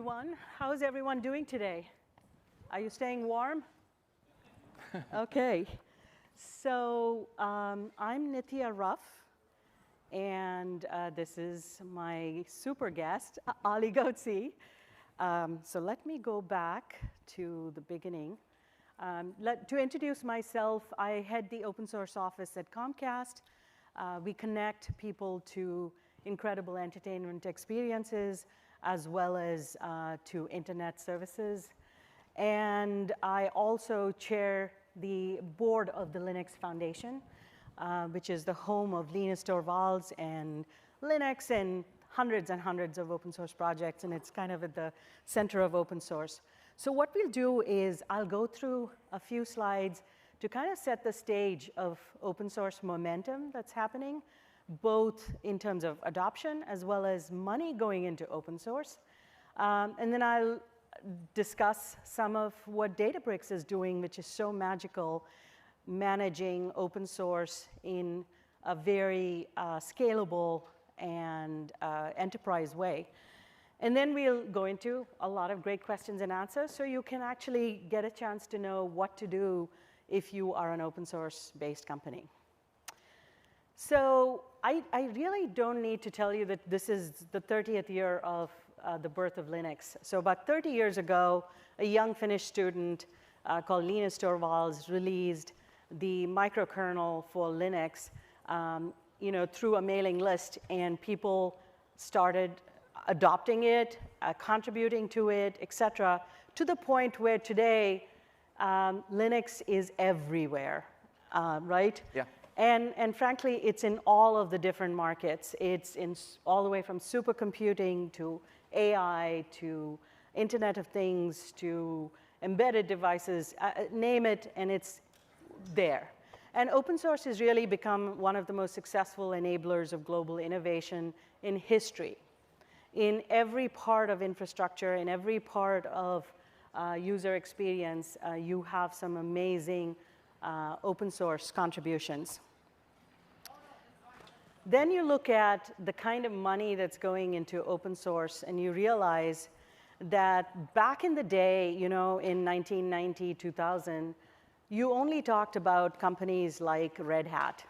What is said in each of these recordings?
everyone. How's everyone doing today? Are you staying warm? Okay. So I'm Nithya Ruff, and this is my super guest, Ali Ghodsi. So let me go back to the beginning. To introduce myself, I head the open source office at Comcast. We connect people to incredible entertainment experiences, as well as to internet services. And I also chair the board of the Linux Foundation, which is the home of Linus Torvalds and Linux and hundreds of open source projects, and it's kind of at the center of open source. So what we'll do is I'll go through a few slides to kind of set the stage of open source momentum that's happening, both in terms of adoption as well as money going into open source. And then I'll discuss some of what Databricks is doing, which is so magical, managing open source in a very scalable and enterprise way. And then we'll go into a lot of great questions and answers, so you can actually get a chance to know what to do if you are an open source based company. So I really don't need to tell you that this is the 30th year of the birth of Linux. So about 30 years ago, a young Finnish student called Linus Torvalds released the microkernel for Linux through a mailing list, and people started adopting it, contributing to it, et cetera, to the point where today Linux is everywhere, right? Yeah. And frankly, it's in all of the different markets. It's in all the way from supercomputing to AI to Internet of Things to embedded devices, name it, and it's there. And open source has really become one of the most successful enablers of global innovation in history. In every part of infrastructure, in every part of user experience, you have some amazing open source contributions. Then you look at the kind of money that's going into open source, and you realize that back in the day, in 1990, 2000, you only talked about companies like Red Hat.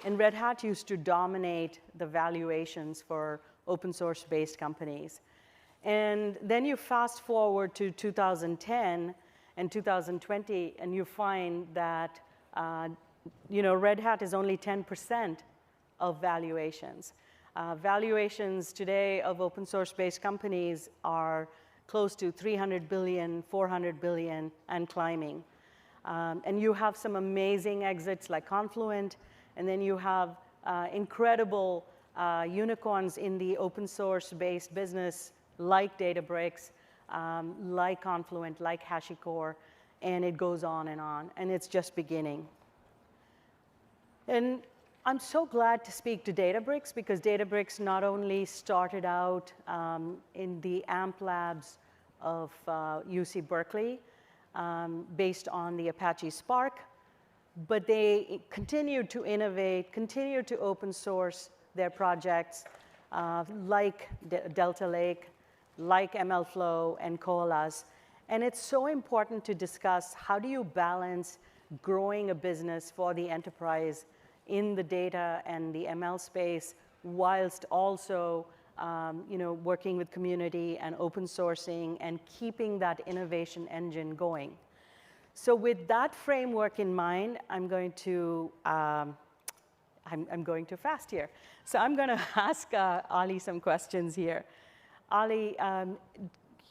And Red Hat used to dominate the valuations for open source based companies. And then you fast forward to 2010 and 2020, and you find that Red Hat is only 10% of valuations. Valuations today of open source based companies are close to 300 billion, 400 billion, and climbing. And you have some amazing exits like Confluent, and then you have incredible unicorns in the open source based business like Databricks, like Confluent, like HashiCorp, and it goes on, and it's just beginning. And I'm so glad to speak to Databricks, because Databricks not only started out in the AMP labs of UC Berkeley, based on the Apache Spark, but they continued to innovate, continued to open source their projects like Delta Lake, like MLflow and Coalesce. And it's so important to discuss how do you balance growing a business for the enterprise in the data and the ML space, whilst also working with community and open sourcing and keeping that innovation engine going. So with that framework in mind, I'm going to fast here. So I'm going to ask Ali some questions here. Ali,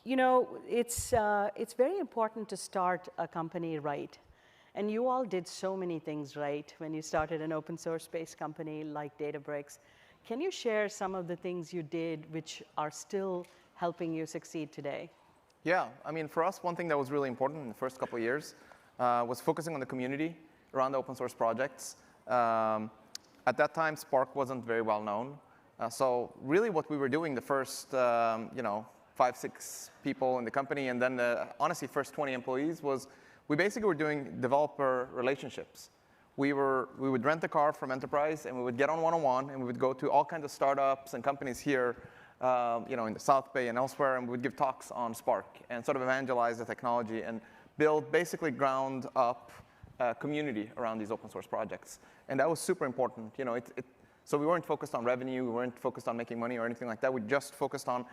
it's very important to start a company right. And you all did so many things right when you started an open source based company like Databricks. Can you share some of the things you did which are still helping you succeed today? Yeah, I mean, for us, one thing that was really important in the first couple of years was focusing on the community around the open source projects. At that time, Spark wasn't very well known. So really what we were doing the first 5, 6 people in the company, and then honestly, first 20 employees, was we basically were doing developer relationships. We would rent a car from Enterprise, and we would get on one-on-one, and we would go to all kinds of startups and companies here in the South Bay and elsewhere, and we would give talks on Spark and sort of evangelize the technology and build basically ground up community around these open source projects. And that was super important. So we weren't focused on revenue, we weren't focused on making money or anything like that. We just focused on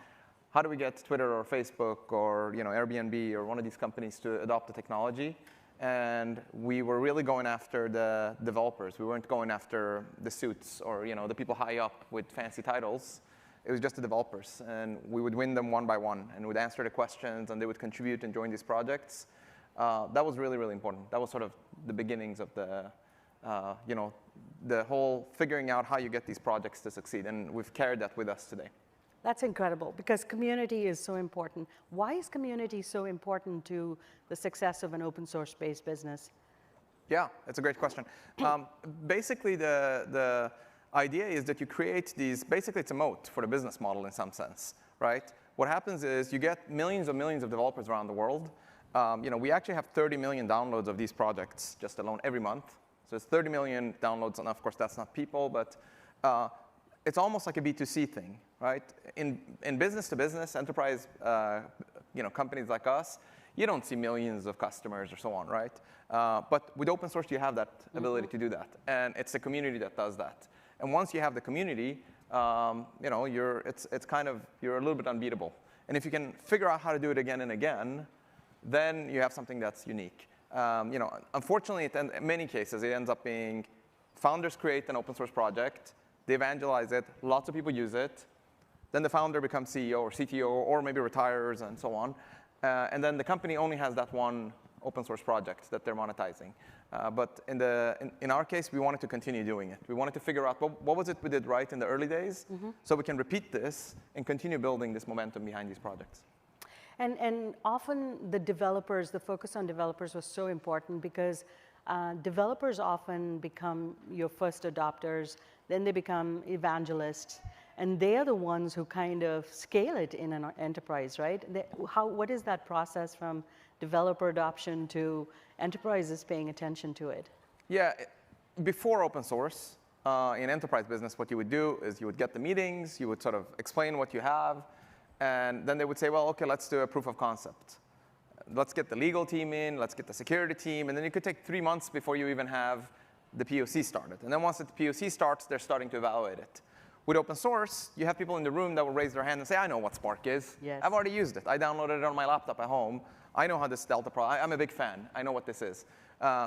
how do we get Twitter or Facebook or Airbnb or one of these companies to adopt the technology. And we were really going after the developers. We weren't going after the suits or the people high up with fancy titles. It was just the developers. And we would win them one by one and would answer the questions and they would contribute and join these projects. That was really, really important. That was sort of the beginnings of the whole figuring out how you get these projects to succeed. And we've carried that with us today. That's incredible, because community is so important. Why is community so important to the success of an open source based business? Yeah, that's a great question. Basically, the idea is that you create these, basically it's a moat for the business model in some sense, right? What happens is you get millions of developers around the world. We actually have 30 million downloads of these projects just alone every month. So it's 30 million downloads, and of course that's not people, but it's almost like a B2C thing, right? In business to business, enterprise companies like us, you don't see millions of customers or so on, right? But with open source, you have that ability to do that. And it's the community that does that. And once you have the community, it's kind of, you're a little bit unbeatable. And if you can figure out how to do it again and again, then you have something that's unique. Unfortunately, in many cases, it ends up being founders create an open source project, they evangelize it, lots of people use it, then the founder becomes CEO or CTO or maybe retires and so on. And then the company only has that one open source project that they're monetizing. But in our case, we wanted to continue doing it. We wanted to figure out what was it we did right in the early days so we can repeat this and continue building this momentum behind these projects. And often the focus on developers was so important because developers often become your first adopters, then they become evangelists, and they are the ones who kind of scale it in an enterprise, right? What is that process from developer adoption to enterprises paying attention to it? Yeah, before open source, in enterprise business, what you would do is you would get the meetings, you would sort of explain what you have, and then they would say, well, okay, let's do a proof of concept. Let's get the legal team in, let's get the security team, and then it could take 3 months before you even have the POC started. And then once the POC starts, they're starting to evaluate it. With open source, you have people in the room that will raise their hand and say, I know what Spark is. Yes. I've already used it. I downloaded it on my laptop at home. I know how this Delta Pro, I'm a big fan. I know what this is.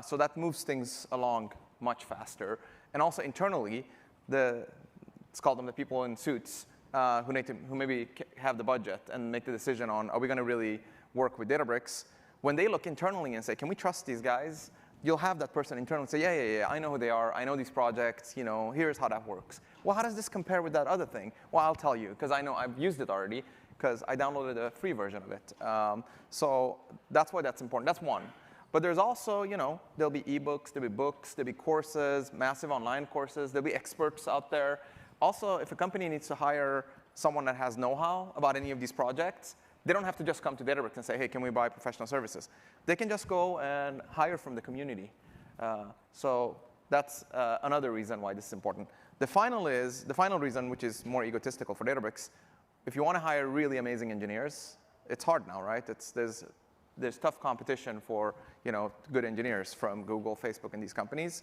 So that moves things along much faster. And also internally, let's call them the people in suits who maybe have the budget and make the decision on, are we going to really work with Databricks? When they look internally and say, can we trust these guys? You'll have that person internally say, yeah, I know who they are. I know these projects. Here's how that works. Well, how does this compare with that other thing? Well, I'll tell you, because I know I've used it already, because I downloaded a free version of it. So that's why that's important. That's one. But there's also, there'll be ebooks, there'll be books, there'll be courses, massive online courses. There'll be experts out there. Also, if a company needs to hire someone that has know-how about any of these projects, they don't have to just come to Databricks and say, hey, can we buy professional services? They can just go and hire from the community. So that's another reason why this is important. The final reason, which is more egotistical for Databricks, if you want to hire really amazing engineers, it's hard now, right? There's tough competition for good engineers from Google, Facebook, and these companies.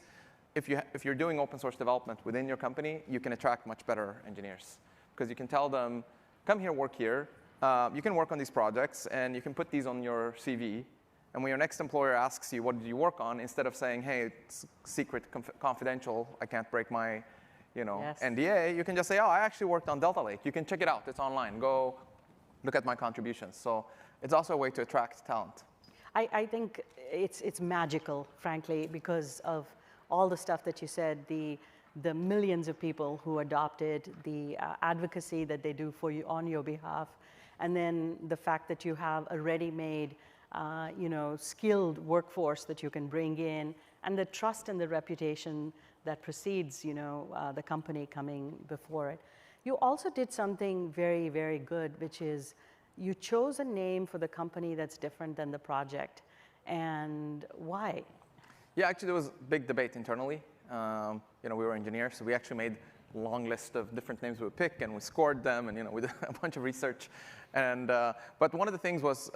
If you're doing open source development within your company, you can attract much better engineers because you can tell them, come here, work here. You can work on these projects, and you can put these on your CV. And when your next employer asks you, what did you work on, instead of saying, hey, it's secret, confidential, I can't break my Yes. NDA, you can just say, oh, I actually worked on Delta Lake. You can check it out. It's online. Go look at my contributions. So it's also a way to attract talent. I think it's magical, frankly, because of all the stuff that you said, the millions of people who adopted, the advocacy that they do for you on your behalf, and then the fact that you have a ready-made, skilled workforce that you can bring in, and the trust and the reputation that precedes, the company coming before it. You also did something very, very good, which is you chose a name for the company that's different than the project. And why? Yeah, actually, there was a big debate internally. We were engineers, so we actually made long list of different names we would pick, and we scored them, and we did a bunch of research. And but one of the things was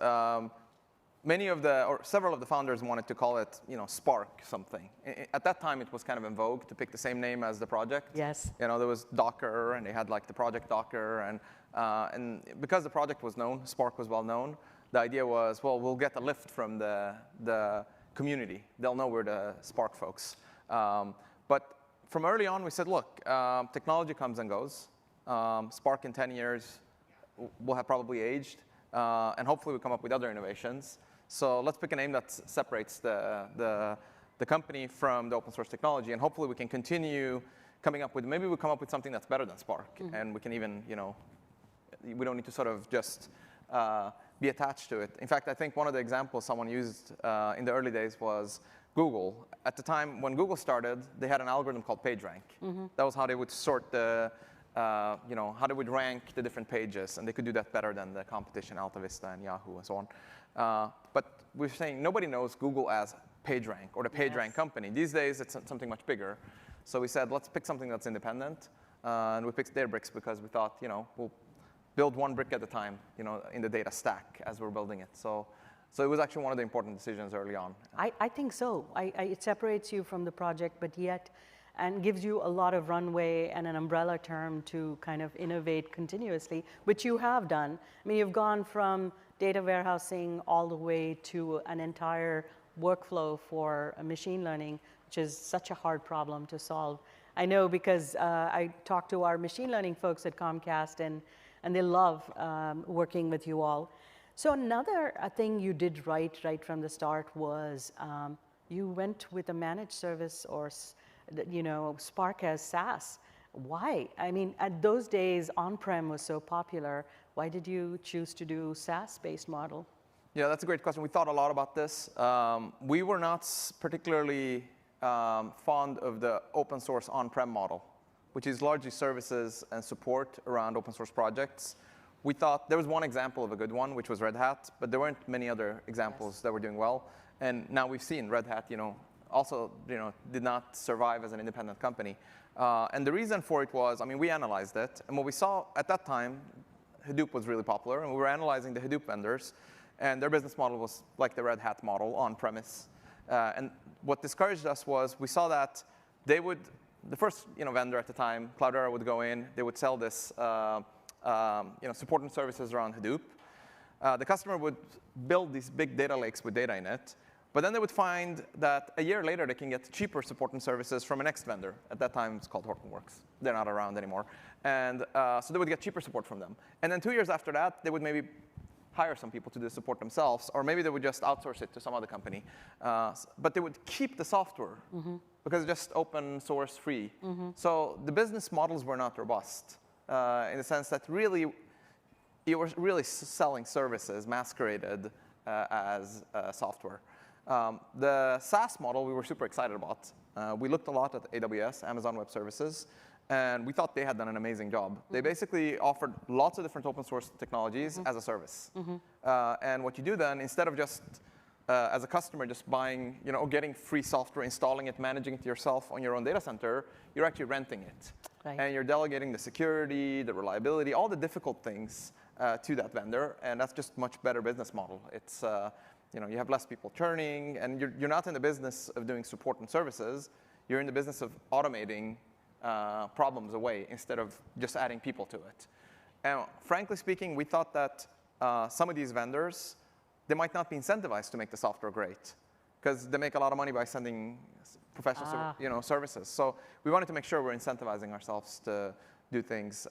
several of the founders wanted to call it, Spark something. At that time, it was kind of in vogue to pick the same name as the project. Yes. There was Docker, and they had like the project Docker, and because the project was known, Spark was well known. The idea was, well, we'll get a lift from the community. They'll know we're the Spark folks. But from early on, we said, look, technology comes and goes. Spark in 10 years will have probably aged, and hopefully we come up with other innovations. So let's pick a name that separates the company from the open source technology, and hopefully we can continue coming up with, maybe we'll come up with something that's better than Spark, and we can even, we don't need to sort of just be attached to it. In fact, I think one of the examples someone used in the early days was Google. At the time when Google started, they had an algorithm called PageRank. That was how they would sort how they would rank the different pages, and they could do that better than the competition, AltaVista and Yahoo and so on. But we're saying nobody knows Google as PageRank or the PageRank company. These days, it's something much bigger. So we said, let's pick something that's independent. And we picked Databricks because we thought, we'll build one brick at a time, in the data stack as we're building it. So it was actually one of the important decisions early on. I think so. It separates you from the project, but yet, and gives you a lot of runway and an umbrella term to kind of innovate continuously, which you have done. I mean, you've gone from data warehousing all the way to an entire workflow for machine learning, which is such a hard problem to solve. I know because I talked to our machine learning folks at Comcast, and they love working with you all. So another thing you did right from the start was you went with a managed service or Spark as SaaS. Why? I mean, at those days, on-prem was so popular. Why did you choose to do SaaS-based model? Yeah, that's a great question. We thought a lot about this. We were not particularly fond of the open source on-prem model, which is largely services and support around open source projects. We thought there was one example of a good one, which was Red Hat, but there weren't many other examples that were doing well. And now we've seen Red Hat, also, did not survive as an independent company. And the reason for it was, we analyzed it, and what we saw at that time, Hadoop was really popular, and we were analyzing the Hadoop vendors, and their business model was like the Red Hat model, on-premise. And what discouraged us was we saw that they would, the first vendor at the time, Cloudera, would go in, they would sell this support and services around Hadoop. The customer would build these big data lakes with data in it, but then they would find that a year later they can get cheaper support and services from a next vendor. At that time, it's called Hortonworks. They're not around anymore. And so they would get cheaper support from them. And then 2 years after that, they would maybe hire some people to do the support themselves, or maybe they would just outsource it to some other company. But they would keep the software because it's just open source free. So the business models were not robust in the sense that really, you were really selling services masqueraded as software. The SaaS model we were super excited about. We looked a lot at AWS, Amazon Web Services, and we thought they had done an amazing job. They basically offered lots of different open source technologies as a service. And what you do then, instead of just, as a customer, just buying, getting free software, installing it, managing it yourself on your own data center, you're actually renting it. Right. And you're delegating the security, the reliability, all the difficult things to that vendor, and that's just much better business model. It's, you have less people churning, and you're not in the business of doing support and services. You're in the business of automating problems away instead of just adding people to it. And frankly speaking, we thought that some of these vendors, they might not be incentivized to make the software great because they make a lot of money by sending professional services. So we wanted to make sure we're incentivizing ourselves to do things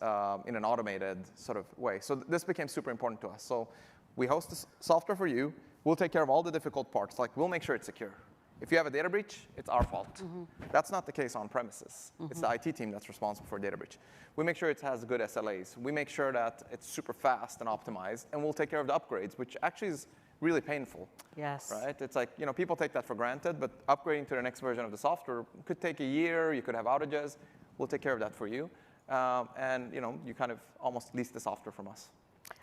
in an automated sort of way. So this became super important to us. So we host the software for you. We'll take care of all the difficult parts. Like, we'll make sure it's secure. If you have a data breach, it's our fault. That's not the case on premises. It's the IT team that's responsible for data breach. We make sure it has good SLAs. We make sure that it's super fast and optimized, and we'll take care of the upgrades, which actually is really painful. Yes. Right? It's like, people take that for granted, but upgrading to the next version of the software could take a year. You could have outages. We'll take care of that for you. And you kind of almost lease the software from us.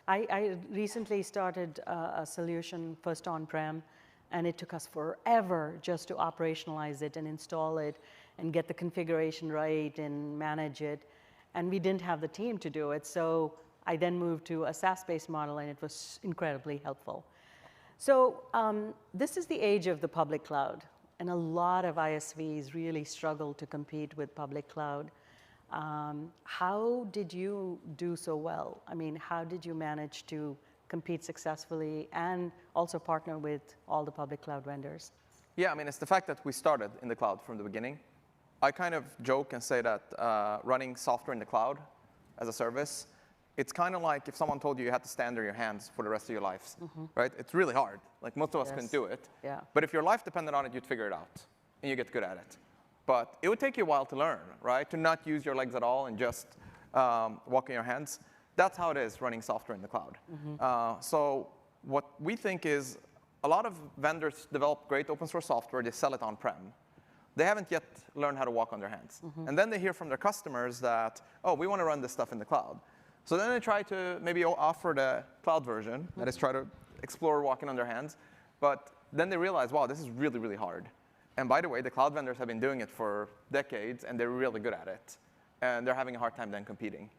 I recently started a solution first on-prem, and it took us forever just to operationalize it and install it and get the configuration right and manage it. and we didn't have the team to do it. So I then moved to a SaaS-based model, and it was incredibly helpful. So this is the age of the public cloud, and a lot of ISVs really struggle to compete with public cloud. How did you do so well? I mean, how did you manage to compete successfully and also partner with all the public cloud vendors? Yeah, I mean, it's the fact that we started in the cloud from the beginning. I kind of joke and say that running software in the cloud as a service, it's kind of like if someone told you you had to stand on your hands for the rest of your lives, right? It's really hard. Like most of us couldn't do it. Yeah. But if your life depended on it, you'd figure it out, and you get good at it. But it would take you a while to learn, right? To not use your legs at all and just walk on your hands. That's how it is running software in the cloud. So what we think is a lot of vendors develop great open source software. They sell it on-prem. They haven't yet learned how to walk on their hands. And then they hear from their customers that, oh, we want to run this stuff in the cloud. So then they try to maybe offer the cloud version, that is try to explore walking on their hands. But then they realize, wow, this is really, really hard. And by the way, the cloud vendors have been doing it for decades, and they're really good at it. And they're having a hard time then competing.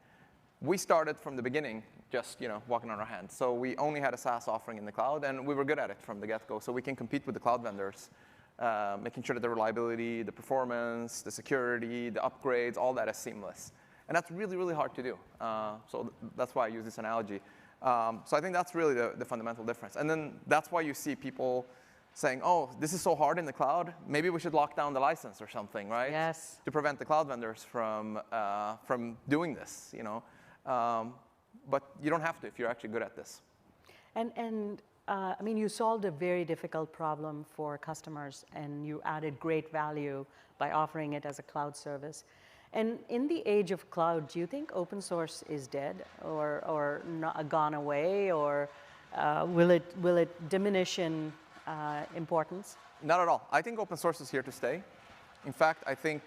We started from the beginning just walking on our hands. So we only had a SaaS offering in the cloud, and we were good at it from the get-go. So we can compete with the cloud vendors, making sure that the reliability, the performance, the security, the upgrades, all that is seamless. And that's really, really hard to do. So that's why I use this analogy. So I think that's really the fundamental difference. And then that's why you see people saying, oh, this is so hard in the cloud. Maybe we should lock down the license or something, right? Yes. To prevent the cloud vendors from doing this, But you don't have to if you're actually good at this. And I mean, you solved a very difficult problem for customers, and you added great value by offering it as a cloud service. And in the age of cloud, do you think open source is dead or not, gone away, or will it diminish in importance? Not at all. I think open source is here to stay. In fact, I think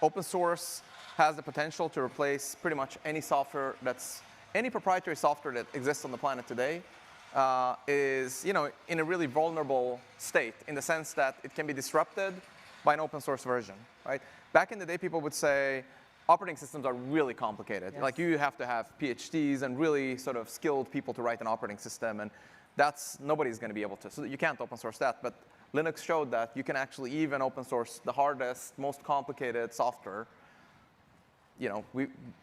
open source has the potential to replace pretty much any proprietary software that exists on the planet today is in a really vulnerable state, in the sense that it can be disrupted by an open source version, right? Back in the day, people would say operating systems are really complicated. Yes. Like you have to have PhDs and really sort of skilled people to write an operating system, and nobody's going to be able to. So you can't open source that. But Linux showed that you can actually even open source the hardest, most complicated software.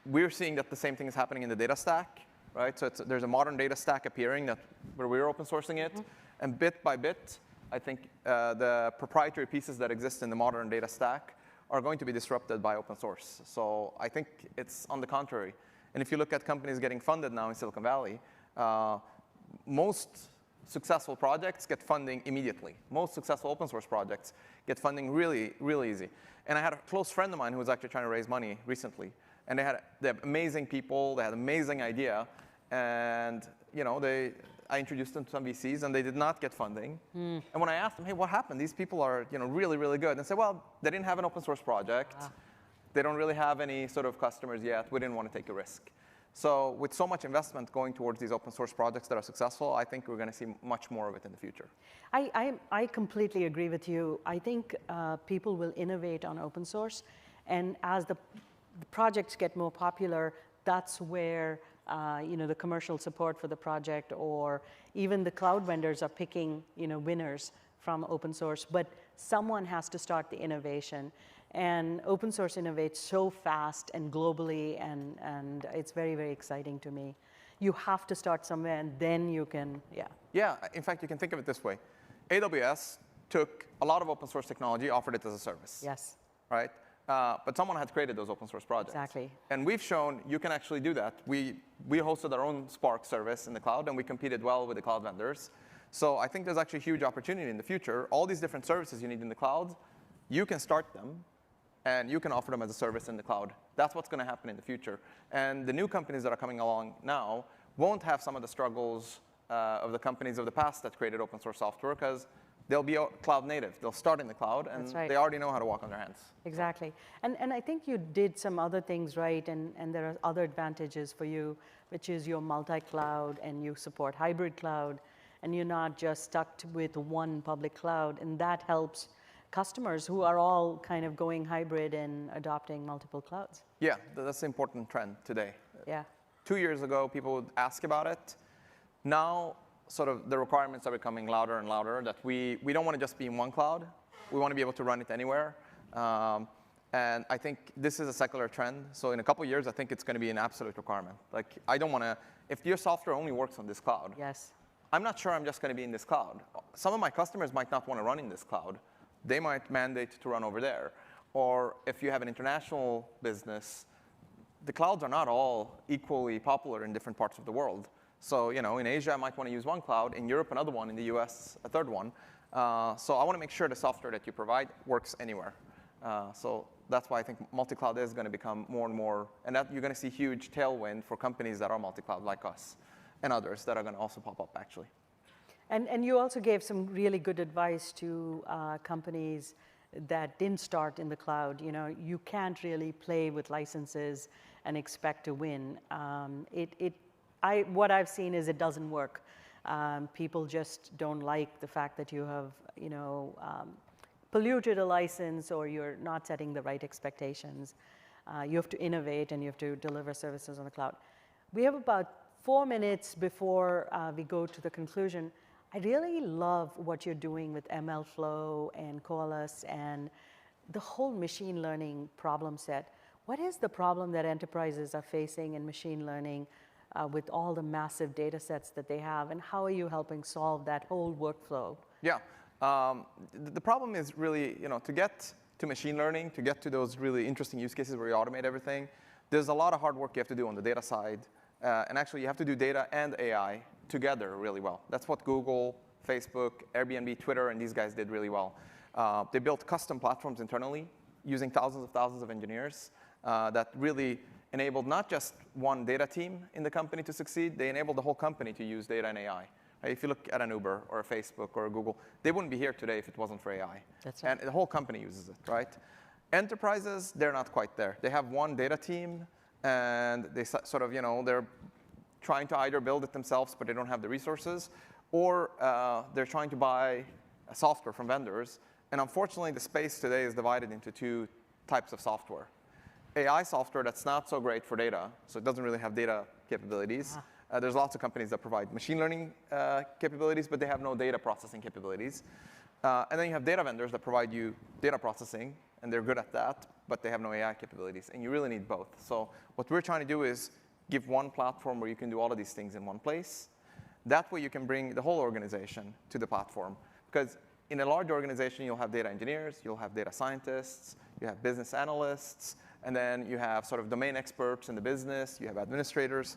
We're seeing that the same thing is happening in the data stack, right? So there's a modern data stack appearing where we're open sourcing it, and bit by bit, I think the proprietary pieces that exist in the modern data stack are going to be disrupted by open source. So I think it's on the contrary. And if you look at companies getting funded now in Silicon Valley, most successful projects get funding immediately. Most successful open source projects get funding really, really easy. And I had a close friend of mine who was actually trying to raise money recently. And they have amazing people, they had an amazing idea, and I introduced them to some VCs, and they did not get funding. And when I asked them, hey, what happened? These people are really, really good. And they said, well, they didn't have an open source project. They don't really have any sort of customers yet. We didn't want to take a risk. So with so much investment going towards these open source projects that are successful, I think we're going to see much more of it in the future. I completely agree with you. I think people will innovate on open source. And as the projects get more popular, that's where the commercial support for the project, or even the cloud vendors are picking winners from open source. But someone has to start the innovation. And open source innovates so fast and globally, and it's very, very exciting to me. You have to start somewhere, and then you can, Yeah, in fact, you can think of it this way. AWS took a lot of open source technology, offered it as a service. Yes. Right? But someone had created those open source projects. Exactly. And we've shown you can actually do that. We hosted our own Spark service in the cloud, and we competed well with the cloud vendors. So I think there's actually a huge opportunity in the future. All these different services you need in the cloud, you can start them, and you can offer them as a service in the cloud. That's what's going to happen in the future. And the new companies that are coming along now won't have some of the struggles of the companies of the past that created open source software, because they'll be cloud native. They'll start in the cloud, and they already know how to walk on their hands. Exactly. And I think you did some other things right, and there are other advantages for you, which is you're multi-cloud, and you support hybrid cloud, and you're not just stuck with one public cloud, and that helps customers who are all kind of going hybrid and adopting multiple clouds. Yeah, that's an important trend today. Yeah. 2 years ago, people would ask about it. Now, sort of the requirements are becoming louder and louder that we don't want to just be in one cloud. We want to be able to run it anywhere. And I think this is a secular trend. So in a couple of years, I think it's going to be an absolute requirement. Like, I don't want to, if your software only works on this cloud, yes. I'm not sure I'm just going to be in this cloud. Some of my customers might not want to run in this cloud. They might mandate to run over there. Or if you have an international business, the clouds are not all equally popular in different parts of the world. So, you know, in Asia, I might want to use one cloud. In Europe, another one. In the US, a third one. So I want to make sure the software that you provide works anywhere. So that's why I think multi-cloud is going to become more and more, and that you're going to see huge tailwind for companies that are multi-cloud like us and others that are going to also pop up, actually. And you also gave some really good advice to companies that didn't start in the cloud. You know, you can't really play with licenses and expect to win. What I've seen is it doesn't work. People just don't like the fact that you have, you know, polluted a license or you're not setting the right expectations. You have to innovate and you have to deliver services on the cloud. We have about 4 minutes before we go to the conclusion. I really love what you're doing with ML Flow and Coalesce and the whole machine learning problem set. What is the problem that enterprises are facing in machine learning with all the massive data sets that they have, and how are you helping solve that whole workflow? Yeah, the problem is really, you know, to get to machine learning, to get to those really interesting use cases where you automate everything, there's a lot of hard work you have to do on the data side. And actually, you have to do data and AI together really well. That's what Google, Facebook, Airbnb, Twitter, and these guys did really well. They built custom platforms internally using thousands of engineers that really enabled not just one data team in the company to succeed, they enabled the whole company to use data and AI. Right? If you look at an Uber or a Facebook or a Google, they wouldn't be here today if it wasn't for AI. That's right. And the whole company uses it, right? Enterprises, they're not quite there. They have one data team, and they sort of, you know, they're trying to either build it themselves, but they don't have the resources, or they're trying to buy software from vendors. And unfortunately, the space today is divided into two types of software. AI software that's not so great for data, so it doesn't really have data capabilities. There's lots of companies that provide machine learning capabilities, but they have no data processing capabilities. And then you have data vendors that provide you data processing, and they're good at that, but they have no AI capabilities. And you really need both. So what we're trying to do is give one platform where you can do all of these things in one place. That way you can bring the whole organization to the platform. Because in a large organization, you'll have data engineers, you'll have data scientists, you have business analysts, and then you have sort of domain experts in the business, you have administrators.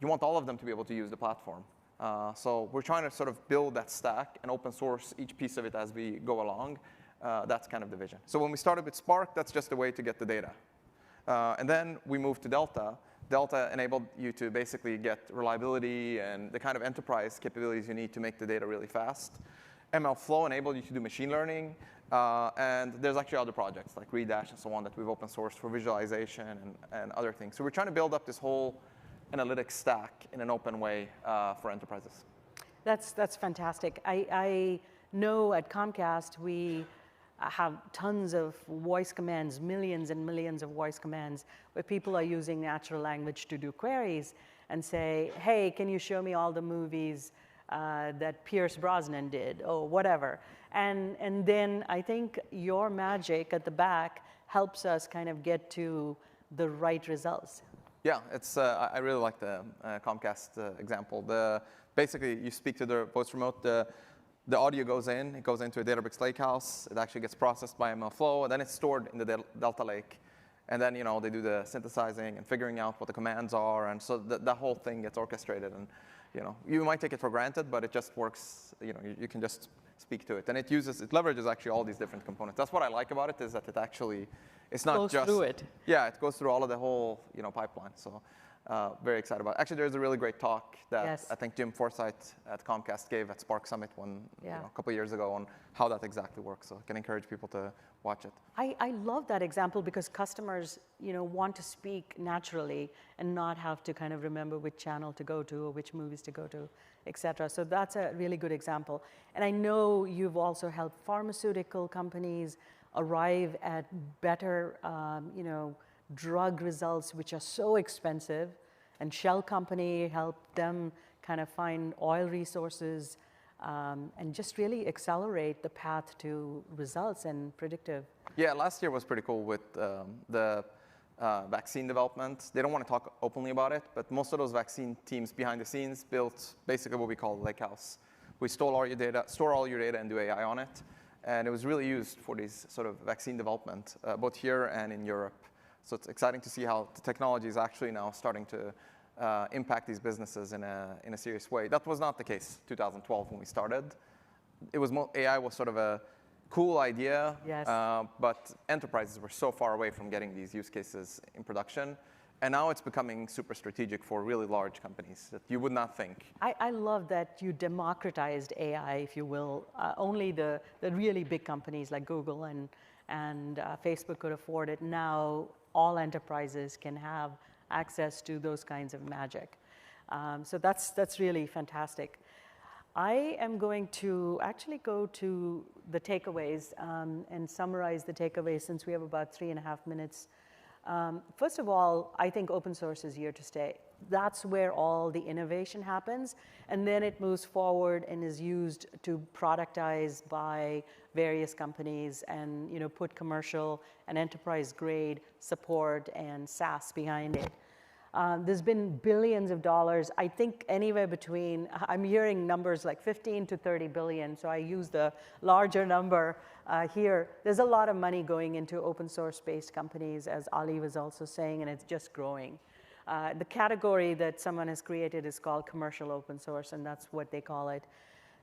You want all of them to be able to use the platform. So we're trying to sort of build that stack and open source each piece of it as we go along. That's kind of the vision. So when we started with Spark, that's just a way to get the data. And then we moved to Delta. Delta enabled you to basically get reliability and the kind of enterprise capabilities you need to make the data really fast. ML Flow enabled you to do machine learning. And there's actually other projects like Redash and so on that we've open sourced for visualization and other things. So we're trying to build up this whole analytics stack in an open way for enterprises. That's fantastic. I know at Comcast we have tons of voice commands, millions and millions of voice commands, where people are using natural language to do queries and say, hey, can you show me all the movies that Pierce Brosnan did, or whatever. And then I think your magic at the back helps us kind of get to the right results. Yeah, it's, I really like the Comcast example. Basically, you speak to the voice remote, the audio goes in, it goes into a Databricks lakehouse, it actually gets processed by ML Flow, and then it's stored in the Delta Lake. And then, you know, they do the synthesizing and figuring out what the commands are, and so that whole thing gets orchestrated. And, you know, you might take it for granted, but it just works, you know, you can just speak to it. And it leverages actually all these different components. That's what I like about it, is that it actually, it's not goes just. Through it. Yeah, it goes through all of the whole, you know, pipeline. So very excited about. Actually, there's a really great talk that Yes. I think Jim Forsythe at Comcast gave at Spark Summit a couple of years ago on how that exactly works. So I can encourage people to watch it. I love that example because customers, want to speak naturally and not have to kind of remember which channel to go to or which movies to go to, et cetera. So that's a really good example. And I know you've also helped pharmaceutical companies arrive at better, drug results, which are so expensive. And Shell Company helped them kind of find oil resources and just really accelerate the path to results and predictive. Yeah, last year was pretty cool with the vaccine development. They don't want to talk openly about it, but most of those vaccine teams behind the scenes built basically what we call Lakehouse. We store all your data and do AI on it. And it was really used for these sort of vaccine development, both here and in Europe. So it's exciting to see how the technology is actually now starting to impact these businesses in a serious way. That was not the case 2012 when we started. AI was sort of a cool idea, yes. But enterprises were so far away from getting these use cases in production. And now it's becoming super strategic for really large companies that you would not think. I love that you democratized AI, if you will. Only the really big companies like Google and Facebook could afford it. Now all enterprises can have access to those kinds of magic. So that's really fantastic. I am going to actually go to the takeaways and summarize the takeaways since we have about 3.5 minutes. First of all, I think open source is here to stay. That's where all the innovation happens, and then it moves forward and is used to productize by various companies and put commercial and enterprise grade support and SaaS behind it. There's been billions of dollars. I think anywhere between, I'm hearing numbers like 15 to 30 billion, so I use the larger number here. There's a lot of money going into open source based companies, as Ali was also saying, and it's just growing. The category that someone has created is called commercial open source, and that's what they call it.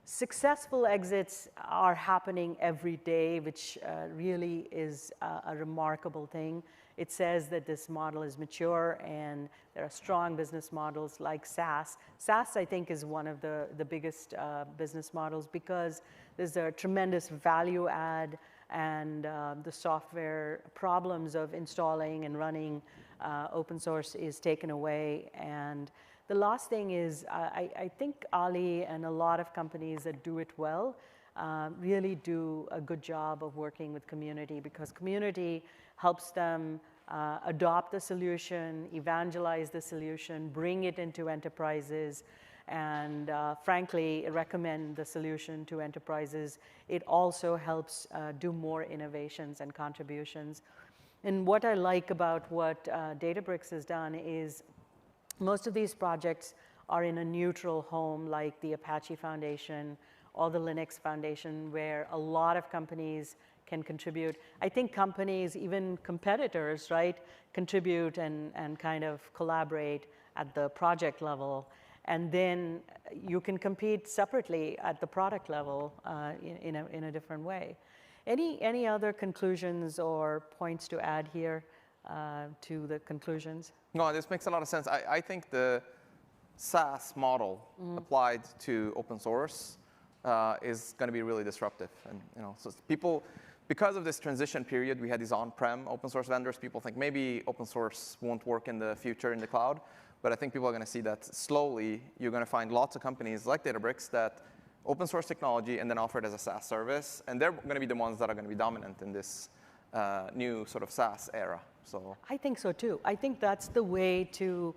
Successful exits are happening every day, which really is a remarkable thing. It says that this model is mature and there are strong business models like SaaS. SaaS, I think, is one of the biggest business models because there's a tremendous value add and the software problems of installing and running open source is taken away. And the last thing is, I think Ali and a lot of companies that do it well really do a good job of working with community because community helps them adopt the solution, evangelize the solution, bring it into enterprises, and frankly, recommend the solution to enterprises. It also helps do more innovations and contributions. And what I like about what Databricks has done is most of these projects are in a neutral home like the Apache Foundation or the Linux Foundation, where a lot of companies can contribute. I think companies, even competitors, right, contribute and kind of collaborate at the project level. And then you can compete separately at the product level in a different way. Any other conclusions or points to add here to the conclusions? No, this makes a lot of sense. I think the SaaS model applied to open source is going to be really disruptive. And so people, because of this transition period, we had these on-prem open source vendors. People think maybe open source won't work in the future in the cloud. But I think people are going to see that slowly you're going to find lots of companies like Databricks that open source technology and then offer it as a SaaS service. And they're going to be the ones that are going to be dominant in this new sort of SaaS era. So I think so too. I think that's the way to,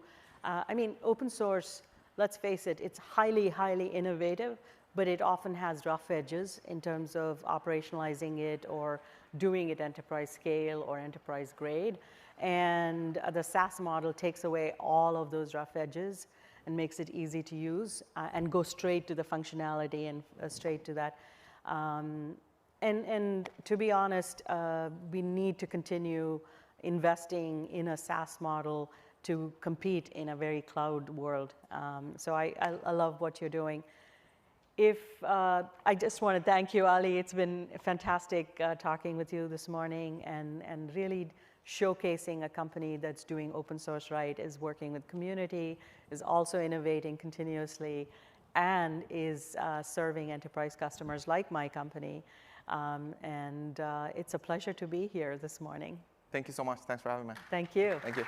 open source, let's face it, it's highly, highly innovative, but it often has rough edges in terms of operationalizing it or doing it enterprise scale or enterprise grade. And the SaaS model takes away all of those rough edges and makes it easy to use and go straight to the functionality and straight to that. And to be honest, we need to continue investing in a SaaS model to compete in a very cloud world. So I love what you're doing. I just want to thank you, Ali. It's been fantastic talking with you this morning and really showcasing a company that's doing open source right, is working with community, is also innovating continuously, and is serving enterprise customers like my company. It's a pleasure to be here this morning. Thank you so much. Thanks for having me. Thank you. Thank you.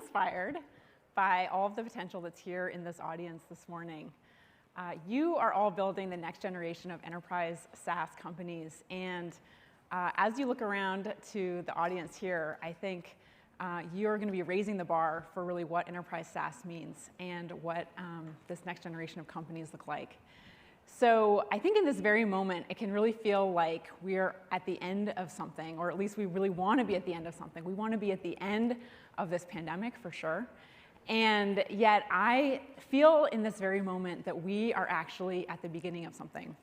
inspired by all of the potential that's here in this audience this morning. You are all building the next generation of enterprise SaaS companies, and as you look around to the audience here, I think you're going to be raising the bar for really what enterprise SaaS means and what this next generation of companies look like. So I think in this very moment, it can really feel like we're at the end of something, or at least we really want to be at the end of something. We want to be at the end of this pandemic for sure. And yet I feel in this very moment that we are actually at the beginning of something.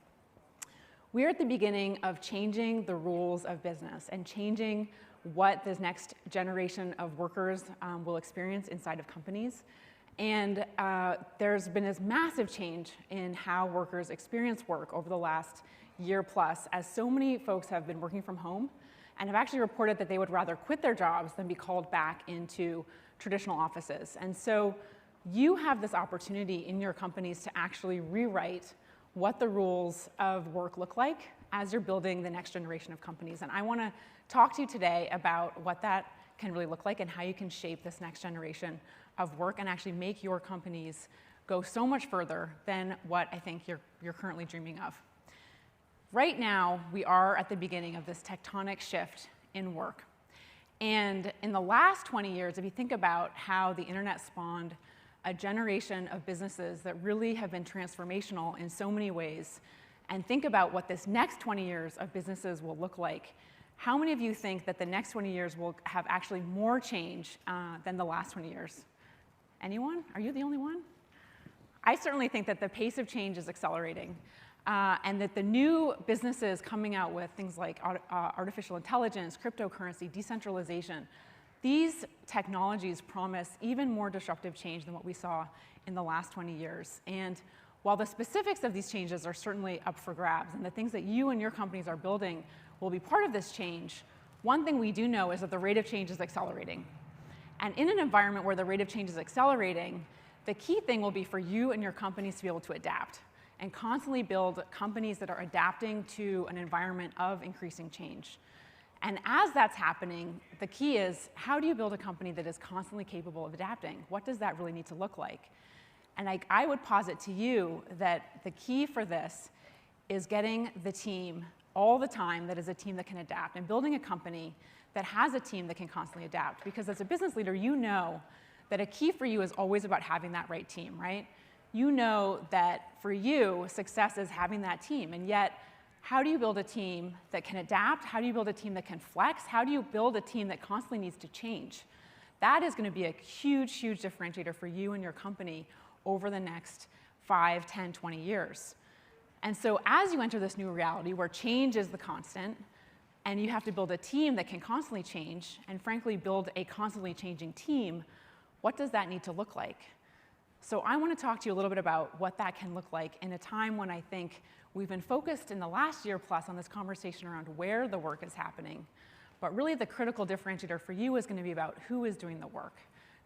We're at the beginning of changing the rules of business and changing what this next generation of workers will experience inside of companies. And there's been this massive change in how workers experience work over the last year plus, as so many folks have been working from home and have actually reported that they would rather quit their jobs than be called back into traditional offices. And so you have this opportunity in your companies to actually rewrite what the rules of work look like as you're building the next generation of companies. And I want to talk to you today about what that can really look like and how you can shape this next generation of work and actually make your companies go so much further than what I think you're currently dreaming of. Right now, we are at the beginning of this tectonic shift in work. And in the last 20 years, if you think about how the internet spawned a generation of businesses that really have been transformational in so many ways, and think about what this next 20 years of businesses will look like, how many of you think that the next 20 years will have actually more change than the last 20 years? Anyone? Are you the only one? I certainly think that the pace of change is accelerating, and that the new businesses coming out with things like artificial intelligence, cryptocurrency, decentralization, these technologies promise even more disruptive change than what we saw in the last 20 years. And while the specifics of these changes are certainly up for grabs, and the things that you and your companies are building will be part of this change, one thing we do know is that the rate of change is accelerating. And in an environment where the rate of change is accelerating, the key thing will be for you and your companies to be able to adapt and constantly build companies that are adapting to an environment of increasing change. And as that's happening, the key is, how do you build a company that is constantly capable of adapting? What does that really need to look like? And I would posit to you that the key for this is getting the team all the time that is a team that can adapt, and building a company that has a team that can constantly adapt. Because as a business leader, you know that a key for you is always about having that right team, right? You know that for you, success is having that team. And yet, how do you build a team that can adapt? How do you build a team that can flex? How do you build a team that constantly needs to change? That is going to be a huge, huge differentiator for you and your company over the next 5, 10, 20 years. And so as you enter this new reality where change is the constant, and you have to build a team that can constantly change, and frankly, build a constantly changing team, what does that need to look like? So I want to talk to you a little bit about what that can look like in a time when I think we've been focused in the last year plus on this conversation around where the work is happening. But really the critical differentiator for you is going to be about who is doing the work,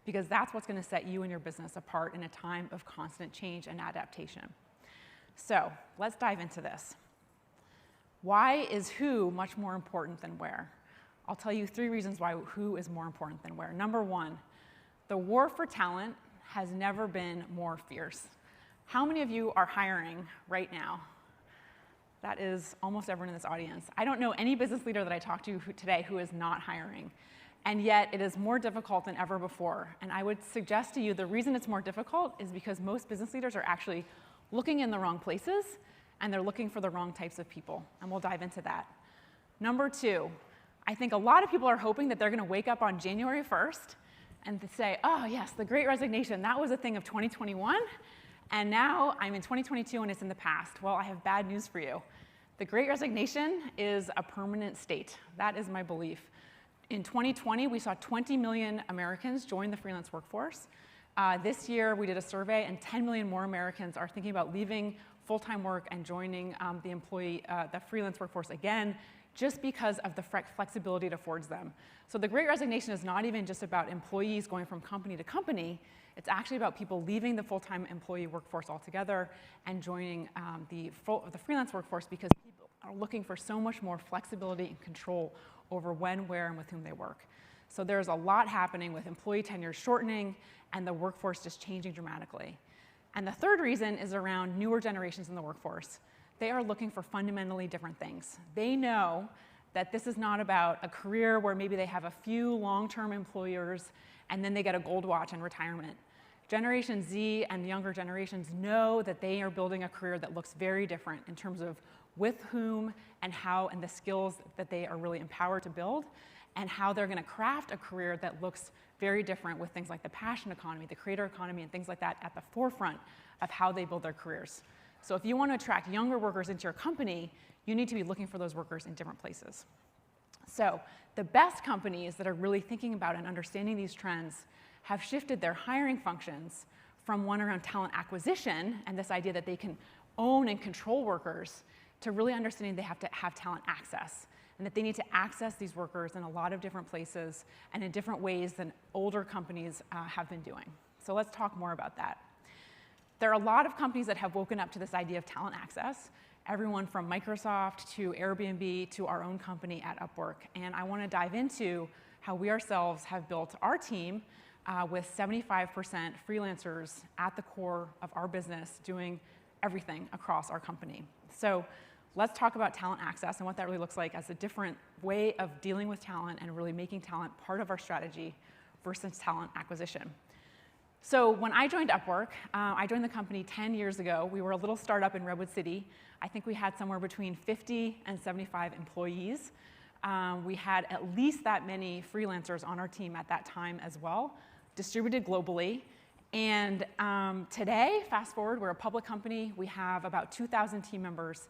because that's what's going to set you and your business apart in a time of constant change and adaptation. So let's dive into this. Why is who much more important than where? I'll tell you 3 reasons why who is more important than where. Number 1, the war for talent has never been more fierce. How many of you are hiring right now? That is almost everyone in this audience. I don't know any business leader that I talk to today who is not hiring. And yet it is more difficult than ever before. And I would suggest to you the reason it's more difficult is because most business leaders are actually looking in the wrong places, and they're looking for the wrong types of people. And we'll dive into that. Number 2, I think a lot of people are hoping that they're going to wake up on January 1st and say, oh yes, the Great Resignation, that was a thing of 2021, and now I'm in 2022 and it's in the past. Well, I have bad news for you. The Great Resignation is a permanent state. That is my belief. In 2020, we saw 20 million Americans join the freelance workforce. This year, we did a survey, and 10 million more Americans are thinking about leaving full-time work and joining the freelance workforce again, just because of the flexibility it affords them. So the Great Resignation is not even just about employees going from company to company. It's actually about people leaving the full-time employee workforce altogether and joining the freelance workforce, because people are looking for so much more flexibility and control over when, where, and with whom they work. So there's a lot happening with employee tenure shortening and the workforce just changing dramatically. And the third reason is around newer generations in the workforce. They are looking for fundamentally different things. They know that this is not about a career where maybe they have a few long-term employers and then they get a gold watch in retirement. Generation Z and younger generations know that they are building a career that looks very different in terms of with whom and how and the skills that they are really empowered to build, and how they're going to craft a career that looks very different with things like the passion economy, the creator economy, and things like that at the forefront of how they build their careers. So if you want to attract younger workers into your company, you need to be looking for those workers in different places. So the best companies that are really thinking about and understanding these trends have shifted their hiring functions from one around talent acquisition and this idea that they can own and control workers to really understanding they have to have talent access, and that they need to access these workers in a lot of different places and in different ways than older companies have been doing. So let's talk more about that. There are a lot of companies that have woken up to this idea of talent access, everyone from Microsoft to Airbnb to our own company at Upwork. And I want to dive into how we ourselves have built our team with 75% freelancers at the core of our business doing everything across our company. So let's talk about talent access and what that really looks like as a different way of dealing with talent and really making talent part of our strategy versus talent acquisition. So when I joined Upwork, I joined the company 10 years ago. We were a little startup in Redwood City. I think we had somewhere between 50 and 75 employees. We had at least that many freelancers on our team at that time as well, distributed globally. And today, fast forward, we're a public company. We have about 2,000 team members.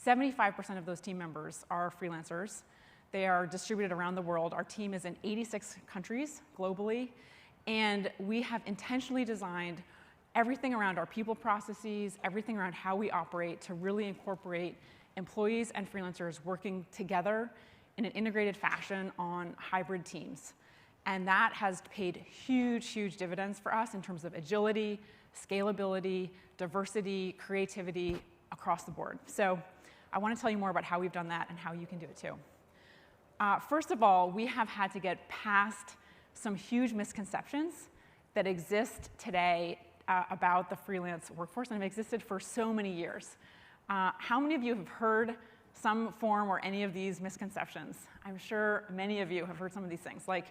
75% of those team members are freelancers. They are distributed around the world. Our team is in 86 countries globally. And we have intentionally designed everything around our people processes, everything around how we operate to really incorporate employees and freelancers working together in an integrated fashion on hybrid teams. And that has paid huge, huge dividends for us in terms of agility, scalability, diversity, creativity across the board. So I want to tell you more about how we've done that and how you can do it too. First of all, we have had to get past some huge misconceptions that exist today about the freelance workforce and have existed for so many years. How many of you have heard some form or any of these misconceptions? I'm sure many of you have heard some of these things, like,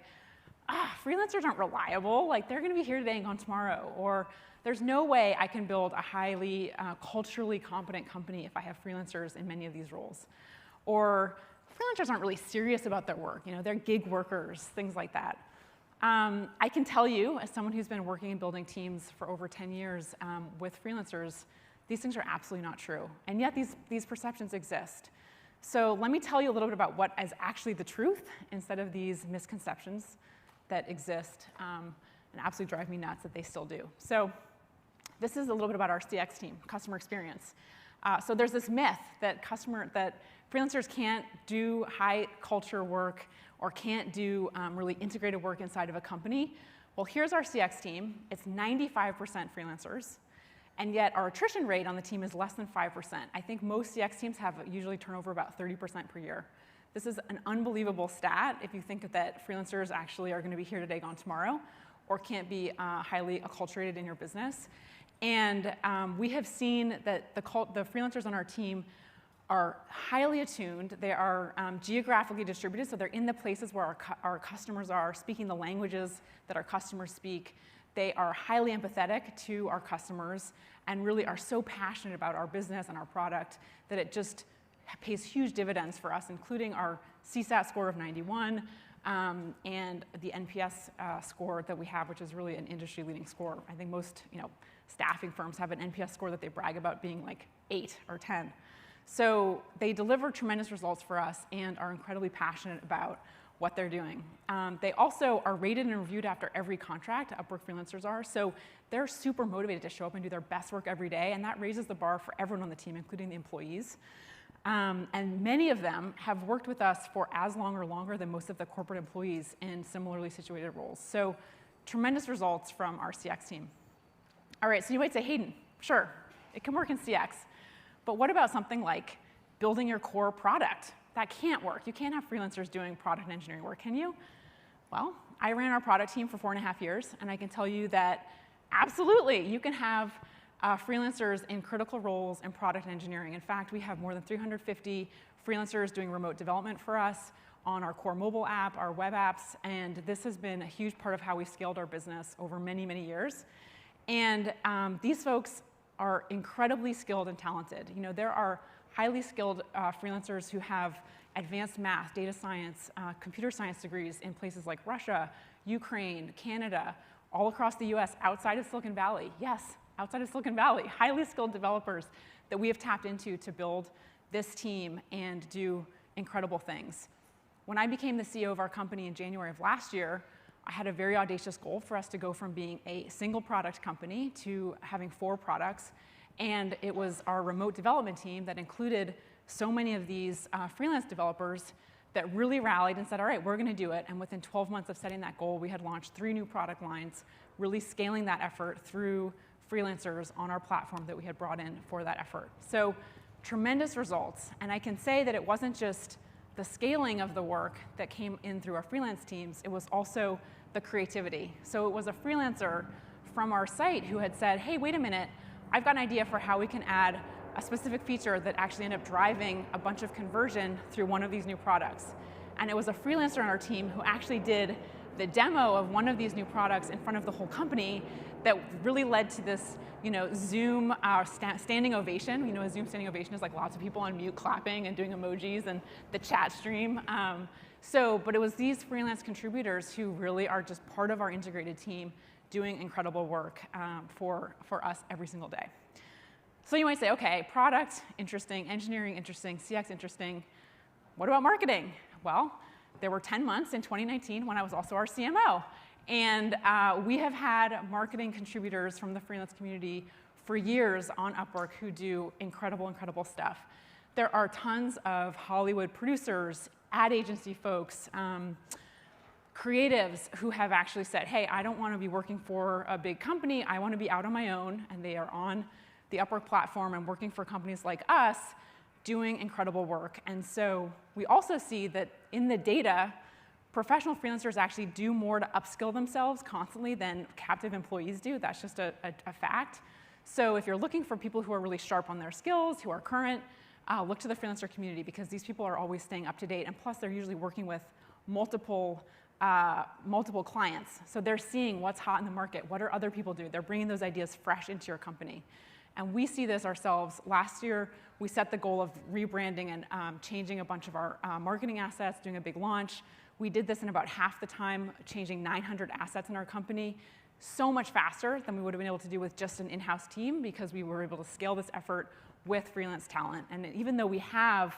freelancers aren't reliable, like they're going to be here today and gone tomorrow, or there's no way I can build a highly culturally competent company if I have freelancers in many of these roles, or freelancers aren't really serious about their work, they're gig workers, things like that. I can tell you, as someone who's been working and building teams for over 10 years with freelancers, these things are absolutely not true. And yet these perceptions exist. So let me tell you a little bit about what is actually the truth instead of these misconceptions that exist and absolutely drive me nuts that they still do. So this is a little bit about our CX team, customer experience. So there's this myth that freelancers can't do high culture work or can't do really integrated work inside of a company. Well, here's our CX team. It's 95% freelancers, and yet our attrition rate on the team is less than 5%. I think most CX teams have usually turnover about 30% per year. This is an unbelievable stat if you think that freelancers actually are going to be here today, gone tomorrow, or can't be highly acculturated in your business. And we have seen that the freelancers on our team are highly attuned. They are geographically distributed, so they're in the places where our customers are, speaking the languages that our customers speak. They are highly empathetic to our customers and really are so passionate about our business and our product that it just pays huge dividends for us, including our CSAT score of 91 and the NPS score that we have, which is really an industry-leading score. I think most staffing firms have an NPS score that they brag about being like 8 or 10. So they deliver tremendous results for us and are incredibly passionate about what they're doing. They also are rated and reviewed after every contract. Upwork freelancers are. So they're super motivated to show up and do their best work every day, and that raises the bar for everyone on the team, including the employees. And many of them have worked with us for as long or longer than most of the corporate employees in similarly situated roles. So tremendous results from our CX team. All right, so you might say, Hayden, sure, it can work in CX. But what about something like building your core product? That can't work. You can't have freelancers doing product engineering work, can you? Well, I ran our product team for 4.5 years, and I can tell you that absolutely, you can have freelancers in critical roles in product engineering. In fact, we have more than 350 freelancers doing remote development for us on our core mobile app, our web apps, and this has been a huge part of how we've scaled our business over many, many years. And these folks are incredibly skilled and talented. You know, there are highly skilled freelancers who have advanced math, data science, computer science degrees in places like Russia, Ukraine, Canada, all across the US, outside of Silicon Valley. Yes, outside of Silicon Valley, highly skilled developers that we have tapped into to build this team and do incredible things. When I became the CEO of our company in January of last year, I had a very audacious goal for us to go from being a single product company to having 4 products. And it was our remote development team that included so many of these freelance developers that really rallied and said, all right, we're going to do it. And within 12 months of setting that goal, we had launched 3 new product lines, really scaling that effort through freelancers on our platform that we had brought in for that effort. So tremendous results. And I can say that it wasn't just the scaling of the work that came in through our freelance teams, it was also the creativity. So it was a freelancer from our site who had said, hey, wait a minute, I've got an idea for how we can add a specific feature that actually ended up driving a bunch of conversion through one of these new products. And it was a freelancer on our team who actually did the demo of one of these new products in front of the whole company that really led to this, you know, Zoom standing ovation. You know, a Zoom standing ovation is like lots of people on mute clapping and doing emojis and the chat stream. But it was these freelance contributors who really are just part of our integrated team doing incredible work for us every single day. So you might say, okay, product, interesting, engineering, interesting, CX, interesting. What about marketing? Well, there were 10 months in 2019 when I was also our CMO. And we have had marketing contributors from the freelance community for years on Upwork who do incredible, incredible stuff. There are tons of Hollywood producers, ad agency folks, creatives who have actually said, hey, I don't want to be working for a big company. I want to be out on my own. And they are on the Upwork platform and working for companies like us doing incredible work. And so we also see that in the data, professional freelancers actually do more to upskill themselves constantly than captive employees do. That's just a fact. So if you're looking for people who are really sharp on their skills, who are current, look to the freelancer community because these people are always staying up to date. And plus, they're usually working with multiple clients. So they're seeing what's hot in the market. What are other people doing? They're bringing those ideas fresh into your company. And we see this ourselves. Last year, we set the goal of rebranding and changing a bunch of our marketing assets, doing a big launch. We did this in about half the time, changing 900 assets in our company, so much faster than we would have been able to do with just an in-house team because we were able to scale this effort with freelance talent. And even though we have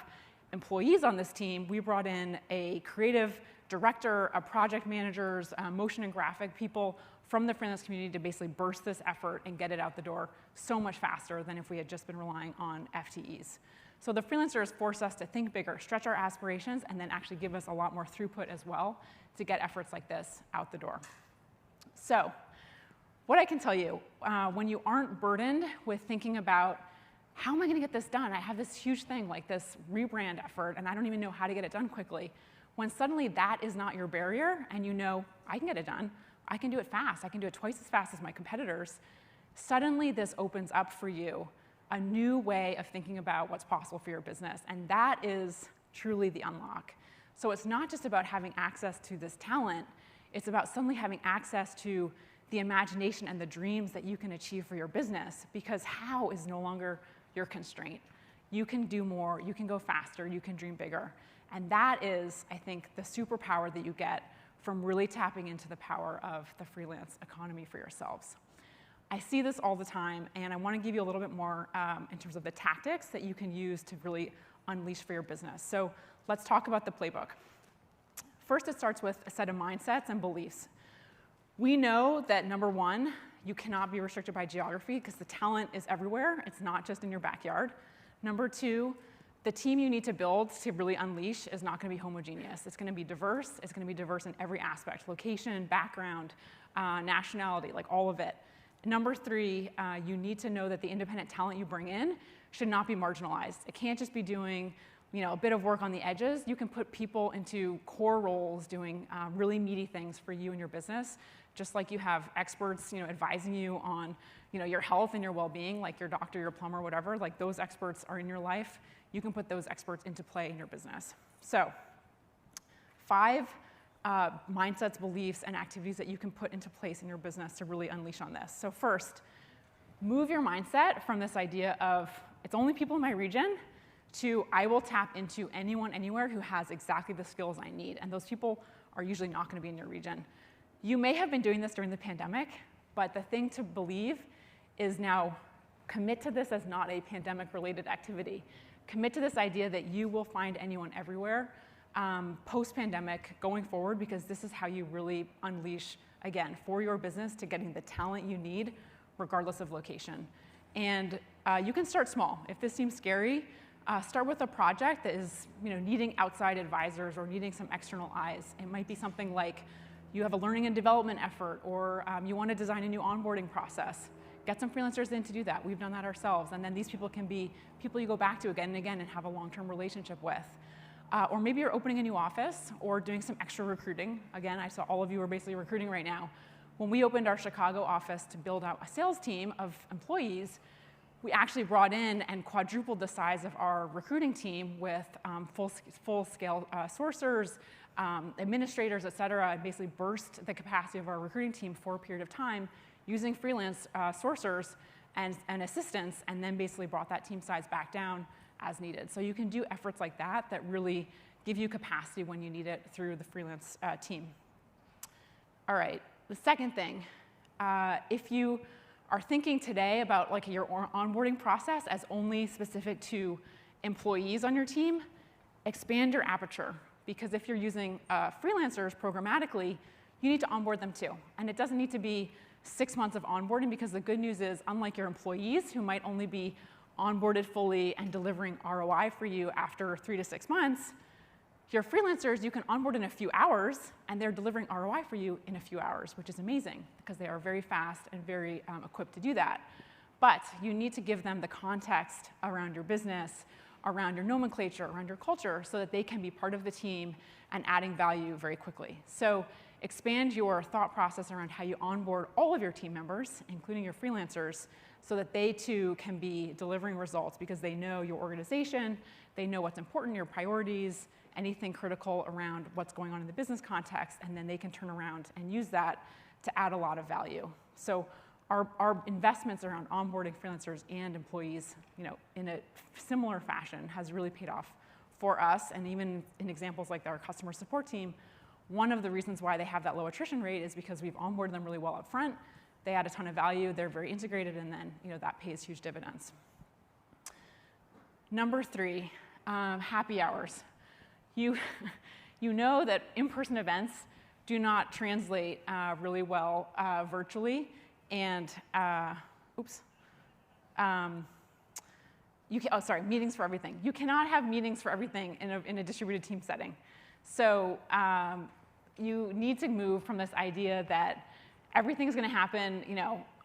employees on this team, we brought in a creative director, a project managers, motion and graphic people from the freelance community to basically burst this effort and get it out the door so much faster than if we had just been relying on FTEs. So the freelancers force us to think bigger, stretch our aspirations, and then actually give us a lot more throughput as well to get efforts like this out the door. So what I can tell you, when you aren't burdened with thinking about how am I going to get this done? I have this huge thing like this rebrand effort, and I don't even know how to get it done quickly. When suddenly that is not your barrier, and you know, I can get it done, I can do it fast, I can do it twice as fast as my competitors, suddenly this opens up for you a new way of thinking about what's possible for your business, and that is truly the unlock. So it's not just about having access to this talent, it's about suddenly having access to the imagination and the dreams that you can achieve for your business, because how is no longer your constraint. You can do more, you can go faster, you can dream bigger. And that is, I think, the superpower that you get from really tapping into the power of the freelance economy for yourselves. I see this all the time, and I want to give you a little bit more in terms of the tactics that you can use to really unleash for your business. So let's talk about the playbook. First, it starts with a set of mindsets and beliefs. We know that, number one, you cannot be restricted by geography because the talent is everywhere. It's not just in your backyard. Number two, the team you need to build to really unleash is not going to be homogeneous. It's going to be diverse. It's going to be diverse in every aspect: location, background, nationality, like all of it. Number three, you need to know that the independent talent you bring in should not be marginalized. It can't just be doing a bit of work on the edges, you can put people into core roles doing really meaty things for you and your business, just like you have experts, advising you on, your health and your well-being, like your doctor, your plumber, whatever. Like those experts are in your life. You can put those experts into play in your business. So, 5 mindsets, beliefs, and activities that you can put into place in your business to really unleash on this. So first, move your mindset from this idea of it's only people in my region to I will tap into anyone, anywhere who has exactly the skills I need. And those people are usually not going to be in your region. You may have been doing this during the pandemic, but the thing to believe is now commit to this as not a pandemic-related activity. Commit to this idea that you will find anyone everywhere post-pandemic going forward, because this is how you really unleash, again, for your business to getting the talent you need regardless of location. And you can start small. If this seems scary, start with a project that is needing outside advisors or needing some external eyes. It might be something like you have a learning and development effort, or you want to design a new onboarding process. Get some freelancers in to do that. We've done that ourselves. And then these people can be people you go back to again and again and have a long-term relationship with. Or maybe you're opening a new office or doing some extra recruiting. Again, I saw all of you are basically recruiting right now. When we opened our Chicago office to build out a sales team of employees, we actually brought in and quadrupled the size of our recruiting team with full-scale sourcers, administrators, et cetera, and basically burst the capacity of our recruiting team for a period of time using freelance sourcers and assistants, and then basically brought that team size back down as needed. So you can do efforts like that that really give you capacity when you need it through the freelance team. All right, the second thing, if you are thinking today about like your onboarding process as only specific to employees on your team, expand your aperture. Because if you're using freelancers programmatically, you need to onboard them too. And it doesn't need to be 6 months of onboarding, because the good news is, unlike your employees who might only be onboarded fully and delivering ROI for you after 3 to 6 months, your freelancers you can onboard in a few hours, and they're delivering ROI for you in a few hours, which is amazing because they are very fast and very equipped to do that. But you need to give them the context around your business, around your nomenclature, around your culture, so that they can be part of the team and adding value very quickly. So expand your thought process around how you onboard all of your team members, including your freelancers, so that they too can be delivering results because they know your organization, they know what's important, your priorities, anything critical around what's going on in the business context, and then they can turn around and use that to add a lot of value. So our investments around onboarding freelancers and employees, in a similar fashion has really paid off for us. And even in examples like our customer support team, one of the reasons why they have that low attrition rate is because we've onboarded them really well up front. They add a ton of value, they're very integrated, and then that pays huge dividends. Number 3, happy hours. You know that in-person events do not translate really well virtually, and meetings for everything. You cannot have meetings for everything in a distributed team setting. So you need to move from this idea that everything's going to happen,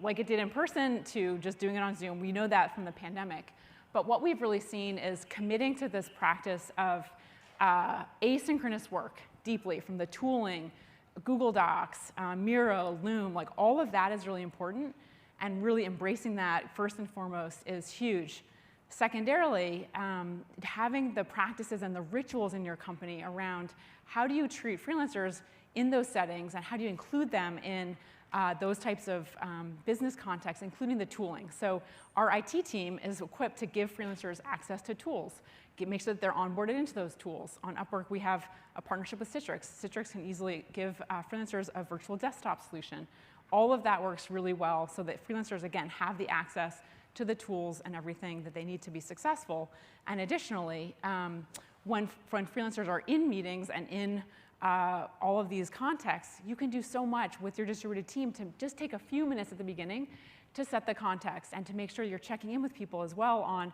like it did in person, to just doing it on Zoom. We know that from the pandemic. But what we've really seen is committing to this practice of asynchronous work deeply, from the tooling, Google Docs, Miro, Loom, like all of that is really important, and really embracing that first and foremost is huge. Secondarily, having the practices and the rituals in your company around how do you treat freelancers in those settings, and how do you include them in those types of business contexts, including the tooling. So our IT team is equipped to give freelancers access to tools, make sure that they're onboarded into those tools. On Upwork, we have a partnership with Citrix. Citrix can easily give freelancers a virtual desktop solution. All of that works really well so that freelancers, again, have the access to the tools and everything that they need to be successful. And additionally, when freelancers are in meetings and in all of these contexts, you can do so much with your distributed team to just take a few minutes at the beginning to set the context and to make sure you're checking in with people as well on,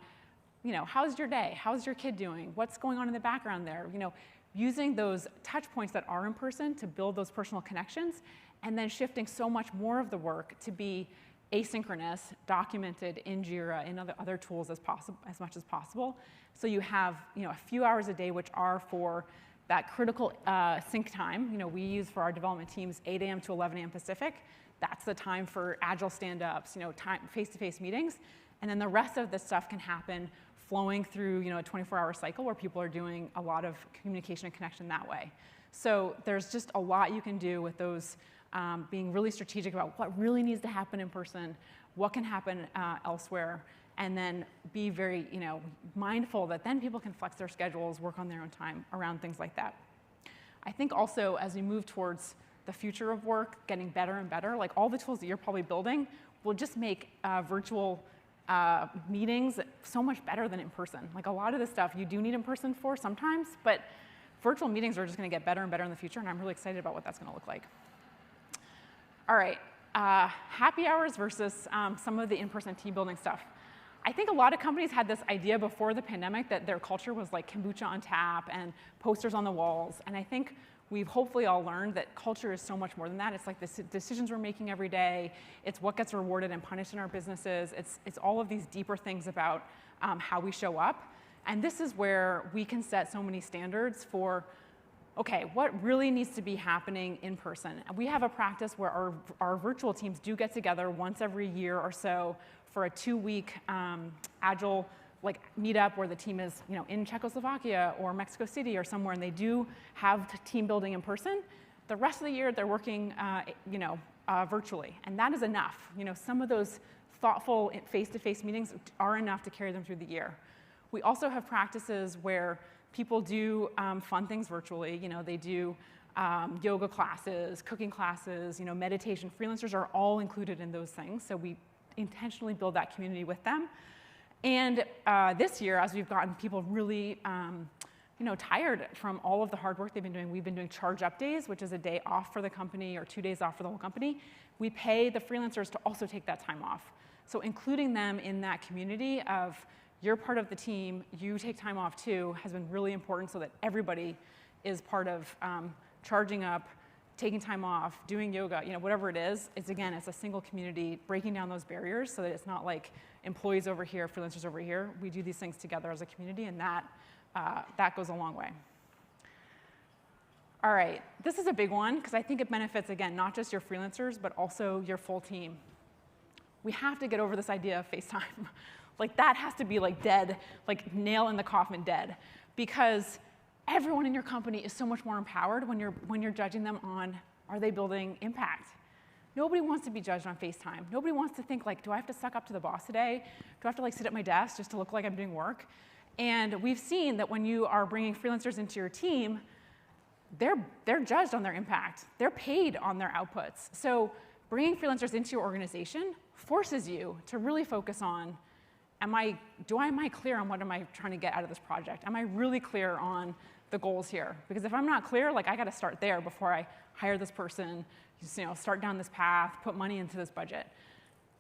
how's your day? How's your kid doing? What's going on in the background there? Using those touch points that are in person to build those personal connections, and then shifting so much more of the work to be asynchronous, documented in Jira, in other tools as much as possible. So you have a few hours a day which are for that critical sync time. We use for our development teams 8 a.m. to 11 a.m. Pacific. That's the time for agile stand-ups, time face-to-face meetings. And then the rest of the stuff can happen flowing through a 24-hour cycle where people are doing a lot of communication and connection that way. So there's just a lot you can do with those, being really strategic about what really needs to happen in person, what can happen elsewhere, and then be very mindful that then people can flex their schedules, work on their own time around things like that. I think also as we move towards the future of work, getting better and better, like all the tools that you're probably building will just make virtual meetings so much better than in person. Like a lot of this stuff you do need in person for sometimes, but virtual meetings are just going to get better and better in the future, and I'm really excited about what that's going to look like. All right, happy hours versus some of the in-person team building stuff. I think a lot of companies had this idea before the pandemic that their culture was like kombucha on tap and posters on the walls, and I think we've hopefully all learned that culture is so much more than that. It's like the decisions we're making every day. It's what gets rewarded and punished in our businesses. It's all of these deeper things about how we show up. And this is where we can set so many standards for, okay, what really needs to be happening in person. And we have a practice where our virtual teams do get together once every year or so for a 2-week agile meetup where the team is in Czechoslovakia or Mexico City or somewhere, and they do have team building in person. The rest of the year they're working virtually, and that is enough. Some of those thoughtful face-to-face meetings are enough to carry them through the year. We also have practices where people do fun things virtually. They do yoga classes, cooking classes, meditation. Freelancers are all included in those things, so we intentionally build that community with them. And this year, as we've gotten people really tired from all of the hard work they've been doing, we've been doing charge up days, which is a day off for the company or 2 days off for the whole company. We pay the freelancers to also take that time off. So including them in that community of you're part of the team, you take time off too, has been really important so that everybody is part of charging up, taking time off, doing yoga, whatever it is. It's a single community, breaking down those barriers so that it's not like employees over here, freelancers over here. We do these things together as a community, and that goes a long way. All right, this is a big one because I think it benefits, again, not just your freelancers, but also your full team. We have to get over this idea of FaceTime. That has to be dead, nail in the coffin dead, because everyone in your company is so much more empowered when you're judging them on, are they building impact? Nobody wants to be judged on FaceTime. Nobody wants to think do I have to suck up to the boss today? Do I have to sit at my desk just to look like I'm doing work? And we've seen that when you are bringing freelancers into your team, they're judged on their impact. They're paid on their outputs. So bringing freelancers into your organization forces you to really focus on, am I clear on what am I trying to get out of this project? Am I really clear on the goals here? Because if I'm not clear, I got to start there before I hire this person, start down this path, put money into this budget.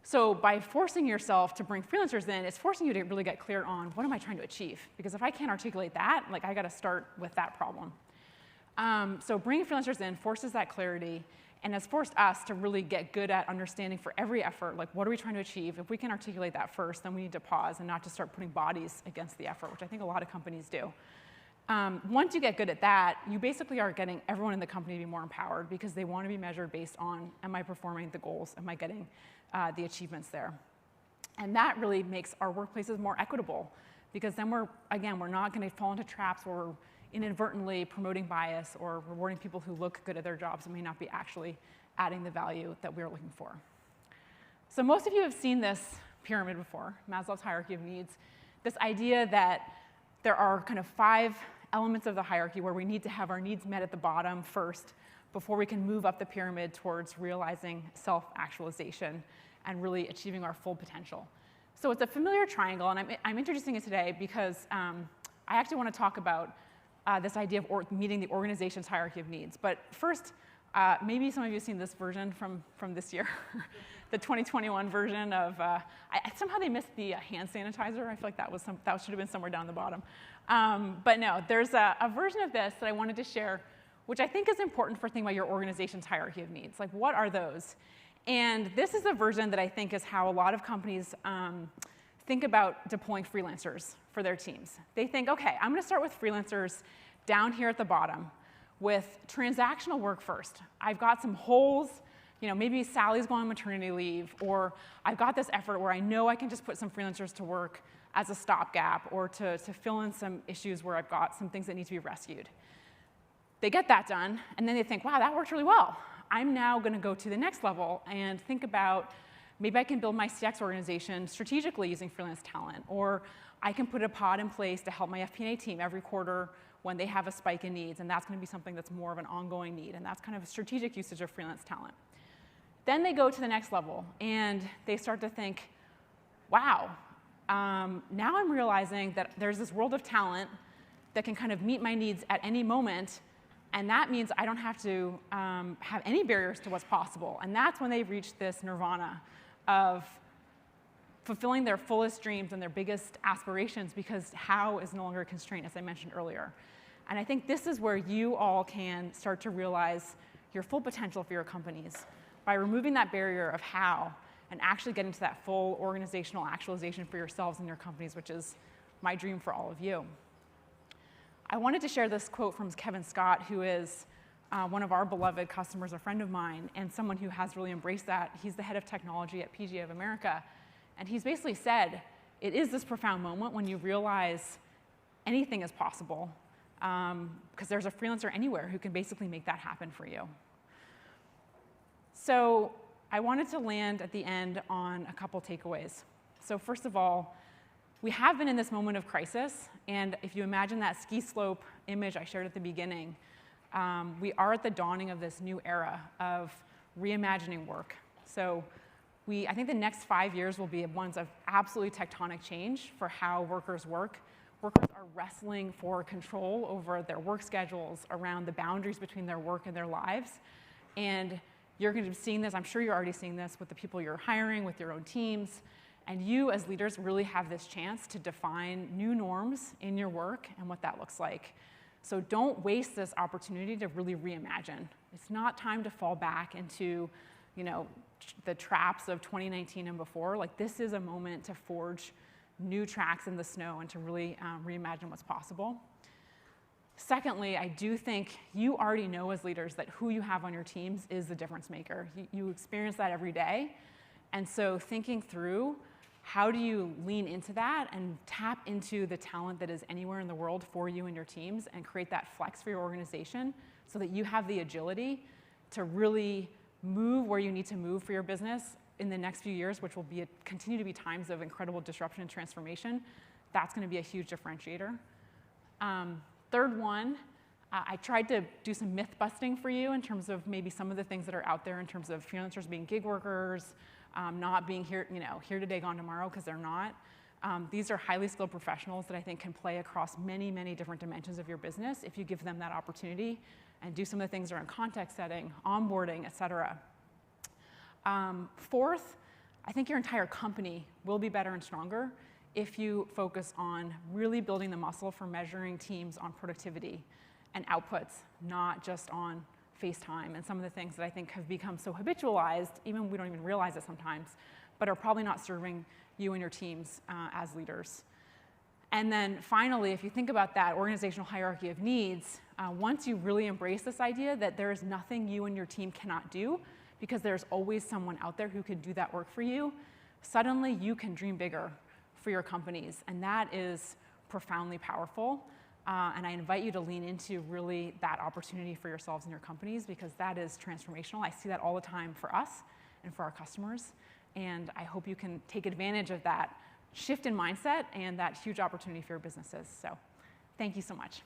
So by forcing yourself to bring freelancers in, it's forcing you to really get clear on what am I trying to achieve? Because if I can't articulate that, I got to start with that problem. So bringing freelancers in forces that clarity and has forced us to really get good at understanding for every effort, what are we trying to achieve? If we can articulate that first, then we need to pause and not just start putting bodies against the effort, which I think a lot of companies do. Once you get good at that, you basically are getting everyone in the company to be more empowered because they want to be measured based on, am I performing the goals? Am I getting the achievements there? And that really makes our workplaces more equitable because then we're not going to fall into traps where we're inadvertently promoting bias or rewarding people who look good at their jobs and may not be actually adding the value that we're looking for. So most of you have seen this pyramid before, Maslow's hierarchy of needs, this idea that there are kind of 5 elements of the hierarchy where we need to have our needs met at the bottom first before we can move up the pyramid towards realizing self-actualization and really achieving our full potential. So it's a familiar triangle, and I'm introducing it today because I actually want to talk about this idea of meeting the organization's hierarchy of needs. But first, maybe some of you have seen this version from this year, the 2021 version of, somehow they missed the hand sanitizer. I feel like that should have been somewhere down the bottom. But no, there's a version of this that I wanted to share, which I think is important for thinking about your organization's hierarchy of needs. What are those? And this is a version that I think is how a lot of companies think about deploying freelancers for their teams. They think, OK, I'm going to start with freelancers down here at the bottom with transactional work first. I've got some holes. Maybe Sally's going on maternity leave, or I've got this effort where I know I can just put some freelancers to work as a stopgap or to fill in some issues where I've got some things that need to be rescued. They get that done, and then they think, wow, that worked really well. I'm now going to go to the next level and think about maybe I can build my CX organization strategically using freelance talent, or I can put a pod in place to help my FP&A team every quarter when they have a spike in needs, and that's going to be something that's more of an ongoing need, and that's kind of a strategic usage of freelance talent. Then they go to the next level, and they start to think, wow, now I'm realizing that there's this world of talent that can kind of meet my needs at any moment, and that means I don't have to have any barriers to what's possible. And that's when they reach this nirvana of fulfilling their fullest dreams and their biggest aspirations, because how is no longer a constraint, as I mentioned earlier. And I think this is where you all can start to realize your full potential for your companies by removing that barrier of how and actually getting to that full organizational actualization for yourselves and your companies, which is my dream for all of you. I wanted to share this quote from Kevin Scott, who is one of our beloved customers, a friend of mine, and someone who has really embraced that. He's the head of technology at PGA of America. And he's basically said, it is this profound moment when you realize anything is possible, because there's a freelancer anywhere who can basically make that happen for you. So I wanted to land at the end on a couple takeaways. So first of all, we have been in this moment of crisis, and if you imagine that ski slope image I shared at the beginning, we are at the dawning of this new era of reimagining work. So I think the next 5 years will be ones of absolutely tectonic change for how workers work. Workers are wrestling for control over their work schedules, around the boundaries between their work and their lives. And you're going to be seeing this, I'm sure you're already seeing this with the people you're hiring, with your own teams. And you, as leaders, really have this chance to define new norms in your work and what that looks like. So don't waste this opportunity to really reimagine. It's not time to fall back into, the traps of 2019 and before. Like, this is a moment to forge new tracks in the snow and to really reimagine what's possible. Secondly, I do think you already know as leaders that who you have on your teams is the difference maker. You experience that every day. And so thinking through, how do you lean into that and tap into the talent that is anywhere in the world for you and your teams and create that flex for your organization so that you have the agility to really move where you need to move for your business in the next few years, which will continue to be times of incredible disruption and transformation. That's going to be a huge differentiator. Third one, I tried to do some myth busting for you in terms of maybe some of the things that are out there in terms of freelancers being gig workers, not being here today, gone tomorrow, because they're not. These are highly skilled professionals that I think can play across many, many different dimensions of your business if you give them that opportunity and do some of the things around context setting, onboarding, et cetera. Fourth, I think your entire company will be better and stronger if you focus on really building the muscle for measuring teams on productivity and outputs, not just on face time and some of the things that I think have become so habitualized, even we don't even realize it sometimes, but are probably not serving you and your teams as leaders. And then finally, if you think about that organizational hierarchy of needs, once you really embrace this idea that there is nothing you and your team cannot do, because there's always someone out there who can do that work for you, suddenly you can dream bigger for your companies. And that is profoundly powerful. And I invite you to lean into really that opportunity for yourselves and your companies, because that is transformational. I see that all the time for us and for our customers. And I hope you can take advantage of that shift in mindset and that huge opportunity for your businesses. So thank you so much.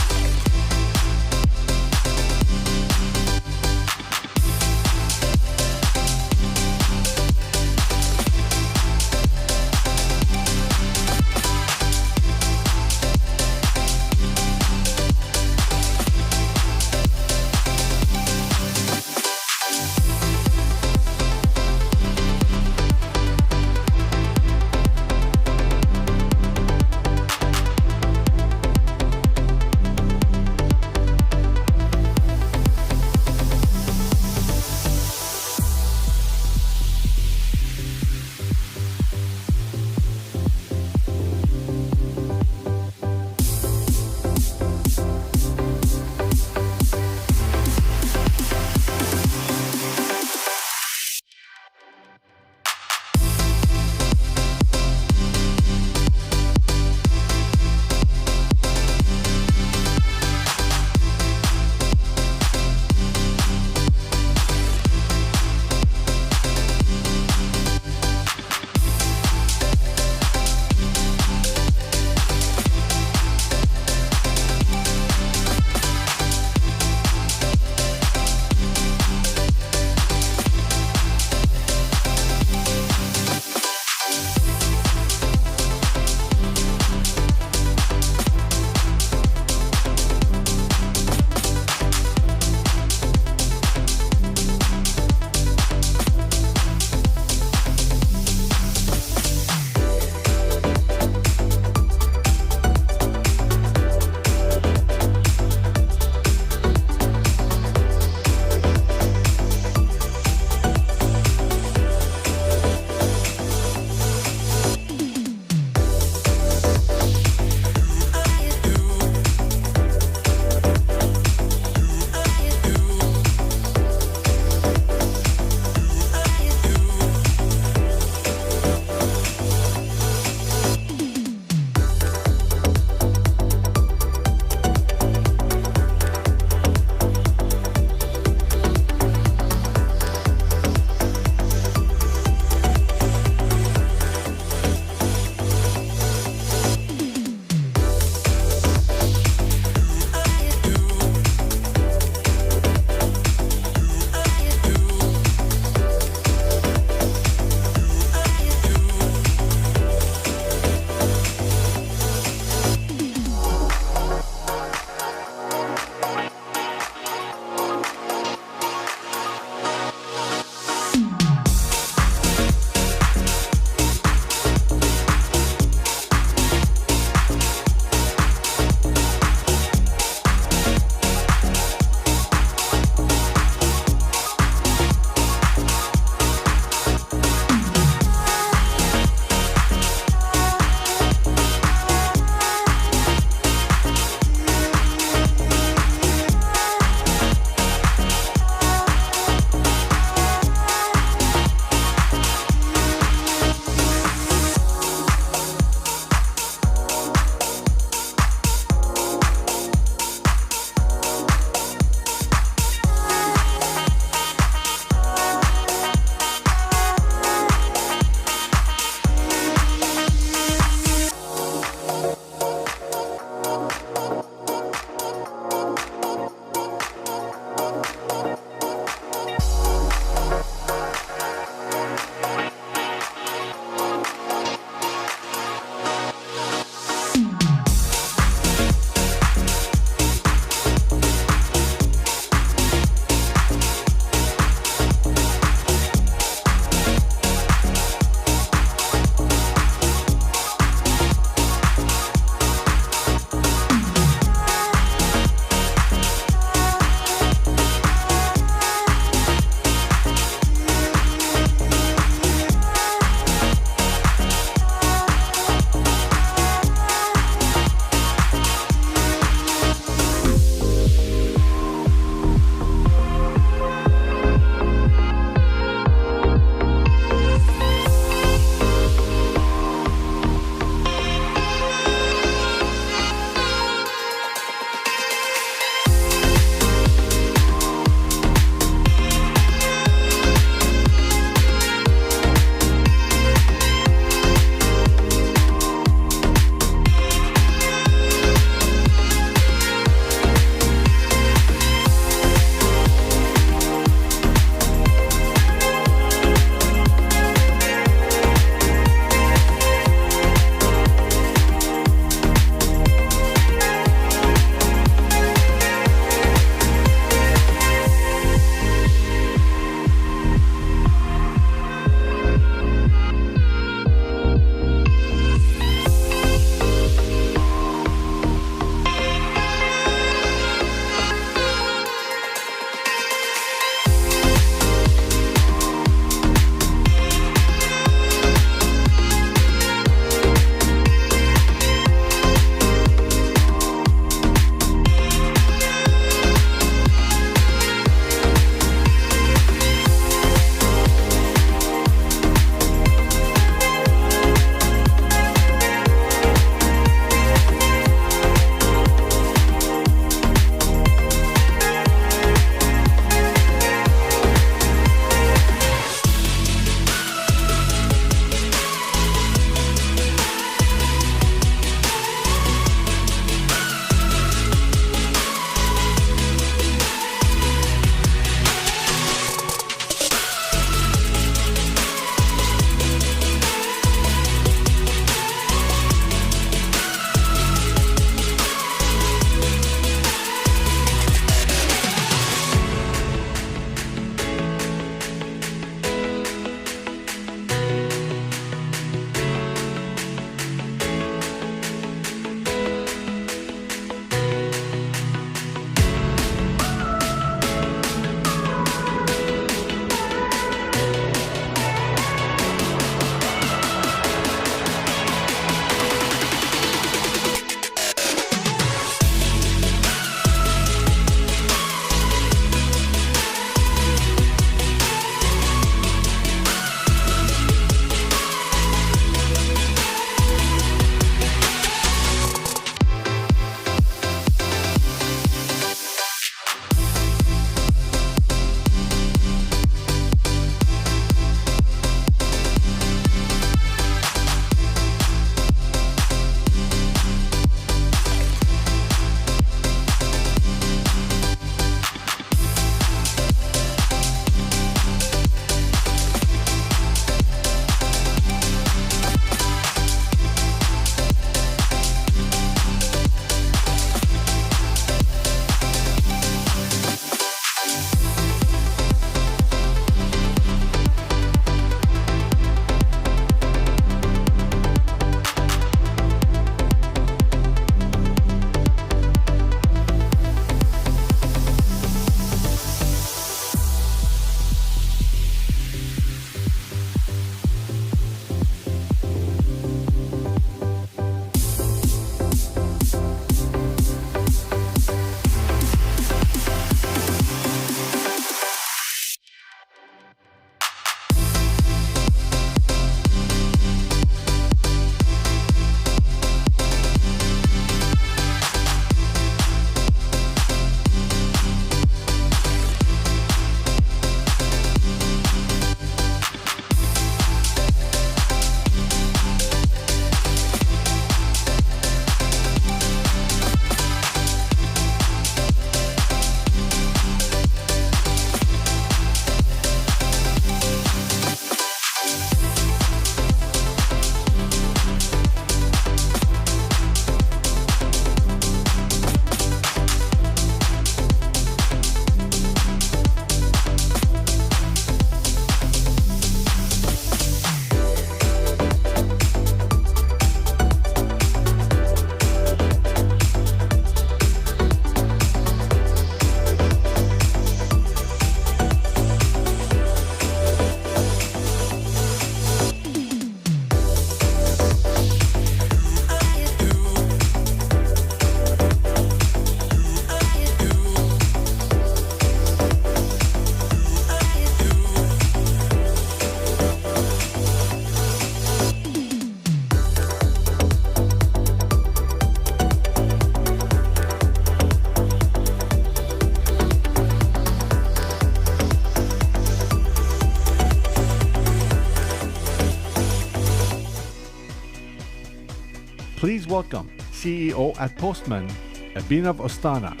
Please welcome CEO at Postman, Abhinav Asthana.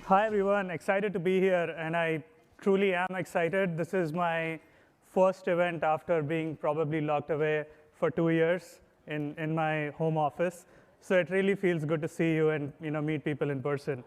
Hi, everyone. Excited to be here, and I truly am excited. This is my first event after being probably locked away for 2 years in my home office. So it really feels good to see you and meet people in person.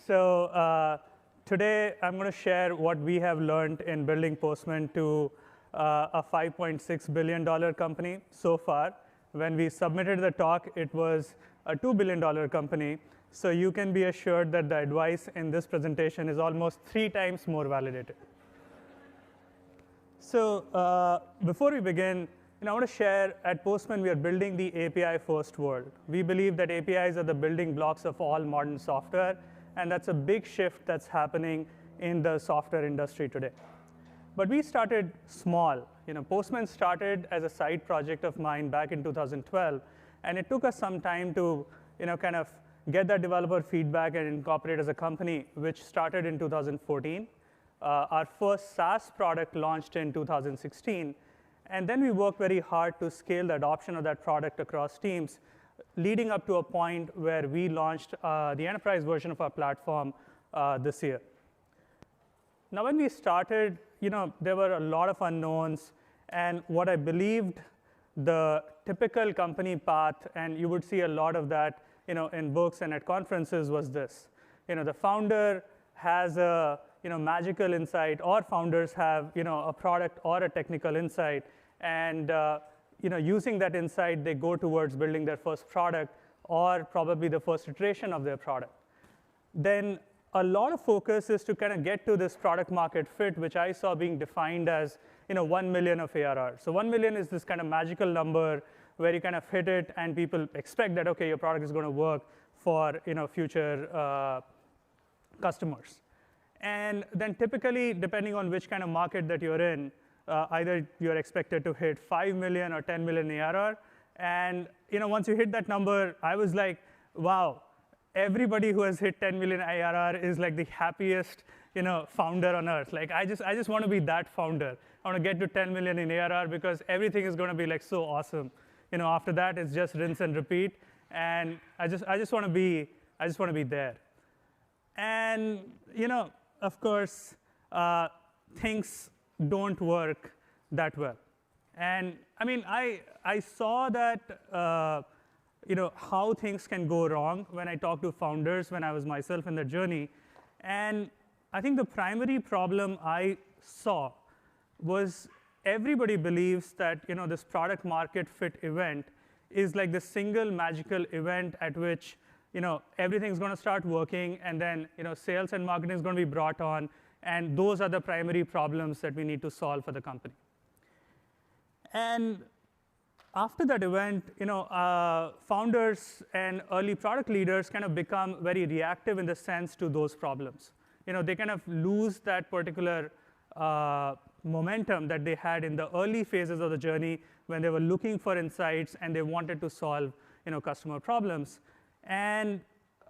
So today, I'm going to share what we have learned in building Postman to a $5.6 billion company so far. When we submitted the talk, it was a $2 billion company. So you can be assured that the advice in this presentation is almost 3 times more validated. So before we begin, I want to share at Postman, we are building the API-first world. We believe that APIs are the building blocks of all modern software, and that's a big shift that's happening in the software industry today. But we started small. Postman started as a side project of mine back in 2012, and it took us some time to kind of get that developer feedback and incorporate as a company, which started in 2014. Our first SaaS product launched in 2016. And then we worked very hard to scale the adoption of that product across teams, leading up to a point where we launched the enterprise version of our platform this year. Now, when we started, there were a lot of unknowns. And what I believed the typical company path, and you would see a lot of that in books and at conferences, was this. The founder has a magical insight, or founders have a product or a technical insight, and using that insight, they go towards building their first product or probably the first iteration of their product. Then a lot of focus is to kind of get to this product market fit, which I saw being defined as 1 million of ARR. So 1 million is this kind of magical number where you kind of hit it, and people expect that, OK, your product is going to work for future customers. And then typically, depending on which kind of market that you're in, either you're expected to hit 5 million or 10 million ARR. And once you hit that number, I was like, wow, everybody who has hit 10 million ARR is like the happiest founder on earth. Like, I just want to be that founder. I want to get to 10 million in ARR because everything is going to be like so awesome. After that, it's just rinse and repeat. And I just want to be there. And of course, things don't work that well. And I mean, I saw that how things can go wrong when I talk to founders when I was myself in the journey. And I think the primary problem I saw was everybody believes that this product market fit event is like the single magical event at which everything's going to start working, and then sales and marketing is going to be brought on, and those are the primary problems that we need to solve for the company. And after that event, founders and early product leaders kind of become very reactive in the sense to those problems. They kind of lose that particular momentum that they had in the early phases of the journey when they were looking for insights and they wanted to solve customer problems. And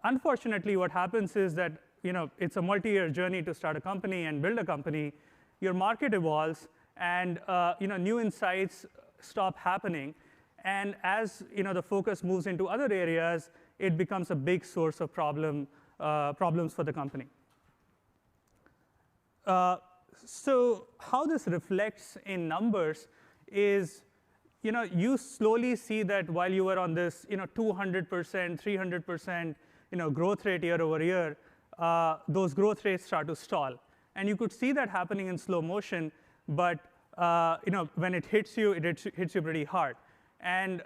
unfortunately, what happens is that it's a multi-year journey to start a company and build a company. Your market evolves, and new insights stop happening. And as the focus moves into other areas, it becomes a big source of problems for the company. So how this reflects in numbers is, you slowly see that while you were on this 200%, 300% growth rate year over year, those growth rates start to stall. And you could see that happening in slow motion, but when it hits you pretty hard. And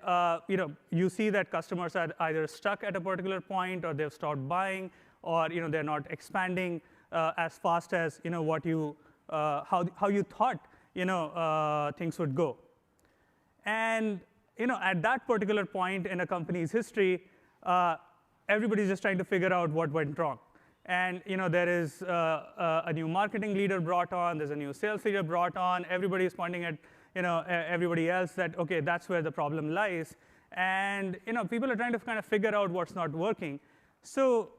you see that customers are either stuck at a particular point, or they've stopped buying, or they're not expanding as fast as what you how you thought things would go. And at that particular point in a company's history, everybody's just trying to figure out what went wrong. And there is a new marketing leader brought on. There's a new sales leader brought on. Everybody is pointing at everybody else that, OK, that's where the problem lies. And people are trying to kind of figure out what's not working. So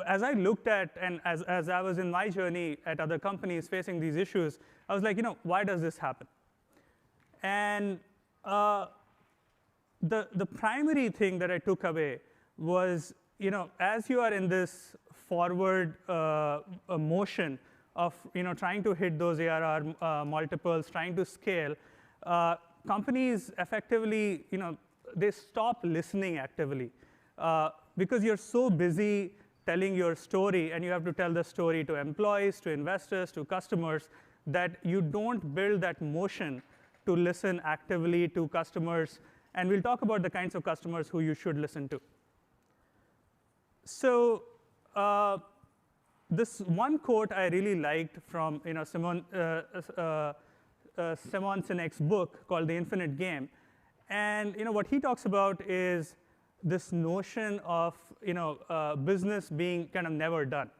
as I looked at, and as I was in my journey at other companies facing these issues, I was like, why does this happen? And the primary thing that I took away was, as you are in this forward motion of trying to hit those ARR multiples, trying to scale, companies effectively, they stop listening actively. Because you're so busy telling your story, and you have to tell the story to employees, to investors, to customers, that you don't build that motion to listen actively to customers. And we'll talk about the kinds of customers who you should listen to. So this one quote I really liked from Simon Sinek's book called The Infinite Game. And what he talks about is this notion of business being kind of never done.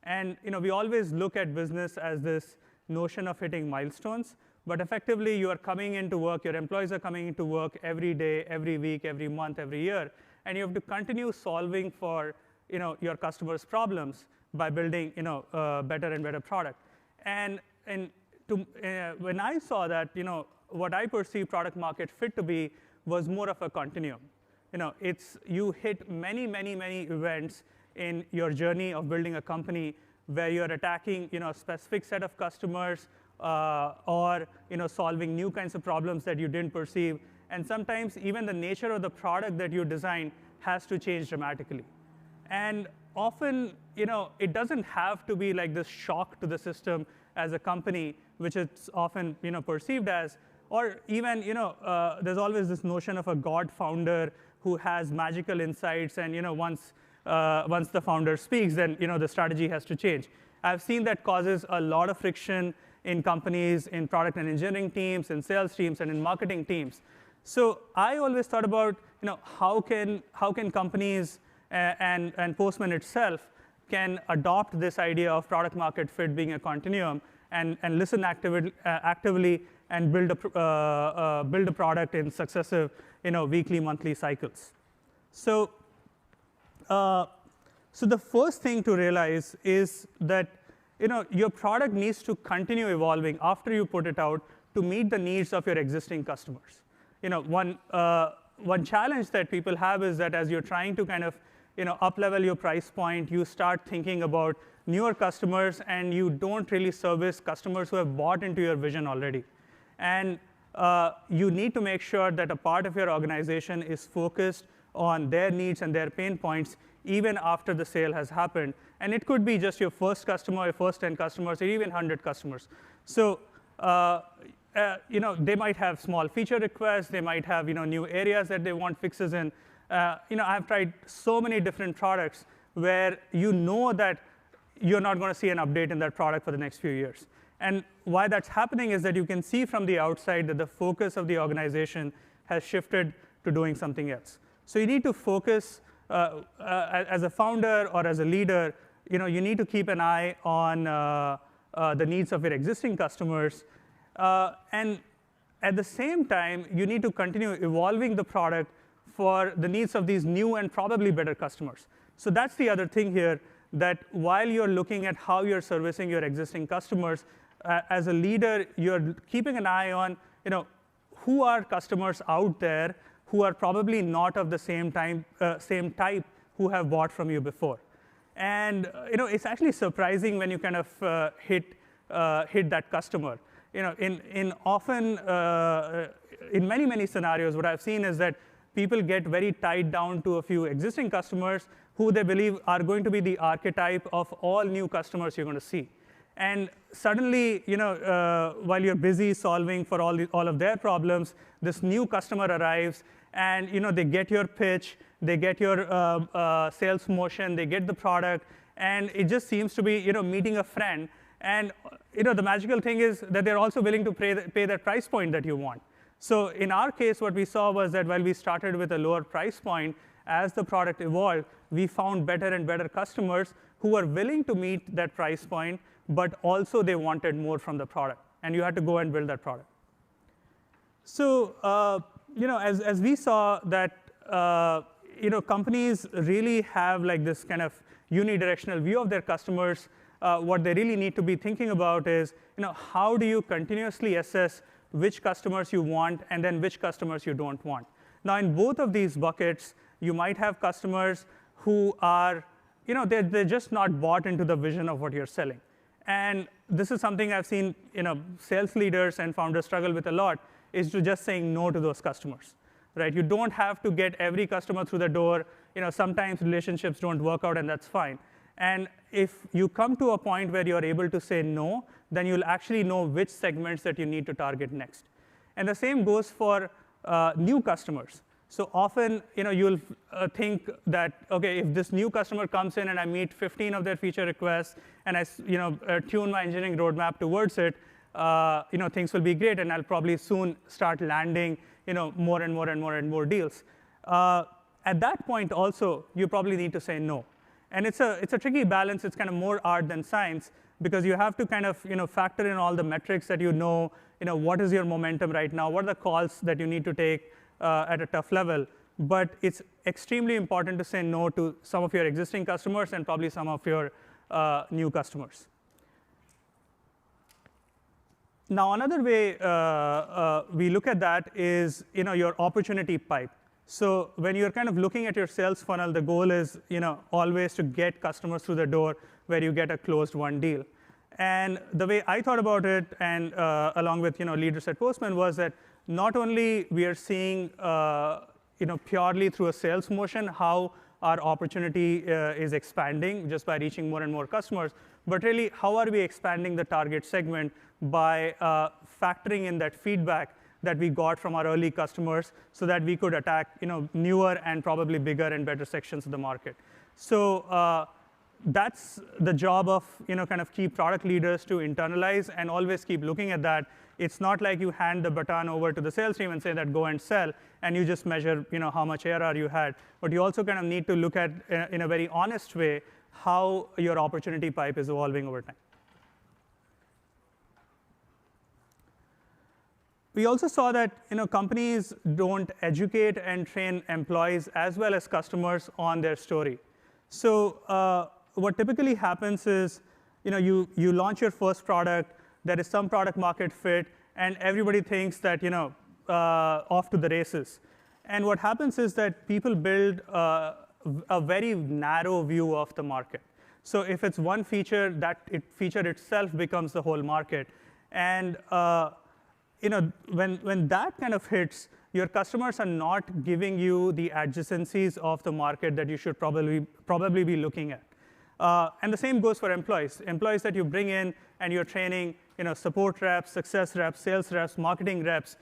And we always look at business as this notion of hitting milestones. But effectively, you are coming into work, your employees are coming into work every day, every week, every month, every year. And you have to continue solving for your customers' problems by building better and better product. And when I saw that, what I perceived product market fit to be was more of a continuum. You hit many, many, many events in your journey of building a company where you're attacking a specific set of customers or solving new kinds of problems that you didn't perceive. And sometimes even the nature of the product that you design has to change dramatically. And often, it doesn't have to be like this shock to the system as a company, which it's often perceived as. Or even, there's always this notion of a God founder who has magical insights, and once the founder speaks, then the strategy has to change. I've seen that causes a lot of friction in companies, in product and engineering teams, in sales teams, and in marketing teams. So I always thought about how can companies and Postman itself can adopt this idea of product market fit being a continuum and listen actively and build a product in successive weekly, monthly cycles. So the first thing to realize is that your product needs to continue evolving after you put it out to meet the needs of your existing customers. One challenge that people have is that as you're trying to kind of up-level your price point, you start thinking about newer customers, and you don't really service customers who have bought into your vision already. And you need to make sure that a part of your organization is focused on their needs and their pain points even after the sale has happened. And it could be just your first customer, your first 10 customers, or even 100 customers. So they might have small feature requests. They might have new areas that they want fixes in. I've tried so many different products where that you're not going to see an update in that product for the next few years. And why that's happening is that you can see from the outside that the focus of the organization has shifted to doing something else. So you need to focus as a founder or as a leader. You need to keep an eye on the needs of your existing customers. And at the same time, you need to continue evolving the product for the needs of these new and probably better customers. So that's the other thing here, that while you're looking at how you're servicing your existing customers, as a leader, you're keeping an eye on who are customers out there who are probably not of the same type who have bought from you before. And it's actually surprising when you kind of hit that customer. In many scenarios, what I've seen is that people get very tied down to a few existing customers who they believe are going to be the archetype of all new customers you're going to see. And suddenly, while you're busy solving for all of their problems, this new customer arrives, and they get your pitch, they get your sales motion, they get the product, and it just seems to be meeting a friend. And the magical thing is that they're also willing to pay that price point that you want. So in our case, what we saw was that while we started with a lower price point, as the product evolved, we found better and better customers who were willing to meet that price point, but also they wanted more from the product. And you had to go and build that product. So as we saw that companies really have like this kind of unidirectional view of their customers. What they really need to be thinking about is, how do you continuously assess which customers you want and then which customers you don't want. Now, in both of these buckets, you might have customers who are, they're just not bought into the vision of what you're selling. And this is something I've seen, sales leaders and founders struggle with a lot, is to just saying no to those customers, right? You don't have to get every customer through the door. Sometimes relationships don't work out, and that's fine. And if you come to a point where you're able to say no, then you'll actually know which segments that you need to target next. And the same goes for new customers. So often, you'll think that, OK, if this new customer comes in and I meet 15 of their feature requests, and I tune my engineering roadmap towards it, things will be great, and I'll probably soon start landing more and more and more and more deals. At that point, also, you probably need to say no. And it's a tricky balance. It's kind of more art than science, because you have to kind of factor in all the metrics that what is your momentum right now, what are the calls that you need to take at a tough level. But it's extremely important to say no to some of your existing customers and probably some of your new customers. Now, another way we look at that is your opportunity pipe. So when you're kind of looking at your sales funnel, the goal is always to get customers through the door where you get a closed won deal. And the way I thought about it, and along with leaders at Postman, was that not only we are seeing purely through a sales motion how our opportunity is expanding just by reaching more and more customers, but really how are we expanding the target segment by factoring in that feedback that we got from our early customers so that we could attack newer and probably bigger and better sections of the market. So that's the job of kind of key product leaders to internalize and always keep looking at that. It's not like you hand the baton over to the sales team and say that go and sell, and you just measure how much ARR you had. But you also kind of need to look at, in a very honest way, how your opportunity pipe is evolving over time. We also saw that companies don't educate and train employees as well as customers on their story. So what typically happens is you launch your first product, there is some product market fit, and everybody thinks that off to the races. And what happens is that people build a very narrow view of the market. So if it's one feature, feature itself becomes the whole market. And when that kind of hits, your customers are not giving you the adjacencies of the market that you should probably be looking at. And the same goes for employees. Employees that you bring in and you're training, support reps, success reps, sales reps, marketing reps,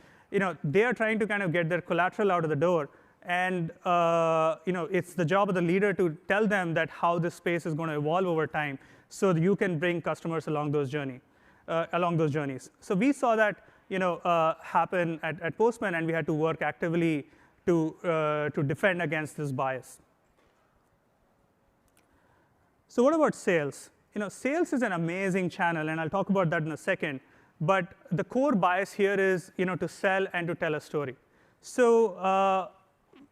they are trying to kind of get their collateral out of the door. And it's the job of the leader to tell them that how this space is going to evolve over time, so that you can bring customers along those journeys. So we saw that happen at Postman, and we had to work actively to defend against this bias. So what about sales? Sales is an amazing channel, and I'll talk about that in a second. But the core bias here is to sell and to tell a story. So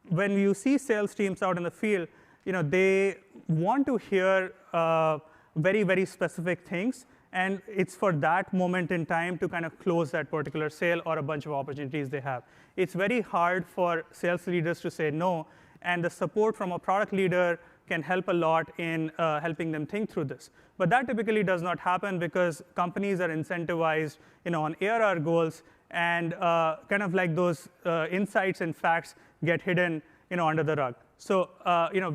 when you see sales teams out in the field, they want to hear very, very specific things. And it's for that moment in time to kind of close that particular sale or a bunch of opportunities they have. It's very hard for sales leaders to say no, and the support from a product leader can help a lot in helping them think through this. But that typically does not happen because companies are incentivized on ARR goals, and kind of like those insights and facts get hidden under the rug. So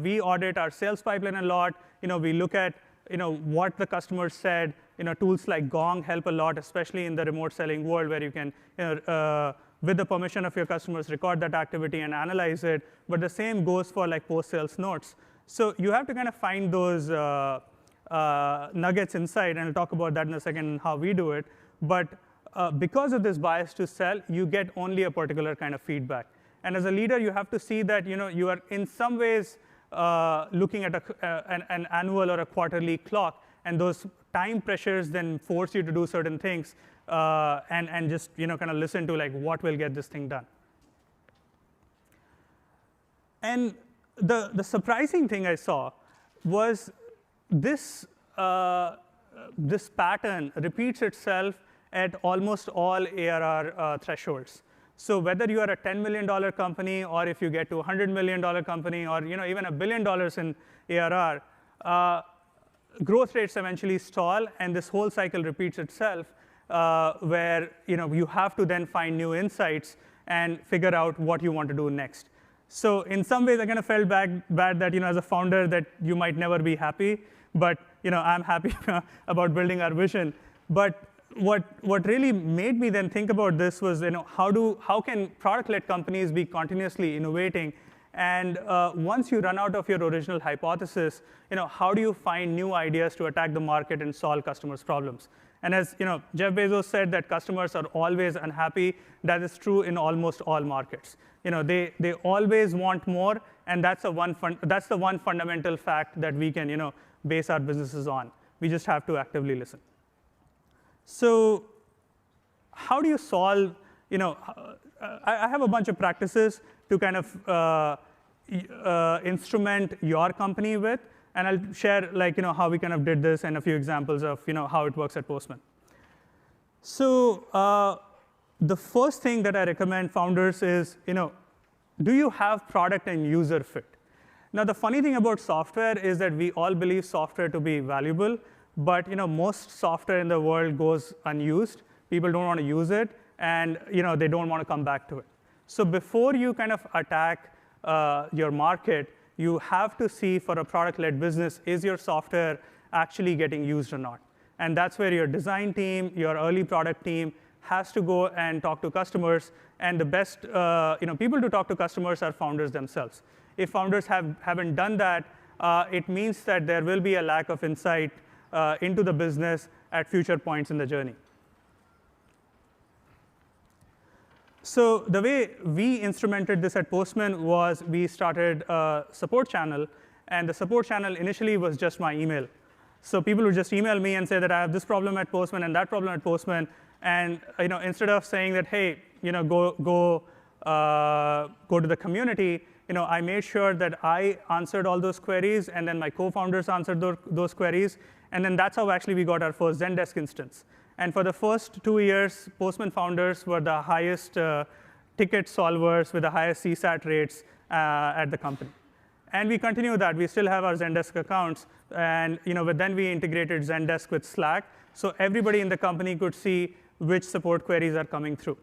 we audit our sales pipeline a lot. We look at what the customer said. Tools like Gong help a lot, especially in the remote selling world, where you can, with the permission of your customers, record that activity and analyze it. But the same goes for like post-sales notes. So you have to kind of find those nuggets inside, and I'll talk about that in a second and how we do it. But because of this bias to sell, you get only a particular kind of feedback. And as a leader, you have to see that you are in some ways looking at an annual or a quarterly clock, and those time pressures then force you to do certain things and just kind of listen to like what will get this thing done. And the surprising thing I saw was this, this pattern repeats itself at almost all ARR thresholds. So whether you are a $10 million company, or if you get to a $100 million company, or even $1 billion in ARR, growth rates eventually stall, and this whole cycle repeats itself, where you have to then find new insights and figure out what you want to do next. So in some ways, I kind of felt bad that as a founder that you might never be happy, but I'm happy about building our vision. But what really made me then think about this was how can product-led companies be continuously innovating, and once you run out of your original hypothesis, how do you find new ideas to attack the market and solve customers' problems? And as Jeff Bezos said that customers are always unhappy, that is true in almost all markets. They always want more, and that's the one fundamental fact that we can base our businesses on. We just have to actively listen. So how do you solve, I have a bunch of practices to kind of instrument your company with, and I'll share how we kind of did this and a few examples of how it works at Postman. So the first thing that I recommend founders is, do you have product and user fit? Now, the funny thing about software is that we all believe software to be valuable, but most software in the world goes unused. People don't want to use it, and they don't want to come back to it. So before you kind of attack your market, you have to see for a product-led business, is your software actually getting used or not? And that's where your design team, your early product team has to go and talk to customers. And the best people to talk to customers are founders themselves. If founders haven't done that, it means that there will be a lack of insight into the business at future points in the journey. So the way we instrumented this at Postman was we started a support channel, and the support channel initially was just my email. So people would just email me and say that I have this problem at Postman and that problem at Postman, and instead of saying that, hey, go to the community, I made sure that I answered all those queries, and then my co-founders answered those queries, and then that's how actually we got our first Zendesk instance. And for the first 2 years, Postman founders were the highest ticket solvers with the highest CSAT rates at the company. And we continue that. We still have our Zendesk accounts, and but then we integrated Zendesk with Slack, so everybody in the company could see which support queries are coming through.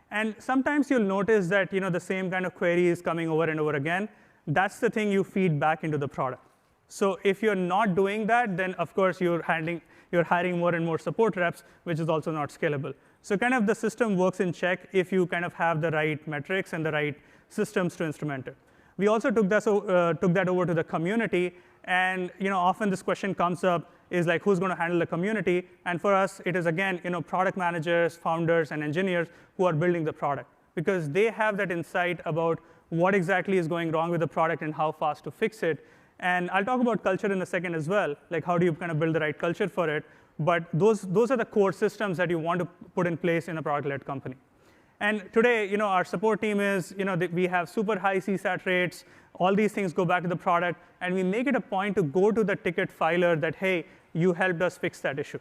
And sometimes you'll notice that the same kind of query is coming over and over again. That's the thing you feed back into the product. So if you're not doing that, then of course you're hiring more and more support reps, which is also not scalable. So kind of the system works in check if you kind of have the right metrics and the right systems to instrument it. We also took that over to the community, and often this question comes up is like, who's going to handle the community? And for us, it is again product managers, founders, and engineers who are building the product, because they have that insight about what exactly is going wrong with the product and how fast to fix it. And I'll talk about culture in a second as well, like how do you kind of build the right culture for it. But those are the core systems that you want to put in place in a product-led company. And today, our support team is, we have super high CSAT rates. All these things go back to the product, and we make it a point to go to the ticket filer that, hey, you helped us fix that issue.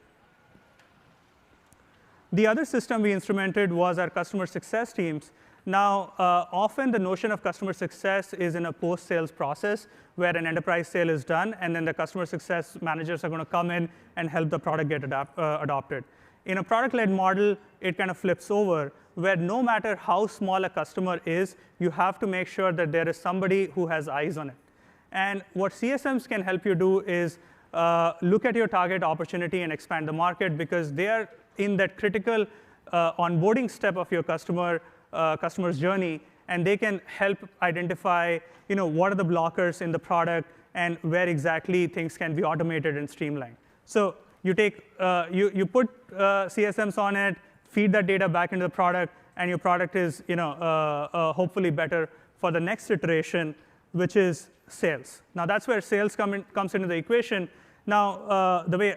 The other system we instrumented was our customer success teams. Now, often the notion of customer success is in a post-sales process where an enterprise sale is done, and then the customer success managers are going to come in and help the product get adopted. In a product-led model, it kind of flips over, where no matter how small a customer is, you have to make sure that there is somebody who has eyes on it. And what CSMs can help you do is look at your target opportunity and expand the market, because they are in that critical onboarding step of your customer's journey, and they can help identify what are the blockers in the product and where exactly things can be automated and streamlined. So you put CSMs on it, feed that data back into the product, and your product is hopefully better for the next iteration, which is sales. Now that's where sales comes into the equation. Now the way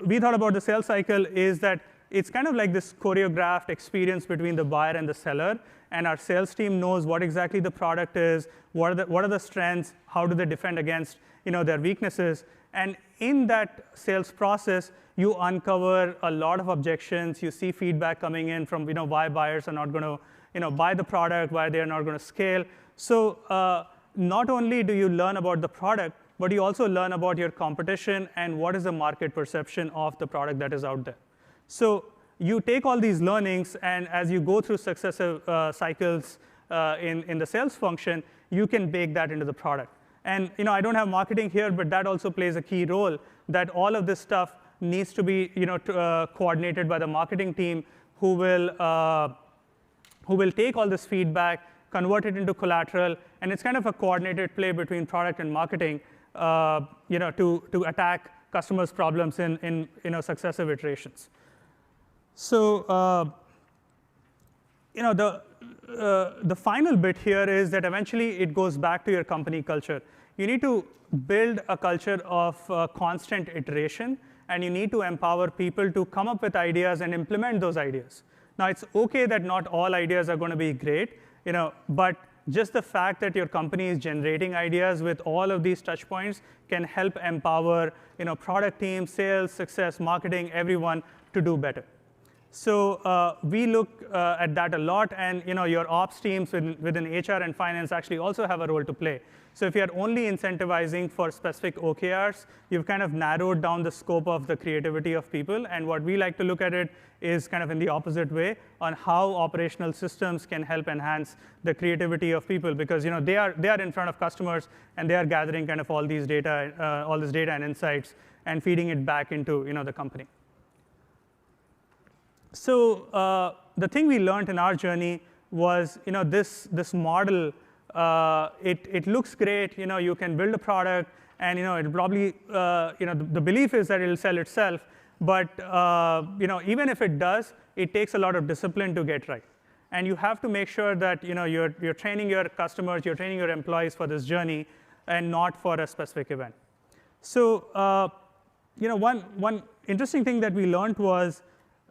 we thought about the sales cycle is that it's kind of like this choreographed experience between the buyer and the seller. And our sales team knows what exactly the product is, what are the strengths, how do they defend against their weaknesses. And in that sales process, you uncover a lot of objections. You see feedback coming in from why buyers are not going to buy the product, why they are not going to scale. So not only do you learn about the product, but you also learn about your competition and what is the market perception of the product that is out there. So you take all these learnings, and as you go through successive cycles in the sales function, you can bake that into the product. And I don't have marketing here, but that also plays a key role, that all of this stuff needs to be coordinated by the marketing team, who will take all this feedback, convert it into collateral, and it's kind of a coordinated play between product and marketing to attack customers' problems in successive iterations. So the final bit here is that eventually it goes back to your company culture. You need to build a culture of constant iteration, and you need to empower people to come up with ideas and implement those ideas. Now, it's OK that not all ideas are going to be great, but just the fact that your company is generating ideas with all of these touch points can help empower product team, sales, success, marketing, everyone to do better. So we look at that a lot, and your ops teams within HR and finance actually also have a role to play. So if you're only incentivizing for specific OKRs, you've kind of narrowed down the scope of the creativity of people. And what we like to look at it is kind of in the opposite way, on how operational systems can help enhance the creativity of people, because they are in front of customers, and they are gathering kind of all this data and insights and feeding it back into the company. So the thing we learned in our journey was this model. It looks great. You can build a product, and it probably the belief is that it'll sell itself. But even if it does, it takes a lot of discipline to get right. And you have to make sure that you're training your customers, you're training your employees for this journey, and not for a specific event. So one interesting thing that we learned was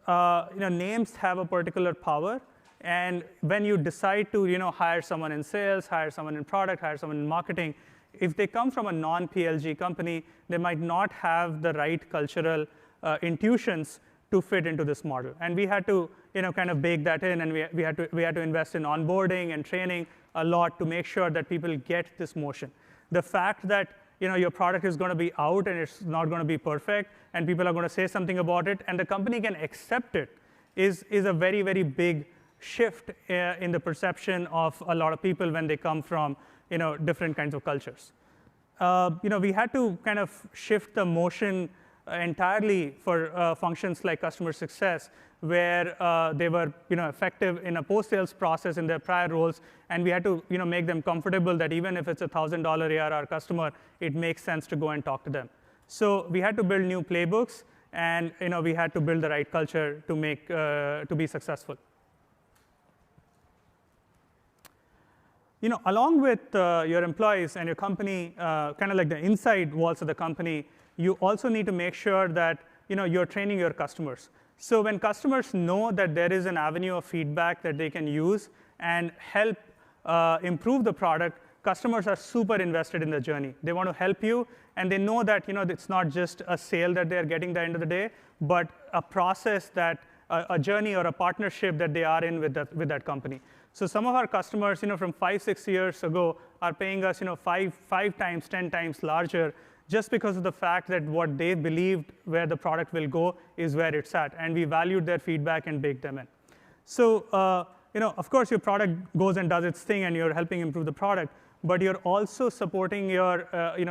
names have a particular power. And when you decide to hire someone in sales, hire someone in product, hire someone in marketing, if they come from a non-PLG company, they might not have the right cultural intuitions to fit into this model. And we had to kind of bake that in, and we had to invest in onboarding and training a lot to make sure that people get this motion. The fact that your product is going to be out and it's not going to be perfect, and people are going to say something about it, and the company can accept it, is a very, very big shift in the perception of a lot of people when they come from different kinds of cultures. We had to kind of shift the motion entirely for functions like customer success, where they were effective in a post-sales process in their prior roles, and we had to make them comfortable that even if it's a $1,000 ARR customer, it makes sense to go and talk to them. So we had to build new playbooks, and we had to build the right culture to be successful. Along with your employees and your company, kind of like the inside walls of the company, you also need to make sure that you're training your customers. So when customers know that there is an avenue of feedback that they can use and help improve the product, customers are super invested in the journey. They want to help you, and they know that it's not just a sale that they're getting at the end of the day, but a process that a journey or a partnership that they are in with that company. So some of our customers, from 5-6 years ago, are paying us, 5 times, 10 times larger, just because of the fact that what they believed where the product will go is where it's at, and we valued their feedback and baked them in. So, of course, your product goes and does its thing, and you're helping improve the product, but you're also supporting your,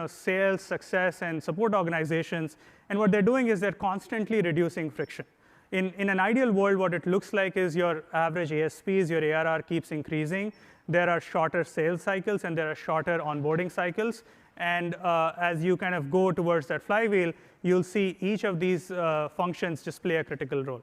sales, success, and support organizations. And what they're doing is they're constantly reducing friction. In an ideal world, what it looks like is your average ASPs, your ARR keeps increasing. There are shorter sales cycles, and there are shorter onboarding cycles. And as you kind of go towards that flywheel, you'll see each of these functions just play a critical role.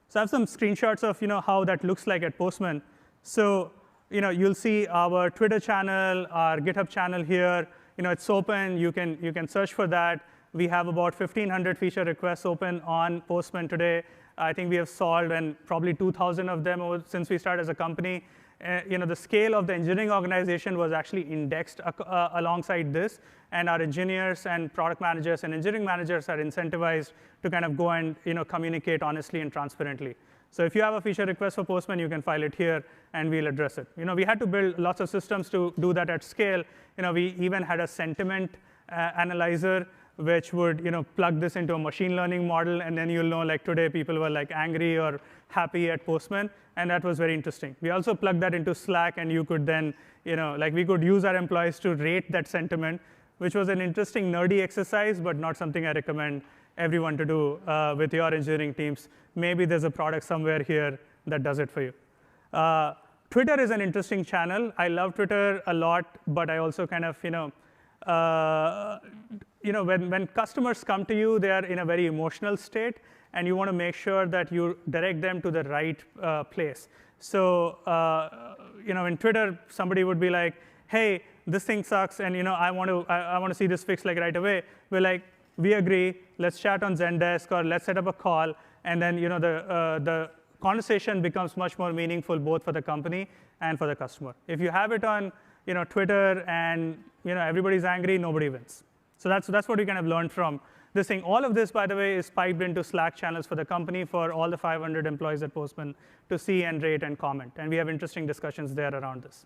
So I have some screenshots of how that looks like at Postman. So you'll see our Twitter channel, our GitHub channel here. It's open. You can search for that. We have about 1,500 feature requests open on Postman today. I think we have solved and probably 2,000 of them since we started as a company. The scale of the engineering organization was actually indexed alongside this, and our engineers and product managers and engineering managers are incentivized to kind of go and communicate honestly and transparently. So if you have a feature request for Postman, you can file it here, and we'll address it. We had to build lots of systems to do that at scale. We even had a sentiment analyzer, which would plug this into a machine learning model, and then you'll know, like today, people were like angry or happy at Postman, and that was very interesting. We also plugged that into Slack, and you could then, we could use our employees to rate that sentiment, which was an interesting nerdy exercise, but not something I recommend everyone to do with your engineering teams. Maybe there's a product somewhere here that does it for you. Twitter is an interesting channel. I love Twitter a lot, but I also kind of, when customers come to you, they are in a very emotional state, and you want to make sure that you direct them to the right place. So, in Twitter, somebody would be like, "Hey, this thing sucks, and I want to see this fixed like right away." We're like, "We agree. Let's chat on Zendesk, or let's set up a call." And then the conversation becomes much more meaningful both for the company and for the customer. If you have it on Twitter and everybody's angry, nobody wins. So that's what we kind of learned from this thing. All of this, by the way, is piped into Slack channels for the company for all the 500 employees at Postman to see and rate and comment. And we have interesting discussions there around this.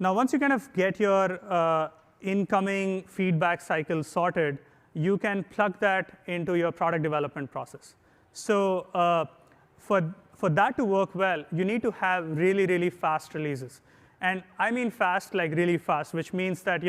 Now, once you kind of get your incoming feedback cycle sorted, you can plug that into your product development process. So for that to work well, you need to have really, really fast releases. And I mean fast, like really fast, which means that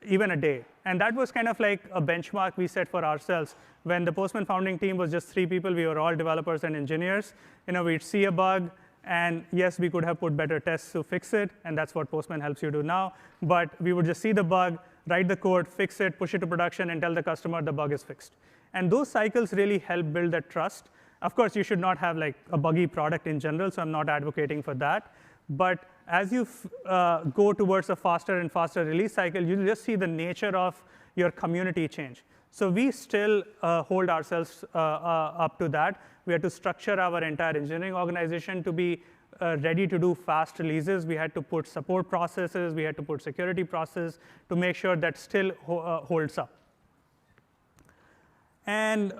even a day. And that was kind of like a benchmark we set for ourselves. When the Postman founding team was just 3 people, we were all developers and engineers. We'd see a bug, and yes, we could have put better tests to fix it, and that's what Postman helps you do now. But we would just see the bug, write the code, fix it, push it to production, and tell the customer the bug is fixed. And those cycles really help build that trust. Of course, you should not have like a buggy product in general, so I'm not advocating for that. But as you go towards a faster and faster release cycle, you just see the nature of your community change. So we still hold ourselves up to that. We had to structure our entire engineering organization to be ready to do fast releases. We had to put support processes. We had to put security process to make sure that still holds up. And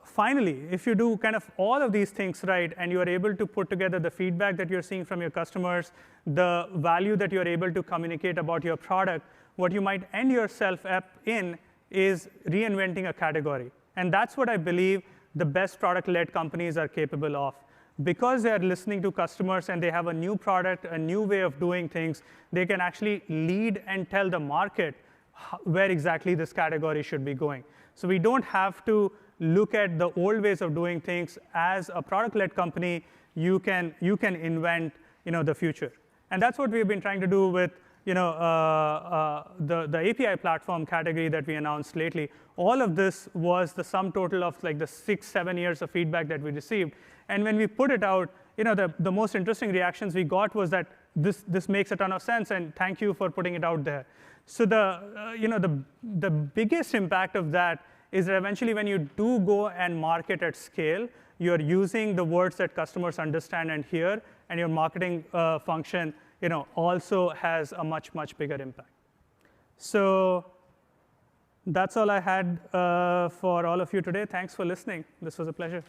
finally, if you do kind of all of these things right, and you are able to put together the feedback that you're seeing from your customers, the value that you're able to communicate about your product, what you might end yourself up in is reinventing a category. And that's what I believe the best product-led companies are capable of. Because they are listening to customers and they have a new product, a new way of doing things, they can actually lead and tell the market where exactly this category should be going. So we don't have to look at the old ways of doing things. As a product-led company, you can invent the future. And that's what we've been trying to do with the API platform category that we announced lately. All of this was the sum total of like the 6-7 years of feedback that we received. And when we put it out, the most interesting reactions we got was that this makes a ton of sense, and thank you for putting it out there. So the biggest impact of that is that eventually when you do go and market at scale, you're using the words that customers understand and hear, and your marketing function also has a much, much bigger impact. So that's all I had for all of you today. Thanks for listening. This was a pleasure.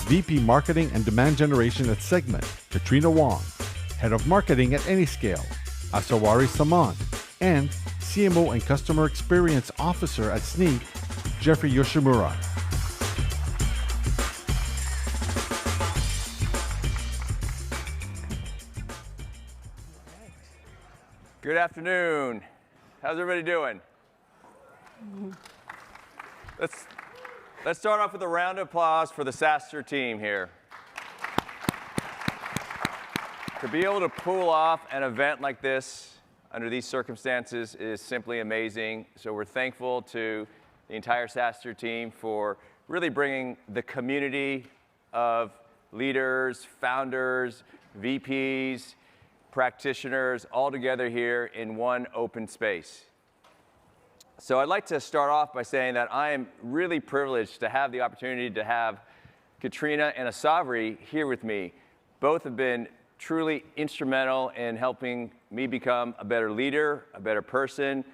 VP Marketing and Demand Generation at Segment, Katrina Wong, Head of Marketing at Anyscale, Asawari Samant, and CMO and Customer Experience Officer at Sneak, Jeffrey Yoshimura. Good afternoon. How's everybody doing? Let's start off with a round of applause for the SaaStr team here. To be able to pull off an event like this under these circumstances is simply amazing. So we're thankful to the entire SaaStr team for really bringing the community of leaders, founders, VPs, practitioners all together here in one open space. So I'd like to start off by saying that I am really privileged to have the opportunity to have Katrina and Asawari here with me. Both have been truly instrumental in helping me become a better leader, a better person,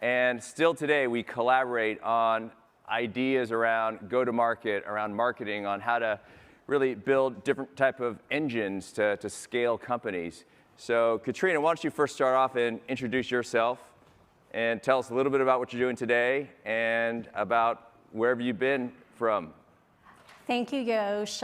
and still today we collaborate on ideas around go-to-market, around marketing, on how to really build different type of engines to scale companies. So Katrina, why don't you first start off and introduce yourself and tell us a little bit about what you're doing today and about wherever you've been from. Thank you, Yosh.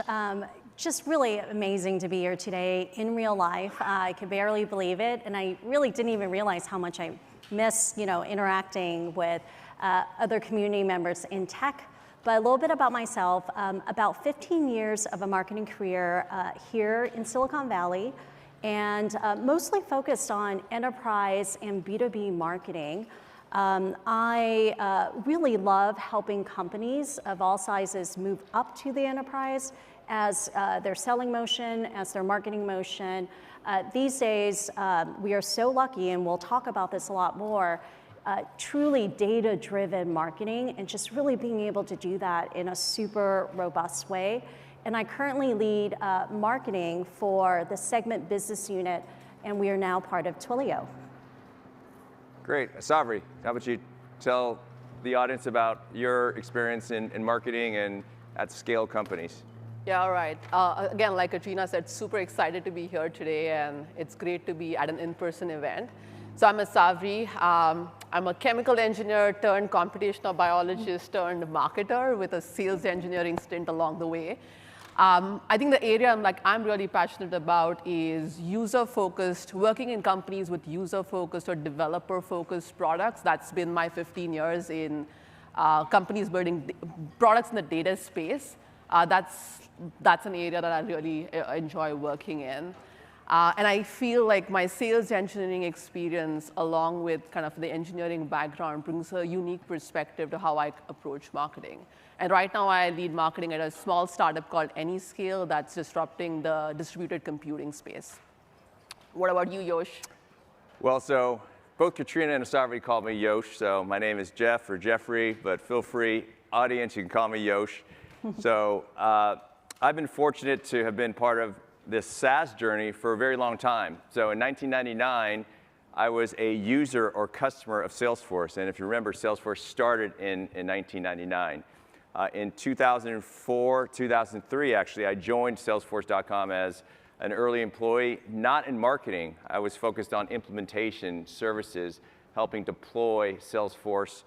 Just really amazing to be here today in real life. I could barely believe it, and I really didn't even realize how much I miss, interacting with other community members in tech. But a little bit about myself, about 15 years of a marketing career here in Silicon Valley, and mostly focused on enterprise and B2B marketing. I really love helping companies of all sizes move up to the enterprise as their selling motion, as their marketing motion. These days, we are so lucky, and we'll talk about this a lot more, truly data-driven marketing, and just really being able to do that in a super robust way. And I currently lead marketing for the Segment business unit, and we are now part of Twilio. Great. Asawari, how about you tell the audience about your experience in marketing and at scale companies? Yeah, all right. Again, like Katrina said, super excited to be here today, and it's great to be at an in-person event. So I'm Asawari. I'm a chemical engineer turned computational biologist turned marketer with a sales engineering stint along the way. I think the area I'm really passionate about is user-focused, working in companies with user-focused or developer-focused products. That's been my 15 years in companies building products in the data space. That's an area that I really enjoy working in. And I feel like my sales engineering experience, along with kind of the engineering background, brings a unique perspective to how I approach marketing. And right now, I lead marketing at a small startup called Anyscale that's disrupting the distributed computing space. What about you, Yosh? Well, so both Katrina and Asawari call me Yosh, so my name is Jeff or Jeffrey, but feel free, audience, you can call me Yosh. So I've been fortunate to have been part of this SaaS journey for a very long time. So in 1999, I was a user or customer of Salesforce. And if you remember, Salesforce started in 1999. In 2004, 2003, actually, I joined Salesforce.com as an early employee, not in marketing. I was focused on implementation services, helping deploy Salesforce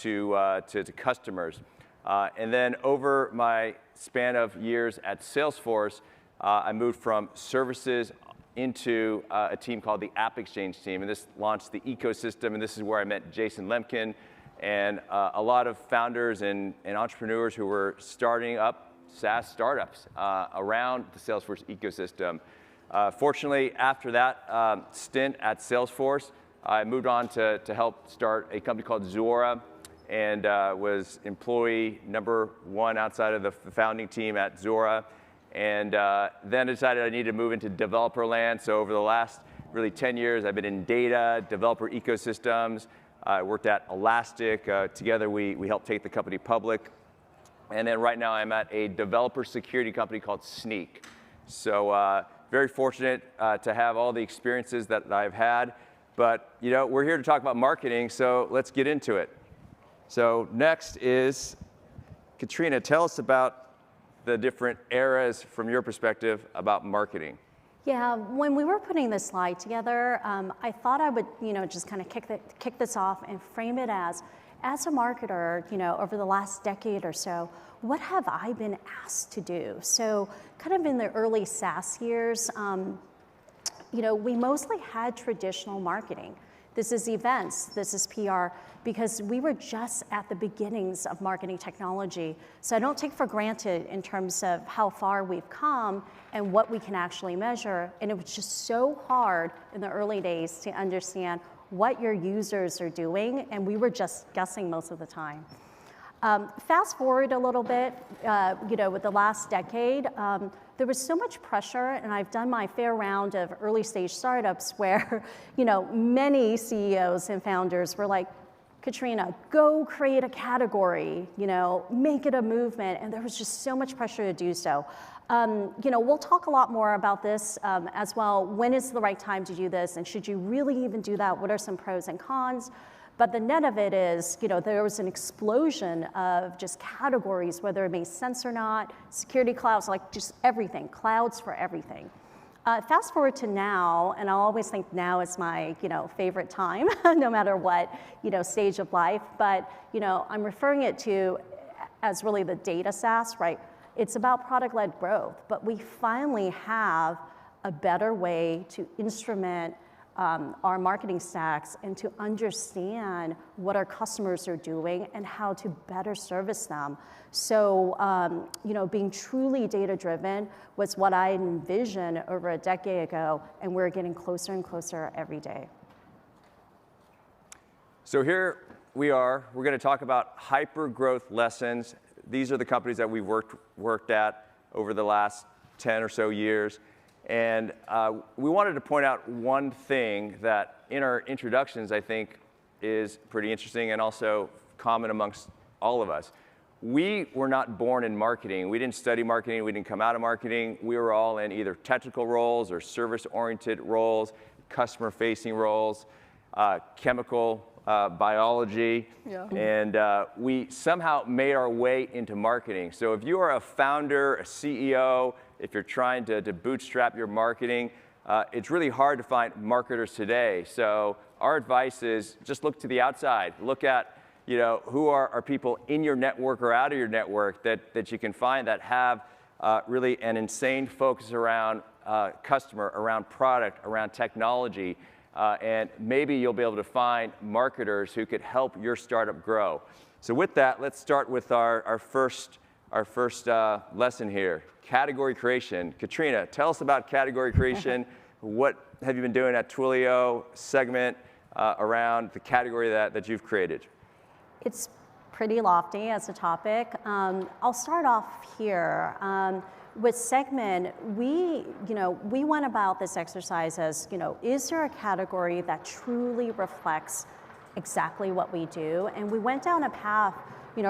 to customers. And then over my span of years at Salesforce, I moved from services into a team called the App Exchange team, and this launched the ecosystem, and this is where I met Jason Lemkin and a lot of founders and entrepreneurs who were starting up SaaS startups around the Salesforce ecosystem. Fortunately, after that stint at Salesforce, I moved on to help start a company called Zuora, and was employee number 1 outside of the founding team at Zuora. And then decided I needed to move into developer land. So over the last really 10 years, I've been in data, developer ecosystems. I worked at Elastic. Together, we helped take the company public. And then right now, I'm at a developer security company called Sneak. So very fortunate to have all the experiences that I've had. But we're here to talk about marketing, so let's get into it. So next is Katrina. Tell us about the different eras from your perspective about marketing. Yeah, when we were putting this slide together, I thought I would, just kind of kick this off and frame it as a marketer, over the last decade or so, what have I been asked to do? So kind of in the early SaaS years, we mostly had traditional marketing. This is events, this is PR, because we were just at the beginnings of marketing technology. So I don't take for granted in terms of how far we've come and what we can actually measure. And it was just so hard in the early days to understand what your users are doing, and we were just guessing most of the time. Fast forward a little bit, with the last decade, there was so much pressure, and I've done my fair round of early stage startups where, many CEOs and founders were like, Katrina, go create a category, make it a movement, and there was just so much pressure to do so. We'll talk a lot more about this as well. When is the right time to do this, and should you really even do that? What are some pros and cons? But the net of it is, there was an explosion of just categories, whether it made sense or not, security clouds, like just everything, clouds for everything. Fast forward to now, and I always think now is my, favorite time, no matter what, stage of life. But, I'm referring it to as really the data SaaS, right? It's about product-led growth, but we finally have a better way to instrument our marketing stacks and to understand what our customers are doing and how to better service them. So, being truly data-driven was what I envisioned over a decade ago, and we're getting closer and closer every day. So here we are. We're going to talk about hyper-growth lessons. These are the companies that we've worked at over the last 10 or so years. And we wanted to point out one thing that in our introductions, I think, is pretty interesting and also common amongst all of us. We were not born in marketing. We didn't study marketing. We didn't come out of marketing. We were all in either technical roles or service-oriented roles, customer-facing roles, chemical biology. Yeah. And we somehow made our way into marketing. So if you are a founder, a CEO, if you're trying to bootstrap your marketing, it's really hard to find marketers today. So our advice is just look to the outside. Look at who are people in your network or out of your network that you can find that have really an insane focus around customer, around product, around technology. And maybe you'll be able to find marketers who could help your startup grow. So with that, let's start with our first lesson here. Category creation. Katrina, tell us about category creation. What have you been doing at Twilio segment around the category that you've created? It's pretty lofty as a topic. I'll start off here. With segment, we went about this exercise as, is there a category that truly reflects exactly what we do? And we went down a path,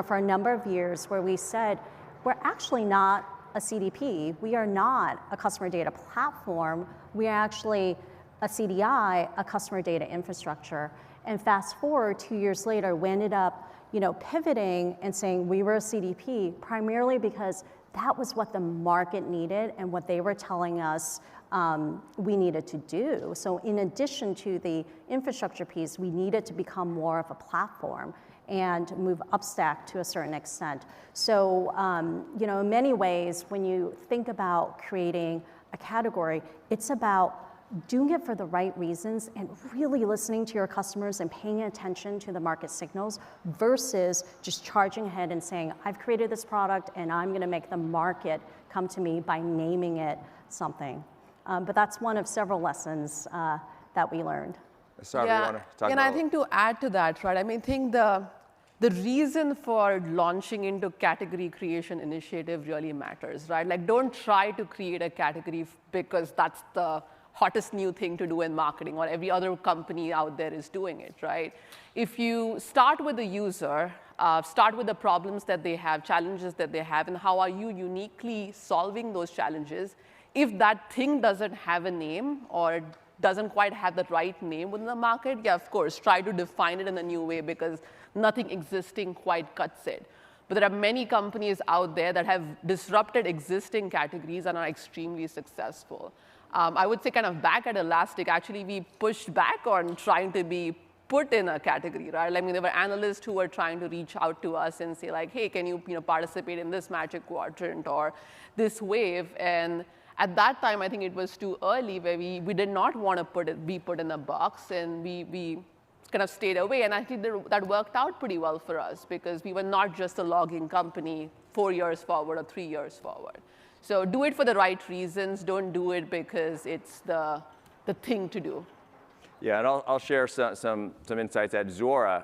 for a number of years where we said, we're actually not a CDP. We are not a customer data platform. We are actually a CDI, a customer data infrastructure. And fast forward 2 years later, we ended up, pivoting and saying we were a CDP primarily because that was what the market needed and what they were telling us we needed to do. So in addition to the infrastructure piece, we needed to become more of a platform and move upstack to a certain extent. So, in many ways, when you think about creating a category, it's about doing it for the right reasons and really listening to your customers and paying attention to the market signals versus just charging ahead and saying, I've created this product and I'm going to make the market come to me by naming it something. But that's one of several lessons that we learned. Sorry, you want to talk and about I think to add to that, right, I think the reason for launching into category creation initiative really matters, right? Like, don't try to create a category because that's the hottest new thing to do in marketing or every other company out there is doing it, right? If you start with the user, start with the problems that they have, challenges that they have, and how are you uniquely solving those challenges, if that thing doesn't have a name or doesn't quite have the right name within the market, yeah, of course, try to define it in a new way because nothing existing quite cuts it. But there are many companies out there that have disrupted existing categories and are extremely successful. I would say kind of back at Elastic, actually, we pushed back on trying to be put in a category, right? I mean, there were analysts who were trying to reach out to us and say, like, hey, can you, participate in this Magic Quadrant or this wave? And at that time, I think it was too early where we did not want to be put in a box, and we kind of stayed away. And I think that worked out pretty well for us because we were not just a logging company 4 years forward or 3 years forward. So do it for the right reasons. Don't do it because it's the thing to do. Yeah, and I'll share some insights at Zuora.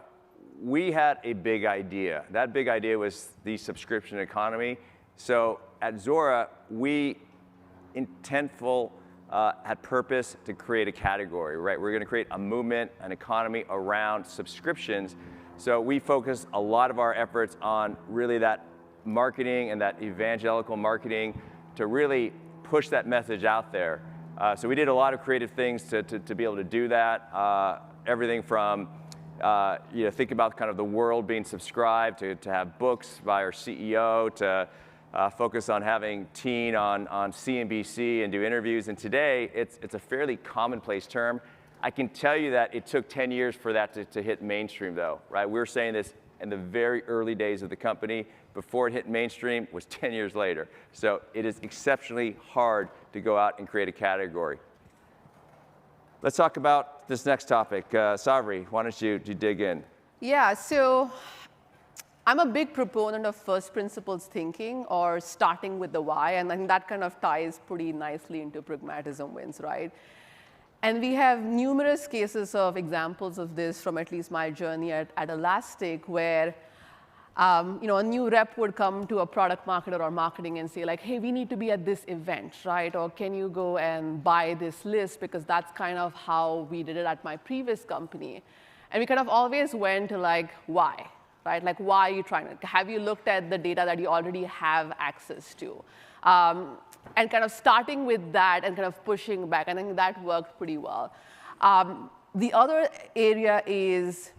We had a big idea. That big idea was the subscription economy. So at Zuora, we had purpose to create a category, right? We're going to create a movement, an economy around subscriptions. So we focus a lot of our efforts on really that marketing and that evangelical marketing to really push that message out there. So we did a lot of creative things to be able to do that. Everything from think about kind of the world being subscribed to have books by our CEO to focus on having Teen on CNBC and do interviews. And today, it's a fairly commonplace term. I can tell you that it took 10 years for that to hit mainstream, though, right? We were saying this in the very early days of the company. Before it hit mainstream was 10 years later. So it is exceptionally hard to go out and create a category. Let's talk about this next topic. Asawari, why don't you dig in? Yeah, so I'm a big proponent of first principles thinking or starting with the why, and I think that kind of ties pretty nicely into pragmatism wins, right? And we have numerous cases of examples of this from at least my journey at Elastic, where a new rep would come to a product marketer or marketing and say, like, hey, we need to be at this event, right? Or can you go and buy this list? Because that's kind of how we did it at my previous company. And we kind of always went to, like, why, right? Like, why are you trying to? Have you looked at the data that you already have access to? And kind of starting with that and kind of pushing back. I think that worked pretty well. The other area is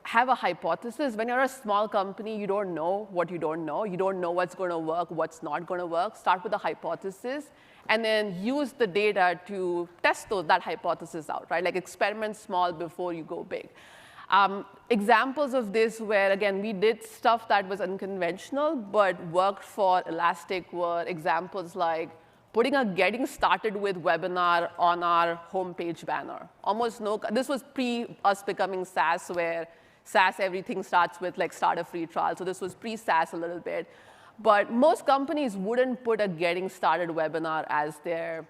have a hypothesis. When you're a small company, you don't know what you don't know. You don't know what's going to work, what's not going to work. Start with a hypothesis, and then use the data to test that hypothesis out, right? Like experiment small before you go big. Examples of this where, again, we did stuff that was unconventional but worked for Elastic were examples like putting a getting started with webinar on our homepage banner. This was pre us becoming SaaS, where SaaS, everything starts with like start a free trial. So this was pre-SaaS a little bit. But most companies wouldn't put a getting started webinar as their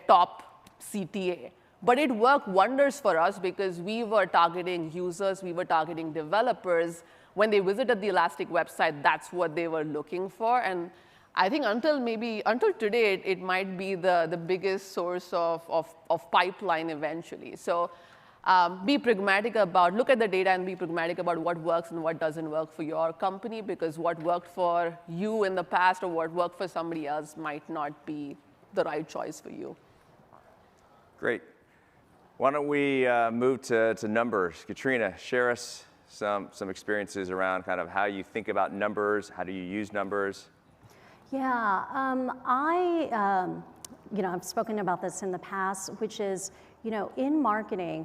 top CTA. But it worked wonders for us because we were targeting users, we were targeting developers. When they visited the Elastic website, that's what they were looking for. And I think until today, it might be the biggest source of pipeline eventually. So be pragmatic look at the data and be pragmatic about what works and what doesn't work for your company, because what worked for you in the past or what worked for somebody else might not be the right choice for you. Great. Why don't we move to numbers? Katrina, share us some experiences around kind of how you think about numbers, how do you use numbers? Yeah, I've spoken about this in the past, which is, in marketing,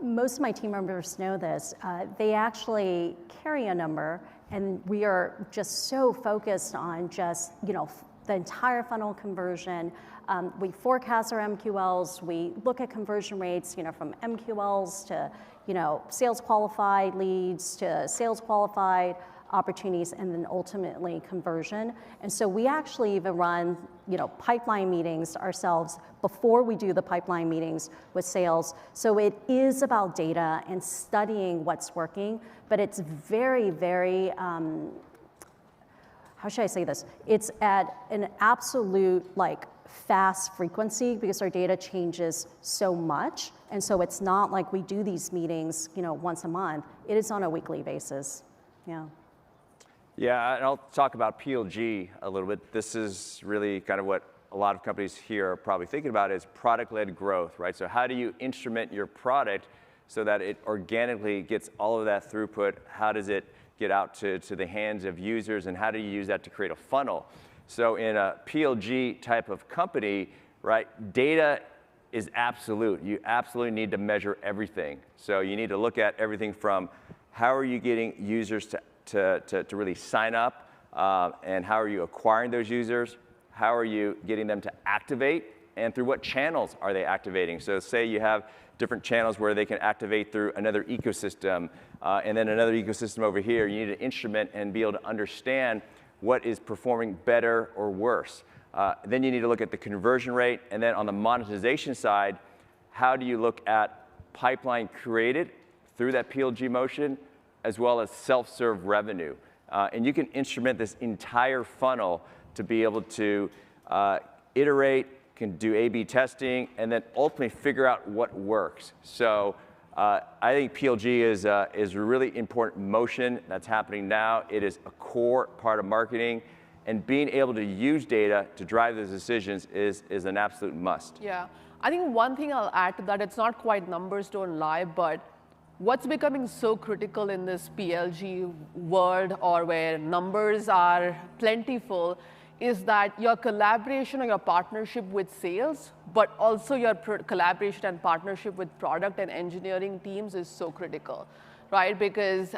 most of my team members know this. They actually carry a number, and we are just so focused on just, the entire funnel conversion. We forecast our MQLs. We look at conversion rates, from MQLs to, sales qualified leads to sales qualified opportunities, and then ultimately conversion. And so we actually even run, pipeline meetings ourselves before we do the pipeline meetings with sales. So it is about data and studying what's working, but it's very, very, how should I say this? It's at an absolute fast frequency because our data changes so much. And so it's not like we do these meetings, once a month. It is on a weekly basis. Yeah. Yeah, and I'll talk about PLG a little bit. This is really kind of what a lot of companies here are probably thinking about is product-led growth, right? So how do you instrument your product so that it organically gets all of that throughput? How does it get out to the hands of users, and how do you use that to create a funnel? So in a PLG type of company, right, data is absolute. You absolutely need to measure everything. So you need to look at everything from how are you getting users to really sign up, and how are you acquiring those users? How are you getting them to activate, and through what channels are they activating? So say you have different channels where they can activate through another ecosystem, and then another ecosystem over here. You need to instrument and be able to understand what is performing better or worse. Then you need to look at the conversion rate, and then on the monetization side, how do you look at pipeline created through that PLG motion, as well as self-serve revenue. And you can instrument this entire funnel to be able to iterate, can do A/B testing, and then ultimately figure out what works. So I think PLG is a really important motion that's happening now. It is a core part of marketing, and being able to use data to drive those decisions is an absolute must. Yeah, I think one thing I'll add to that, it's not quite numbers don't lie, but what's becoming so critical in this PLG world, or where numbers are plentiful, is that your collaboration or your partnership with sales, but also your collaboration and partnership with product and engineering teams is so critical, right? Because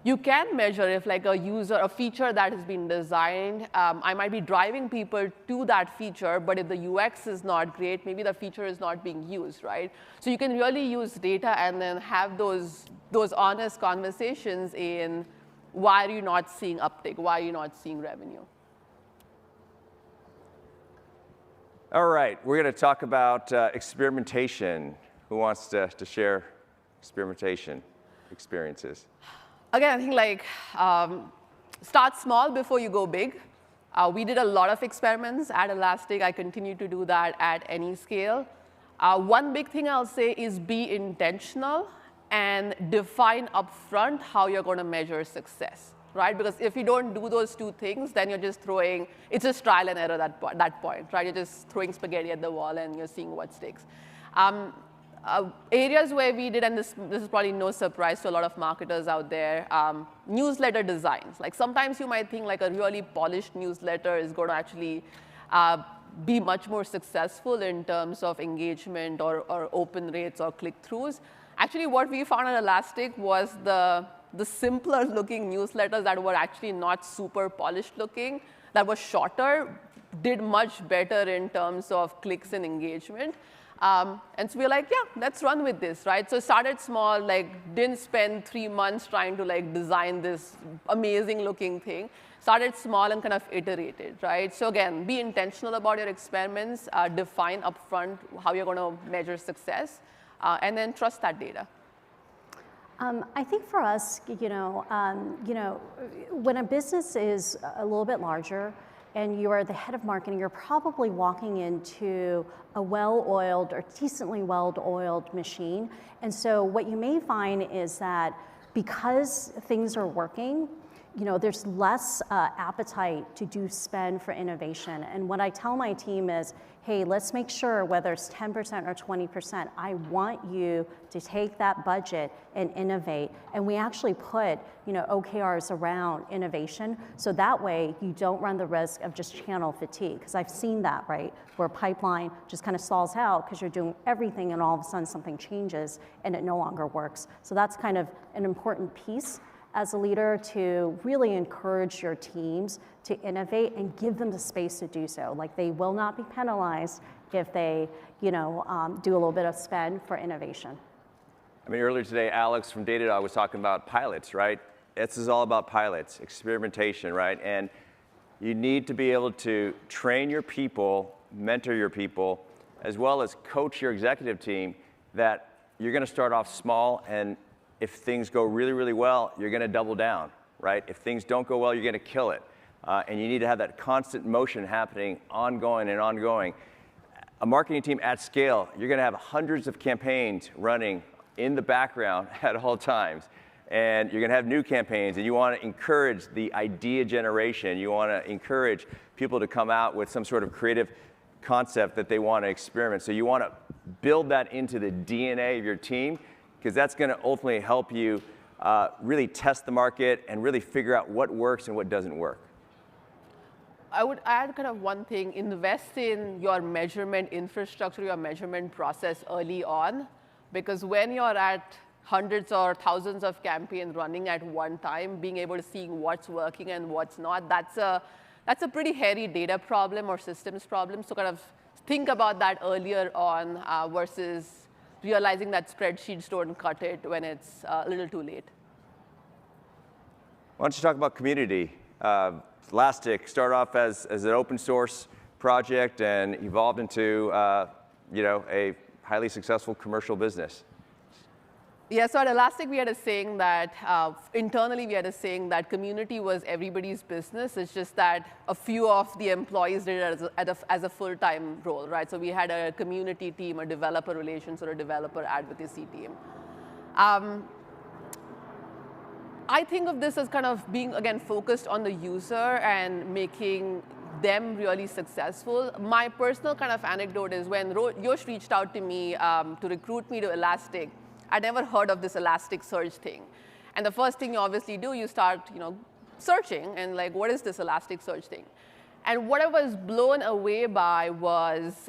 you can measure if like a feature that has been designed, I might be driving people to that feature, but if the UX is not great, maybe the feature is not being used, right? So you can really use data and then have those honest conversations in why are you not seeing uptake, why are you not seeing revenue? All right, we're going to talk about experimentation. Who wants to share experimentation experiences? Again, I think like start small before you go big. We did a lot of experiments at Elastic. I continue to do that at any scale. One big thing I'll say is be intentional and define upfront how you're going to measure success, right? Because if you don't do those two things, then you're just throwing, it's just trial and error at that point, right? You're just throwing spaghetti at the wall and you're seeing what sticks. Areas where we did, and this is probably no surprise to a lot of marketers out there, newsletter designs. Like sometimes you might think like a really polished newsletter is going to actually be much more successful in terms of engagement or open rates or click-throughs. Actually, what we found at Elastic was the simpler looking newsletters that were actually not super polished looking, that were shorter, did much better in terms of clicks and engagement. And so we're like, yeah, let's run with this, right? So started small, like didn't spend 3 months trying to like design this amazing looking thing. Started small and kind of iterated, right? So again, be intentional about your experiments, define upfront how you're going to measure success, and then trust that data. I think for us, when a business is a little bit larger, and you are the head of marketing, you're probably walking into a well-oiled or decently well-oiled machine. And so what you may find is that because things are working, there's less appetite to do spend for innovation. And what I tell my team is, hey, let's make sure whether it's 10% or 20%, I want you to take that budget and innovate. And we actually put, OKRs around innovation. So that way you don't run the risk of just channel fatigue. Because I've seen that, right? Where pipeline just kind of stalls out because you're doing everything and all of a sudden something changes and it no longer works. So that's kind of an important piece as a leader to really encourage your teams to innovate and give them the space to do so. Like they will not be penalized if they, do a little bit of spend for innovation. I mean, earlier today, Alex from Datadog was talking about pilots, right? This is all about pilots, experimentation, right? And you need to be able to train your people, mentor your people, as well as coach your executive team that you're going to start off small, and if things go really, really well, you're going to double down, right? If things don't go well, you're going to kill it. And you need to have that constant motion happening, ongoing and ongoing. A marketing team at scale, you're going to have hundreds of campaigns running in the background at all times. And you're going to have new campaigns, and you want to encourage the idea generation. You want to encourage people to come out with some sort of creative concept that they want to experiment. So you want to build that into the DNA of your team, because that's going to ultimately help you really test the market and really figure out what works and what doesn't work? I would add kind of one thing, invest in your measurement infrastructure, your measurement process early on, because when you're at hundreds or thousands of campaigns running at one time, being able to see what's working and what's not, that's a pretty hairy data problem or systems problem. So kind of think about that earlier on versus realizing that spreadsheets don't cut it when it's a little too late. Why don't you talk about community? Elastic started off as an open source project and evolved into a highly successful commercial business. Yeah, so at Elastic, we had a saying that, internally, we had a saying that community was everybody's business. It's just that a few of the employees did it as a full-time role, right? So we had a community team, a developer relations, or a developer advocacy team. I think of this as kind of being, again, focused on the user and making them really successful. My personal kind of anecdote is when Yosh reached out to me to recruit me to Elastic, I'd never heard of this Elasticsearch thing. And the first thing you obviously do, you start searching and like, what is this Elasticsearch thing? And what I was blown away by was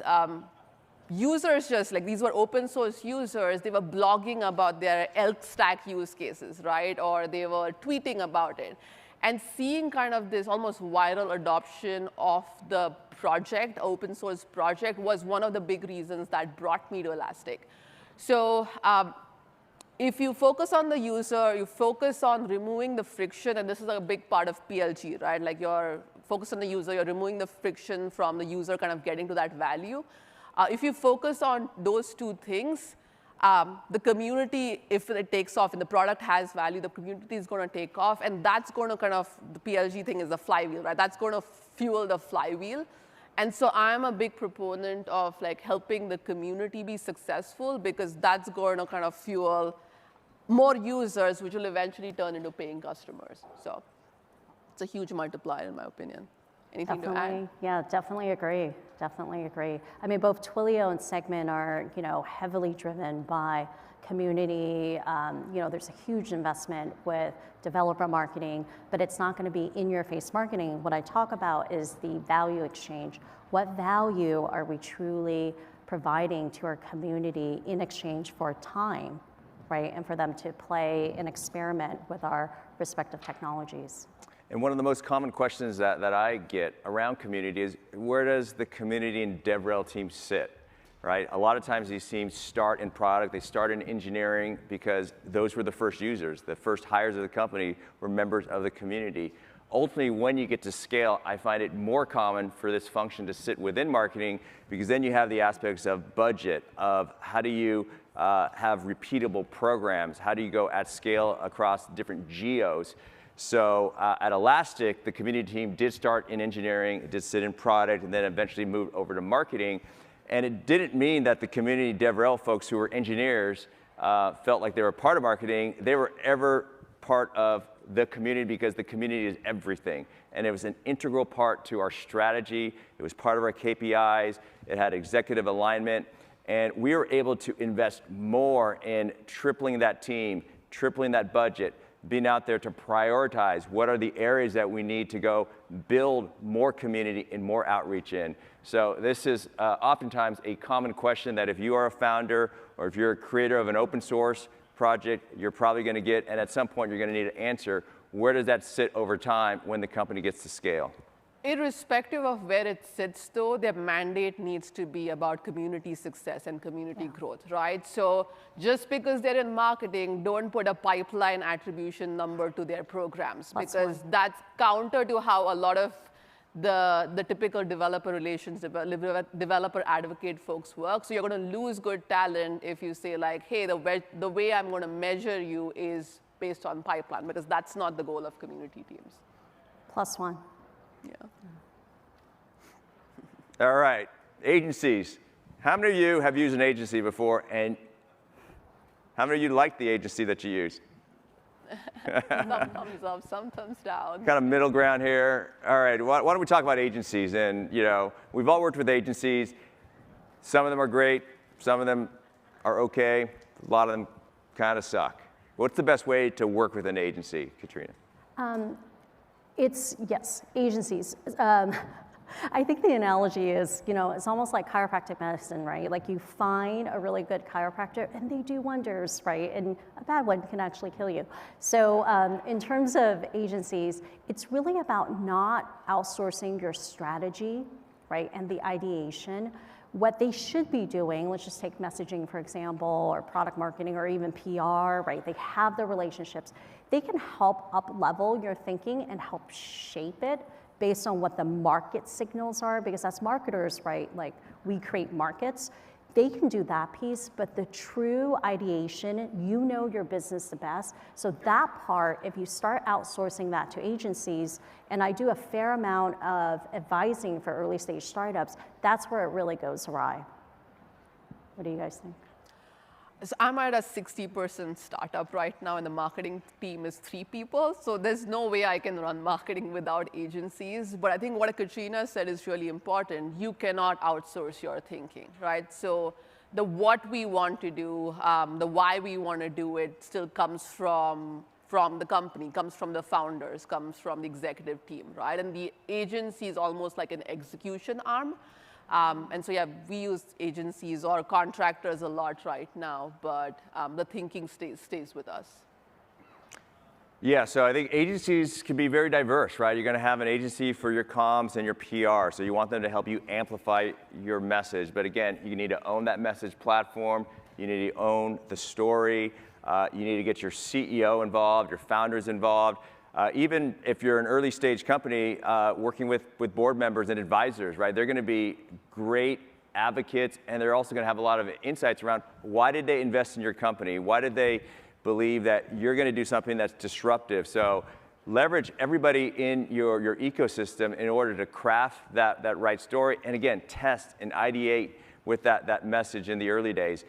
users just, like these were open source users, they were blogging about their elk stack use cases, right? Or they were tweeting about it. And seeing kind of this almost viral adoption of the project, open source project, was one of the big reasons that brought me to Elastic. So if you focus on the user, you focus on removing the friction, and this is a big part of PLG, right? Like you're focused on the user, you're removing the friction from the user kind of getting to that value. If you focus on those two things, the community, if it takes off and the product has value, the community is going to take off, and that's going to kind of, the PLG thing is the flywheel, right? That's going to fuel the flywheel. And so I'm a big proponent of like helping the community be successful, because that's going to kind of fuel more users, which will eventually turn into paying customers. So it's a huge multiplier, in my opinion. Anything to add? Yeah, definitely agree. Definitely agree. I mean, both Twilio and Segment are, heavily driven by community. There's a huge investment with developer marketing, but it's not going to be in-your-face marketing. What I talk about is the value exchange. What value are we truly providing to our community in exchange for time, right? And for them to play and experiment with our respective technologies. And one of the most common questions that I get around community is, where does the community and DevRel team sit, right? A lot of times these teams start in product, they start in engineering because those were the first users. The first hires of the company were members of the community. Ultimately, when you get to scale, I find it more common for this function to sit within marketing, because then you have the aspects of budget, of how do you have repeatable programs, how do you go at scale across different geos. So at Elastic, the community team did start in engineering, it did sit in product, and then eventually moved over to marketing. And it didn't mean that the community DevRel folks who were engineers felt like they were part of marketing. They were ever part of the community, because the community is everything. And it was an integral part to our strategy. It was part of our KPIs. It had executive alignment. And we were able to invest more in tripling that team, tripling that budget, being out there to prioritize what are the areas that we need to go build more community and more outreach in. So this is oftentimes a common question that if you are a founder or if you're a creator of an open source project, you're probably going to get, and at some point you're going to need to answer, where does that sit over time when the company gets to scale? Irrespective of where it sits, though, their mandate needs to be about community success and community growth, right? So just because they're in marketing, don't put a pipeline attribution number to their programs, because that's counter to how a lot of the typical developer relations, developer advocate folks work. So you're going to lose good talent if you say like, hey, the way I'm going to measure you is based on pipeline, because that's not the goal of community teams. +1. Yeah. All right, agencies. How many of you have used an agency before, and how many of you like the agency that you use? Some thumbs up, some thumbs down. Kind of middle ground here. All right, why don't we talk about agencies? And we've all worked with agencies. Some of them are great, some of them are okay, a lot of them kind of suck. What's the best way to work with an agency, Katrina? Yes, agencies. I think the analogy is, it's almost like chiropractic medicine, right? Like you find a really good chiropractor and they do wonders, right? And a bad one can actually kill you. So in terms of agencies, it's really about not outsourcing your strategy, right? And the ideation. What they should be doing, let's just take messaging, for example, or product marketing, or even PR, right? They have the relationships. They can help up-level your thinking and help shape it based on what the market signals are, because as marketers, right, like we create markets, they can do that piece, but the true ideation, you know your business the best. So that part, if you start outsourcing that to agencies, and I do a fair amount of advising for early stage startups, that's where it really goes awry. What do you guys think? So I'm at a 60% startup right now, and the marketing team is 3 people. So there's no way I can run marketing without agencies. But I think what Katrina said is really important. You cannot outsource your thinking, right? So the what we want to do, the why we want to do it still comes from the company, comes from the founders, comes from the executive team, right? And the agency is almost like an execution arm. And so, yeah, we use agencies or contractors a lot right now, but the thinking stays with us. Yeah, so I think agencies can be very diverse, right? You're going to have an agency for your comms and your PR, so you want them to help you amplify your message. But again, you need to own that message platform. You need to own the story. You need to get your CEO involved, your founders involved. Even if you're an early stage company working with board members and advisors, right? They're going to be great advocates, and they're also going to have a lot of insights around why did they invest in your company? Why did they believe that you're going to do something that's disruptive? So leverage everybody in your ecosystem in order to craft that right story. And again, test and ideate with that message in the early days.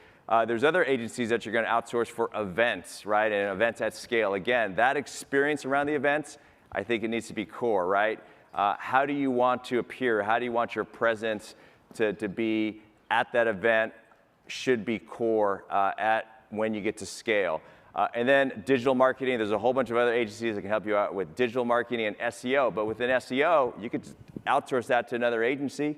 There's other agencies that you're going to outsource for events, right? And events at scale. Again, that experience around the events, I think it needs to be core, right? How do you want to appear? How do you want your presence to be at that event? Should be core when you get to scale. And then digital marketing, there's a whole bunch of other agencies that can help you out with digital marketing and SEO. But within SEO, you could outsource that to another agency.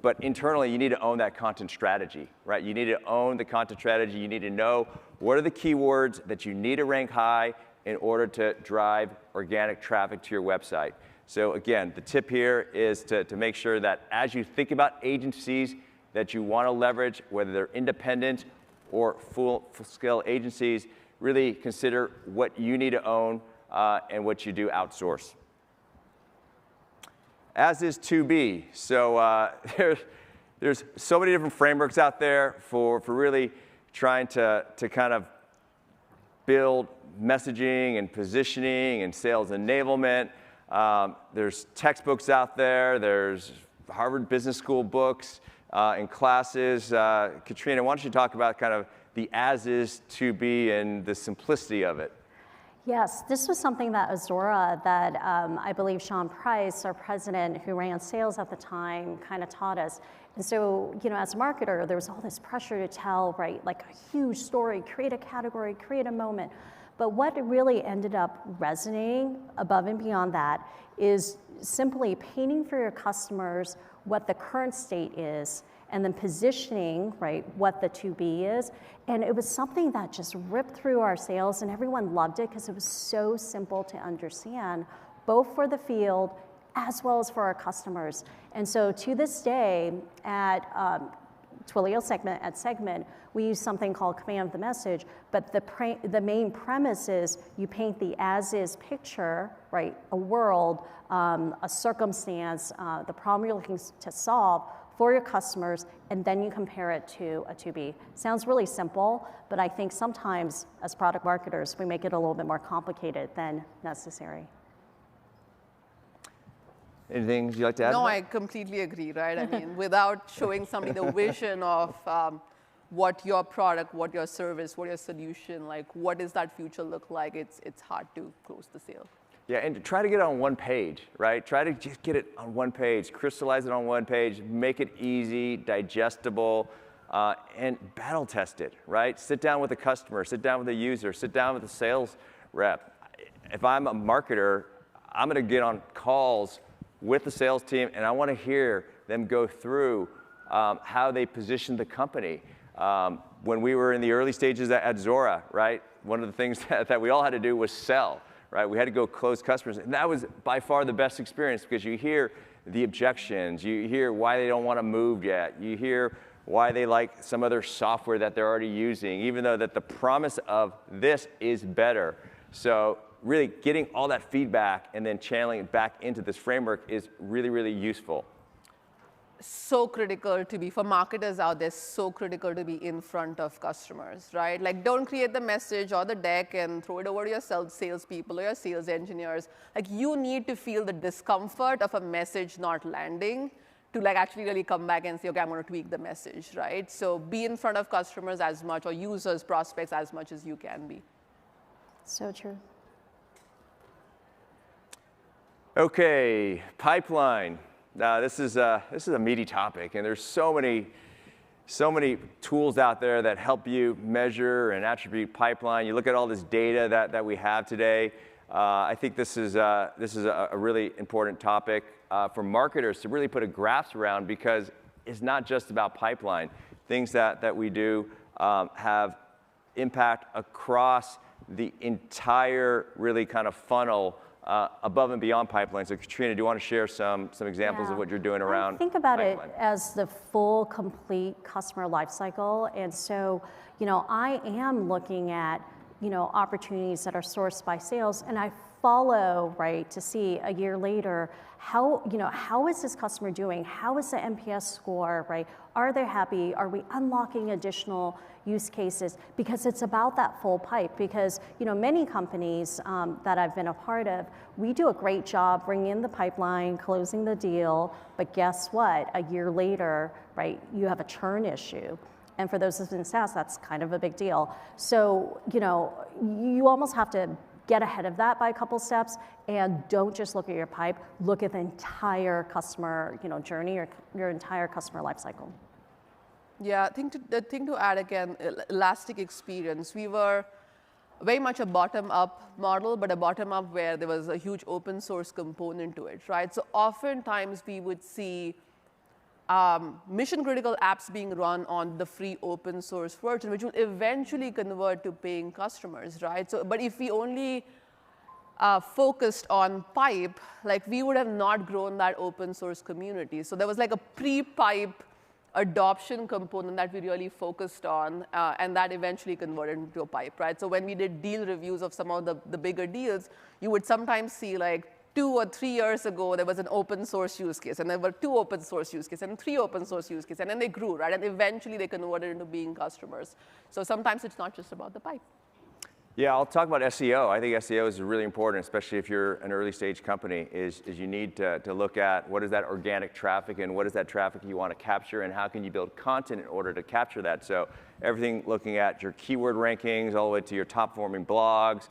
But internally, you need to own that content strategy, right? You need to own the content strategy. You need to know what are the keywords that you need to rank high in order to drive organic traffic to your website. So again, the tip here is to make sure that as you think about agencies that you want to leverage, whether they're independent or full-scale agencies, really consider what you need to own and what you do outsource. As is to be. So there's so many different frameworks out there for really trying to kind of build messaging and positioning and sales enablement. There's textbooks out there. There's Harvard Business School books and classes. Katrina, why don't you talk about kind of the as is to be and the simplicity of it? Yes, this was something that Zuora, that I believe Sean Price, our president, who ran sales at the time, kind of taught us. And so, as a marketer, there was all this pressure to tell, right, like a huge story, create a category, create a moment. But what really ended up resonating above and beyond that is simply painting for your customers what the current state is, and then positioning, right, what the to-be is. And it was something that just ripped through our sales, and everyone loved it because it was so simple to understand, both for the field as well as for our customers. And so to this day, at Twilio Segment, we use something called command of the message, but the main premise is you paint the as-is picture, right, a world, a circumstance, the problem you're looking to solve, for your customers, and then you compare it to a to-be. Sounds really simple, but I think sometimes as product marketers, we make it a little bit more complicated than necessary. Anything you'd like to add? No, I completely agree, right? I mean, without showing somebody the vision of what your product, what your service, what your solution, like what does that future look like, it's hard to close the sale. Yeah, and try to get it on one page, right? Try to just get it on one page, crystallize it on one page, make it easy, digestible, and battle test it, right? Sit down with the customer, sit down with the user, sit down with the sales rep. If I'm a marketer, I'm going to get on calls with the sales team, and I want to hear them go through how they position the company. When we were in the early stages at Zuora, right, one of the things that we all had to do was sell, right? We had to go close customers, and that was by far the best experience because you hear the objections, you hear why they don't want to move yet, you hear why they like some other software that they're already using, even though that the promise of this is better. So really getting all that feedback and then channeling it back into this framework is really, really useful. So critical to be, for marketers out there, so critical to be in front of customers, right? Like, don't create the message or the deck and throw it over to your salespeople or your sales engineers. Like, you need to feel the discomfort of a message not landing to like actually really come back and say, okay, I'm going to tweak the message, right? So be in front of customers as much, or users, prospects, as much as you can be. So true. Okay, pipeline. Now this is a meaty topic, and there's so many tools out there that help you measure and attribute pipeline. You look at all this data that we have today. I think this is a really important topic for marketers to really put a grasp around, because it's not just about pipeline. Things that we do have impact across the entire really kind of funnel above and beyond pipeline. So Katrina, do you want to share some examples of what you're doing around Think about pipeline? it as the full, complete customer lifecycle. And so, I am looking at, opportunities that are sourced by sales, and I follow, right, to see a year later, how is this customer doing? How is the NPS score, right? Are they happy? Are we unlocking additional use cases? Because it's about that full pipe. Because, many companies that I've been a part of, we do a great job bringing in the pipeline, closing the deal, but guess what? A year later, right, you have a churn issue. And for those in SaaS, that's kind of a big deal. So, you almost have to get ahead of that by a couple steps, and don't just look at your pipe, look at the entire customer, journey, or your entire customer lifecycle. Yeah, the thing to add again, elastic experience. We were very much a bottom-up model, but a bottom-up where there was a huge open source component to it, right? So oftentimes we would see mission-critical apps being run on the free open source version, which will eventually convert to paying customers, right? So, but if we only focused on pipe, like, we would have not grown that open source community. So there was like a pre-pipe adoption component that we really focused on, and that eventually converted into a pipe, right? So when we did deal reviews of some of the bigger deals, you would sometimes see like 2 or 3 years ago, there was an open source use case, and there were 2 open source use cases, and 3 open source use cases, and then they grew, right? And eventually they converted into being customers. So sometimes it's not just about the pipe. Yeah, I'll talk about SEO. I think SEO is really important, especially if you're an early stage company, is you need to look at what is that organic traffic and what is that traffic you want to capture, and how can you build content in order to capture that. So everything looking at your keyword rankings all the way to your top performing blogs.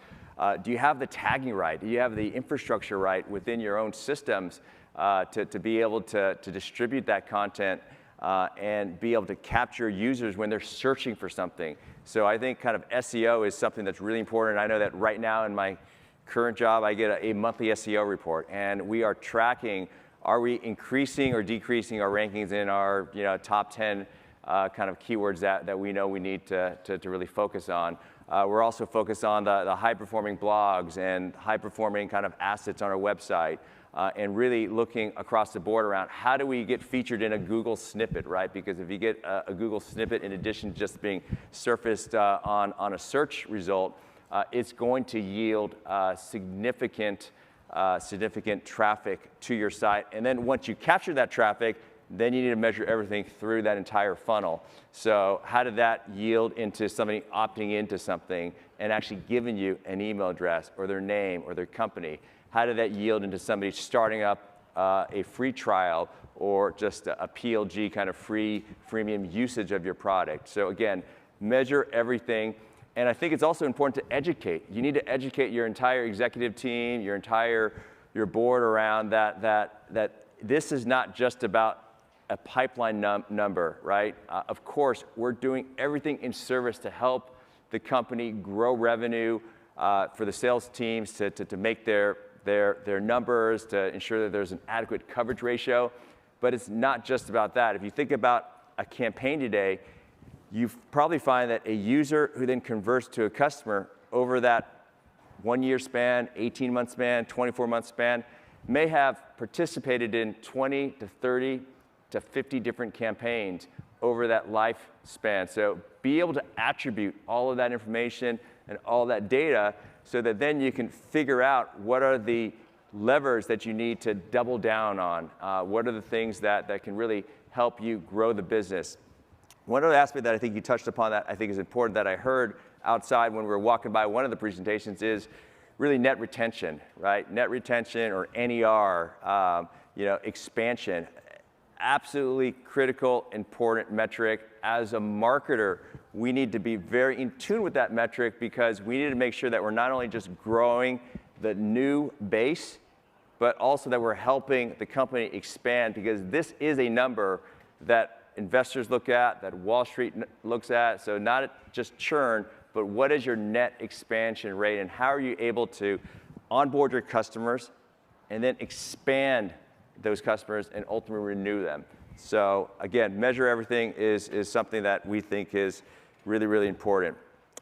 Do you have the tagging right? Do you have the infrastructure right within your own systems to be able to distribute that content and be able to capture users when they're searching for something? So I think kind of SEO is something that's really important. I know that right now in my current job, I get a monthly SEO report, and we are tracking, are we increasing or decreasing our rankings in our top 10 kind of keywords that we know we need to really focus on. We're also focused on the high-performing blogs and high-performing kind of assets on our website, and really looking across the board around how do we get featured in a Google snippet, right? Because if you get a Google snippet in addition to just being surfaced on a search result, it's going to yield significant traffic to your site. And then once you capture that traffic, then you need to measure everything through that entire funnel. So how did that yield into somebody opting into something and actually giving you an email address or their name or their company? How did that yield into somebody starting up a free trial or just a PLG kind of freemium usage of your product? So again, measure everything. And I think it's also important to educate. You need to educate your entire executive team, your board around that this is not just about a pipeline number, right? Of course, we're doing everything in service to help the company grow revenue, for the sales teams to make their numbers, to ensure that there's an adequate coverage ratio. But it's not just about that. If you think about a campaign today, you probably find that a user who then converts to a customer over that 1 year span, 18-month span, 24-month span, may have participated in 20 to 30 to 50 different campaigns over that lifespan. So be able to attribute all of that information and all that data so that then you can figure out what are the levers that you need to double down on. What are the things that can really help you grow the business? One other aspect that I think you touched upon that I think is important that I heard outside when we were walking by one of the presentations is really net retention, right? Net retention or NER, expansion. Absolutely critical, important metric. As a marketer, we need to be very in tune with that metric because we need to make sure that we're not only just growing the new base, but also that we're helping the company expand, because this is a number that investors look at, that Wall Street looks at. So not just churn, but what is your net expansion rate, and how are you able to onboard your customers and then expand those customers and ultimately renew them. So again, measure everything is something that we think is really, really important.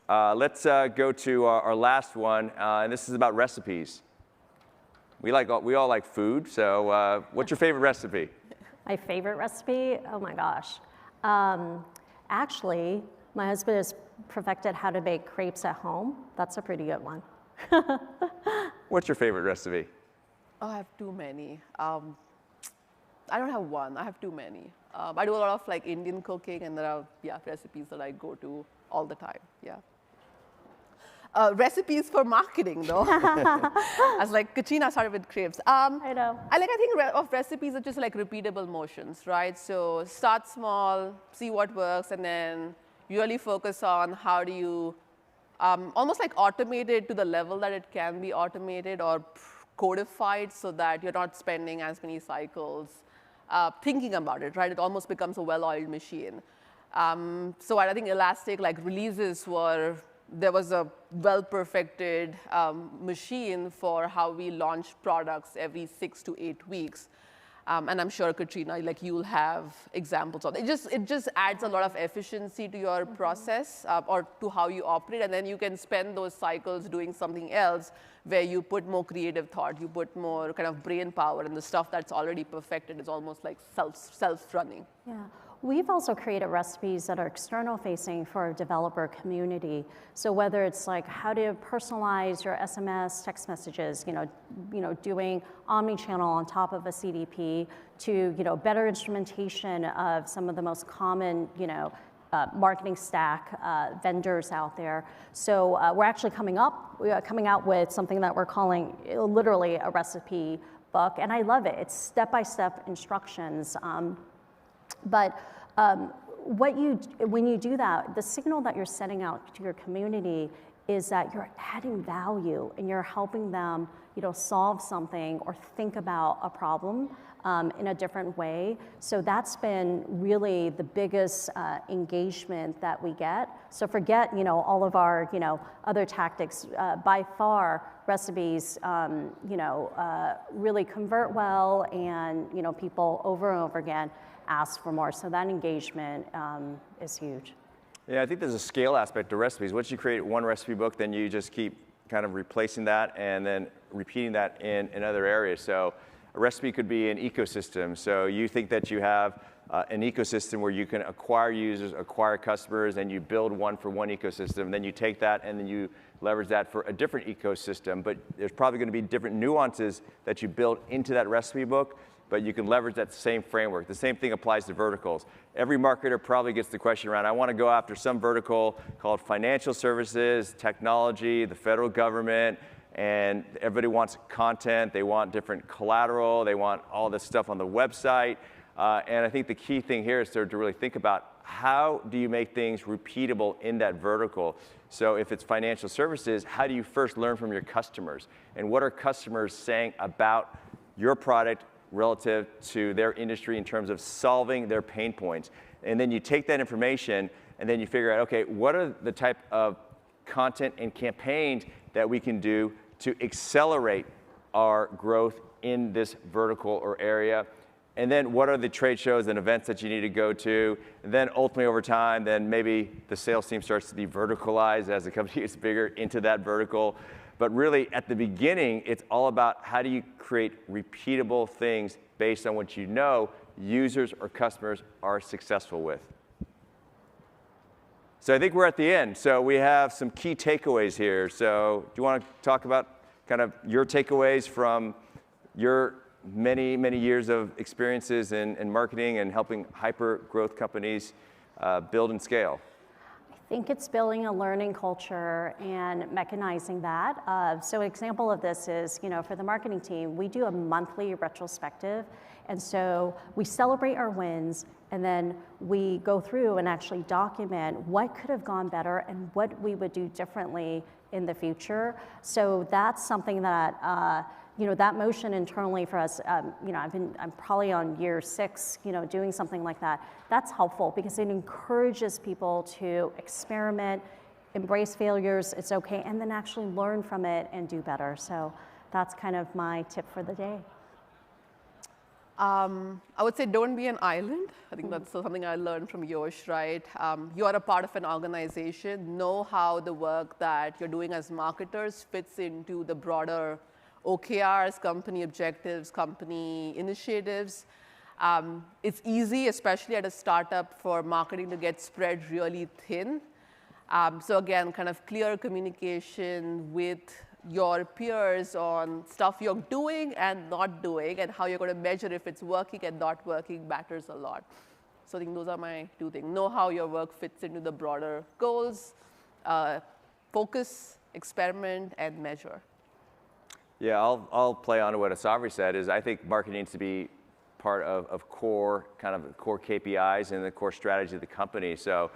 Let's go to our last one, and this is about recipes. We all like food, so what's your favorite recipe? My favorite recipe? Oh my gosh. Actually, my husband has perfected how to bake crepes at home. That's a pretty good one. What's your favorite recipe? Oh, I have too many. I don't have one. I have too many. I do a lot of like Indian cooking, and there are recipes that I go to all the time. Yeah. Recipes for marketing, though. As like Katrina started with crepes. I know. I think of recipes are just like repeatable motions, right? So start small, see what works, and then really focus on how do you almost like automate it to the level that it can be automated or codified so that you're not spending as many cycles thinking about it, right? It almost becomes a well-oiled machine. So I think Elastic, like releases there was a well-perfected machine for how we launch products every 6 to 8 weeks. And I'm sure, Katrina, like you'll have examples of it. It just adds a lot of efficiency to your process or to how you operate. And then you can spend those cycles doing something else where you put more creative thought, you put more kind of brain power, and the stuff that's already perfected is almost like self-running. Yeah. We've also created recipes that are external-facing for our developer community. So whether it's like how to personalize your SMS text messages, doing omni-channel on top of a CDP, to better instrumentation of some of the most common marketing stack vendors out there. So we're actually coming out with something that we're calling literally a recipe book, and I love it. It's step-by-step instructions. But when you do that, the signal that you're sending out to your community is that you're adding value and you're helping them, solve something or think about a problem in a different way. So that's been really the biggest engagement that we get. So forget, all of our, other tactics. By far, recipes, really convert well, and people over and over again ask for more. So that engagement is huge. Yeah, I think there's a scale aspect to recipes. Once you create one recipe book, then you just keep kind of replacing that and then repeating that in other areas. So a recipe could be an ecosystem. So you think that you have an ecosystem where you can acquire users, acquire customers, and you build one for one ecosystem. Then you take that and then you leverage that for a different ecosystem. But there's probably going to be different nuances that you build into that recipe book, but you can leverage that same framework. The same thing applies to verticals. Every marketer probably gets the question around, I want to go after some vertical called financial services, technology, the federal government, and everybody wants content, they want different collateral, they want all this stuff on the website. And I think the key thing here is to really think about how do you make things repeatable in that vertical. So if it's financial services, how do you first learn from your customers? And what are customers saying about your product relative to their industry in terms of solving their pain points. And then you take that information and then you figure out, okay, what are the type of content and campaigns that we can do to accelerate our growth in this vertical or area? And then what are the trade shows and events that you need to go to? And then ultimately over time, then maybe the sales team starts to be verticalized as the company gets bigger into that vertical. But really at the beginning, it's all about how do you create repeatable things based on what you know users or customers are successful with. So I think we're at the end. So we have some key takeaways here. So do you want to talk about kind of your takeaways from your many, many years of experiences in marketing and helping hyper-growth companies build and scale? I think it's building a learning culture and mechanizing that. So an example of this is, for the marketing team, we do a monthly retrospective. And so we celebrate our wins, and then we go through and actually document what could have gone better and what we would do differently in the future. So that's something that, that motion internally for us, I'm probably on year 6, doing something like that. That's helpful because it encourages people to experiment, embrace failures, it's okay, and then actually learn from it and do better. So that's kind of my tip for the day. I would say don't be an island. I think that's something I learned from Yosh, right? You are a part of an organization. Know how the work that you're doing as marketers fits into the broader OKRs, company objectives, company initiatives. It's easy, especially at a startup, for marketing to get spread really thin. So again, kind of clear communication with your peers on stuff you're doing and not doing, and how you're going to measure if it's working and not working matters a lot. So I think those are my 2 things. Know how your work fits into the broader goals, focus, experiment, and measure. Yeah, I'll play on to what Asawari said, is I think marketing needs to be part of core KPIs and the core strategy of the company. So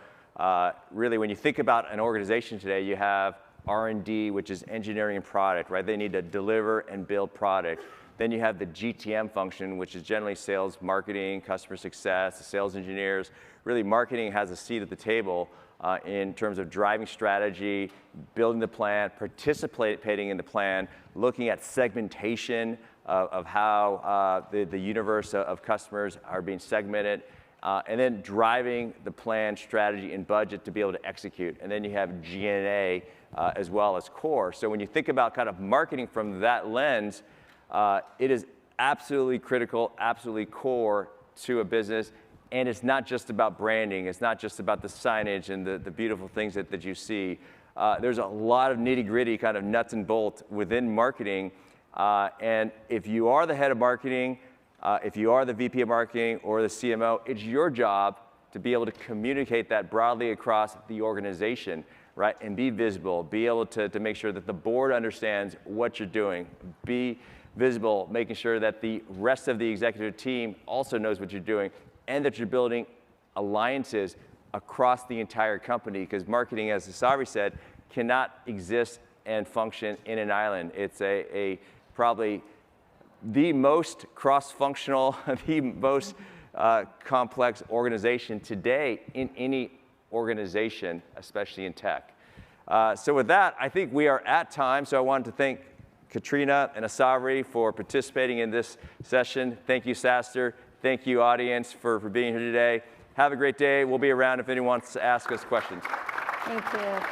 really when you think about an organization today, you have R&D, which is engineering and product, right? They need to deliver and build product. Then you have the GTM function, which is generally sales, marketing, customer success, the sales engineers. Really, marketing has a seat at the table in terms of driving strategy, building the plan, participating in the plan, looking at segmentation of how the universe of customers are being segmented, and then driving the plan, strategy, and budget to be able to execute. And then you have G&A as well as core. So when you think about kind of marketing from that lens, it is absolutely critical, absolutely core to a business. And it's not just about branding. It's not just about the signage and the beautiful things that you see. There's a lot of nitty-gritty kind of nuts and bolts within marketing. And if you are the head of marketing, if you are the VP of marketing or the CMO, it's your job to be able to communicate that broadly across the organization, right? And be visible, be able to make sure that the board understands what you're doing. Be visible, making sure that the rest of the executive team also knows what you're doing, and that you're building alliances across the entire company, because marketing, as Asawari said, cannot exist and function in an island. It's probably the most cross-functional, the most complex organization today in any organization, especially in tech. So with that, I think we are at time. So I wanted to thank Katrina and Asawari for participating in this session. Thank you, SaaStr. Thank you, audience, for being here today. Have a great day. We'll be around if anyone wants to ask us questions. Thank you.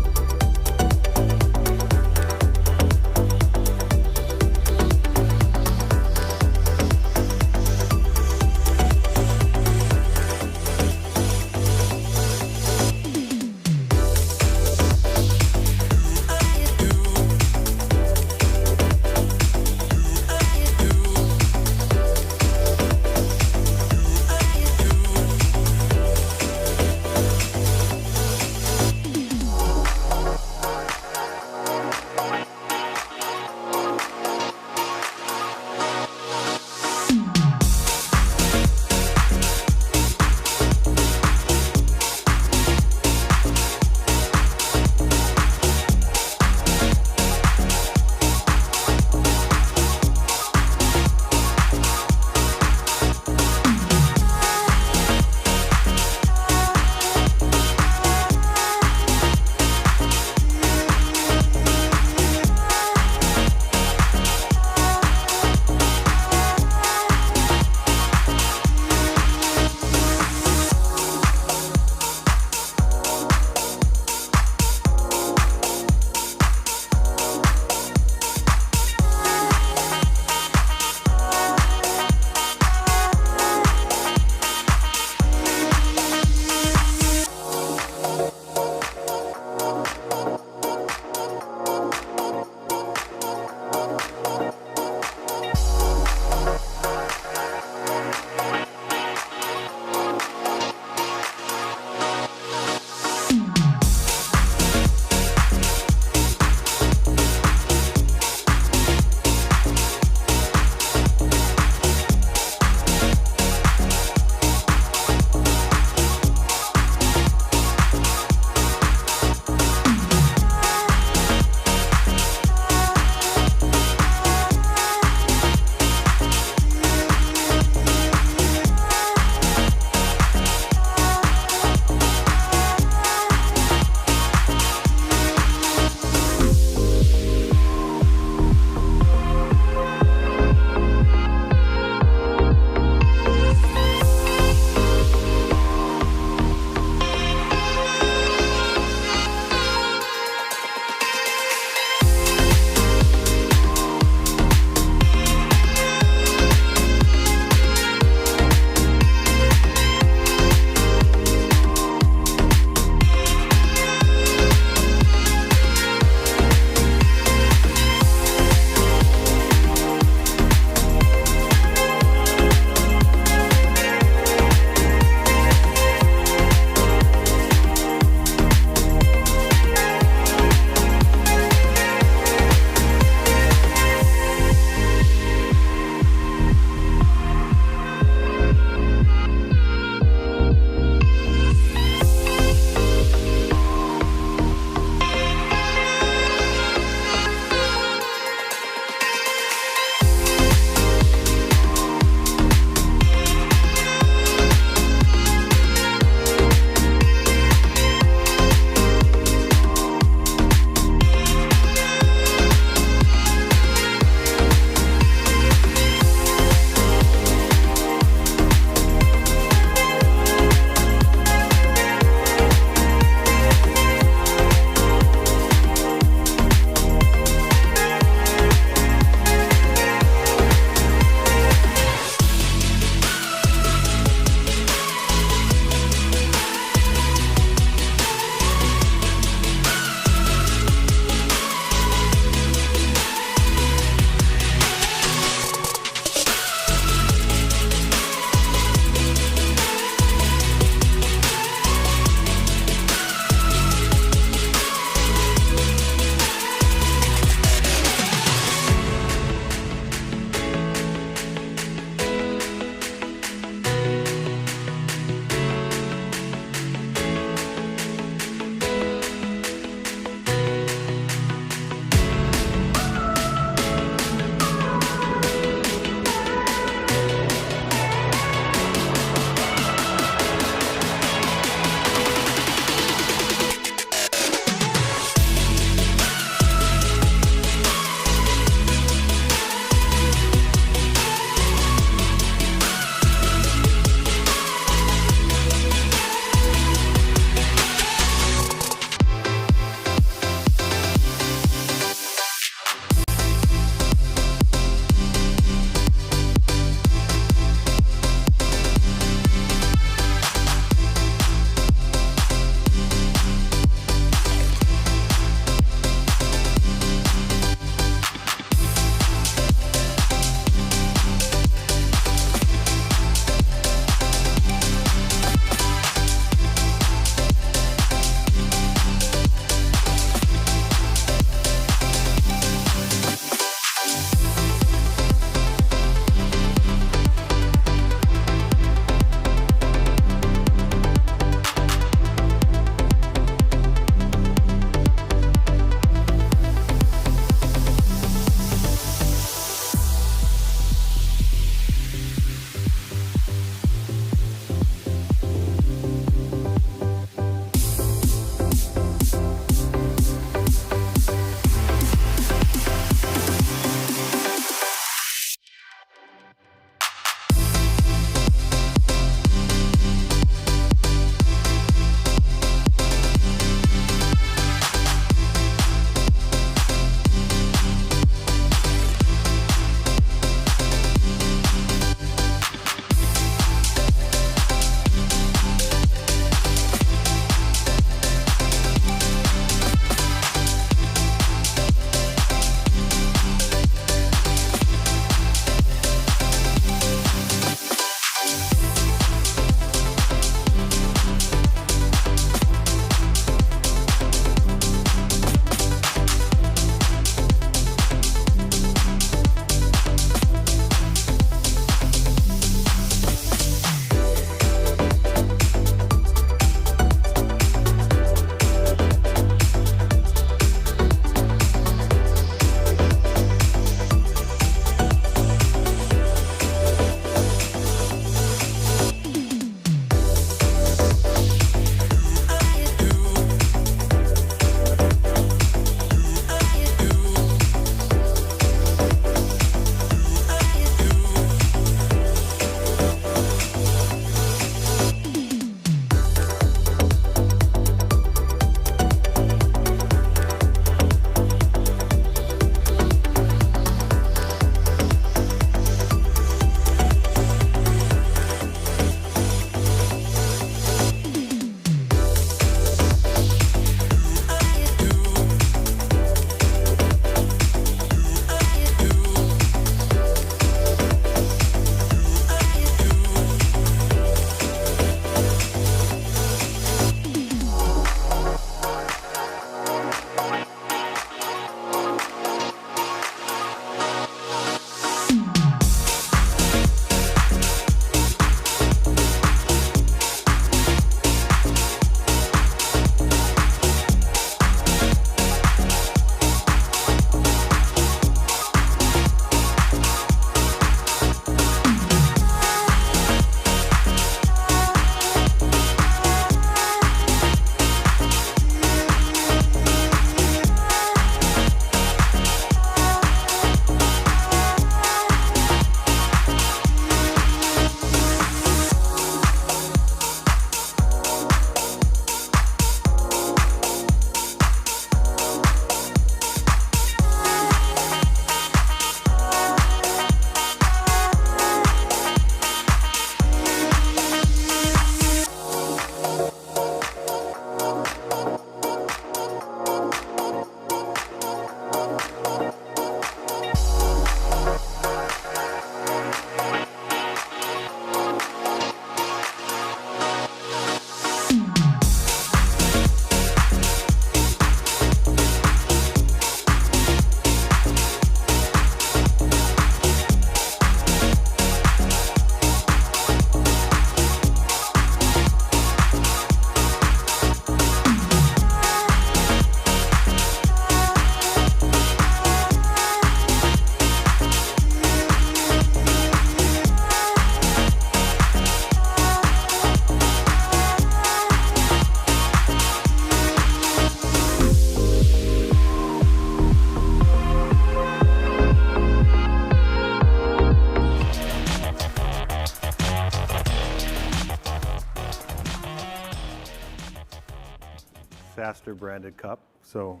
SaaStr branded cup. So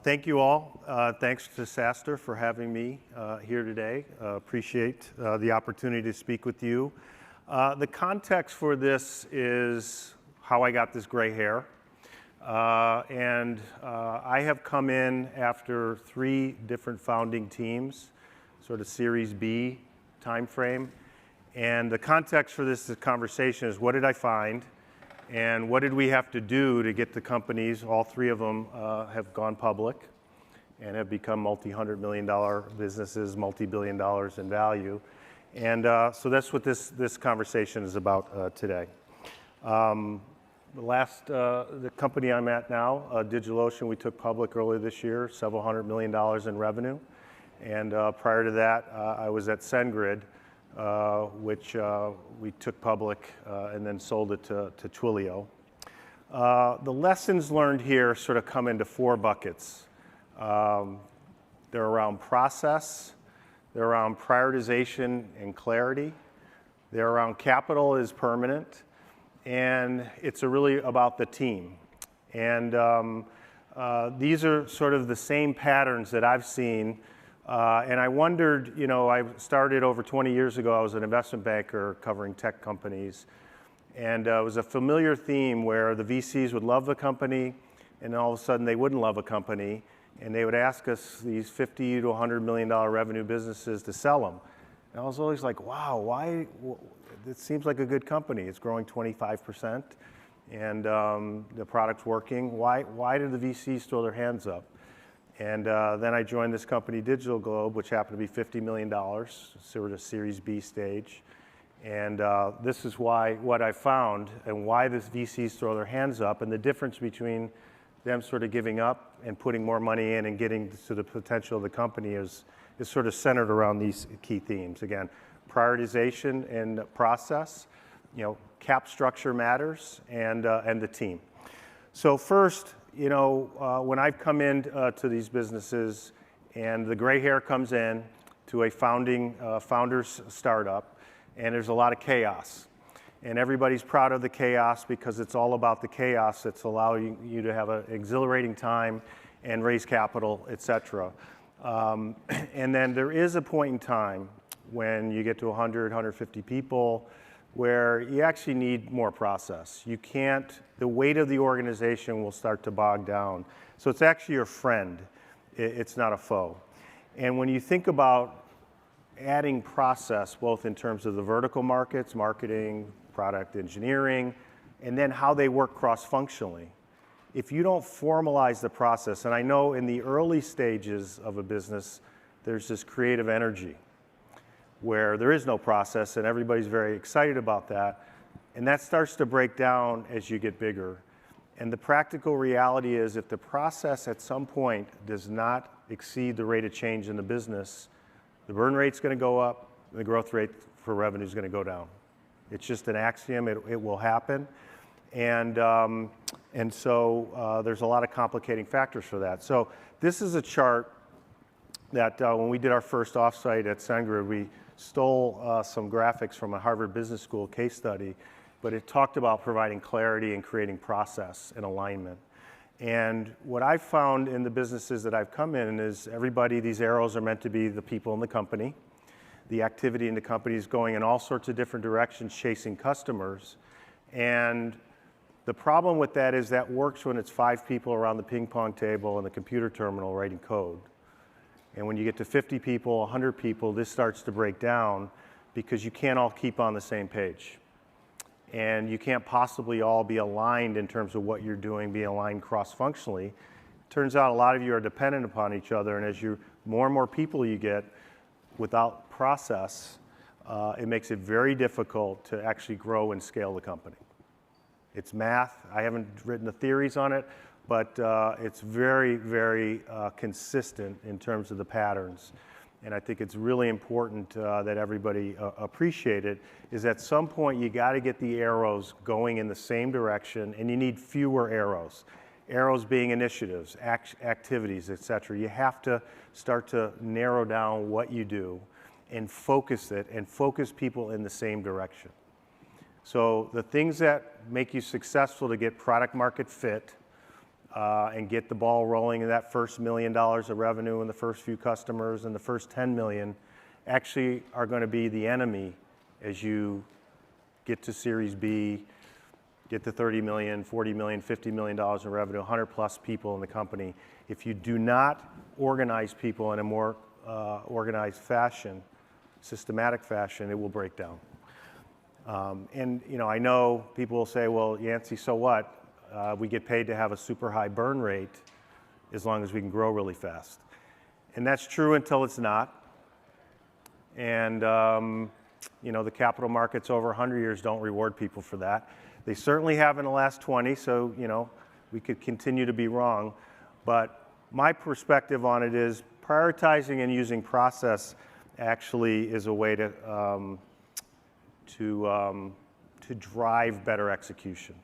thank you all. Thanks to SaaStr for having me here today. Appreciate the opportunity to speak with you. The context for this is how I got this gray hair. I have come in after 3 different founding teams, sort of Series B timeframe. And the context for this conversation is, what did I find? And what did we have to do to get the companies? All 3 of them have gone public and have become multi-$100 million businesses, multi-billion dollars in value. And so that's what this conversation is about today. The company I'm at now, DigitalOcean, we took public earlier this year, several $100 million in revenue. And prior to that, I was at SendGrid, which we took public and then sold it to Twilio. The lessons learned here sort of come into 4 buckets. They're around process, they're around prioritization and clarity, they're around capital is permanent, and it's really about the team. And these are sort of the same patterns that I've seen. And I wondered, I started over 20 years ago. I was an investment banker covering tech companies. And it was a familiar theme where the VCs would love the company, and then all of a sudden they wouldn't love a company. And they would ask us, these $50 to $100 million revenue businesses, to sell them. And I was always like, wow, why? It seems like a good company. It's growing 25%, and the product's working. Why did the VCs throw their hands up? And then I joined this company, Digital Globe, which happened to be $50 million, sort of Series B stage. And this is what I found and why the VCs throw their hands up, and the difference between them sort of giving up and putting more money in and getting to the potential of the company is sort of centered around these key themes. Again, prioritization and process, cap structure matters, and the team. So first, when I've come in to these businesses and the gray hair comes in to a founder's startup, and there's a lot of chaos. And everybody's proud of the chaos because it's all about the chaos that's allowing you to have an exhilarating time and raise capital, et cetera. And then there is a point in time when you get to 100, 150 people where you actually need more process. You can't, the weight of the organization will start to bog down. So it's actually your friend. It's not a foe. And when you think about adding process, both in terms of the vertical markets, marketing, product engineering, and then how they work cross-functionally, if you don't formalize the process, and I know in the early stages of a business, there's this creative energy where there is no process and everybody's very excited about that. And that starts to break down as you get bigger. And the practical reality is, if the process at some point does not exceed the rate of change in the business, the burn rate's going to go up, the growth rate for revenue is going to go down. It's just an axiom. It will happen. And so there's a lot of complicating factors for that. So this is a chart that when we did our first offsite at SendGrid, we stole some graphics from a Harvard Business School case study, but it talked about providing clarity and creating process and alignment. And what I've found in the businesses that I've come in is everybody, these arrows are meant to be the people in the company. The activity in the company is going in all sorts of different directions, chasing customers. And the problem with that is that works when it's 5 people around the ping pong table and the computer terminal writing code. And when you get to 50 people, 100 people, this starts to break down because you can't all keep on the same page. And you can't possibly all be aligned in terms of what you're doing, be aligned cross-functionally. Turns out a lot of you are dependent upon each other, and as more and more people you get without process, it makes it very difficult to actually grow and scale the company. It's math. I haven't written the theories on it, but it's very, very consistent in terms of the patterns. And I think it's really important that everybody appreciate it, is at some point you got to get the arrows going in the same direction, and you need fewer arrows. Arrows being initiatives, activities, et cetera. You have to start to narrow down what you do and focus it and focus people in the same direction. So the things that make you successful to get product market fit and get the ball rolling in that first $1 million of revenue and the first few customers and the first 10 million actually are going to be the enemy as you get to Series B, get to 30 million, 40 million, $50 million in revenue, 100 plus people in the company. If you do not organize people in a more organized fashion, systematic fashion, it will break down. And I know people will say, well, Yancey, so what? We get paid to have a super high burn rate as long as we can grow really fast. And that's true until it's not. And the capital markets over 100 years don't reward people for that. They certainly have in the last 20, so we could continue to be wrong. But my perspective on it is prioritizing and using process actually is a way to drive better execution.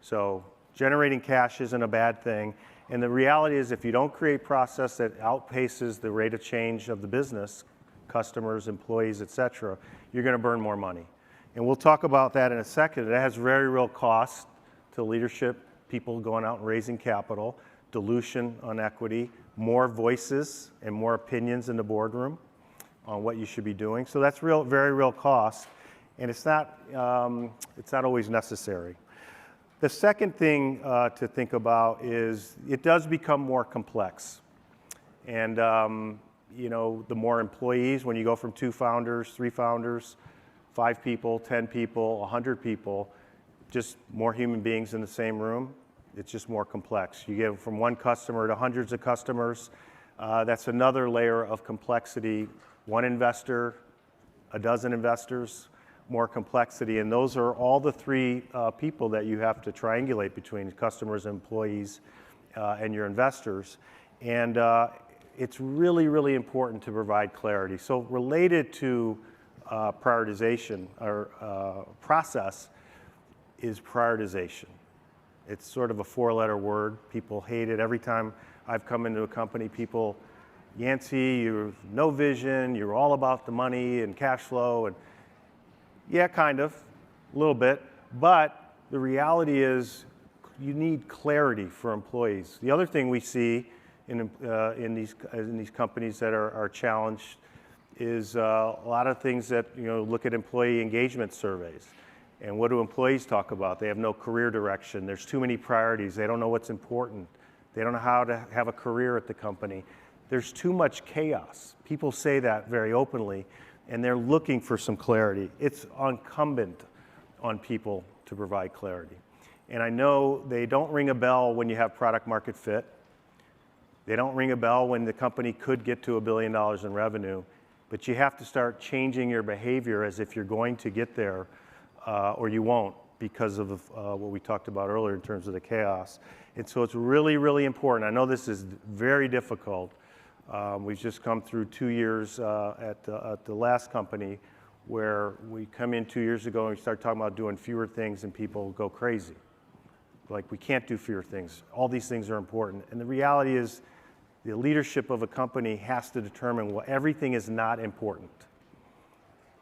So generating cash isn't a bad thing. And the reality is if you don't create process that outpaces the rate of change of the business, customers, employees, et cetera, you're going to burn more money. And we'll talk about that in a second. It has very real cost to leadership, people going out and raising capital, dilution on equity, more voices and more opinions in the boardroom on what you should be doing. So that's very real cost, and it's not always necessary. The second thing to think about is it does become more complex. And the more employees, when you go from 2 founders, 3 founders, 5 people, 10 people, 100 people, just more human beings in the same room, it's just more complex. You get from 1 customer to hundreds of customers, that's another layer of complexity. 1 investor, a dozen investors, more complexity, and those are all the 3 people that you have to triangulate between customers, employees, and your investors. And it's really, really important to provide clarity. So related to prioritization or process is prioritization. It's sort of a 4-letter word. People hate it. Every time I've come into a company, people, Yancey, you're no vision, you're all about the money and cash flow. And yeah, kind of, a little bit. But the reality is you need clarity for employees. The other thing we see in these companies that are challenged is a lot of things that, look at employee engagement surveys. And what do employees talk about? They have no career direction. There's too many priorities. They don't know what's important. They don't know how to have a career at the company. There's too much chaos. People say that very openly, and they're looking for some clarity. It's incumbent on people to provide clarity. And I know they don't ring a bell when you have product market fit. They don't ring a bell when the company could get to $1 billion in revenue, but you have to start changing your behavior as if you're going to get there, or you won't because of what we talked about earlier in terms of the chaos. And so it's really, really important. I know this is very difficult. We've just come through 2 years at the last company where we come in 2 years ago and we start talking about doing fewer things and people go crazy. Like, we can't do fewer things. All these things are important. And the reality is the leadership of a company has to determine what everything is not important.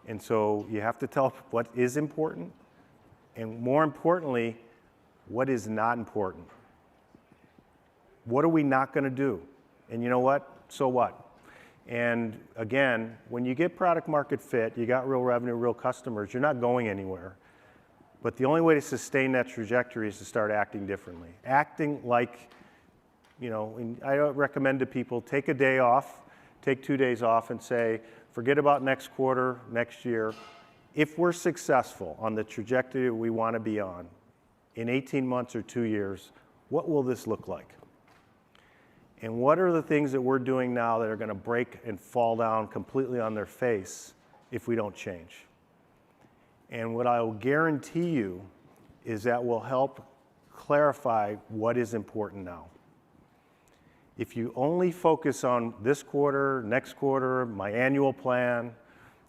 And so you have to tell what is important, and more importantly, what is not important. What are we not going to do? And you know what? So what? And again, when you get product market fit, you got real revenue, real customers, you're not going anywhere. But the only way to sustain that trajectory is to start acting differently. Acting like, and I recommend to people, take a day off, take 2 days off and say, forget about next quarter, next year. If we're successful on the trajectory we want to be on in 18 months or 2 years, what will this look like? And what are the things that we're doing now that are going to break and fall down completely on their face if we don't change? And what I will guarantee you is that will help clarify what is important now. If you only focus on this quarter, next quarter, my annual plan,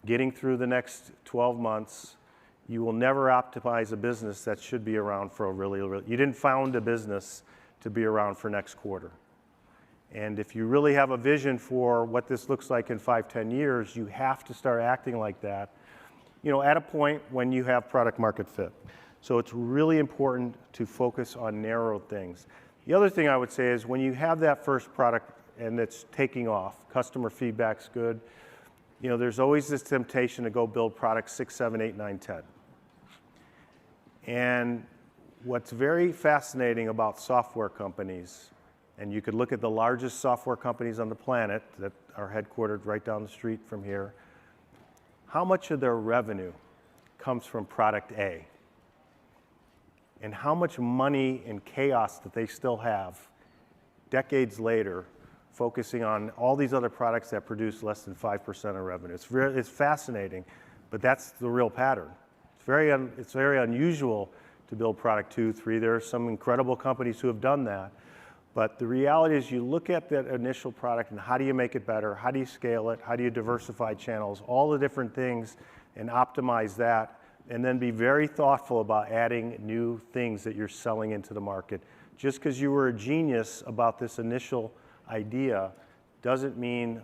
getting through the next 12 months, you will never optimize a business that should be around for you didn't found a business to be around for next quarter. And if you really have a vision for what this looks like in 5, 10 years, you have to start acting like that. at a point when you have product market fit. So it's really important to focus on narrow things. The other thing I would say is when you have that first product and it's taking off, customer feedback's good, there's always this temptation to go build product 6, 7, 8, 9, 10. And what's very fascinating about software companies, and you could look at the largest software companies on the planet that are headquartered right down the street from here, how much of their revenue comes from product A? And how much money and chaos that they still have decades later focusing on all these other products that produce less than 5% of revenue. It's fascinating, but that's the real pattern. It's very unusual to build product 2, 3. There are some incredible companies who have done that. But the reality is you look at that initial product and how do you make it better? How do you scale it? How do you diversify channels? All the different things and optimize that. And then be very thoughtful about adding new things that you're selling into the market. Just because you were a genius about this initial idea doesn't mean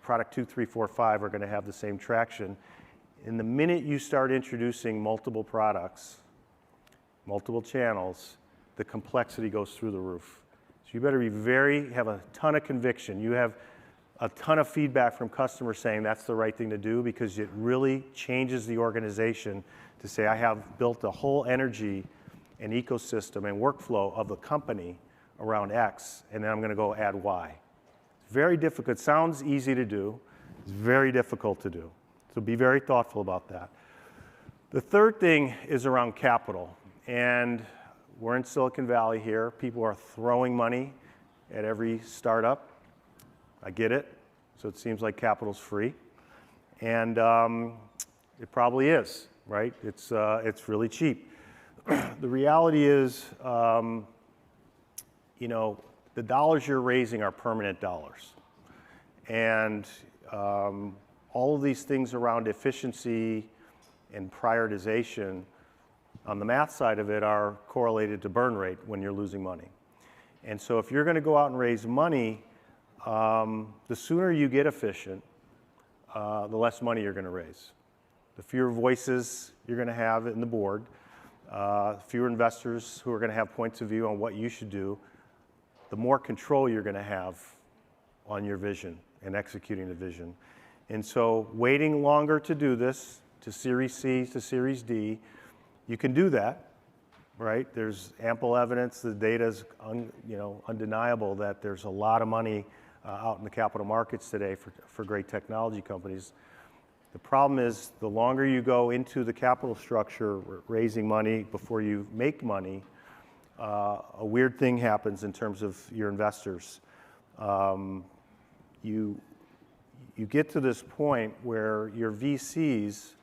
product 2, 3, 4, 5 are going to have the same traction. In the minute you start introducing multiple products, multiple channels, the complexity goes through the roof. So you better have a ton of conviction. You have a ton of feedback from customers saying that's the right thing to do because it really changes the organization to say, I have built a whole energy and ecosystem and workflow of the company around X, and then I'm going to go add Y. It's very difficult. It sounds easy to do. It's very difficult to do. So be very thoughtful about that. The third thing is around capital. And we're in Silicon Valley here. People are throwing money at every startup. I get it. So it seems like capital's free. And it probably is, right? It's really cheap. The reality is, the dollars you're raising are permanent dollars. And all of these things around efficiency and prioritization on the math side of it are correlated to burn rate when you're losing money. And so if you're going to go out and raise money, the sooner you get efficient, the less money you're going to raise. The fewer voices you're going to have in the board, fewer investors who are going to have points of view on what you should do, the more control you're going to have on your vision and executing the vision. And so waiting longer to do this, to Series C, to Series D, you can do that, right? There's ample evidence, the data is undeniable that there's a lot of money out in the capital markets today for great technology companies. The problem is the longer you go into the capital structure, raising money before you make money, a weird thing happens in terms of your investors. You get to this point where your VCs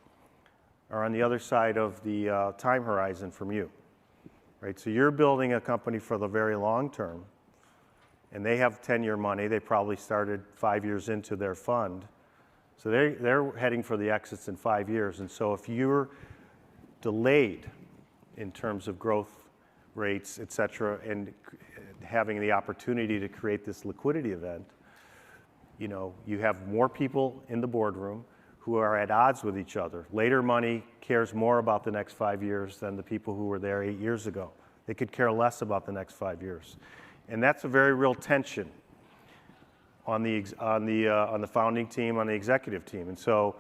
are on the other side of the time horizon from you, right? So you're building a company for the very long term, and they have 10-year money. They probably started 5 years into their fund. So they're heading for the exits in 5 years. And so if you're delayed in terms of growth rates, et cetera, and having the opportunity to create this liquidity event, you have more people in the boardroom who are at odds with each other. Later money cares more about the next 5 years than the people who were there 8 years ago. They could care less about the next 5 years. And that's a very real tension on the founding team, on the executive team. And so,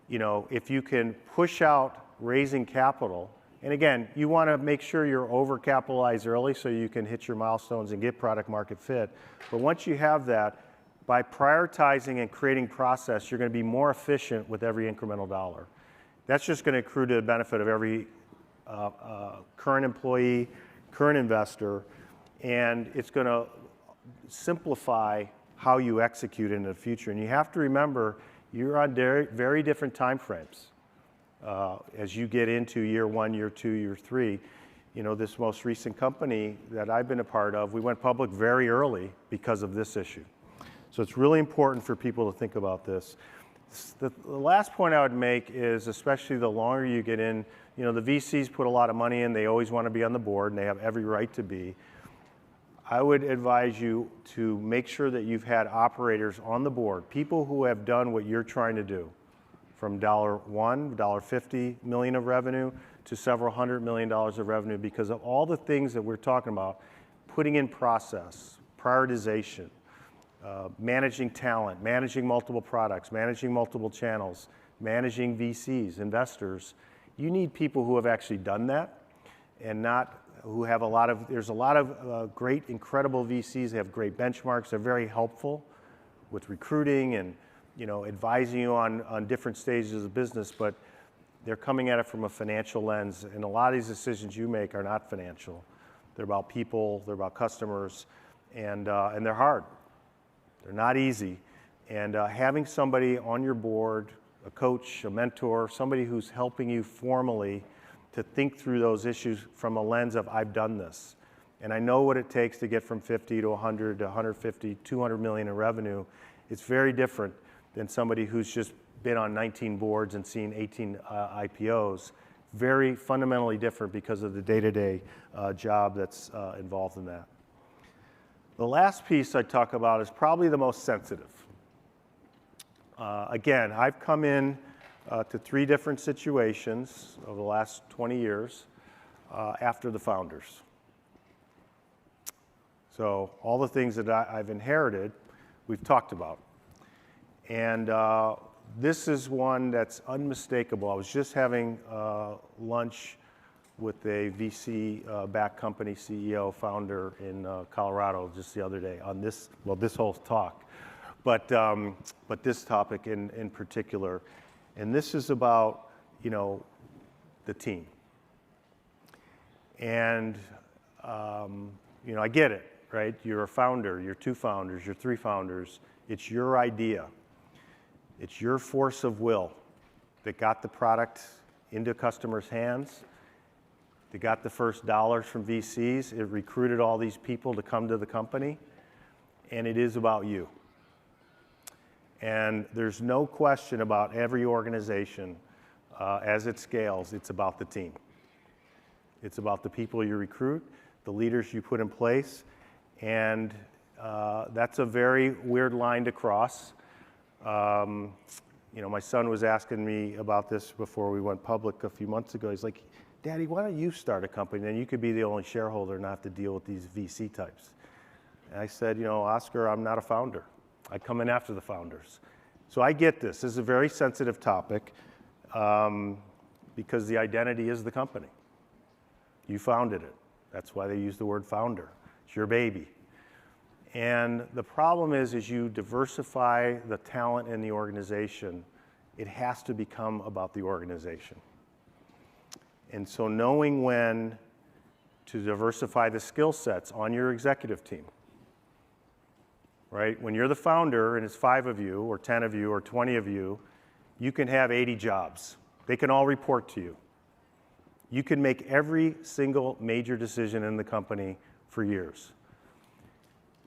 if you can push out raising capital, and again, you want to make sure you're overcapitalized early so you can hit your milestones and get product market fit. But once you have that, by prioritizing and creating process, you're going to be more efficient with every incremental dollar. That's just going to accrue to the benefit of every current employee, current investor, and it's going to simplify how you execute in the future. And you have to remember, you're on very different time frames as you get into year 1, year 2, year 3. This most recent company that I've been a part of, we went public very early because of this issue. So it's really important for people to think about this. The last point I would make is, especially the longer you get in, the VCs put a lot of money in, they always want to be on the board, and they have every right to be. I would advise you to make sure that you've had operators on the board, people who have done what you're trying to do from $1.50 million of revenue to several $100 million of revenue because of all the things that we're talking about, putting in process, prioritization, managing talent, managing multiple products, managing multiple channels, managing VCs, investors. You need people who have actually done that and not who have there's a lot of great, incredible VCs. They have great benchmarks. They're very helpful with recruiting and advising you on different stages of business, but they're coming at it from a financial lens, and a lot of these decisions you make are not financial. They're about people, they're about customers, and they're hard. They're not easy. And having somebody on your board, a coach, a mentor, somebody who's helping you formally to think through those issues from a lens of, I've done this, and I know what it takes to get from 50 to 100 to 150, 200 million in revenue. It's very different than somebody who's just been on 19 boards and seen 18 IPOs. Very fundamentally different because of the day-to-day job that's involved in that. The last piece I talk about is probably the most sensitive. Again, I've come in to 3 different situations over the last 20 years after the founders. So all the things that I've inherited, we've talked about. And this is one that's unmistakable. I was just having lunch with a VC-backed company CEO, founder in Colorado just the other day on this whole talk, but this topic in particular. And this is about, the team. And, I get it, right? You're a founder, you're 2 founders, you're 3 founders. It's your idea. It's your force of will that got the product into customers' hands, that got the first dollars from VCs. It recruited all these people to come to the company, and it is about you. And there's no question about every organization, as it scales, it's about the team. It's about the people you recruit, the leaders you put in place, and that's a very weird line to cross. My son was asking me about this before we went public a few months ago. He's like, Daddy, why don't you start a company? Then you could be the only shareholder and not have to deal with these VC types. And I said, Oscar, I'm not a founder. I come in after the founders. So I get this. This is a very sensitive topic because the identity is the company. You founded it. That's why they use the word founder. It's your baby. And the problem is, as you diversify the talent in the organization, it has to become about the organization. And so knowing when to diversify the skill sets on your executive team, right? When you're the founder and it's 5 of you or 10 of you or 20 of you, you can have 80 jobs. They can all report to you. You can make every single major decision in the company for years.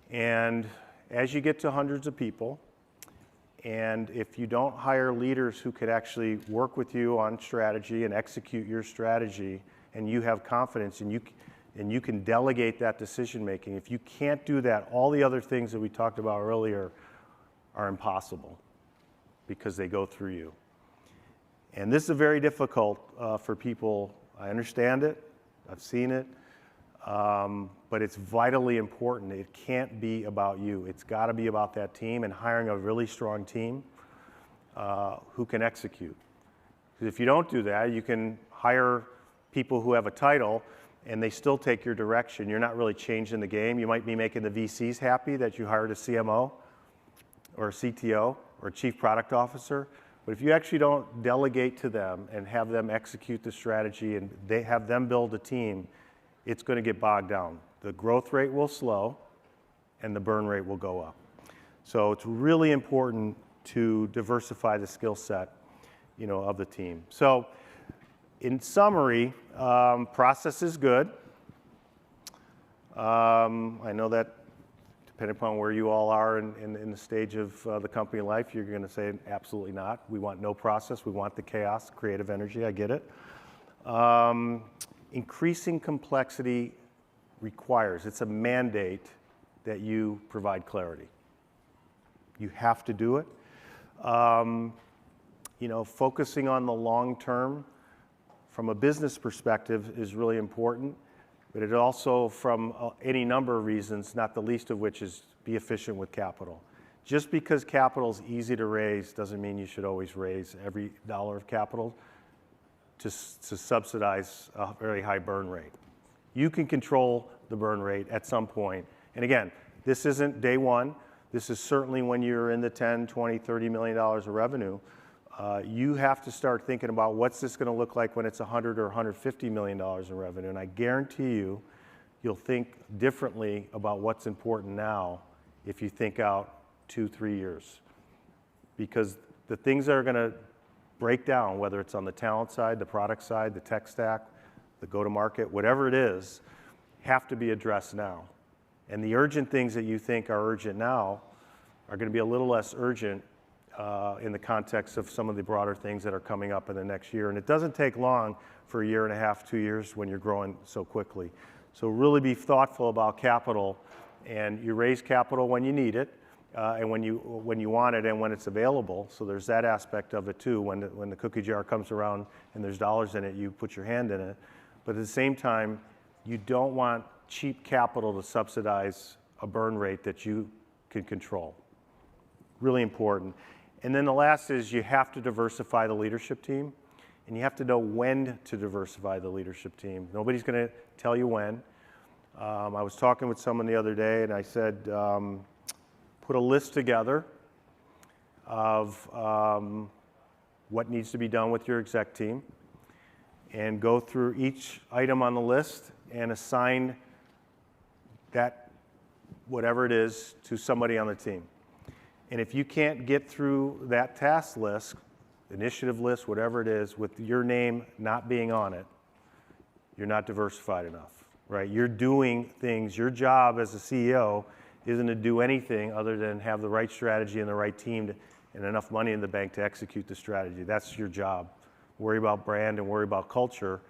And as you get to hundreds of people, and if you don't hire leaders who could actually work with you on strategy and execute your strategy, and you have confidence and you can delegate that decision making, if you can't do that, all the other things that we talked about earlier are impossible because they go through you. And this is very difficult for people. I understand it. I've seen it. But it's vitally important. It can't be about you. It's got to be about that team and hiring a really strong team who can execute. Because if you don't do that, you can hire people who have a title and they still take your direction. You're not really changing the game. You might be making the VCs happy that you hired a CMO or a CTO or a chief product officer. But if you actually don't delegate to them and have them execute the strategy and they have them build a team, it's going to get bogged down. The growth rate will slow and the burn rate will go up. So it's really important to diversify the skill set, of the team. So in summary, process is good. I know that depending upon where you all are in the stage of the company life, you're going to say absolutely not. We want no process. We want the chaos, creative energy. I get it. Increasing complexity requires, it's a mandate that you provide clarity. You have to do it. focusing on the long term from a business perspective is really important, but it also, from any number of reasons, not the least of which is be efficient with capital. Just because capital is easy to raise doesn't mean you should always raise every dollar of capital to subsidize a very high burn rate. You can control the burn rate at some point. And again, this isn't day one. This is certainly when you're in the 10, 20, $30 million of revenue. You have to start thinking about what's this going to look like when it's $100 or $150 million in revenue. And I guarantee you'll think differently about what's important now if you think out 2-3 years. Because the things that are going to break down, whether it's on the talent side, the product side, the tech stack, the go-to-market, whatever it is, have to be addressed now. And the urgent things that you think are urgent now are going to be a little less urgent in the context of some of the broader things that are coming up in the next year. And it doesn't take long for a year and a half, 2 years when you're growing so quickly. So really be thoughtful about capital, and you raise capital when you need it, and when you want it and when it's available. So there's that aspect of it too. When the cookie jar comes around and there's dollars in it, you put your hand in it. But at the same time, you don't want cheap capital to subsidize a burn rate that you can control. Really important. And then the last is you have to diversify the leadership team, and you have to know when to diversify the leadership team. Nobody's going to tell you when. I was talking with someone the other day, and I said, put a list together of what needs to be done with your exec team, and go through each item on the list and assign that, whatever it is, to somebody on the team. And if you can't get through that task list, initiative list, whatever it is, with your name not being on it, you're not diversified enough, right? You're doing things. Your job as a CEO isn't to do anything other than have the right strategy and the right team and enough money in the bank to execute the strategy. That's your job. Worry about brand and worry about culture.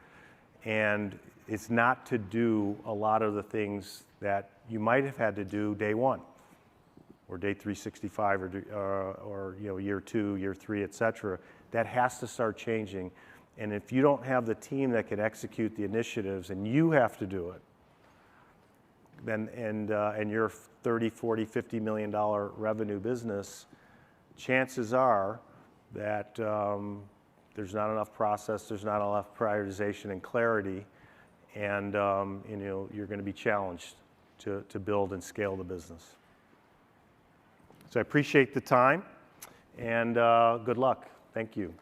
And it's not to do a lot of the things that you might have had to do day one, or day 365, or year 2, year 3, et cetera. That has to start changing. And if you don't have the team that can execute the initiatives, and you have to do it, then and you're $30, $40, $50 million revenue business, chances are that there's not enough process, there's not enough prioritization and clarity, and you're going to be challenged to build and scale the business. So I appreciate the time, and good luck. Thank you.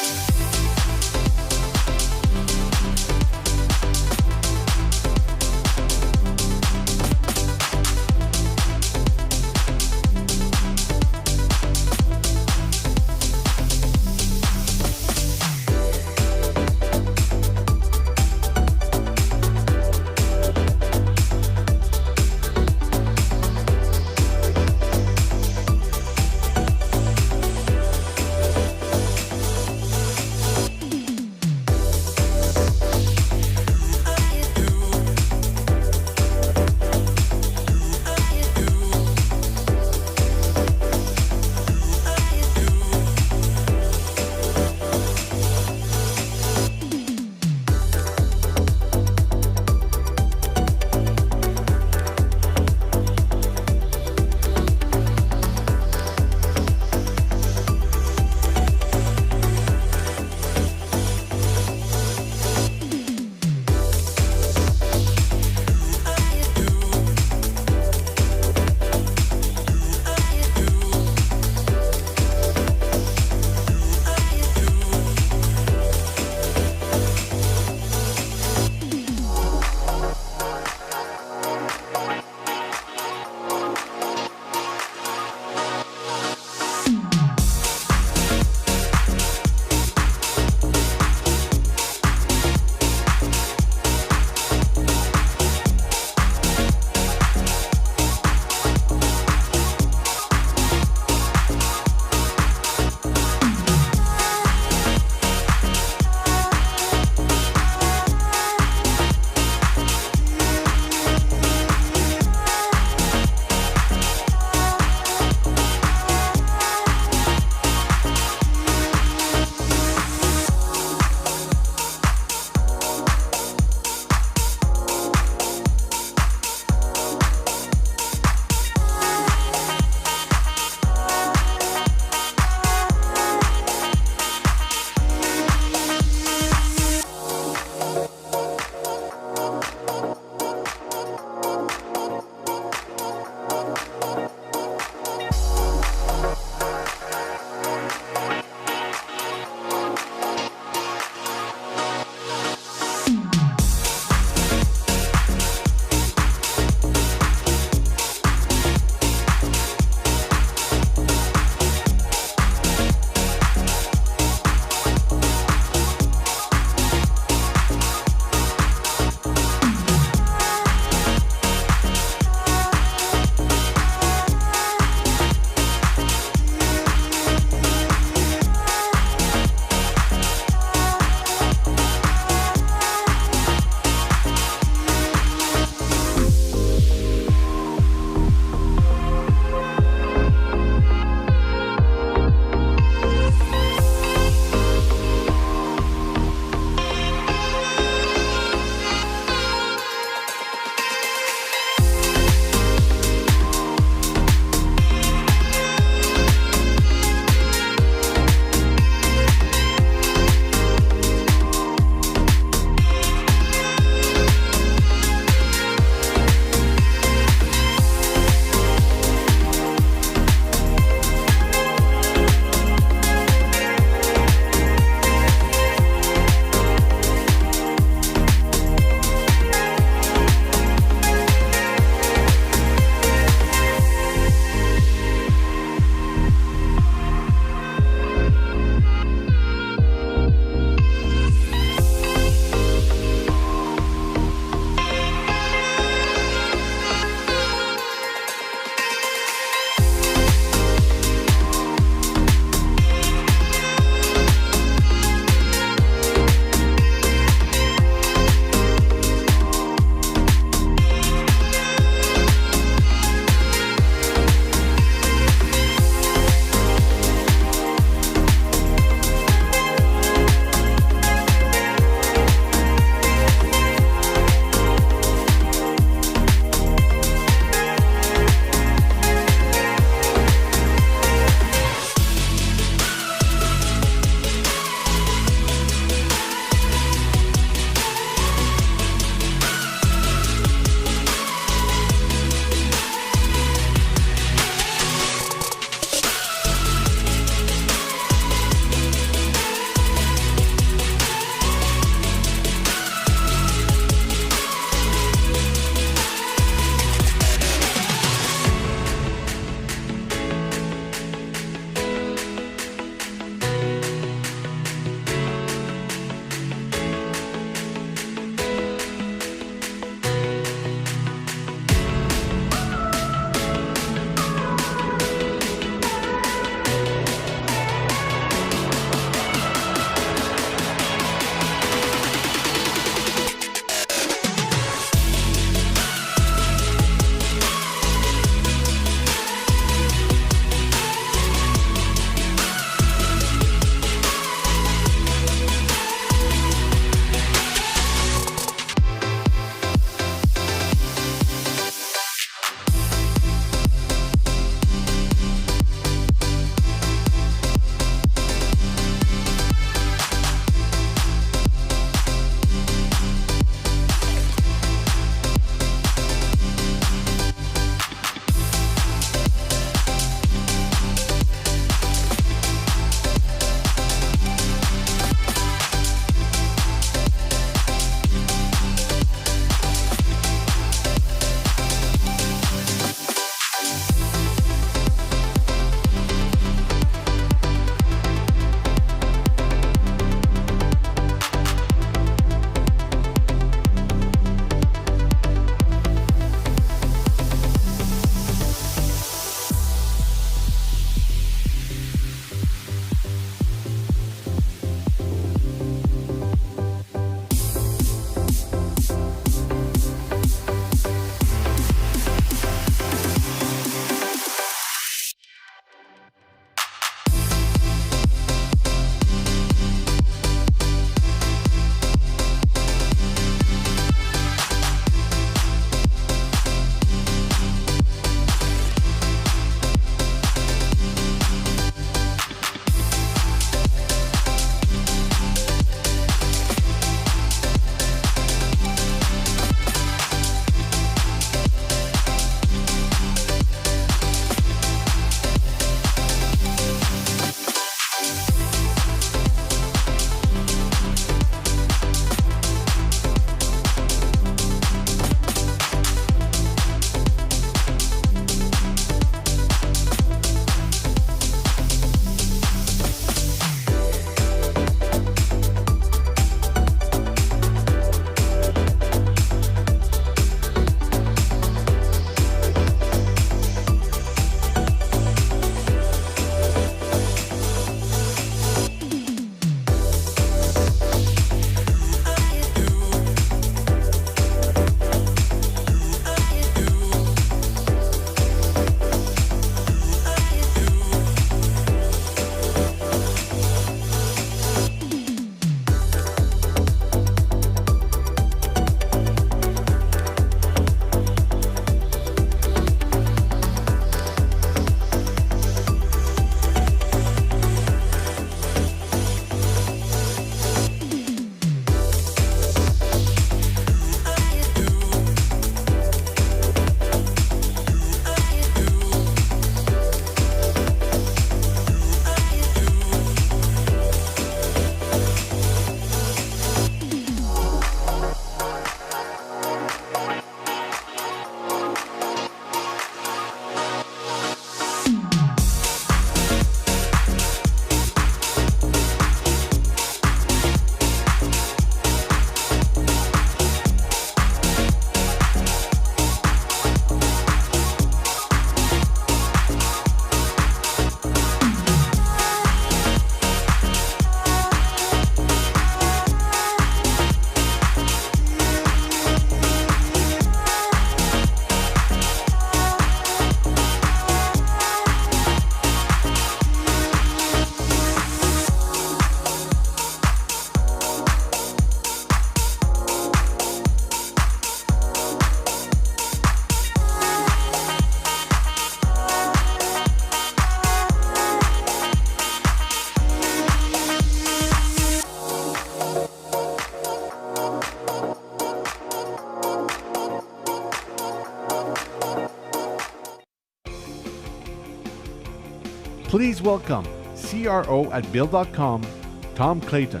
Please welcome CRO at Bill.com, Tom Clayton.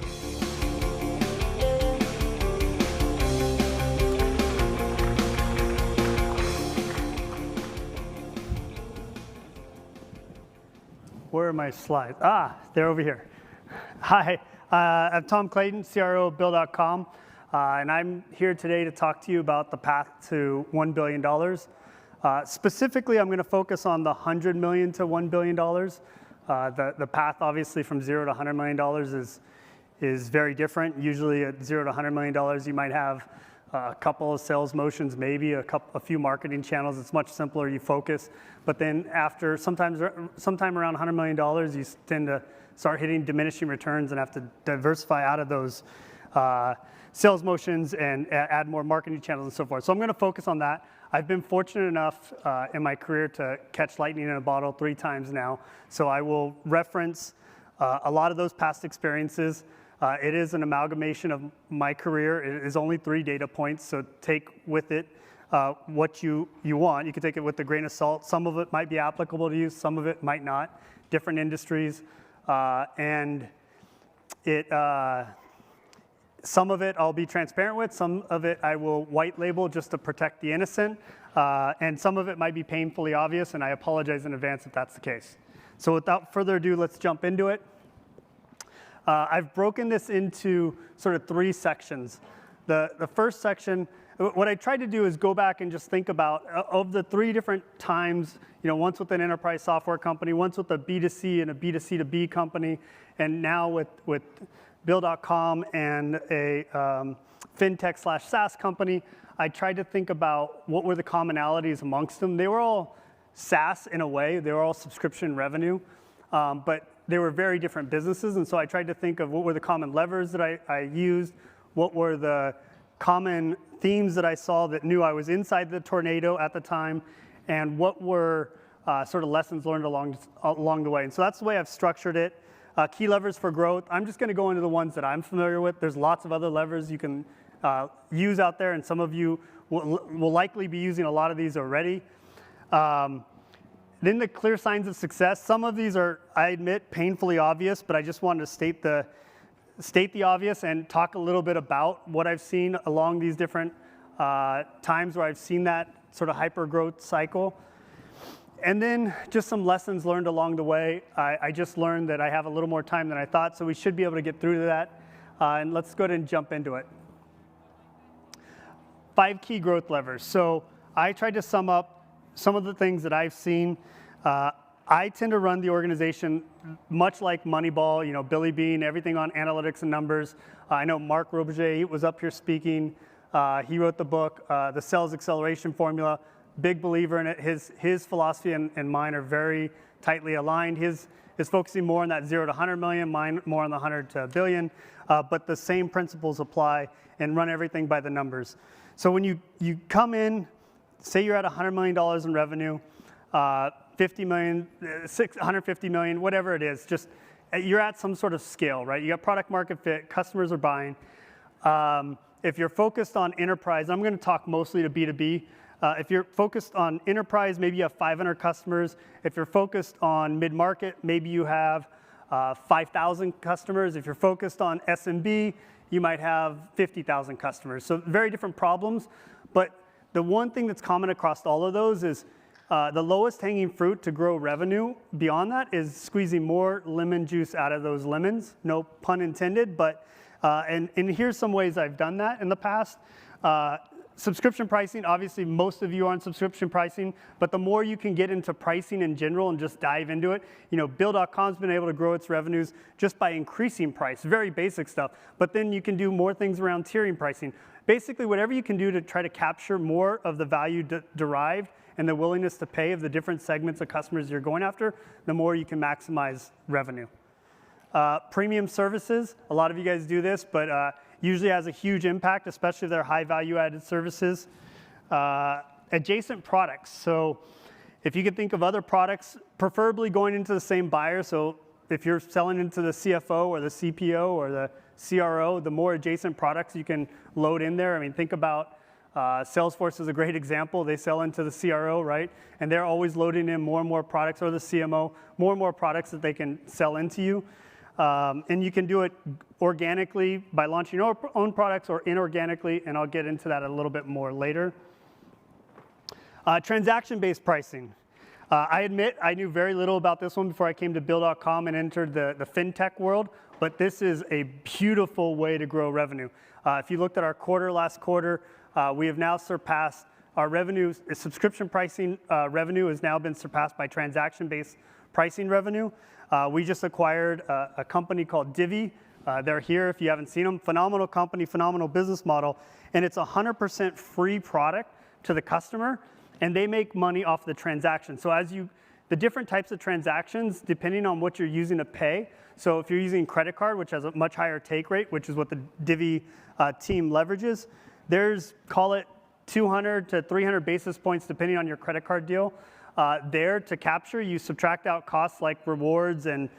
Where are my slides? They're over here. Hi, I'm Tom Clayton, CRO at Bill.com, and I'm here today to talk to you about the path to $1 billion. Specifically, I'm going to focus on the $100 million to $1 billion. The path, obviously, from $0 to $100 million is very different. Usually, at $0 to $100 million, you might have a couple of sales motions, maybe a few marketing channels. It's much simpler. You focus. But then after sometime around $100 million, you tend to start hitting diminishing returns and have to diversify out of those sales motions and add more marketing channels and so forth. So I'm going to focus on that. I've been fortunate enough in my career to catch lightning in a bottle 3 times now. So I will reference a lot of those past experiences. It is an amalgamation of my career. It is only 3 data points, so take with it what you want. You can take it with a grain of salt. Some of it might be applicable to you, some of it might not. Different industries, and some of it I'll be transparent with, some of it I will white label just to protect the innocent, and some of it might be painfully obvious, and I apologize in advance if that's the case. So without further ado, let's jump into it. I've broken this into sort of 3 sections. The first section, what I tried to do is go back and just think about, of the 3 different times, once with an enterprise software company, once with a B2C and a B2C2B company, and now with Bill.com and a fintech/SaaS company, I tried to think about what were the commonalities amongst them. They were all SaaS in a way. They were all subscription revenue, but they were very different businesses. And so I tried to think of what were the common levers that I used, what were the common themes that I saw that knew I was inside the tornado at the time, and what were sort of lessons learned along the way. And so that's the way I've structured it. Key levers for growth. I'm just going to go into the ones that I'm familiar with. There's lots of other levers you can use out there, and some of you will likely be using a lot of these already. Then the clear signs of success. Some of these are, I admit, painfully obvious, but I just wanted to state the obvious and talk a little bit about what I've seen along these different times where I've seen that sort of hyper-growth cycle. And then just some lessons learned along the way. I just learned that I have a little more time than I thought, so we should be able to get through to that. And let's go ahead and jump into it. 5 key growth levers. So I tried to sum up some of the things that I've seen. I tend to run the organization much like Moneyball, Billy Bean, everything on analytics and numbers. I know Mark Roberget was up here speaking. He wrote the book, The Sales Acceleration Formula. Big believer in it. His philosophy and mine are very tightly aligned. His is focusing more on that 0 to 100 million, mine more on the 100 to a billion, but the same principles apply and run everything by the numbers. So when you come in, say you're at $100 million in revenue, 50 million, 150 million, whatever it is, just you're at some sort of scale, right? You got product market fit, customers are buying. If you're focused on enterprise, I'm going to talk mostly to B2B. If you're focused on enterprise, maybe you have 500 customers. If you're focused on mid-market, maybe you have 5,000 customers. If you're focused on SMB, you might have 50,000 customers. So very different problems. But the one thing that's common across all of those is the lowest hanging fruit to grow revenue beyond that is squeezing more lemon juice out of those lemons. No pun intended, but and here's some ways I've done that in the past. Subscription pricing, obviously most of you are on subscription pricing, but the more you can get into pricing in general and just dive into it, Bill.com's been able to grow its revenues just by increasing price, very basic stuff. But then you can do more things around tiering pricing. Basically, whatever you can do to try to capture more of the value derived and the willingness to pay of the different segments of customers you're going after, the more you can maximize revenue. Premium services, a lot of you guys do this, but usually has a huge impact, especially if they're high value-added services. Adjacent products. So if you could think of other products, preferably going into the same buyer. So if you're selling into the CFO or the CPO or the CRO, the more adjacent products you can load in there. I mean, think about Salesforce is a great example. They sell into the CRO, right? And they're always loading in more and more products, or the CMO, more and more products that they can sell into you. And you can do it organically by launching your own products, or inorganically, and I'll get into that a little bit more later. Transaction-based pricing. I admit I knew very little about this one before I came to Bill.com and entered the fintech world, but this is a beautiful way to grow revenue. If you looked at our last quarter, we have now surpassed our revenue. Subscription pricing revenue has now been surpassed by transaction-based pricing revenue. We just acquired a company called Divvy. They're here if you haven't seen them. Phenomenal company, phenomenal business model, and it's 100% free product to the customer, and they make money off the transaction. So the different types of transactions, depending on what you're using to pay. So if you're using credit card, which has a much higher take rate, which is what the Divvy team leverages, there's, call it 200 to 300 basis points, depending on your credit card deal. There to capture, you subtract out costs like rewards and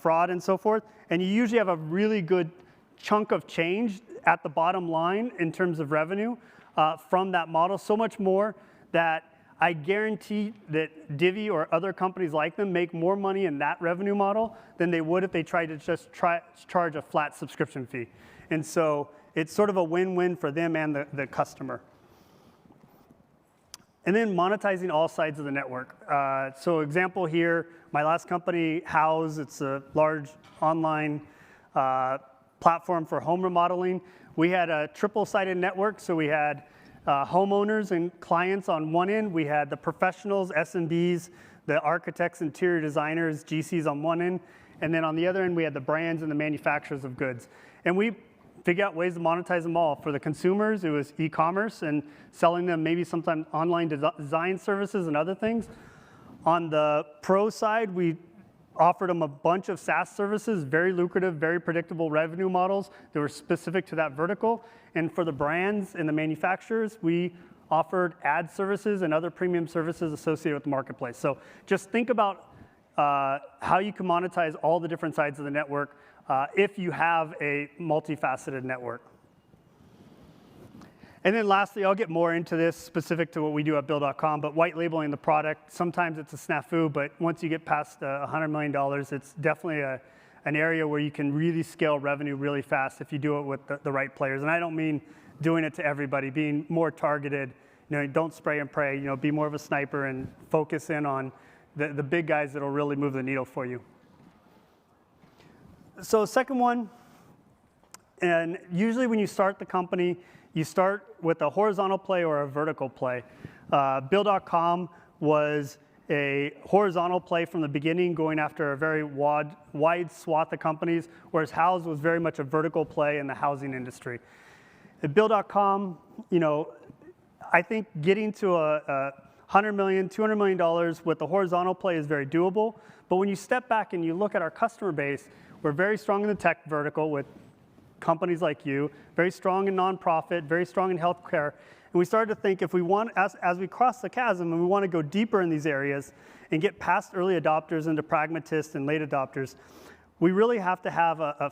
fraud and so forth, and you usually have a really good chunk of change at the bottom line in terms of revenue from that model, so much more that I guarantee that Divvy or other companies like them make more money in that revenue model than they would if they tried to just charge a flat subscription fee. And so it's sort of a win-win for them and the customer. And then monetizing all sides of the network. So example here, my last company, House, it's a large online platform for home remodeling. We had a triple-sided network, so we had homeowners and clients on one end. We had the professionals, SMBs, the architects, interior designers, GCs on one end. And then on the other end, we had the brands and the manufacturers of goods. And we figure out ways to monetize them all. For the consumers, it was e-commerce and selling them maybe sometimes online design services and other things. On the pro side, we offered them a bunch of SaaS services, very lucrative, very predictable revenue models that were specific to that vertical. And for the brands and the manufacturers, we offered ad services and other premium services associated with the marketplace. So just think about how you can monetize all the different sides of the network if you have a multifaceted network. And then lastly, I'll get more into this specific to what we do at Bill.com, but white labeling the product, sometimes it's a snafu, but once you get past $100 million, it's definitely an area where you can really scale revenue really fast if you do it with the right players. And I don't mean doing it to everybody, being more targeted. Don't spray and pray, be more of a sniper and focus in on the big guys that'll really move the needle for you. So second one, and usually when you start the company, you start with a horizontal play or a vertical play. Bill.com was a horizontal play from the beginning, going after a very wide swath of companies, whereas House was very much a vertical play in the housing industry. At Bill.com, I think getting to a $100 million, $200 million with the horizontal play is very doable. But when you step back and you look at our customer base, we're very strong in the tech vertical with companies like you, very strong in nonprofit, very strong in healthcare. And we started to think if we want, as we cross the chasm and we want to go deeper in these areas and get past early adopters into pragmatists and late adopters, we really have to have a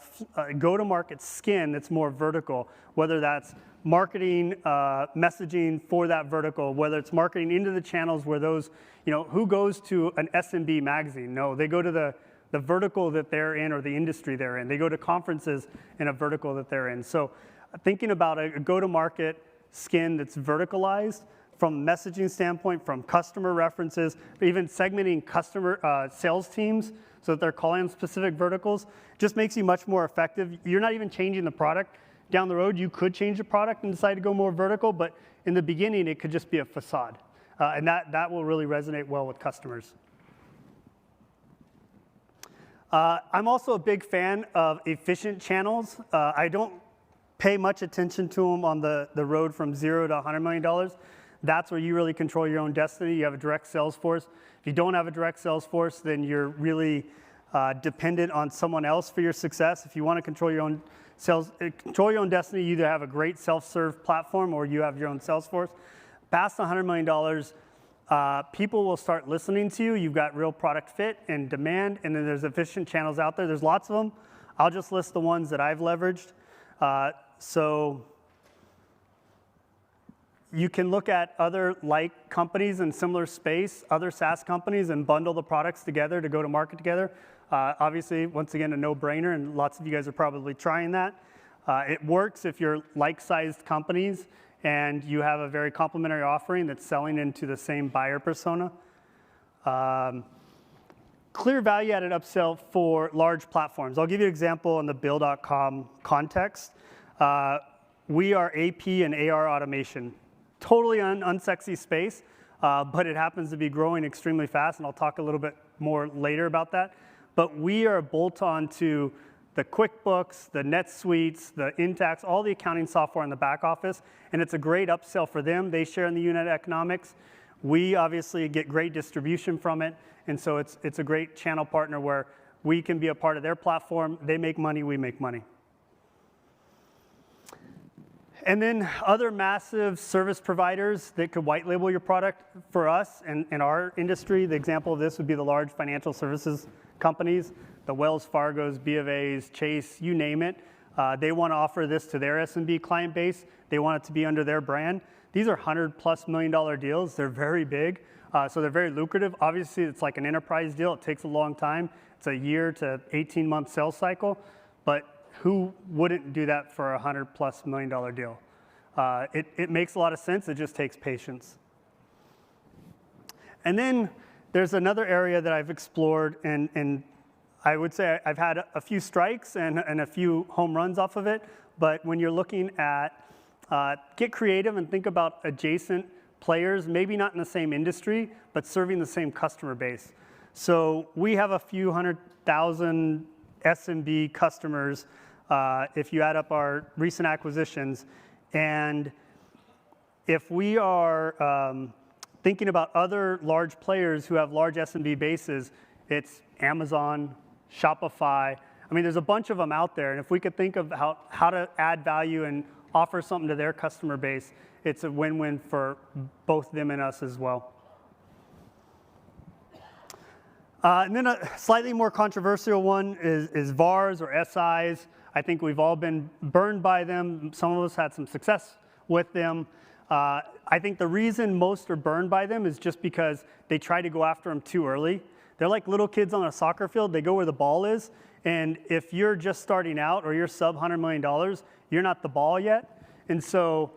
go-to-market skin that's more vertical, whether that's marketing, messaging for that vertical, whether it's marketing into the channels where those, who goes to an SMB magazine? No, they go to the vertical that they're in or the industry they're in. They go to conferences in a vertical that they're in. So thinking about a go-to-market skin that's verticalized from a messaging standpoint, from customer references, even segmenting customer sales teams so that they're calling on specific verticals, just makes you much more effective. You're not even changing the product. Down the road, you could change the product and decide to go more vertical, but in the beginning, it could just be a facade. And that will really resonate well with customers. I'm also a big fan of efficient channels. I don't pay much attention to them on the road from $0 to $100 million. That's where you really control your own destiny. You have a direct sales force. If you don't have a direct sales force, then you're really dependent on someone else for your success. If you want to control your own destiny, you either have a great self-serve platform or you have your own sales force. Past $100 million, people will start listening to you. You've got real product fit and demand, and then there's efficient channels out there. There's lots of them. I'll just list the ones that I've leveraged. So you can look at other like companies in similar space, other SaaS companies, and bundle the products together to go to market together. Obviously, once again, a no-brainer, and lots of you guys are probably trying that. It works if you're like-sized companies and you have a very complementary offering that's selling into the same buyer persona. Clear value-added upsell for large platforms. I'll give you an example in the Bill.com context. We are AP and AR automation. Totally unsexy space, but it happens to be growing extremely fast, and I'll talk a little bit more later about that. But we are a bolt-on to the QuickBooks, the NetSuites, the Intax, all the accounting software in the back office, and it's a great upsell for them. They share in the unit economics. We obviously get great distribution from it, and so it's a great channel partner where we can be a part of their platform. They make money, we make money. And then other massive service providers that could white label your product for us and in our industry. The example of this would be the large financial services companies, the Wells Fargos, B of A's, Chase, you name it. They want to offer this to their SMB client base. They want it to be under their brand. These are $100+ million deals. They're very big, so they're very lucrative. Obviously, it's like an enterprise deal. It takes a long time. It's a year to 18-month sales cycle, but who wouldn't do that for a $100+ million deal? It makes a lot of sense. It just takes patience. And then there's another area that I've explored, and I would say I've had a few strikes and a few home runs off of it. But when you're looking at get creative and think about adjacent players, maybe not in the same industry, but serving the same customer base. So we have a few 100,000 SMB customers if you add up our recent acquisitions. And if we are thinking about other large players who have large SMB bases, it's Amazon, Shopify. I mean, there's a bunch of them out there. And if we could think of how to add value and offer something to their customer base, it's a win-win for both them and us as well. And then a slightly more controversial one is VARs or SIs. I think we've all been burned by them. Some of us had some success with them. I think the reason most are burned by them is just because they try to go after them too early. They're like little kids on a soccer field. They go where the ball is. And if you're just starting out or you're sub $100 million, you're not the ball yet. And so,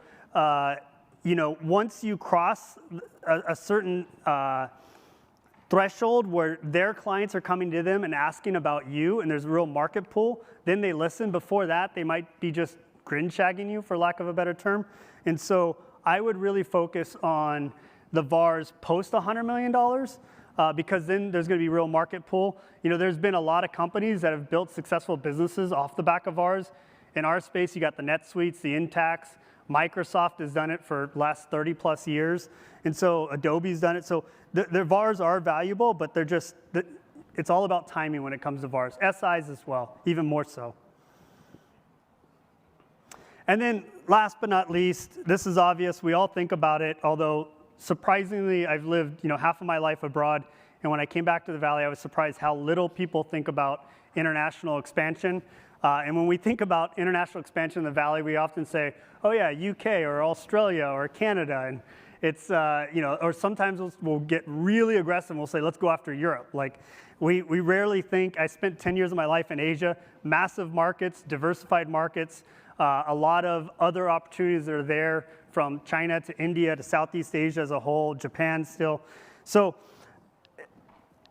once you cross a certain threshold where their clients are coming to them and asking about you, and there's a real market pull, then they listen. Before that, they might be just grin-shagging you, for lack of a better term. And so I would really focus on the VARs post $100 million, because then there's going to be real market pull. There's been a lot of companies that have built successful businesses off the back of ours. In our space, you got the NetSuites, the Intax. Microsoft has done it for the last 30+ years. And so Adobe's done it. So their VARs are valuable, but it's all about timing when it comes to VARs. SIs as well, even more so. And then last but not least, this is obvious. We all think about it, although surprisingly, I've lived half of my life abroad. And when I came back to the Valley, I was surprised how little people think about international expansion. And when we think about international expansion in the Valley, we often say, oh yeah, UK or Australia or Canada. And it's, or sometimes we'll get really aggressive and we'll say, let's go after Europe. Like, we rarely think. I spent 10 years of my life in Asia, massive markets, diversified markets, a lot of other opportunities that are there from China to India to Southeast Asia as a whole, Japan still. So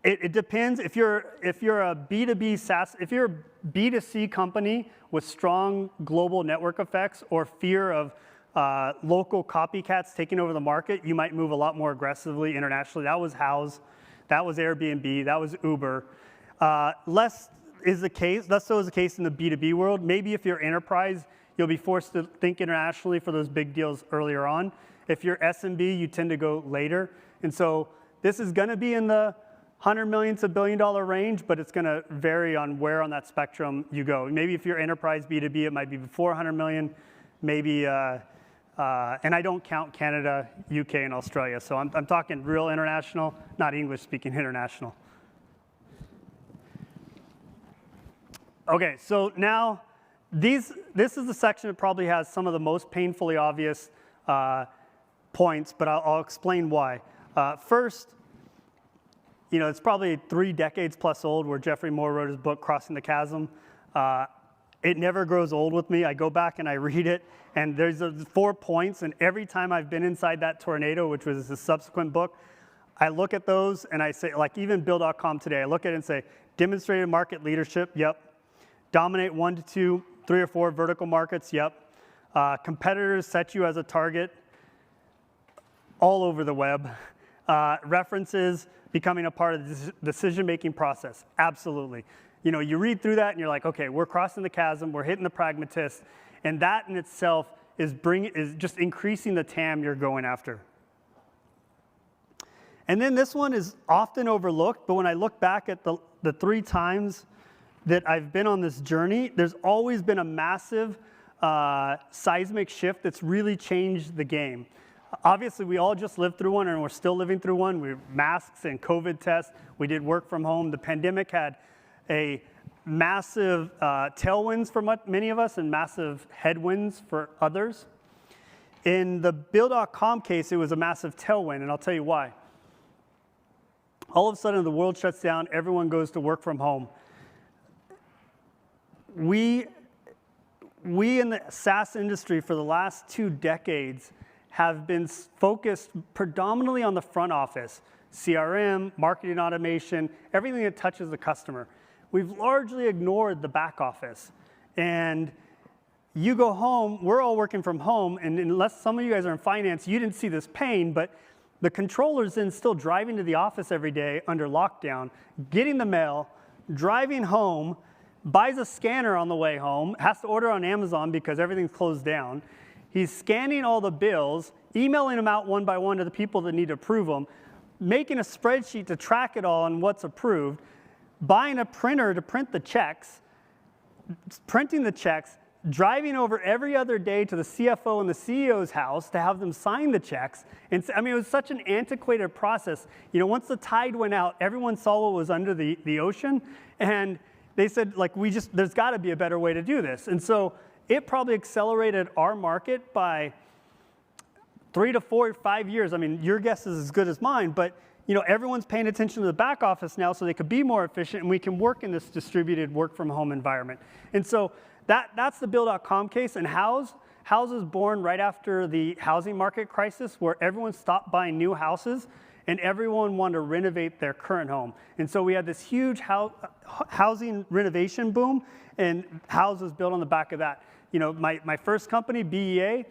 it depends. If you're a B2B SaaS, if you're a B2C company with strong global network effects or fear of local copycats taking over the market, you might move a lot more aggressively internationally. That was House, that was Airbnb, that was Uber. Less so is the case in the B2B world. Maybe if you're enterprise, you'll be forced to think internationally for those big deals earlier on. If you're SMB, you tend to go later. And so this is going to be in the $100 million to $1 billion range, but it's going to vary on where on that spectrum you go. Maybe if you're enterprise B2B, it might be before 100 million, maybe, and I don't count Canada, UK, and Australia. So I'm talking real international, not English-speaking international. Okay, so now this is the section that probably has some of the most painfully obvious points, but I'll explain why. First, it's probably 3 decades plus old where Jeffrey Moore wrote his book, Crossing the Chasm. It never grows old with me. I go back and I read it, and there's 4 points, and every time I've been inside that tornado, which was his subsequent book, I look at those and I say, like even Bill.com today, I look at it and say, demonstrated market leadership, yep. Dominate 1 to 2, 3 or 4 vertical markets, yep. Competitors set you as a target all over the web. References becoming a part of the decision-making process, absolutely. You read through that and you're like, okay, we're crossing the chasm, we're hitting the pragmatist, and that in itself is just increasing the TAM you're going after. And then this one is often overlooked, but when I look back at the 3 times that I've been on this journey, there's always been a massive seismic shift that's really changed the game. Obviously, we all just lived through one, and we're still living through one. We have masks and COVID tests. We did work from home. The pandemic had a massive tailwinds for many of us and massive headwinds for others. In the Bill.com case, it was a massive tailwind, and I'll tell you why. All of a sudden, the world shuts down. Everyone goes to work from home. We in the SaaS industry for the last 2 decades have been focused predominantly on the front office, CRM, marketing automation, everything that touches the customer. We've largely ignored the back office. And you go home, we're all working from home, and unless some of you guys are in finance, you didn't see this pain, but the controller's then still driving to the office every day under lockdown, getting the mail, driving home, buys a scanner on the way home, has to order on Amazon because everything's closed down. He's scanning all the bills, emailing them out one by one to the people that need to approve them, making a spreadsheet to track it all and what's approved, buying a printer to print the checks, printing the checks, driving over every other day to the CFO and the CEO's house to have them sign the checks. And I mean, it was such an antiquated process. Once the tide went out, everyone saw what was under the ocean, and they said, like, there's got to be a better way to do this. And so it probably accelerated our market by 3 to 4 or 5 years. I mean, your guess is as good as mine, but everyone's paying attention to the back office now so they could be more efficient, and we can work in this distributed work from home environment. And so that's the Bill.com case. And House was born right after the housing market crisis, where everyone stopped buying new houses and everyone wanted to renovate their current home. And so we had this huge housing renovation boom, and House was built on the back of that. My first company, BEA,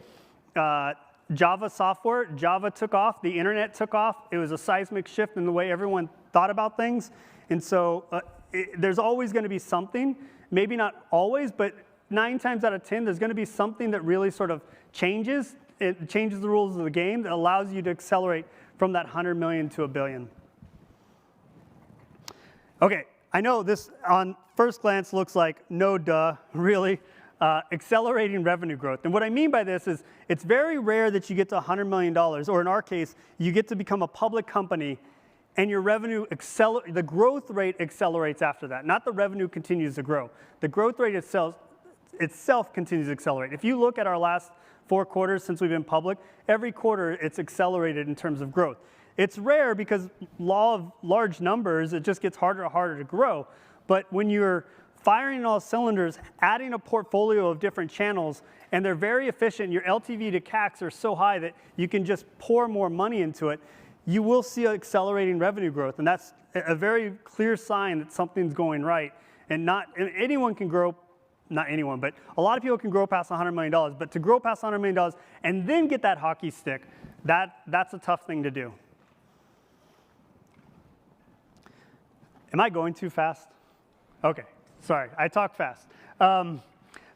Java software, Java took off, the internet took off. It was a seismic shift in the way everyone thought about things. And so there's always going to be something, maybe not always, but 9 times out of 10, there's going to be something that really sort of changes. It changes the rules of the game that allows you to accelerate from that 100 million to $1 billion. Okay, I know this on first glance looks like no duh, really. Accelerating revenue growth. And what I mean by this is it's very rare that you get to $100 million, or in our case, you get to become a public company and your revenue the growth rate accelerates after that. Not the revenue continues to grow. The growth rate itself continues to accelerate. If you look at our last 4 quarters since we've been public, every quarter it's accelerated in terms of growth. It's rare because law of large numbers, it just gets harder and harder to grow. But when you're firing all cylinders, adding a portfolio of different channels, and they're very efficient, your LTV to CACs are so high that you can just pour more money into it, you will see accelerating revenue growth. And that's a very clear sign that something's going right. And anyone can grow, not anyone, but a lot of people can grow past $100 million. But to grow past $100 million and then get that hockey stick, that's a tough thing to do. Am I going too fast? Okay, sorry, I talk fast.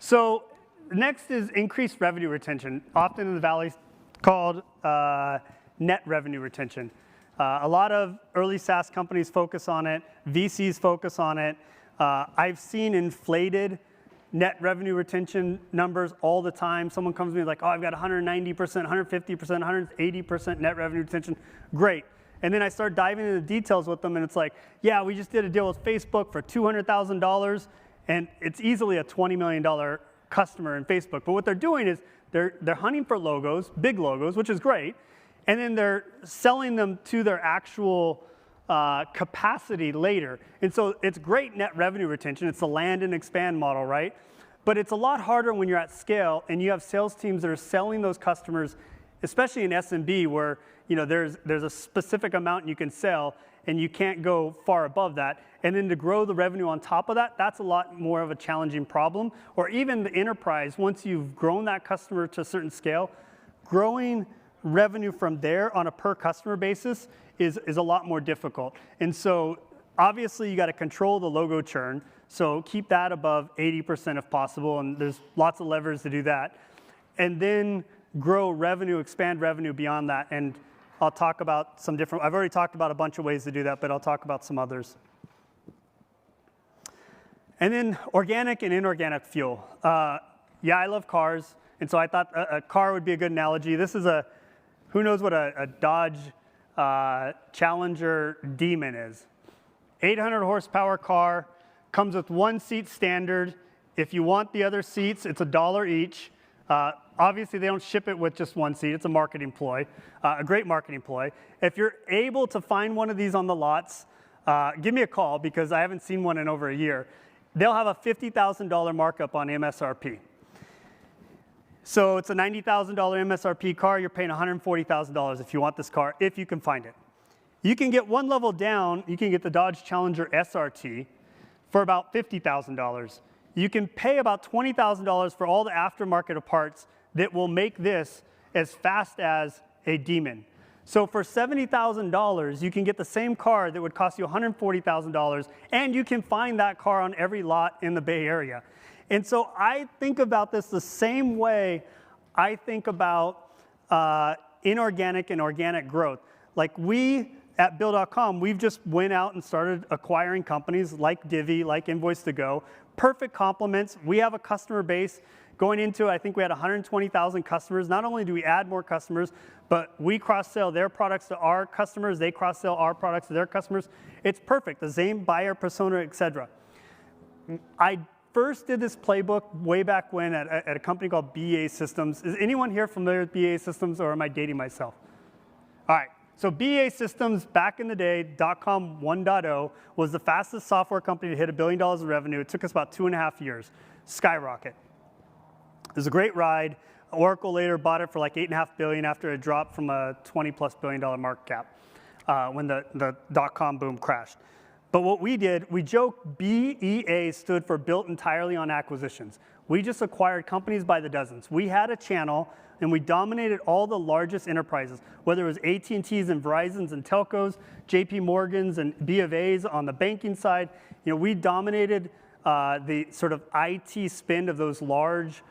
So next is increased revenue retention, often in the Valley called net revenue retention. A lot of early SaaS companies focus on it. VCs focus on it. I've seen inflated net revenue retention numbers all the time. Someone comes to me like, oh, I've got 190%, 150%, 180% net revenue retention. Great. And then I start diving into the details with them, and it's like, yeah, we just did a deal with Facebook for $200,000, and it's easily a $20 million customer in Facebook. But what they're doing is they're hunting for logos, big logos, which is great, and then they're selling them to their actual capacity later. And so it's great net revenue retention. It's the land and expand model, right? But it's a lot harder when you're at scale and you have sales teams that are selling those customers, especially in SMB, where there's a specific amount you can sell and you can't go far above that. And then to grow the revenue on top of that, that's a lot more of a challenging problem. Or even the enterprise, once you've grown that customer to a certain scale, growing revenue from there on a per customer basis is a lot more difficult. And so obviously you got to control the logo churn. So keep that above 80% if possible, and there's lots of levers to do that. And then grow revenue, expand revenue beyond that. And I'll talk about some different, I've already talked about a bunch of ways to do that, but I'll talk about some others. And then organic and inorganic fuel. Yeah, I love cars, and so I thought a car would be a good analogy. This is who knows what a Dodge Challenger Demon is. 800 horsepower car, comes with 1 seat standard. If you want the other seats, it's $1 each. Obviously, they don't ship it with just 1 seat. It's a marketing ploy, a great marketing ploy. If you're able to find one of these on the lots, give me a call because I haven't seen one in over a year. They'll have a $50,000 markup on MSRP. So it's a $90,000 MSRP car. You're paying $140,000 if you want this car, if you can find it. You can get one level down. You can get the Dodge Challenger SRT for about $50,000. You can pay about $20,000 for all the aftermarket parts that will make this as fast as a Demon. So for $70,000, you can get the same car that would cost you $140,000, and you can find that car on every lot in the Bay Area. And so I think about this the same way I think about inorganic and organic growth. Like we at Bill.com, we've just went out and started acquiring companies like Divvy, like Invoice2Go, perfect complements. We have a customer base going into, I think we had 120,000 customers. Not only do we add more customers, but we cross-sell their products to our customers. They cross-sell our products to their customers. It's perfect, the same buyer persona, et cetera. I first did this playbook way back when at a company called BA Systems. Is anyone here familiar with BA Systems, or am I dating myself? All right. So BA Systems, back in the day, .com 1.0, was the fastest software company to hit $1 billion in revenue. It took us about 2.5 years. Skyrocket. It was a great ride. Oracle later bought it for like $8.5 billion after it dropped from a $20+ billion market cap when the .com boom crashed. But what we did, we joke BEA stood for Built Entirely on Acquisitions. We just acquired companies by the dozens. We had a channel, and we dominated all the largest enterprises, whether it was AT&Ts and Verizons and telcos, JP Morgans and B of A's on the banking side. We dominated the sort of IT spend of those large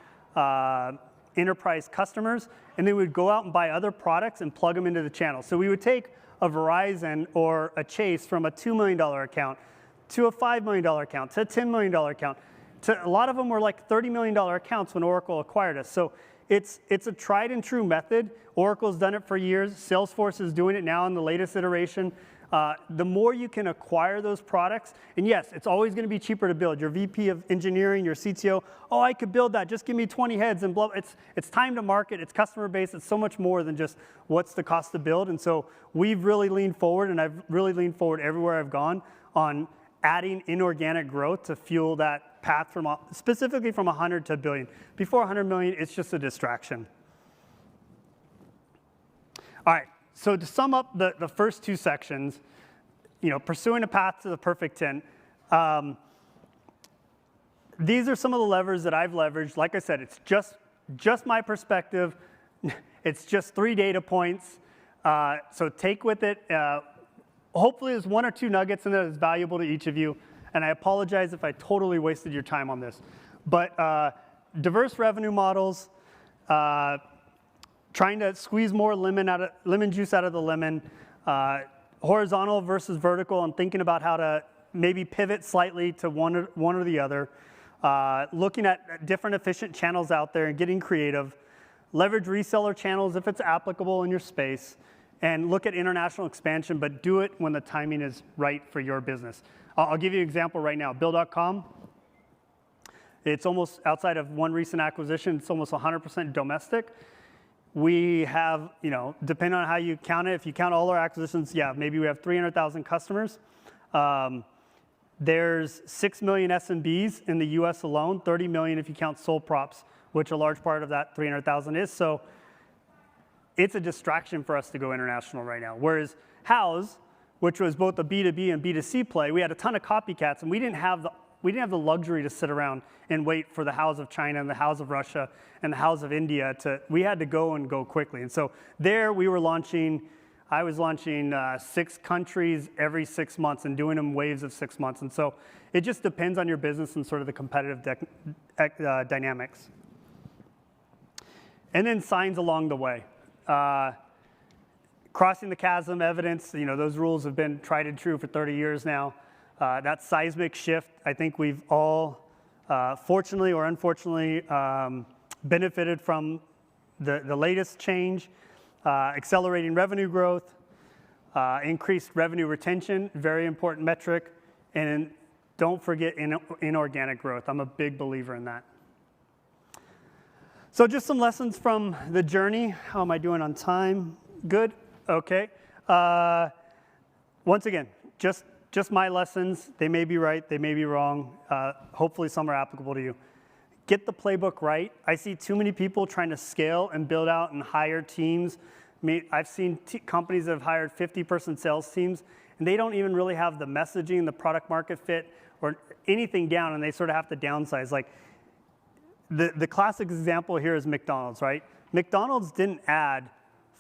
enterprise customers, and then we'd go out and buy other products and plug them into the channel. So we would take a Verizon or a Chase from a $2 million account to a $5 million account to a $10 million account. To, a lot of them were like $30 million accounts when Oracle acquired us. So it's a tried and true method. Oracle's done it for years. Salesforce is doing it now in the latest iteration. The more you can acquire those products, and yes, it's always going to be cheaper to build. Your VP of engineering, your CTO, oh, I could build that. Just give me 20 heads and blah. It's time to market. It's customer base. It's so much more than just what's the cost to build. And so we've really leaned forward, and I've really leaned forward everywhere I've gone on adding inorganic growth to fuel that path from specifically from 100 to a billion. Before 100 million, it's just a distraction. All right. So to sum up the first two sections, pursuing a path to the perfect 10, these are some of the levers that I've leveraged. Like I said, it's just my perspective. It's just 3 data points. So take with it. Hopefully there's 1 or 2 nuggets in there that's valuable to each of you. And I apologize if I totally wasted your time on this. But diverse revenue models, trying to squeeze more lemon juice out of the lemon, horizontal versus vertical, and thinking about how to maybe pivot slightly to one or the other, looking at different efficient channels out there and getting creative, leverage reseller channels if it's applicable in your space, and look at international expansion, but do it when the timing is right for your business. I'll give you an example right now. Bill.com, it's almost outside of one recent acquisition, it's almost 100% domestic. We have, depending on how you count it, if you count all our acquisitions, yeah, maybe we have 300,000 customers. There's 6 million SMBs in the US alone, 30 million if you count sole props, which a large part of that 300,000 is. So it's a distraction for us to go international right now. Whereas House, which was both a B2B and B2C play, we had a ton of copycats, and we didn't have the luxury to sit around and wait for the House of China and the House of Russia and the House of India we had to go quickly. And so there I was launching 6 countries every 6 months and doing them waves of 6 months. And so it just depends on your business and sort of the competitive dynamics. And then signs along the way. Crossing the chasm evidence, those rules have been tried and true for 30 years now. That seismic shift, I think we've all, fortunately or unfortunately, benefited from the latest change. Accelerating revenue growth, increased revenue retention, very important metric, and don't forget inorganic growth. I'm a big believer in that. So just some lessons from the journey. How am I doing on time? Good? Okay. Once again, just my lessons. They may be right, they may be wrong. Hopefully some are applicable to you. Get the playbook right. I see too many people trying to scale and build out and hire teams. I've seen companies that have hired 50-person sales teams, and they don't even really have the messaging, the product market fit, or anything down, and they sort of have to downsize. Like the classic example here is McDonald's, right? McDonald's didn't add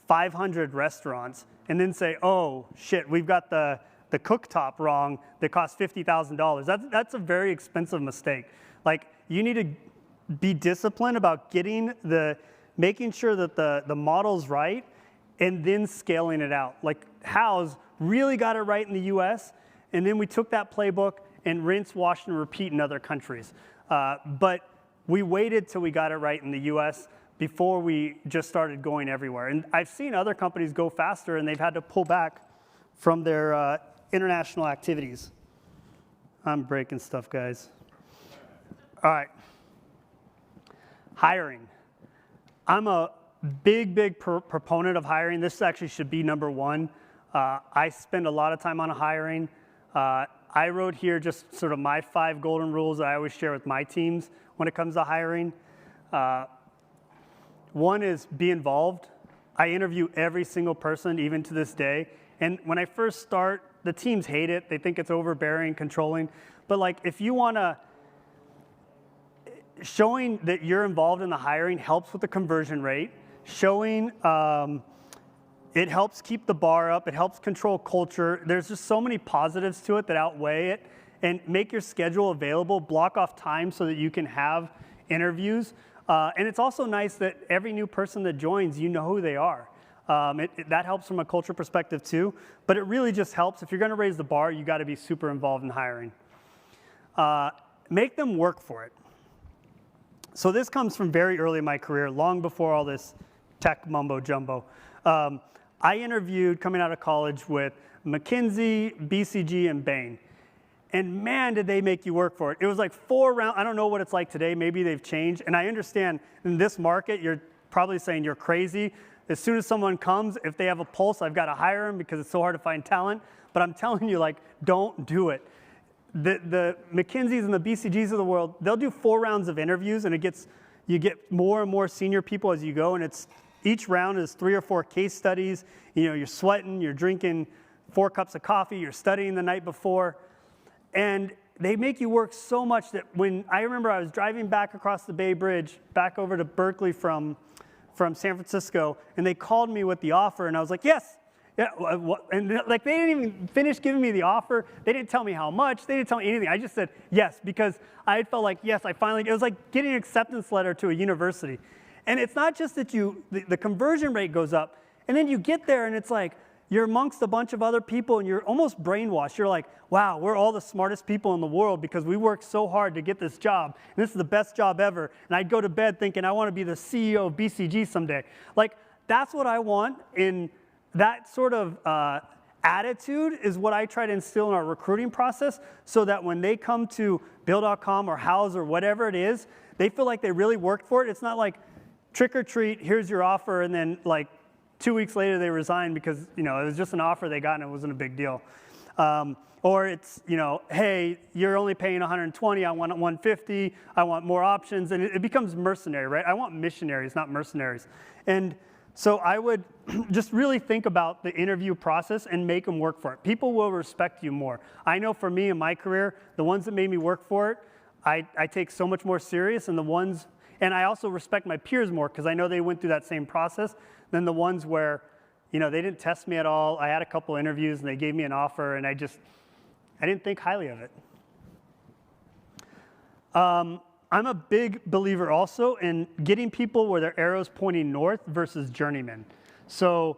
500 restaurants and then say, oh, shit, we've got the cooktop wrong that costs $50,000. That's a very expensive mistake. Like, you need to be disciplined about making sure that the model's right and then scaling it out. Like House really got it right in the US, and then we took that playbook and rinse, wash, and repeat in other countries. But we waited till we got it right in the US before we just started going everywhere. And I've seen other companies go faster, and they've had to pull back from their international activities. I'm breaking stuff, guys. All right. Hiring. I'm a big proponent of hiring. This actually should be number one. I spend a lot of time on hiring. I wrote here just sort of my 5 golden rules that I always share with my teams when it comes to hiring. One is be involved. I interview every single person, even to this day. And when I first start, the teams hate it. They think it's overbearing, controlling. But like, if you want to, showing that you're involved in the hiring helps with the conversion rate. Showing it helps keep the bar up. It helps control culture. There's just so many positives to it that outweigh it. And make your schedule available. Block off time so that you can have interviews. And it's also nice that every new person that joins, you know who they are. That helps from a culture perspective too. But it really just helps. If you're going to raise the bar, you got to be super involved in hiring. Make them work for it. So this comes from very early in my career, long before all this tech mumbo jumbo. I interviewed coming out of college with McKinsey, BCG, and Bain. And man, did they make you work for it. It was like 4 rounds. I don't know what it's like today. Maybe they've changed. And I understand in this market, you're probably saying you're crazy. As soon as someone comes, if they have a pulse, I've got to hire them because it's so hard to find talent. But I'm telling you, like, don't do it. The McKinseys and the BCGs of the world, they'll do 4 rounds of interviews, and you get more and more senior people as you go, and each round is 3 or 4 case studies. You're sweating, you're drinking 4 cups of coffee, you're studying the night before, and they make you work so much that when I remember I was driving back across the Bay Bridge, back over to Berkeley from San Francisco, and they called me with the offer, and I was like, yes. Yeah, and like they didn't even finish giving me the offer. They didn't tell me how much. They didn't tell me anything. I just said yes because I had felt like, yes, it was like getting an acceptance letter to a university. And it's not just that the conversion rate goes up, and then you get there and it's like you're amongst a bunch of other people and you're almost brainwashed. You're like, wow, we're all the smartest people in the world because we worked so hard to get this job. And this is the best job ever. And I'd go to bed thinking I want to be the CEO of BCG someday. Like, that's what I want in that sort of attitude is what I try to instill in our recruiting process so that when they come to Bill.com or House or whatever it is, they feel like they really worked for it. It's not like trick or treat, here's your offer, and then like 2 weeks later they resign because it was just an offer they got and it wasn't a big deal. Or it's, hey, you're only paying 120, I want 150, I want more options, and it becomes mercenary, right? I want missionaries, not mercenaries. And so I would just really think about the interview process and make them work for it. People will respect you more. I know for me in my career, the ones that made me work for it, I take so much more serious, and I also respect my peers more because I know they went through that same process than the ones where, they didn't test me at all. I had a couple interviews and they gave me an offer and I didn't think highly of it. I'm a big believer also in getting people where their arrow's pointing north versus journeyman. So,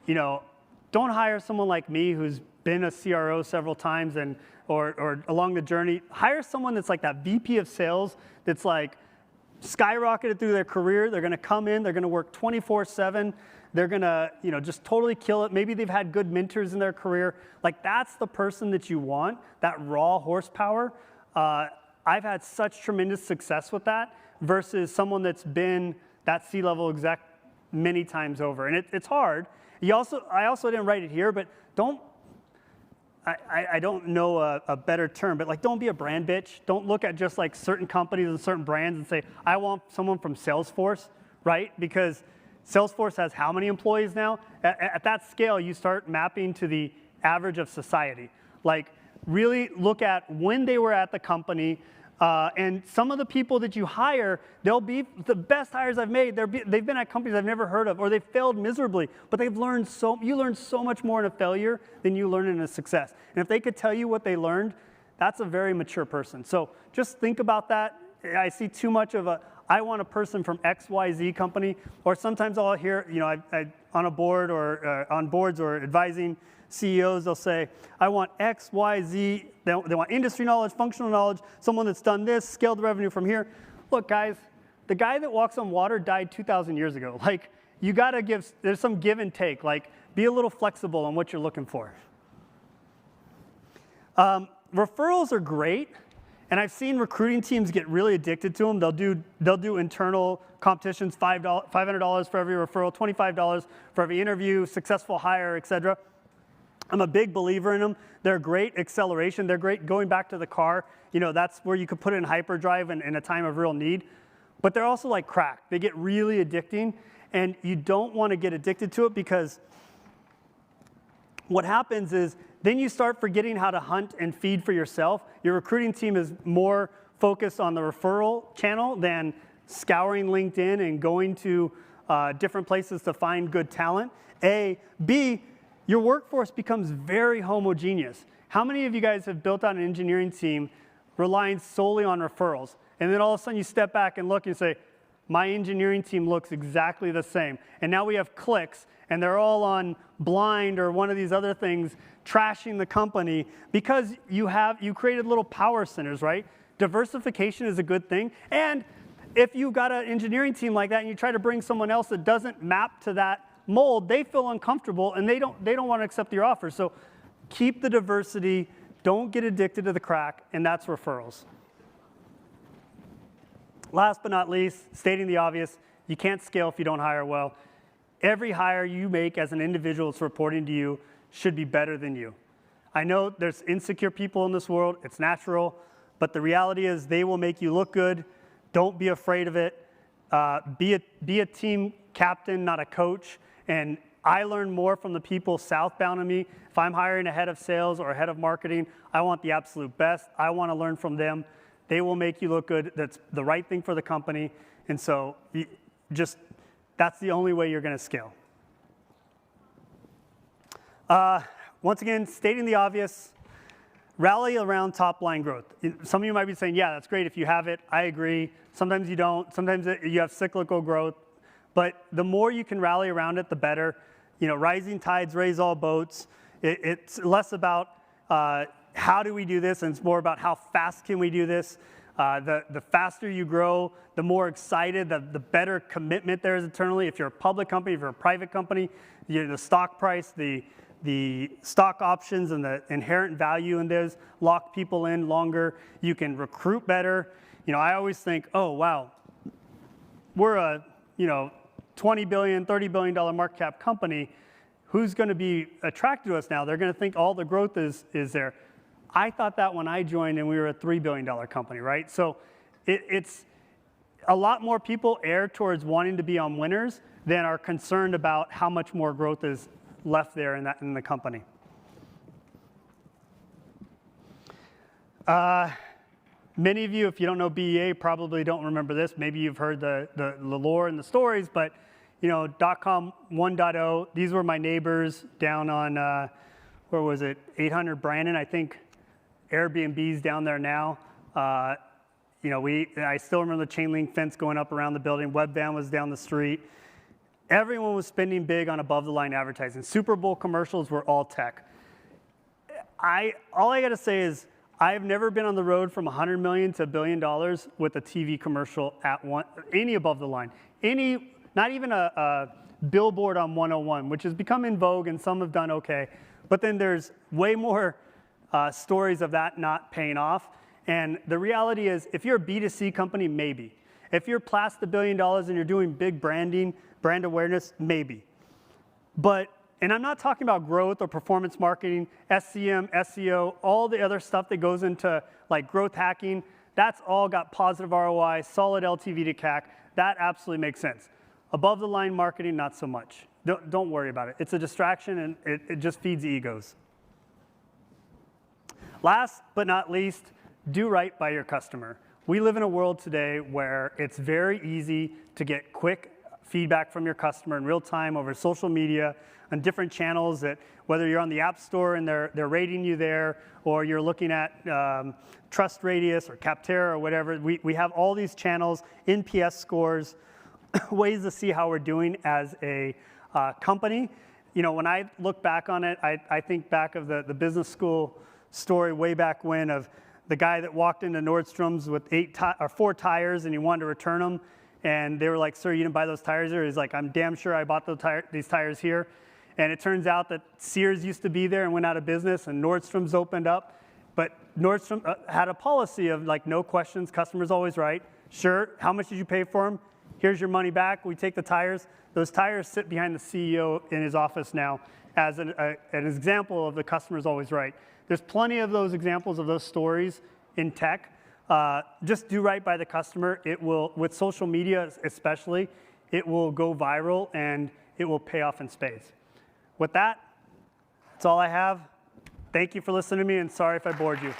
don't hire someone like me who's been a CRO several times or along the journey. Hire someone that's like that VP of sales that's like skyrocketed through their career. They're going to come in. They're going to work 24/7. They're going to, just totally kill it. Maybe they've had good mentors in their career. Like that's the person that you want, that raw horsepower. I've had such tremendous success with that versus someone that's been that C-level exec many times over. And it's hard. I also didn't write it here, but I don't know a better term, but like don't be a brand bitch. Don't look at just like certain companies and certain brands and say, I want someone from Salesforce, right? Because Salesforce has how many employees now? At that scale, you start mapping to the average of society. Like really look at when they were at the company, and some of the people that you hire, they'll be the best hires I've made. They've been at companies I've never heard of, or they've failed miserably, but you learn so much more in a failure than you learn in a success. And if they could tell you what they learned, that's a very mature person. So just think about that. I see too much of I want a person from XYZ company, or sometimes I'll hear, I on a board or on boards or advising CEOs, they'll say, I want X, Y, Z. They want industry knowledge, functional knowledge, someone that's done this, scaled revenue from here. Look, guys, the guy that walks on water died 2,000 years ago. Like, you got to there's some give and take. Like, be a little flexible on what you're looking for. Referrals are great. And I've seen recruiting teams get really addicted to them. They'll do internal competitions, $500 for every referral, $25 for every interview, successful hire, et cetera. I'm a big believer in them. They're great acceleration. They're great going back to the car. That's where you could put it in hyperdrive in a time of real need. But they're also like crack. They get really addicting. And you don't want to get addicted to it because what happens is then you start forgetting how to hunt and feed for yourself. Your recruiting team is more focused on the referral channel than scouring LinkedIn and going to different places to find good talent. B, your workforce becomes very homogeneous. How many of you guys have built out an engineering team relying solely on referrals? And then all of a sudden you step back and look and say, my engineering team looks exactly the same. And now we have clicks, and they're all on Blind or one of these other things trashing the company because you created little power centers, right? Diversification is a good thing. And if you got an engineering team like that and you try to bring someone else that doesn't map to that mold, they feel uncomfortable and they don't want to accept your offer. So keep the diversity, don't get addicted to the crack, and that's referrals. Last but not least, stating the obvious, you can't scale if you don't hire well. Every hire you make as an individual that's reporting to you should be better than you. I know there's insecure people in this world, it's natural, but the reality is they will make you look good. Don't be afraid of it. Be a team captain, not a coach. And I learn more from the people southbound of me. If I'm hiring a head of sales or a head of marketing, I want the absolute best. I want to learn from them. They will make you look good. That's the right thing for the company. And so that's the only way you're going to scale. Once again, stating the obvious, rally around top-line growth. Some of you might be saying, yeah, that's great if you have it. I agree. Sometimes you don't. Sometimes you have cyclical growth. But the more you can rally around it, the better. Rising tides raise all boats. It's less about how do we do this, and it's more about how fast can we do this. The faster you grow, the more excited, the better commitment there is internally. If you're a public company, if you're a private company, the stock price, the stock options and the inherent value in those lock people in longer. You can recruit better. I always think, oh, wow, we're a $20 billion, $30 billion market cap company, who's going to be attracted to us now? They're going to think all the growth is there. I thought that when I joined and we were a $3 billion company, right? So it's a lot more people err towards wanting to be on winners than are concerned about how much more growth is left there in the company. Many of you, if you don't know BEA, probably don't remember this. Maybe you've heard the lore and the stories, but .com 1.0, these were my neighbors down on, where was it, 800 Brandon, I think. Airbnb's down there now. I still remember the chain link fence going up around the building. Webvan was down the street. Everyone was spending big on above-the-line advertising. Super Bowl commercials were all tech. All I got to say is I've never been on the road from $100 million to $1 billion with a TV commercial at any above the line. Not even a billboard on 101, which has become in vogue and some have done okay. But then there's way more stories of that not paying off. And the reality is, if you're a B2C company, maybe. If you're past $1 billion and you're doing big branding, brand awareness, maybe. And I'm not talking about growth or performance marketing, SCM, SEO, all the other stuff that goes into like growth hacking. That's all got positive ROI, solid LTV to CAC. That absolutely makes sense. Above the line marketing, not so much. Don't worry about it. It's a distraction and it just feeds egos. Last but not least, do right by your customer. We live in a world today where it's very easy to get quick feedback from your customer in real time over social media on different channels, that whether you're on the App Store and they're rating you there, or you're looking at Trust Radius or Capterra or whatever. We have all these channels, NPS scores, ways to see how we're doing as a company. When I look back on it, I think back of the business school story way back when of the guy that walked into Nordstrom's with 4 tires and he wanted to return them. And they were like, "Sir, you didn't buy those tires here?" He's like, "I'm damn sure I bought these tires here." And it turns out that Sears used to be there and went out of business, and Nordstrom's opened up. But Nordstrom had a policy of like no questions, customer's always right. Sure, how much did you pay for them? Here's your money back. We take the tires. Those tires sit behind the CEO in his office now as an example of the customer's always right. There's plenty of those examples of those stories in tech. Just do right by the customer. It will, with social media especially, it will go viral and it will pay off in spades. With that, that's all I have. Thank you for listening to me, and sorry if I bored you.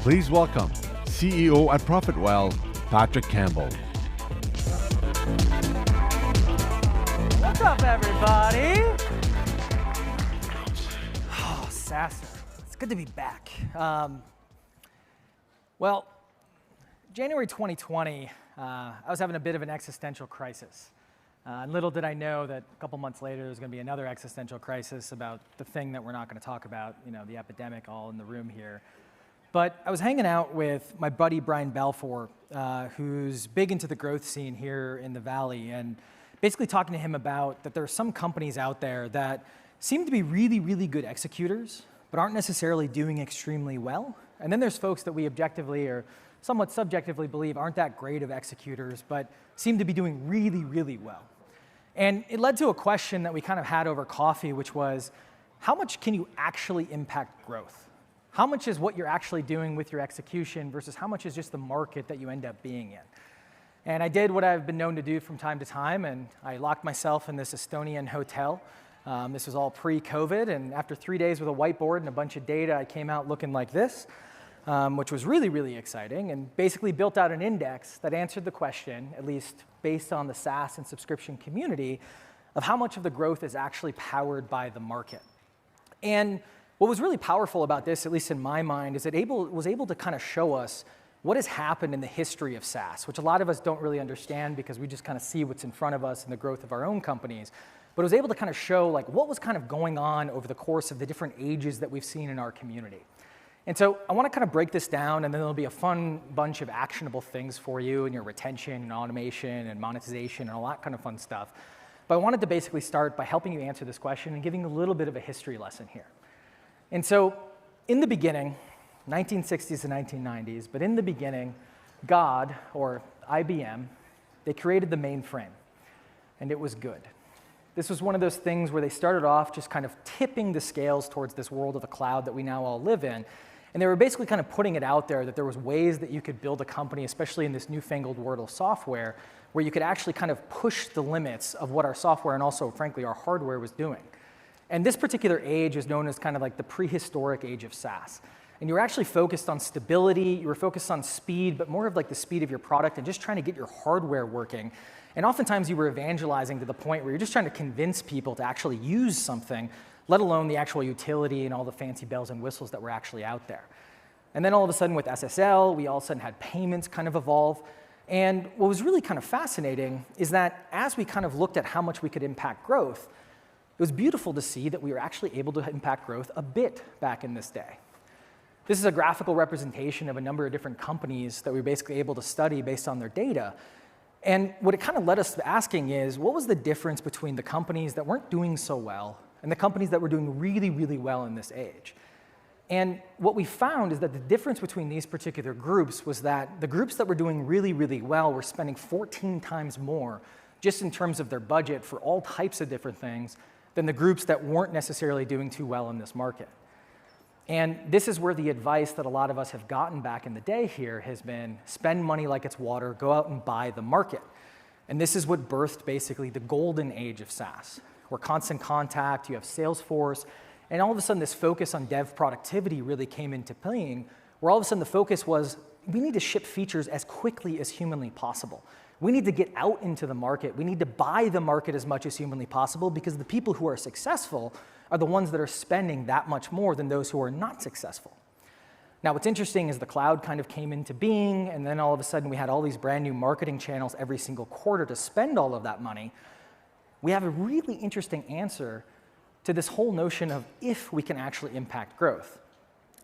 Please welcome CEO at ProfitWell, Patrick Campbell. What's up, everybody? Oh, SaaStr. It's good to be back. Well, January 2020, I was having a bit of an existential crisis. And little did I know that a couple months later, there was going to be another existential crisis about the thing that we're not going to talk about, the epidemic all in the room here. But I was hanging out with my buddy Brian Balfour, who's big into the growth scene here in the Valley, and basically talking to him about that there are some companies out there that seem to be really, really good executors, but aren't necessarily doing extremely well. And then there's folks that we objectively or somewhat subjectively believe aren't that great of executors, but seem to be doing really, really well. And it led to a question that we kind of had over coffee, which was, how much can you actually impact growth? How much is what you're actually doing with your execution versus how much is just the market that you end up being in? And I did what I've been known to do from time to time, and I locked myself in this Estonian hotel. This was all pre-COVID, and after 3 days with a whiteboard and a bunch of data, I came out looking like this. Which was really, really exciting, and basically built out an index that answered the question, at least based on the SaaS and subscription community, of how much of the growth is actually powered by the market. And what was really powerful about this, at least in my mind, is it was able to kind of show us what has happened in the history of SaaS, which a lot of us don't really understand because we just kind of see what's in front of us and the growth of our own companies. But it was able to kind of show what was kind of going on over the course of the different ages that we've seen in our community. And so I want to kind of break this down, and then there'll be a fun bunch of actionable things for you in your retention and automation and monetization and all that kind of fun stuff. But I wanted to basically start by helping you answer this question and giving a little bit of a history lesson here. And so in the beginning, 1960s and 1990s, but in the beginning, God, or IBM, they created the mainframe, and it was good. This was one of those things where they started off just kind of tipping the scales towards this world of the cloud that we now all live in. And they were basically kind of putting it out there that there was ways that you could build a company, especially in this newfangled world of software, where you could actually kind of push the limits of what our software and also, frankly, our hardware was doing. And this particular age is known as kind of like the prehistoric age of SaaS. And you were actually focused on stability, you were focused on speed, but more of like the speed of your product and just trying to get your hardware working. And oftentimes you were evangelizing to the point where you're just trying to convince people to actually use something, let alone the actual utility and all the fancy bells and whistles that were actually out there. And then all of a sudden with SSL, we all of a sudden had payments kind of evolve. And what was really kind of fascinating is that as we kind of looked at how much we could impact growth, it was beautiful to see that we were actually able to impact growth a bit back in this day. This is a graphical representation of a number of different companies that we were basically able to study based on their data. And what it kind of led us to asking is, what was the difference between the companies that weren't doing so well and the companies that were doing really, really well in this age? And what we found is that the difference between these particular groups was that the groups that were doing really, really well were spending 14 times more just in terms of their budget for all types of different things than the groups that weren't necessarily doing too well in this market. And this is where the advice that a lot of us have gotten back in the day here has been, spend money like it's water, go out and buy the market. And this is what birthed basically the golden age of SaaS, where Constant Contact, you have Salesforce, and all of a sudden this focus on dev productivity really came into playing, where all of a sudden the focus was, we need to ship features as quickly as humanly possible. We need to get out into the market. We need to buy the market as much as humanly possible because the people who are successful are the ones that are spending that much more than those who are not successful. Now, what's interesting is the cloud kind of came into being, and then all of a sudden we had all these brand new marketing channels every single quarter to spend all of that money. We have a really interesting answer to this whole notion of if we can actually impact growth.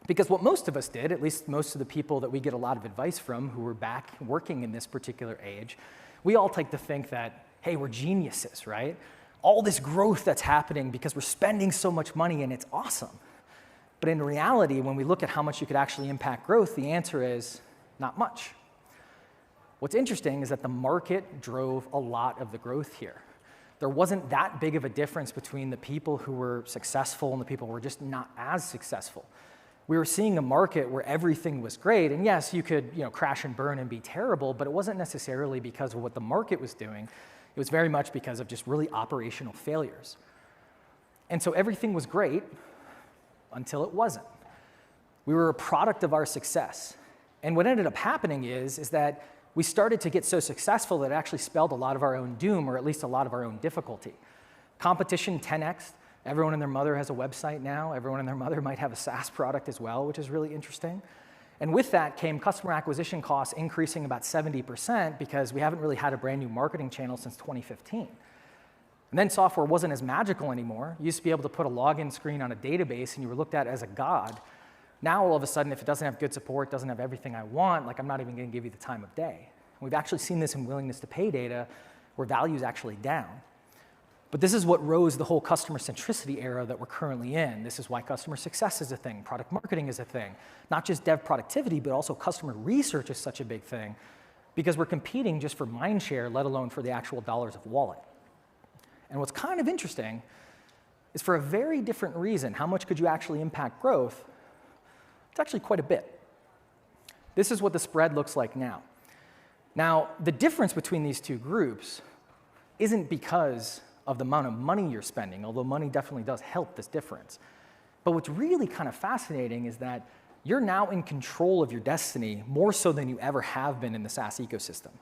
Because what most of us did, at least most of the people that we get a lot of advice from who were back working in this particular age, we all like to think that, hey, we're geniuses, right? All this growth that's happening because we're spending so much money and it's awesome. But in reality, when we look at how much you could actually impact growth, the answer is not much. What's interesting is that the market drove a lot of the growth here. There wasn't that big of a difference between the people who were successful and the people who were just not as successful. We were seeing a market where everything was great, and yes, you could crash and burn and be terrible, but it wasn't necessarily because of what the market was doing. It was very much because of just really operational failures. And so everything was great until it wasn't. We were a product of our success. And what ended up happening is that we started to get so successful that it actually spelled a lot of our own doom, or at least a lot of our own difficulty. Competition 10x. Everyone and their mother has a website now. Everyone and their mother might have a SaaS product as well, which is really interesting. And with that came customer acquisition costs increasing about 70% because we haven't really had a brand new marketing channel since 2015. And then software wasn't as magical anymore. You used to be able to put a login screen on a database and you were looked at as a god. Now all of a sudden, if it doesn't have good support, doesn't have everything I want, like I'm not even going to give you the time of day. We've actually seen this in willingness to pay data where value is actually down. But this is what rose the whole customer centricity era that we're currently in. This is why customer success is a thing, product marketing is a thing. Not just dev productivity, but also customer research is such a big thing because we're competing just for mind share, let alone for the actual dollars of wallet. And what's kind of interesting is for a very different reason, how much could you actually impact growth? It's actually quite a bit. This is what the spread looks like now. Now, the difference between these two groups isn't because of the amount of money you're spending, although money definitely does help this difference. But what's really kind of fascinating is that you're now in control of your destiny more so than you ever have been in the SaaS ecosystem.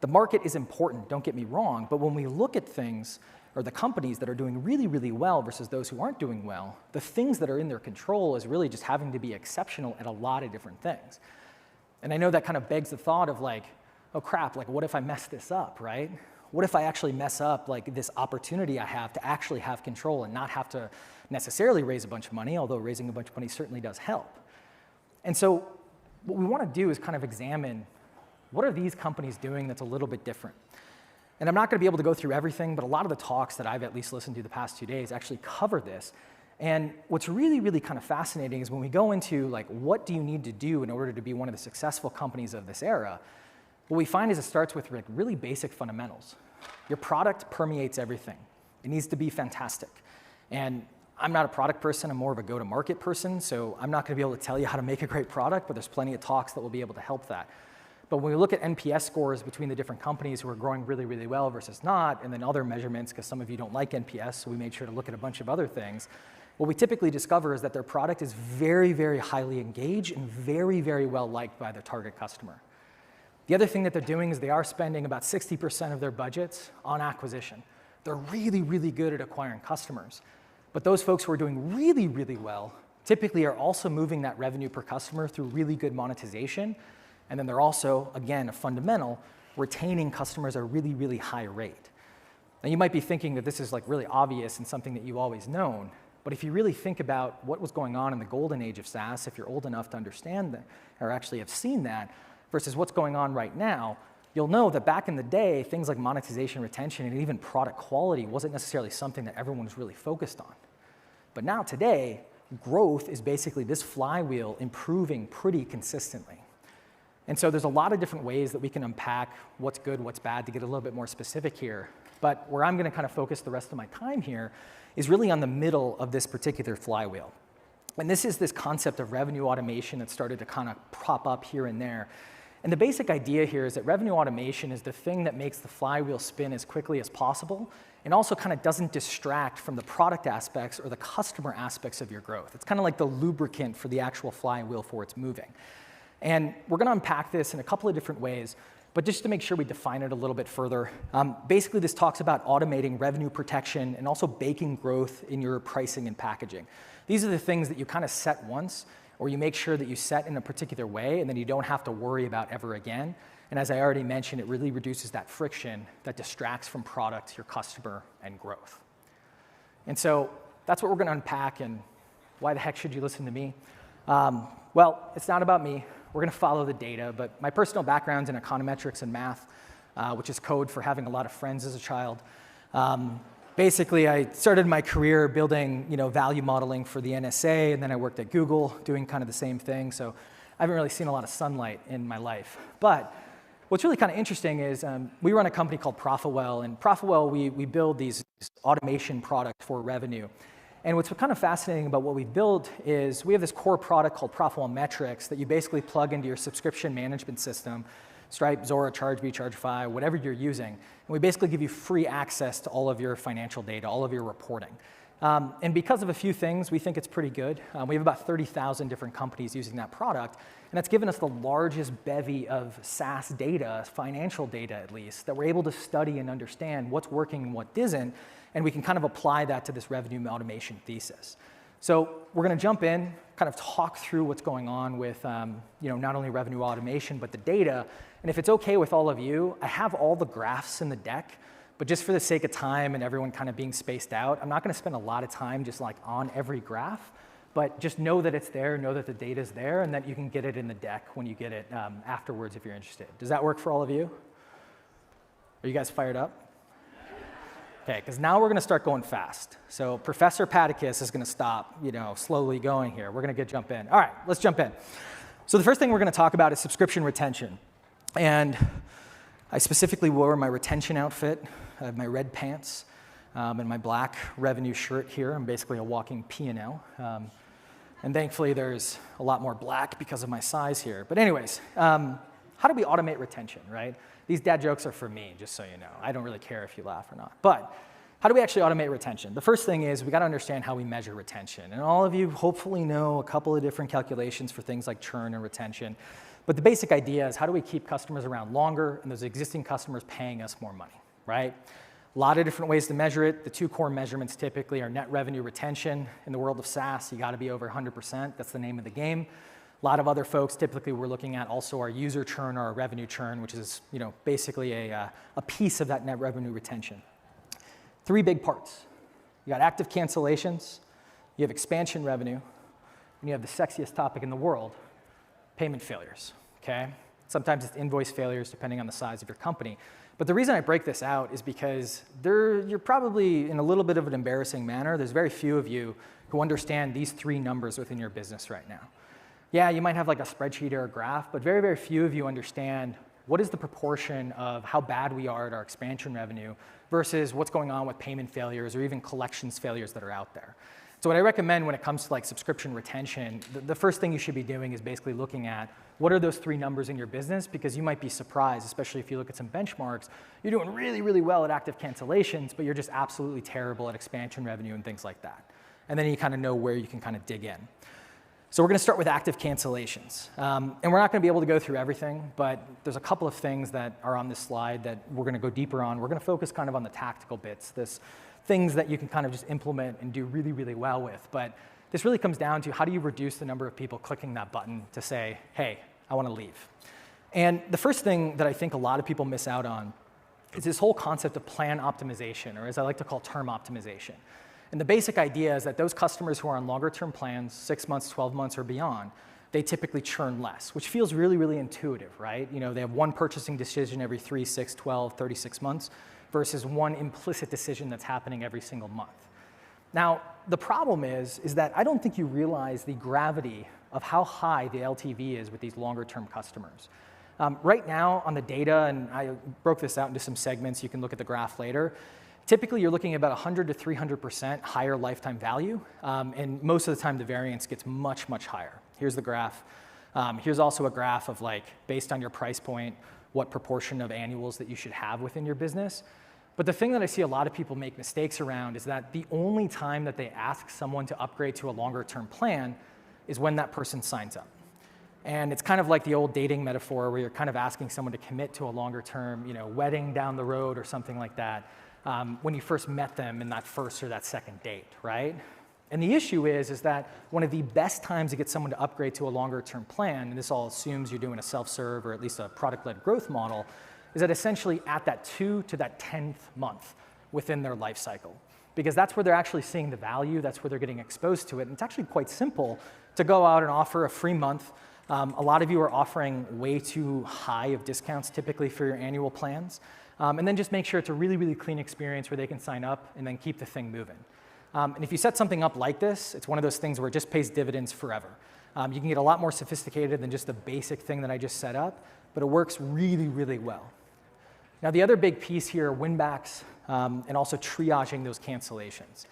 The market is important, don't get me wrong, but when we look at things, or the companies that are doing really, really well versus those who aren't doing well, the things that are in their control is really just having to be exceptional at a lot of different things. And I know that kind of begs the thought of like, oh crap, like what if I mess this up, right? What if I actually mess up like this opportunity I have to actually have control and not have to necessarily raise a bunch of money, although raising a bunch of money certainly does help. And so what we want to do is kind of examine what are these companies doing that's a little bit different. And I'm not going to be able to go through everything, but a lot of the talks that I've at least listened to the past 2 days actually cover this. And what's really, really kind of fascinating is when we go into like, what do you need to do in order to be one of the successful companies of this era, what we find is it starts with like really basic fundamentals. Your product permeates everything. It needs to be fantastic. And I'm not a product person, I'm more of a go-to-market person, so I'm not going to be able to tell you how to make a great product, but there's plenty of talks that will be able to help that. But when we look at NPS scores between the different companies who are growing really, really well versus not, and then other measurements, because some of you don't like NPS, so we made sure to look at a bunch of other things, what we typically discover is that their product is very, very highly engaged and very, very well liked by their target customer. The other thing that they're doing is they are spending about 60% of their budgets on acquisition. They're really, really good at acquiring customers. But those folks who are doing really, really well typically are also moving that revenue per customer through really good monetization. And then they're also, again, a fundamental, retaining customers at a really, really high rate. Now you might be thinking that this is like really obvious and something that you've always known. But if you really think about what was going on in the golden age of SaaS, if you're old enough to understand that, or actually have seen that, versus what's going on right now, you'll know that back in the day, things like monetization, retention, and even product quality wasn't necessarily something that everyone was really focused on. But now today, growth is basically this flywheel improving pretty consistently. And so there's a lot of different ways that we can unpack what's good, what's bad, to get a little bit more specific here. But where I'm going to kind of focus the rest of my time here is really on the middle of this particular flywheel. And this is this concept of revenue automation that started to kind of pop up here and there. And the basic idea here is that revenue automation is the thing that makes the flywheel spin as quickly as possible and also kind of doesn't distract from the product aspects or the customer aspects of your growth. It's kind of like the lubricant for the actual flywheel for its moving. And we're going to unpack this in a couple of different ways, but just to make sure we define it a little bit further, basically this talks about automating revenue protection and also baking growth in your pricing and packaging. These are the things that you kind of set once, or you make sure that you set in a particular way, and then you don't have to worry about ever again. And as I already mentioned, it really reduces that friction that distracts from product, your customer, and growth. And so that's what we're going to unpack, and why the heck should you listen to me? Well, it's not about me. We're going to follow the data, but my personal background's in econometrics and math, which is code for having a lot of friends as a child. Basically, I started my career building, value modeling for the NSA, and then I worked at Google doing kind of the same thing. So I haven't really seen a lot of sunlight in my life. But what's really kind of interesting is we run a company called ProfitWell, and ProfitWell, we build these automation products for revenue. And what's kind of fascinating about what we build is we have this core product called ProfitWell Metrics that you basically plug into your subscription management system, Stripe, Zuora, ChargeBee, Chargefi, whatever you're using. And we basically give you free access to all of your financial data, all of your reporting. And because of a few things, we think it's pretty good. We have about 30,000 different companies using that product, and that's given us the largest bevy of SaaS data, financial data at least, that we're able to study and understand what's working and what isn't, and we can kind of apply that to this revenue automation thesis. So we're going to jump in, kind of talk through what's going on with not only revenue automation, but the data. And if it's okay with all of you, I have all the graphs in the deck, but just for the sake of time and everyone kind of being spaced out, I'm not going to spend a lot of time just like on every graph, but just know that it's there, know that the data's there, and that you can get it in the deck when you get it afterwards if you're interested. Does that work for all of you? Are you guys fired up? Okay, because now we're going to start going fast. So Professor Paticus is going to stop, slowly going here. We're going to jump in. All right, let's jump in. So the first thing we're going to talk about is subscription retention. And I specifically wore my retention outfit. I have my red pants and my black revenue shirt here. I'm basically a walking P&L. And thankfully, there's a lot more black because of my size here. But anyways, how do we automate retention, right? These dad jokes are for me, just so you know. I don't really care if you laugh or not. But how do we actually automate retention? The first thing is we got to understand how we measure retention. And all of you hopefully know a couple of different calculations for things like churn and retention. But the basic idea is how do we keep customers around longer and those existing customers paying us more money, right? A lot of different ways to measure it. The two core measurements typically are net revenue retention. In the world of SaaS, you got to be over 100%. That's the name of the game. A lot of other folks, typically we're looking at also our user churn or our revenue churn, which is basically a piece of that net revenue retention. Three big parts. You got active cancellations, you have expansion revenue, and you have the sexiest topic in the world, payment failures, okay? Sometimes it's invoice failures depending on the size of your company. But the reason I break this out is because you're probably in a little bit of an embarrassing manner. There's very few of you who understand these three numbers within your business right now. Yeah, you might have like a spreadsheet or a graph, but very, very few of you understand what is the proportion of how bad we are at our expansion revenue versus what's going on with payment failures or even collections failures that are out there. So what I recommend when it comes to like subscription retention, the first thing you should be doing is basically looking at what are those three numbers in your business, because you might be surprised, especially if you look at some benchmarks, you're doing really, really well at active cancellations, but you're just absolutely terrible at expansion revenue and things like that. And then you kind of know where you can kind of dig in. So we're going to start with active cancellations. And we're not going to be able to go through everything, but there's a couple of things that are on this slide that we're going to go deeper on. We're going to focus kind of on the tactical bits, things that you can kind of just implement and do really, really well with. But this really comes down to how do you reduce the number of people clicking that button to say, hey, I want to leave. And the first thing that I think a lot of people miss out on is this whole concept of plan optimization, or as I like to call term optimization. And the basic idea is that those customers who are on longer term plans, 6 months, 12 months, or beyond, they typically churn less, which feels really, really intuitive, right? They have one purchasing decision every 3, 6, 12, 36 months versus one implicit decision that's happening every single month. Now, the problem is that I don't think you realize the gravity of how high the LTV is with these longer term customers. Right now on the data, and I broke this out into some segments, you can look at the graph later, typically you're looking at about 100 to 300% higher lifetime value, and most of the time the variance gets much, much higher. Here's the graph. Here's also a graph of based on your price point, what proportion of annuals that you should have within your business. But the thing that I see a lot of people make mistakes around is that the only time that they ask someone to upgrade to a longer term plan is when that person signs up. And it's kind of like the old dating metaphor where you're kind of asking someone to commit to a longer term, wedding down the road or something like that. When you first met them in that first or that second date, right? And the issue is that one of the best times to get someone to upgrade to a longer term plan, and this all assumes you're doing a self-serve or at least a product-led growth model, is that essentially at that 2 to that 10th month within their life cycle. Because that's where they're actually seeing the value, that's where they're getting exposed to it. And it's actually quite simple to go out and offer a free month. A lot of you are offering way too high of discounts typically for your annual plans. And then just make sure it's a really, really clean experience where they can sign up and then keep the thing moving. And if you set something up like this, it's one of those things where it just pays dividends forever. You can get a lot more sophisticated than just the basic thing that I just set up, but it works really, really well. Now, the other big piece here are win-backs and also triaging those cancellations.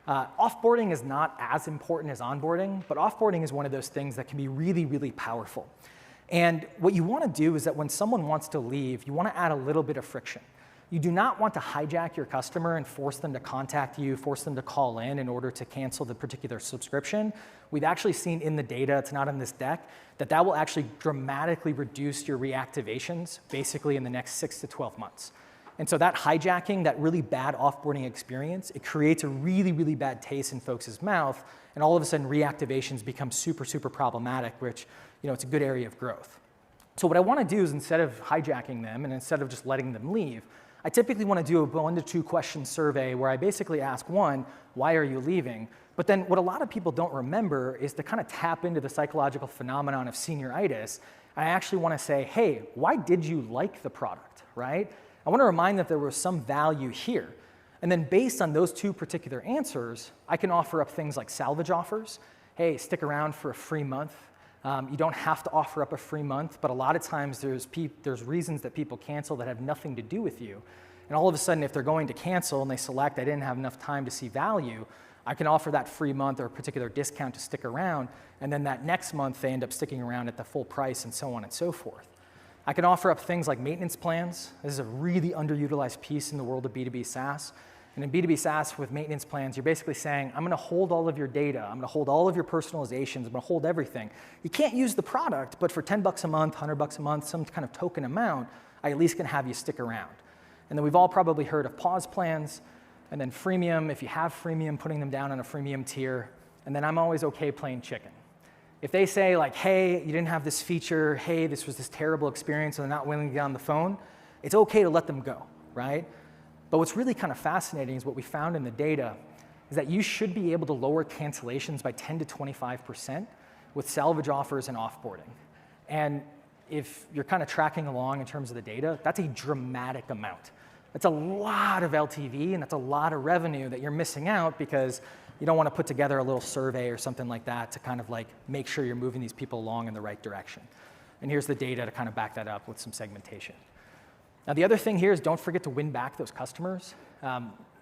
Offboarding is not as important as onboarding, but offboarding is one of those things that can be really, really powerful. And what you want to do is that when someone wants to leave, you want to add a little bit of friction. You do not want to hijack your customer and force them to contact you, force them to call in order to cancel the particular subscription. We've actually seen in the data, it's not in this deck, that will actually dramatically reduce your reactivations basically in the next 6 to 12 months. And so that hijacking, that really bad offboarding experience, it creates a really, really bad taste in folks' mouth, and all of a sudden reactivations become super, super problematic, which, it's a good area of growth. So what I want to do is, instead of hijacking them and instead of just letting them leave, I typically want to do a 1 to 2 question survey where I basically ask, one, why are you leaving? But then what a lot of people don't remember is to kind of tap into the psychological phenomenon of senioritis. I actually want to say, hey, why did you like the product, right? I want to remind them that there was some value here. And then based on those 2 particular answers, I can offer up things like salvage offers. Hey, stick around for a free month. You don't have to offer up a free month, but a lot of times there's reasons that people cancel that have nothing to do with you. And all of a sudden, if they're going to cancel and they select, I didn't have enough time to see value, I can offer that free month or a particular discount to stick around, and then that next month they end up sticking around at the full price and so on and so forth. I can offer up things like maintenance plans. This is a really underutilized piece in the world of B2B SaaS. And in B2B SaaS with maintenance plans, you're basically saying, I'm going to hold all of your data. I'm going to hold all of your personalizations. I'm going to hold everything. You can't use the product, but for $10 a month, $100 a month, some kind of token amount, I at least can have you stick around. And then we've all probably heard of pause plans, and then freemium, if you have freemium, putting them down on a freemium tier. And then I'm always okay playing chicken. If they say like, hey, you didn't have this feature, hey, this was this terrible experience, and they're not willing to get on the phone, it's okay to let them go, right? But what's really kind of fascinating is what we found in the data is that you should be able to lower cancellations by 10 to 25% with salvage offers and offboarding. And if you're kind of tracking along in terms of the data, that's a dramatic amount. That's a lot of LTV, and that's a lot of revenue that you're missing out because you don't want to put together a little survey or something like that to kind of like make sure you're moving these people along in the right direction. And here's the data to kind of back that up with some segmentation. Now, the other thing here is don't forget to win back those customers.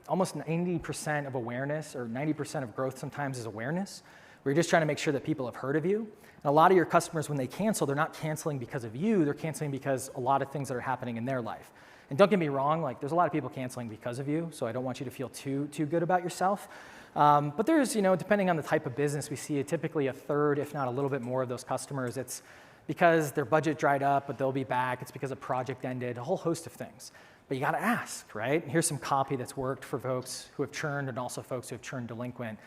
Almost 90% of awareness, or 90% of growth sometimes is awareness, where you're just trying to make sure that people have heard of you. And a lot of your customers, when they cancel, they're not canceling because of you, they're canceling because a lot of things that are happening in their life. And don't get me wrong, like there's a lot of people canceling because of you, so I don't want you to feel too good about yourself. But there's, depending on the type of business, we see typically a third, if not a little bit more of those customers, it's because their budget dried up, but they'll be back. It's because a project ended, a whole host of things. But you got to ask, right? Here's some copy that's worked for folks who have churned and also folks who have churned delinquent,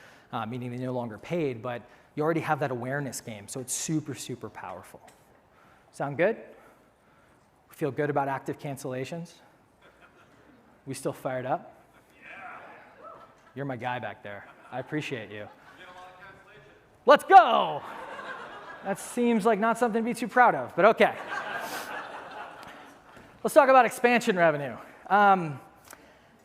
meaning they no longer paid, but you already have that awareness game, so it's super, super powerful. Sound good? Feel good about active cancellations? We still fired up? Yeah. You're my guy back there. I appreciate you. Let's go! That seems like not something to be too proud of, but okay. Let's talk about expansion revenue. I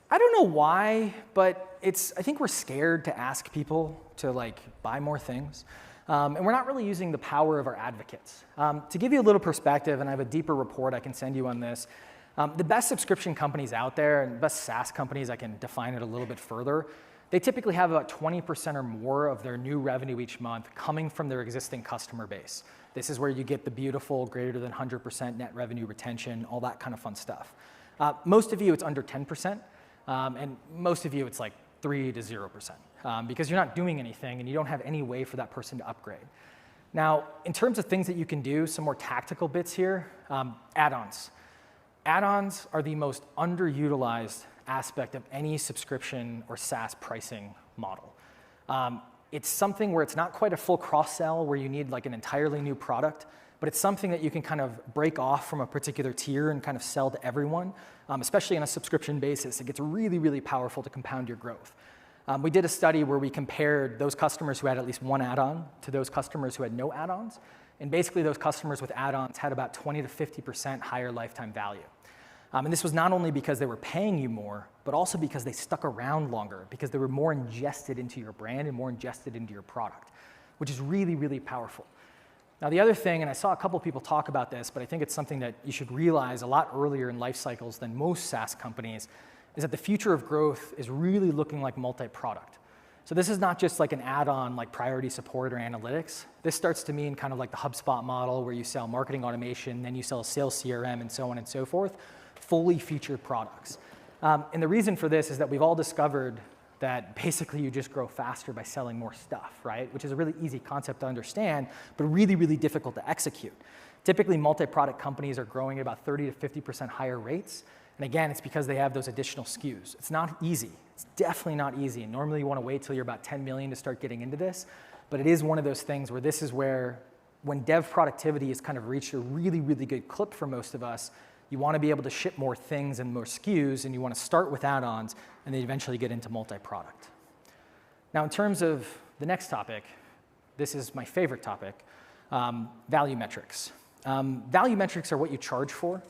don't know why, but I think we're scared to ask people to buy more things. And we're not really using the power of our advocates. To give you a little perspective, and I have a deeper report I can send you on this, the best subscription companies out there, and best SaaS companies, I can define it a little bit further, they typically have about 20% or more of their new revenue each month coming from their existing customer base. This is where you get the beautiful greater than 100% net revenue retention, all that kind of fun stuff. Most of you, it's under 10%, and most of you, it's like 3 to 0%, because you're not doing anything and you don't have any way for that person to upgrade. Now, in terms of things that you can do, some more tactical bits here, add-ons. Add-ons are the most underutilized aspect of any subscription or SaaS pricing model. It's something where it's not quite a full cross-sell where you need an entirely new product, but it's something that you can kind of break off from a particular tier and kind of sell to everyone, especially on a subscription basis. It gets really, really powerful to compound your growth. We did a study where we compared those customers who had at least one add-on to those customers who had no add-ons, and basically those customers with add-ons had about 20 to 50% higher lifetime value. And this was not only because they were paying you more, but also because they stuck around longer, because they were more ingested into your brand and more ingested into your product, which is really, really powerful. Now, the other thing, and I saw a couple people talk about this, but I think it's something that you should realize a lot earlier in life cycles than most SaaS companies, is that the future of growth is really looking like multi-product. So this is not just like an add-on like priority support or analytics. This starts to mean kind of like the HubSpot model where you sell marketing automation, then you sell a sales CRM and so on and so forth. fully featured products. And the reason for this is that we've all discovered that basically you just grow faster by selling more stuff, right? Which is a really easy concept to understand, but really, really difficult to execute. Typically, multi-product companies are growing at about 30 to 50% higher rates. And again, it's because they have those additional SKUs. It's not easy. It's definitely not easy. And normally you want to wait till you're about 10 million to start getting into this. But it is one of those things where this is where, when dev productivity has kind of reached a really, really good clip for most of us, you want to be able to ship more things and more SKUs, and you want to start with add-ons, and then eventually get into multi-product. Now, in terms of the next topic, this is my favorite topic, value metrics. Value metrics are what you charge for.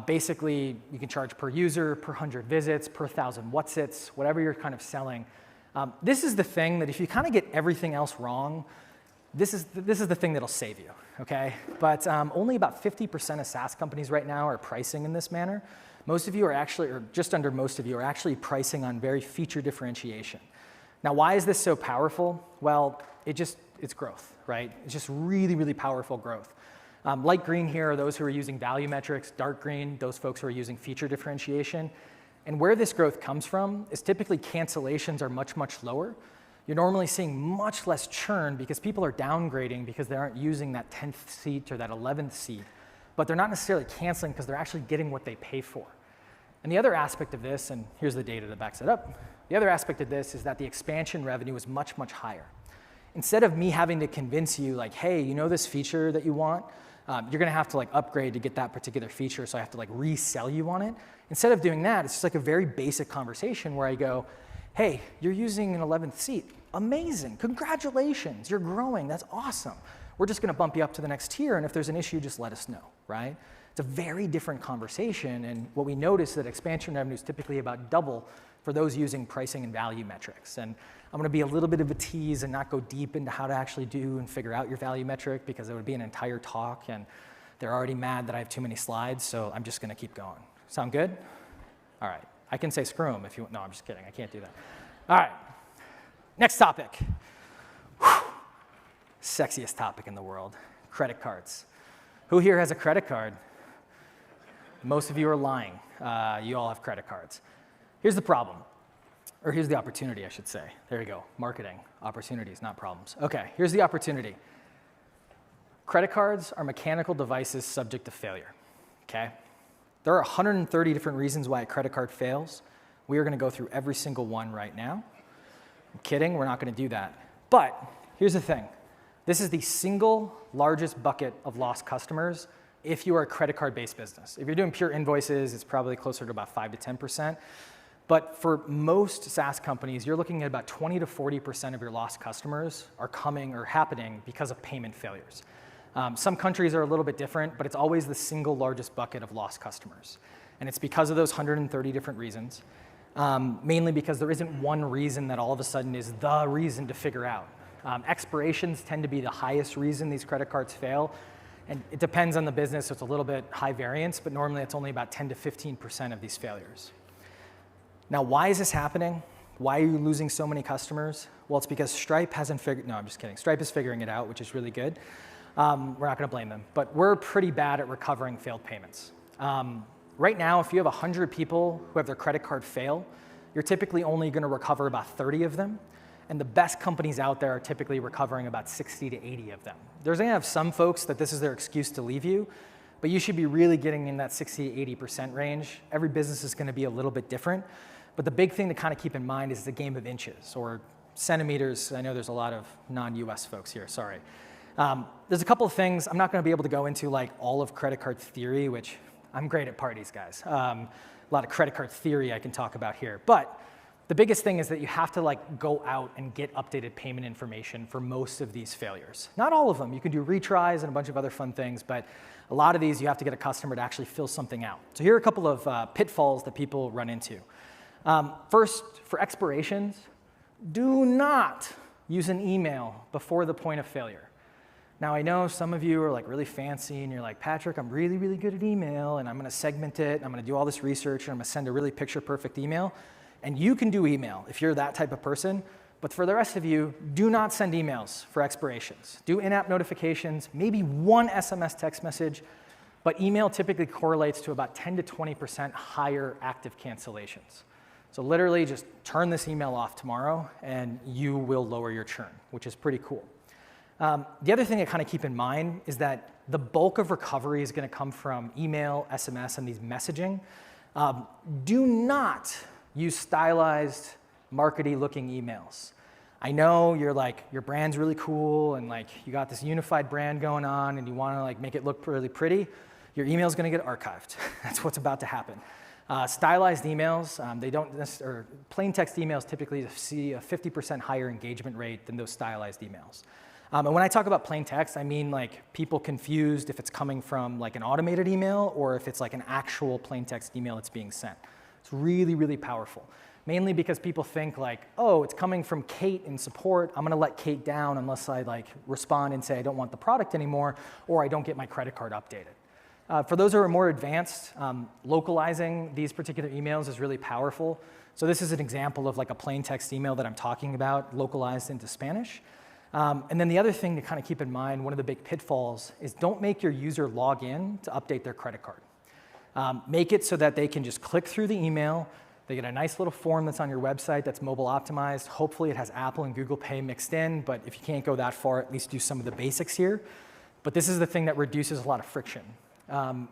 Basically, you can charge per user, per 100 visits, per 1,000 whatsits, whatever you're kind of selling. This is the thing that if you kind of get everything else wrong, this is the thing that'll save you, okay? But only about 50% of SaaS companies right now are pricing in this manner. Most of you are actually, or just under most of you, are actually pricing on very feature differentiation. Now, why is this so powerful? Well, it's growth, right? It's just really, really powerful growth. Light green here are those who are using value metrics. Dark green, those folks who are using feature differentiation. And where this growth comes from is typically cancellations are much, much lower. You're normally seeing much less churn because people are downgrading because they aren't using that 10th seat or that 11th seat. But they're not necessarily canceling because they're actually getting what they pay for. And the other aspect of this, and here's the data that backs it up, the other aspect of this is that the expansion revenue is much, much higher. Instead of me having to convince you, like, hey, you know this feature that you want? You're going to have to like upgrade to get that particular feature, so I have to like resell you on it. Instead of doing that, it's just like a very basic conversation where I go, hey, you're using an 11th seat. Amazing. Congratulations. You're growing. That's awesome. We're just going to bump you up to the next tier, and if there's an issue, just let us know, right? It's a very different conversation, and what we notice is that expansion revenue is typically about double for those using pricing and value metrics. And I'm going to be a little bit of a tease and not go deep into how to actually do and figure out your value metric because it would be an entire talk, and they're already mad that I have too many slides, so I'm just going to keep going. Sound good? All right. I can say screw 'em if you want. No, I'm just kidding. I can't do that. All right. Next topic. Whew. Sexiest topic in the world. Credit cards. Who here has a credit card? Most of you are lying. You all have credit cards. Here's the problem. Or here's the opportunity, I should say. There you go. Marketing. Opportunities, not problems. Okay, here's the opportunity. Credit cards are mechanical devices subject to failure, okay? There are 130 different reasons why a credit card fails. We are going to go through every single one right now. I'm kidding, we're not going to do that. But here's the thing. This is the single largest bucket of lost customers if you are a credit card-based business. If you're doing pure invoices, it's probably closer to about 5 to 10%. But for most SaaS companies, you're looking at about 20 to 40% of your lost customers are coming or happening because of payment failures. Some countries are a little bit different, but it's always the single largest bucket of lost customers. And it's because of those 130 different reasons, mainly because there isn't one reason that all of a sudden is the reason to figure out. Expirations tend to be the highest reason these credit cards fail. And it depends on the business, so it's a little bit high variance, but normally it's only about 10 to 15% of these failures. Now, why is this happening? Why are you losing so many customers? Well, it's because Stripe hasn't figured, no, I'm just kidding. Stripe is figuring it out, which is really good. We're not going to blame them, but we're pretty bad at recovering failed payments. Right now, if you have 100 people who have their credit card fail, you're typically only going to recover about 30 of them. And the best companies out there are typically recovering about 60 to 80 of them. There's going to have some folks that this is their excuse to leave you, but you should be really getting in that 60 to 80% range. Every business is going to be a little bit different. But the big thing to kind of keep in mind is it's a game of inches or centimeters. I know there's a lot of non-US folks here, sorry. There's a couple of things. I'm not going to be able to go into like all of credit card theory, which I'm great at parties, guys. A lot of credit card theory I can talk about here. But the biggest thing is that you have to like go out and get updated payment information for most of these failures. Not all of them. You can do retries and a bunch of other fun things, but a lot of these you have to get a customer to actually fill something out. So here are a couple of pitfalls that people run into. First, for expirations, do not use an email before the point of failure. Now, I know some of you are like really fancy and you're like, Patrick, I'm really, really good at email and I'm going to segment it and I'm going to do all this research and I'm going to send a really picture-perfect email. And you can do email if you're that type of person, but for the rest of you, do not send emails for expirations. Do in-app notifications, maybe one SMS text message, But email typically correlates to about 10 to 20% higher active cancellations. So literally just turn this email off tomorrow and you will lower your churn, which is pretty cool. The other thing to kind of keep in mind is that the bulk of recovery is going to come from email, SMS, and these messaging. Do not use stylized, markety-looking emails. I know you're like, your brand's really cool and like you got this unified brand going on and you want to like make it look really pretty. Your email's going to get archived. That's what's about to happen. Stylized emails, they don't or plain text emails typically see a 50% higher engagement rate than those stylized emails. And when I talk about plain text, I mean like people confused if it's coming from like an automated email or if it's like an actual plain text email that's being sent. It's really, really powerful. Mainly because people think like, oh, it's coming from Kate in support. I'm gonna let Kate down unless I like respond and say I don't want the product anymore or I don't get my credit card updated. For those who are more advanced, localizing these particular emails is really powerful. So this is an example of like a plain text email that I'm talking about localized into Spanish. And then the other thing to kind of keep in mind, one of the big pitfalls is don't make your user log in to update their credit card. Make it so that they can just click through the email. They get a nice little form that's on your website that's mobile optimized. Hopefully it has Apple and Google Pay mixed in, but if you can't go that far, at least do some of the basics here. But this is the thing that reduces a lot of friction.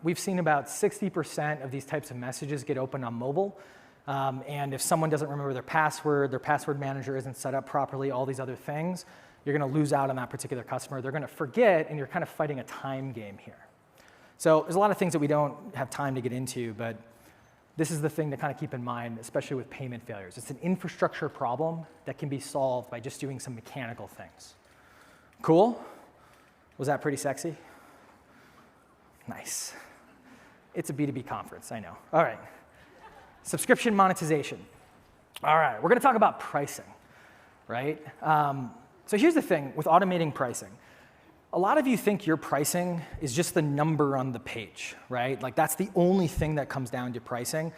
We've seen about 60% of these types of messages get opened on mobile. And if someone doesn't remember their password manager isn't set up properly, all these other things, you're going to lose out on that particular customer. They're going to forget, and you're kind of fighting a time game here. So there's a lot of things that we don't have time to get into, but this is the thing to kind of keep in mind, especially with payment failures. It's an infrastructure problem that can be solved by just doing some mechanical things. Cool? Was that pretty sexy? Nice. It's a B2B conference, I know. All right. Subscription monetization. All right, we're going to talk about pricing, right? So here's the thing with automating pricing. A lot of you think your pricing is just the number on the page, right? Like that's the only thing that comes down to pricing.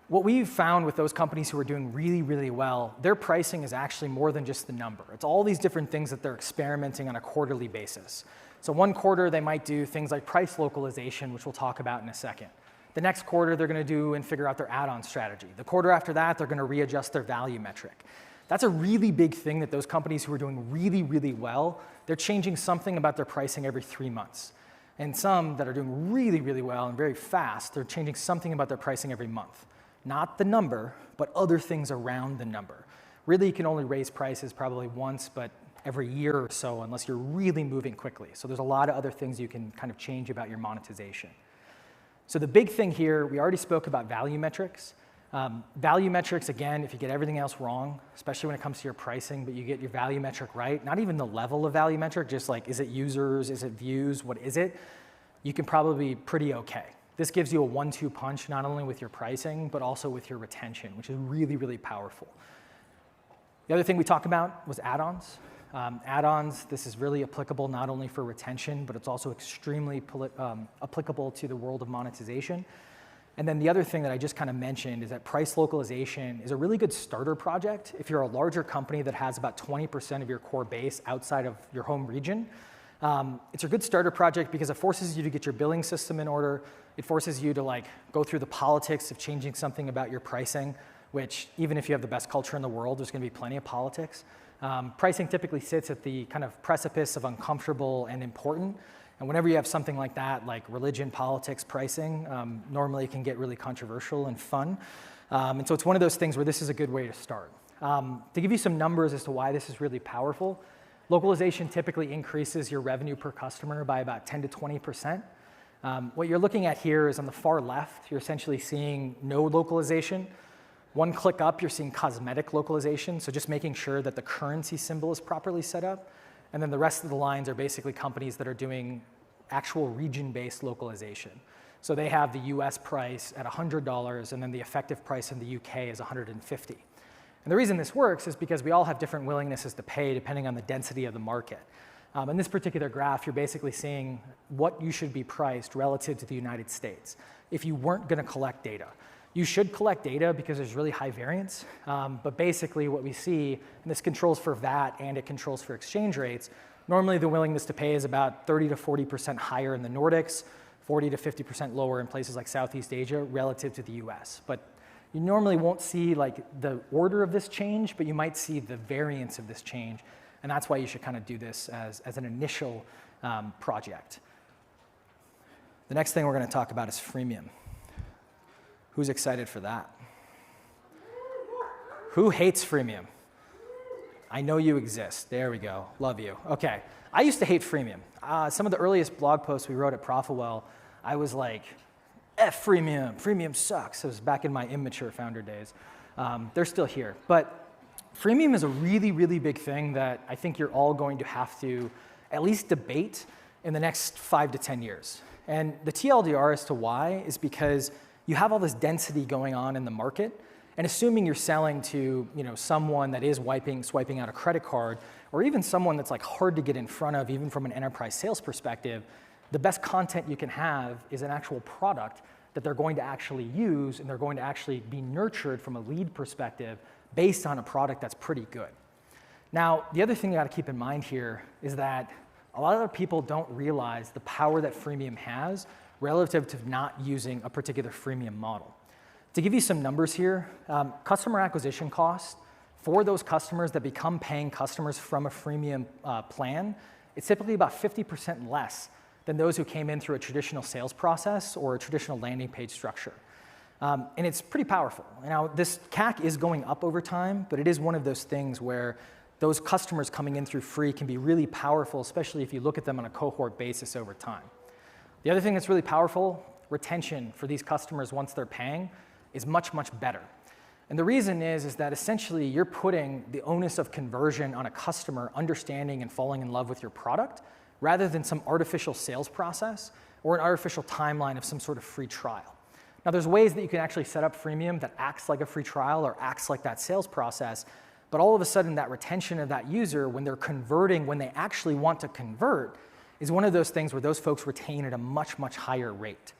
What we've found with those companies who are doing really, really well, their pricing is actually more than just the number. It's all these different things that they're experimenting on a quarterly basis. So one quarter, they might do things like price localization, which we'll talk about in a second. The next quarter, they're going to do and figure out their add-on strategy. The quarter after that, they're going to readjust their value metric. That's a really big thing that those companies who are doing really, really well, they're changing something about their pricing every 3 months. And some that are doing really, really well and very fast, they're changing something about their pricing every month. Not the number, but other things around the number. Really, you can only raise prices probably once, but every year or so, unless you're really moving quickly. So there's a lot of other things you can kind of change about your monetization. So the big thing here, we already spoke about value metrics. Value metrics, again, if you get everything else wrong, especially when it comes to your pricing, but you get your value metric right, not even the level of value metric, just like, is it users, is it views, what is it? You can probably be pretty okay. This gives you a 1-2 punch, not only with your pricing, but also with your retention, which is really, really powerful. The other thing we talked about was add-ons. Add-ons, this is really applicable not only for retention, but it's also extremely applicable to the world of monetization. And then the other thing that I just kind of mentioned is that price localization is a really good starter project if you're a larger company that has about 20% of your core base outside of your home region. It's a good starter project because it forces you to get your billing system in order. It forces you to like go through the politics of changing something about your pricing, which even if you have the best culture in the world, there's going to be plenty of politics. Pricing typically sits at the kind of precipice of uncomfortable and important. And whenever you have something like that, like religion, politics, pricing, normally it can get really controversial and fun. And so it's one of those things where this is a good way to start. To give you some numbers as to why this is really powerful, localization typically increases your revenue per customer by about 10 to 20%. What you're looking at here is on the far left, you're essentially seeing no localization. One click up, you're seeing cosmetic localization, so just making sure that the currency symbol is properly set up. And then the rest of the lines are basically companies that are doing actual region-based localization. So they have the US price at $100, and then the effective price in the UK is $150. And the reason this works is because we all have different willingnesses to pay depending on the density of the market. In this particular graph, you're basically seeing what you should be priced relative to the United States if you weren't going to collect data. You should collect data because there's really high variance, but basically what we see, and this controls for VAT and it controls for exchange rates, normally the willingness to pay is about 30 to 40% higher in the Nordics, 40 to 50% lower in places like Southeast Asia relative to the US. But you normally won't see like the order of this change, but you might see the variance of this change. And that's why you should kind of do this as an initial project. The next thing we're going to talk about is freemium. Who's excited for that? Who hates freemium? I know you exist. There we go. Love you. Okay. I used to hate freemium. Some of the earliest blog posts we wrote at ProfitWell, I was like, F freemium. Freemium sucks. It was back in my immature founder days. They're still here. But freemium is a really, really big thing that I think you're all going to have to at least debate in the next 5 to 10 years. And the TLDR as to why is because you have all this density going on in the market, and assuming you're selling to someone that is swiping out a credit card, or even someone that's like hard to get in front of, even from an enterprise sales perspective, the best content you can have is an actual product that they're going to actually use, and they're going to actually be nurtured from a lead perspective based on a product that's pretty good. Now, the other thing you gotta keep in mind here is that a lot of other people don't realize the power that freemium has relative to not using a particular freemium model. To give you some numbers here, customer acquisition costs for those customers that become paying customers from a freemium plan, it's typically about 50% less than those who came in through a traditional sales process or a traditional landing page structure. And it's pretty powerful. Now, this CAC is going up over time, but it is one of those things where those customers coming in through free can be really powerful, especially if you look at them on a cohort basis over time. The other thing that's really powerful, retention for these customers once they're paying is much, much better. And the reason is that essentially you're putting the onus of conversion on a customer understanding and falling in love with your product rather than some artificial sales process or an artificial timeline of some sort of free trial. Now, there's ways that you can actually set up freemium that acts like a free trial or acts like that sales process, but all of a sudden that retention of that user when they're converting, when they actually want to convert, is one of those things where those folks retain at a much, much higher rate.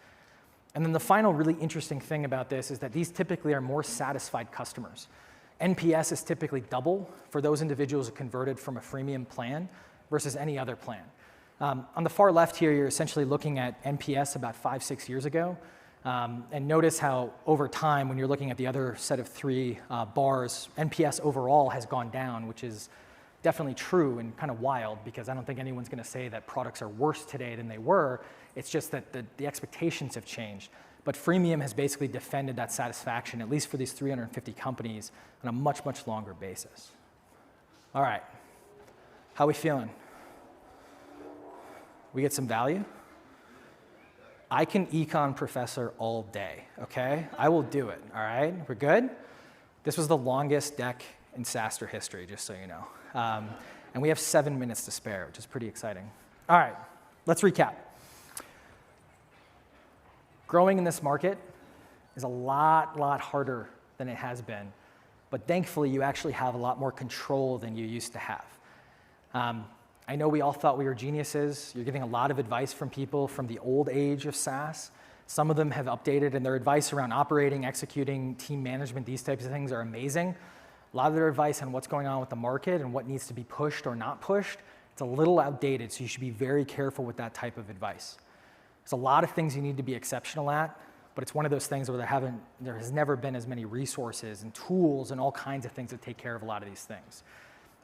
And then the final really interesting thing about this is that these typically are more satisfied customers. NPS is typically double for those individuals who converted from a freemium plan versus any other plan. On the far left here, you're essentially looking at NPS about 5-6 years ago. And notice how over time, when you're looking at the other set of 3 bars, NPS overall has gone down, which is definitely true and kind of wild, because I don't think anyone's going to say that products are worse today than they were. It's just that the expectations have changed. But freemium has basically defended that satisfaction, at least for these 350 companies, on a much, much longer basis. All right. How are we feeling? We get some value? I can econ professor all day, okay? I will do it, all right? We're good? This was the longest deck in SaaStr history, just so you know. And we have 7 minutes to spare, which is pretty exciting. All right, let's recap. Growing in this market is a lot harder than it has been, but thankfully you actually have a lot more control than you used to have. I know we all thought we were geniuses. You're getting a lot of advice from people from the old age of SaaS. Some of them have updated, and their advice around operating, executing, team management, these types of things are amazing. A lot of their advice on what's going on with the market and what needs to be pushed or not pushed, it's a little outdated, so you should be very careful with that type of advice. There's a lot of things you need to be exceptional at, but it's one of those things where there has never been as many resources and tools and all kinds of things that take care of a lot of these things.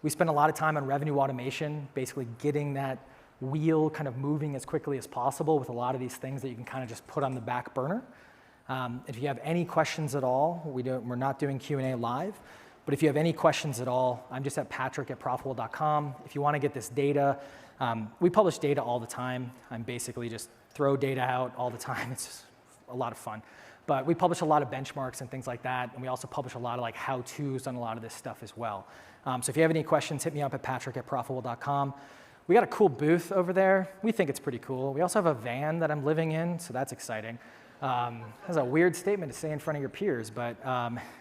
We spend a lot of time on revenue automation, basically getting that wheel kind of moving as quickly as possible with a lot of these things that you can kind of just put on the back burner. If you have any questions at all, we're not doing Q&A live, but if you have any questions at all, I'm just at patrick@profitwell.com. If you want to get this data, we publish data all the time. I'm basically just throw data out all the time. It's just a lot of fun. But we publish a lot of benchmarks and things like that, and we also publish a lot of like how-tos on a lot of this stuff as well. So if you have any questions, hit me up at patrick@profitwell.com. We got a cool booth over there. We think it's pretty cool. We also have a van that I'm living in, so that's exciting. That's a weird statement to say in front of your peers, but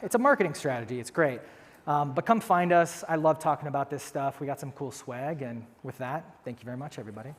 it's a marketing strategy. It's great. But come find us. I love talking about this stuff. We got some cool swag, and with that, thank you very much, everybody.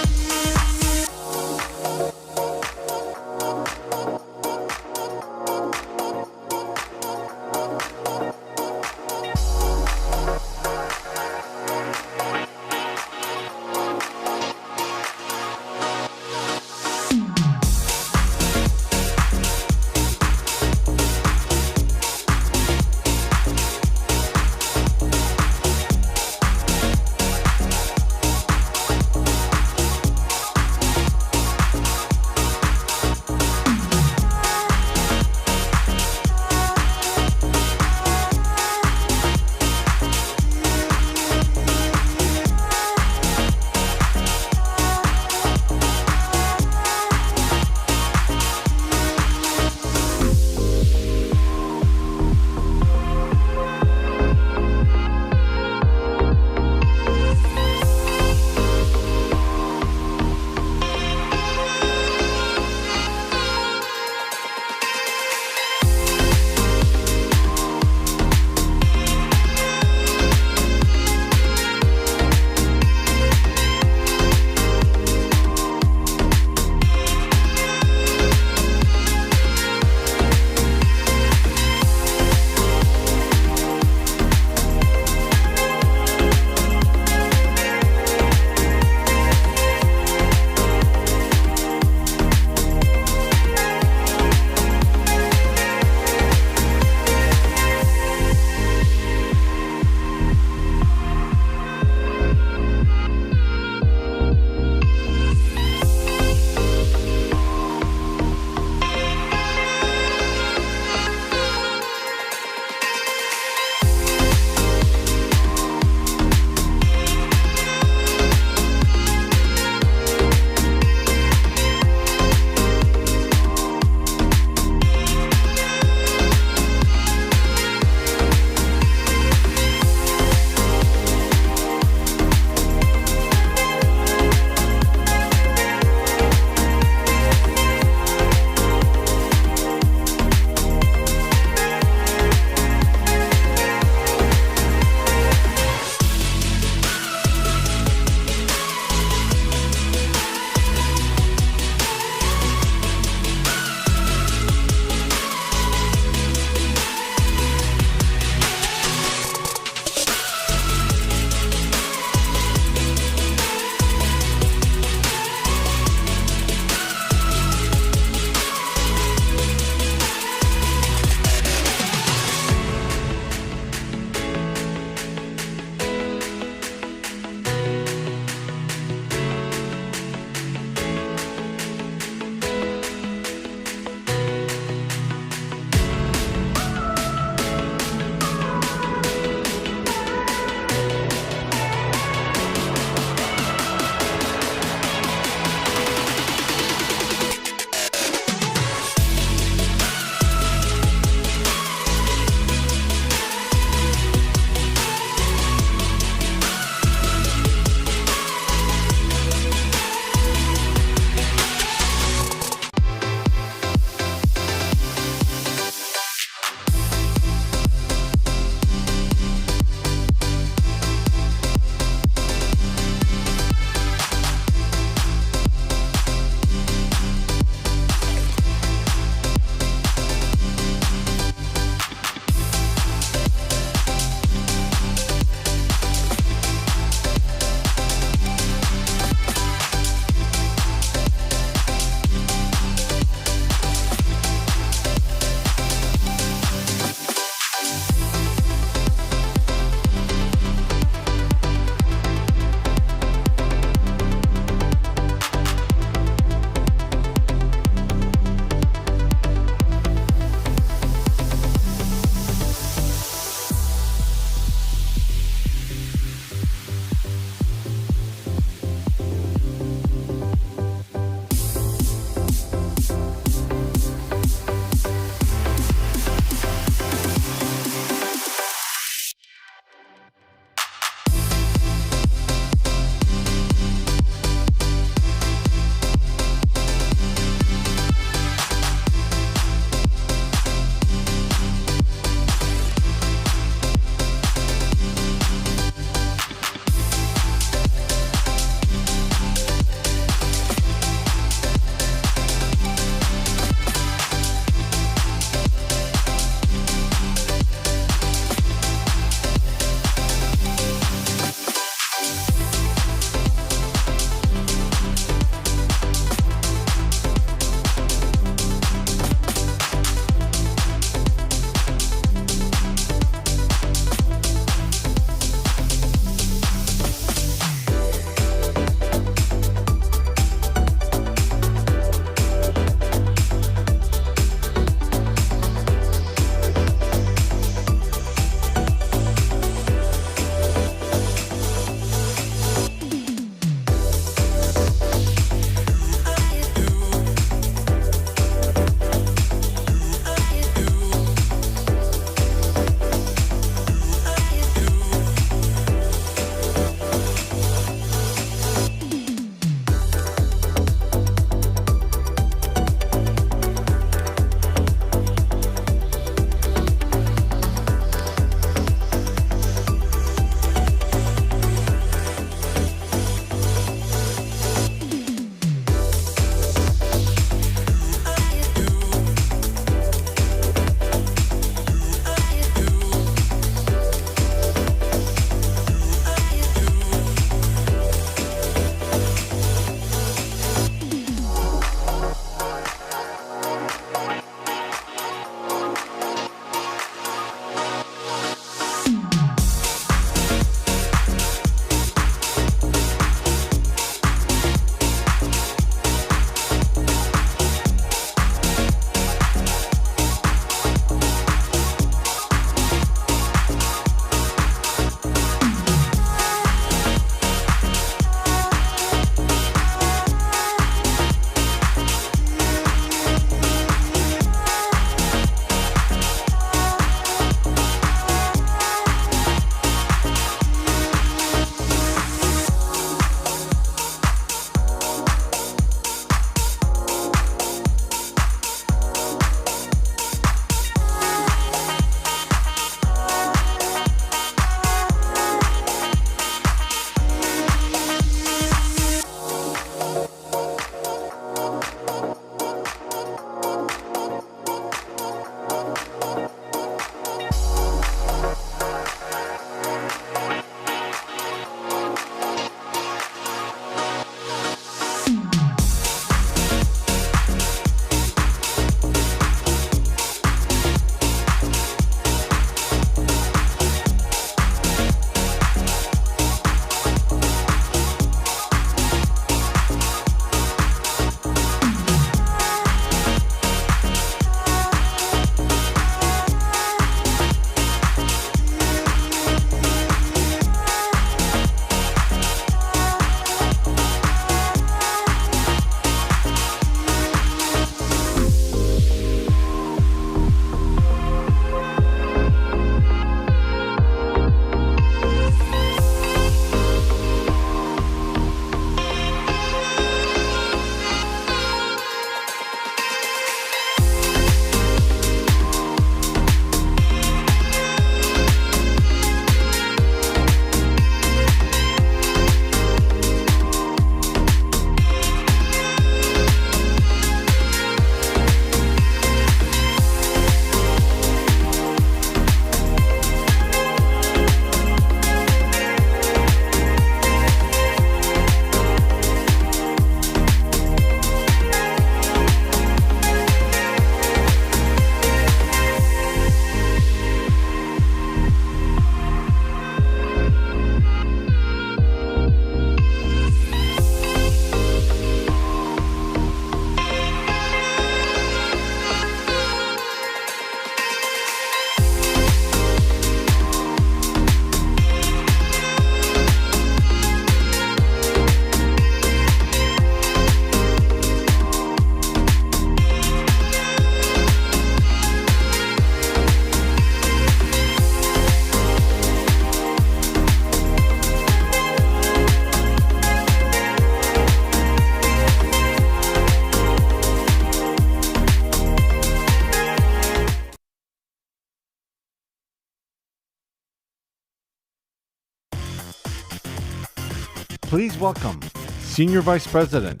Please welcome Senior Vice President,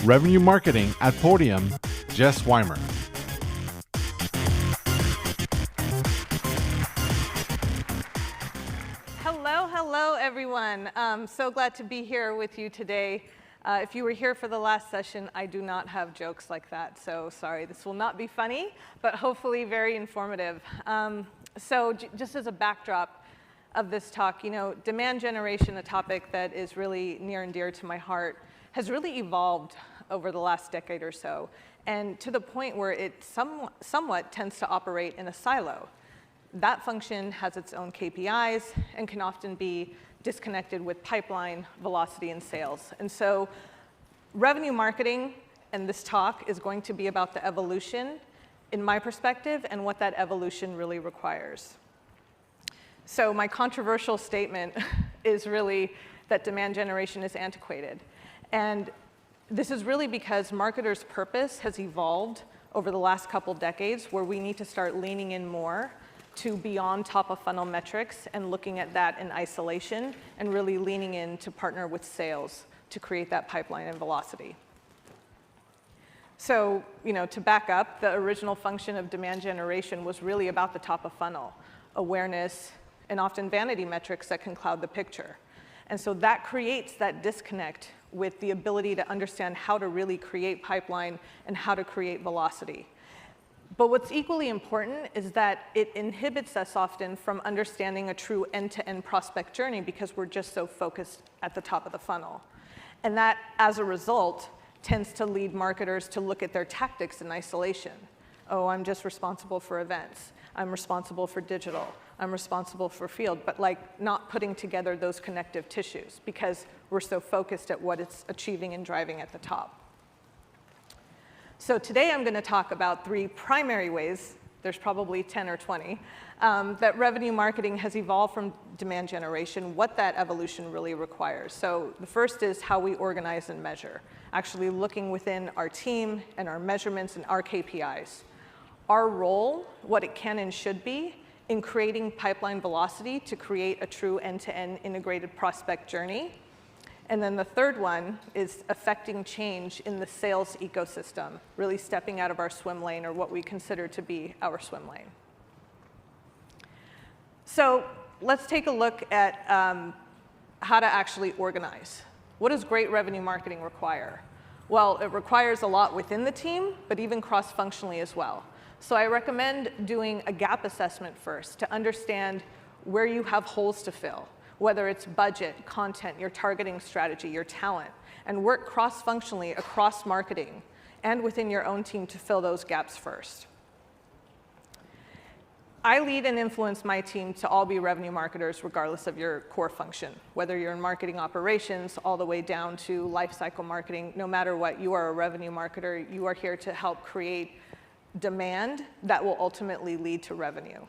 Revenue Marketing at Podium, Jess Weimer. Hello, everyone. So glad to be here with you today. If you were here for the last session, I do not have jokes like that, so sorry. This will not be funny, but hopefully very informative. Just as a backdrop of this talk, demand generation, a topic that is really near and dear to my heart, has really evolved over the last decade or so, and to the point where it somewhat tends to operate in a silo. That function has its own KPIs and can often be disconnected with pipeline, velocity, and sales. And so revenue marketing and this talk is going to be about the evolution, in my perspective, and what that evolution really requires. So my controversial statement is really that demand generation is antiquated. And this is really because marketers' purpose has evolved over the last couple decades, where we need to start leaning in more to beyond top-of-funnel metrics and looking at that in isolation and really leaning in to partner with sales to create that pipeline and velocity. So, to back up, the original function of demand generation was really about the top-of-funnel, awareness, and often vanity metrics that can cloud the picture. And so that creates that disconnect with the ability to understand how to really create pipeline and how to create velocity. But what's equally important is that it inhibits us often from understanding a true end-to-end prospect journey because we're just so focused at the top of the funnel. And that, as a result, tends to lead marketers to look at their tactics in isolation. Oh, I'm just responsible for events. I'm responsible for digital. I'm responsible for field, but not putting together those connective tissues because we're so focused at what it's achieving and driving at the top. So today I'm going to talk about 3 primary ways, there's probably 10 or 20, that revenue marketing has evolved from demand generation, what that evolution really requires. So the first is how we organize and measure, actually looking within our team and our measurements and our KPIs. Our role, what it can and should be, in creating pipeline velocity to create a true end-to-end integrated prospect journey. And then the third one is affecting change in the sales ecosystem, really stepping out of our swim lane or what we consider to be our swim lane. So let's take a look at how to actually organize. What does great revenue marketing require? Well, it requires a lot within the team, but even cross-functionally as well. So I recommend doing a gap assessment first to understand where you have holes to fill, whether it's budget, content, your targeting strategy, your talent, and work cross-functionally across marketing and within your own team to fill those gaps first. I lead and influence my team to all be revenue marketers regardless of your core function, whether you're in marketing operations all the way down to lifecycle marketing. No matter what, you are a revenue marketer. You are here to help create demand that will ultimately lead to revenue.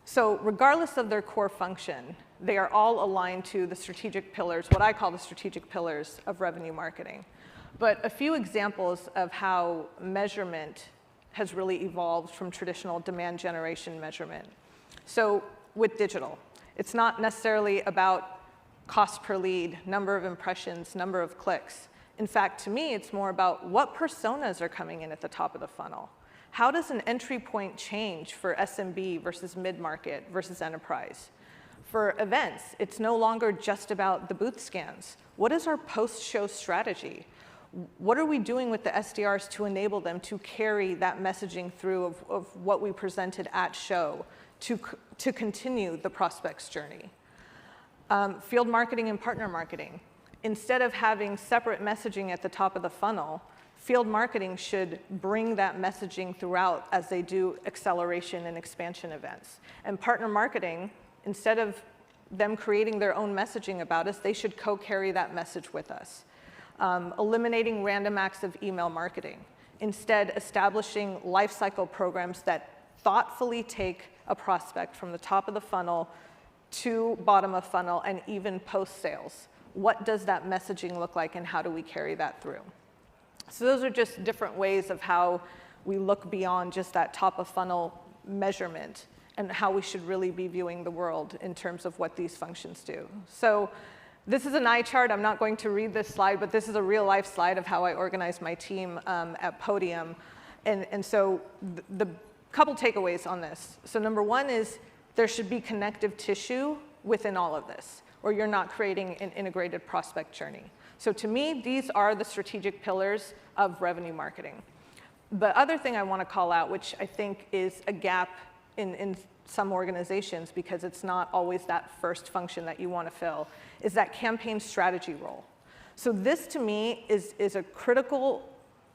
So regardless of their core function, they are all aligned to the strategic pillars, what I call the strategic pillars of revenue marketing. But a few examples of how measurement has really evolved from traditional demand generation measurement. So with digital, it's not necessarily about cost per lead, number of impressions, number of clicks. In fact, to me, it's more about what personas are coming in at the top of the funnel. How does an entry point change for SMB versus mid-market versus enterprise? For events, it's no longer just about the booth scans. What is our post-show strategy? What are we doing with the SDRs to enable them to carry that messaging through of what we presented at show to continue the prospect's journey? Field marketing and partner marketing. Instead of having separate messaging at the top of the funnel, field marketing should bring that messaging throughout as they do acceleration and expansion events. And partner marketing, instead of them creating their own messaging about us, they should co-carry that message with us. Eliminating random acts of email marketing. Instead, establishing lifecycle programs that thoughtfully take a prospect from the top of the funnel to bottom of funnel and even post-sales. What does that messaging look like and how do we carry that through? So those are just different ways of how we look beyond just that top of funnel measurement and how we should really be viewing the world in terms of what these functions do. So This is an eye chart. I'm not going to read this slide, but this is a real-life slide of how I organize my team at Podium. And so the couple takeaways on this. So number one is there should be connective tissue within all of this, or you're not creating an integrated prospect journey. So to me, these are the strategic pillars of revenue marketing. The other thing I want to call out, which I think is a gap in some organizations because it's not always that first function that you want to fill, is that campaign strategy role. So this, to me, is a critical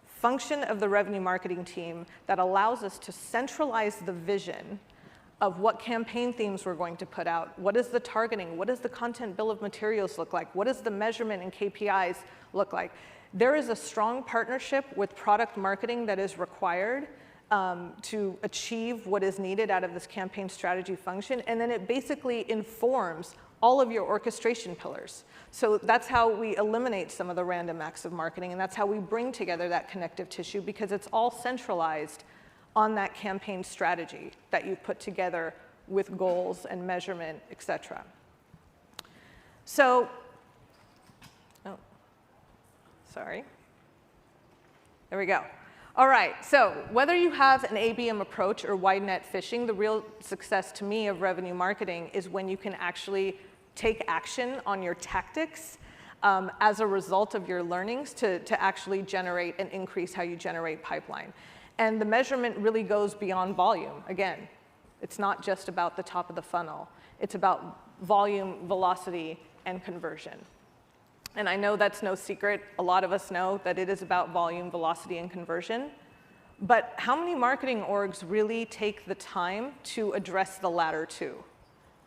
function of the revenue marketing team that allows us to centralize the vision of what campaign themes we're going to put out. What is the targeting? What does the content bill of materials look like? What does the measurement and KPIs look like? There is a strong partnership with product marketing that is required to achieve what is needed out of this campaign strategy function, and then it basically informs all of your orchestration pillars. So that's how we eliminate some of the random acts of marketing, and that's how we bring together that connective tissue, because it's all centralized on that campaign strategy that you put together with goals and measurement, et cetera. So, oh, sorry. There we go. All right, so whether you have an ABM approach or wide net fishing, the real success to me of revenue marketing is when you can actually take action on your tactics as a result of your learnings to actually generate and increase how you generate pipeline. And the measurement really goes beyond volume. Again, it's not just about the top of the funnel. It's about volume, velocity, and conversion. And I know that's no secret. A lot of us know that it is about volume, velocity, and conversion. But how many marketing orgs really take the time to address the latter two,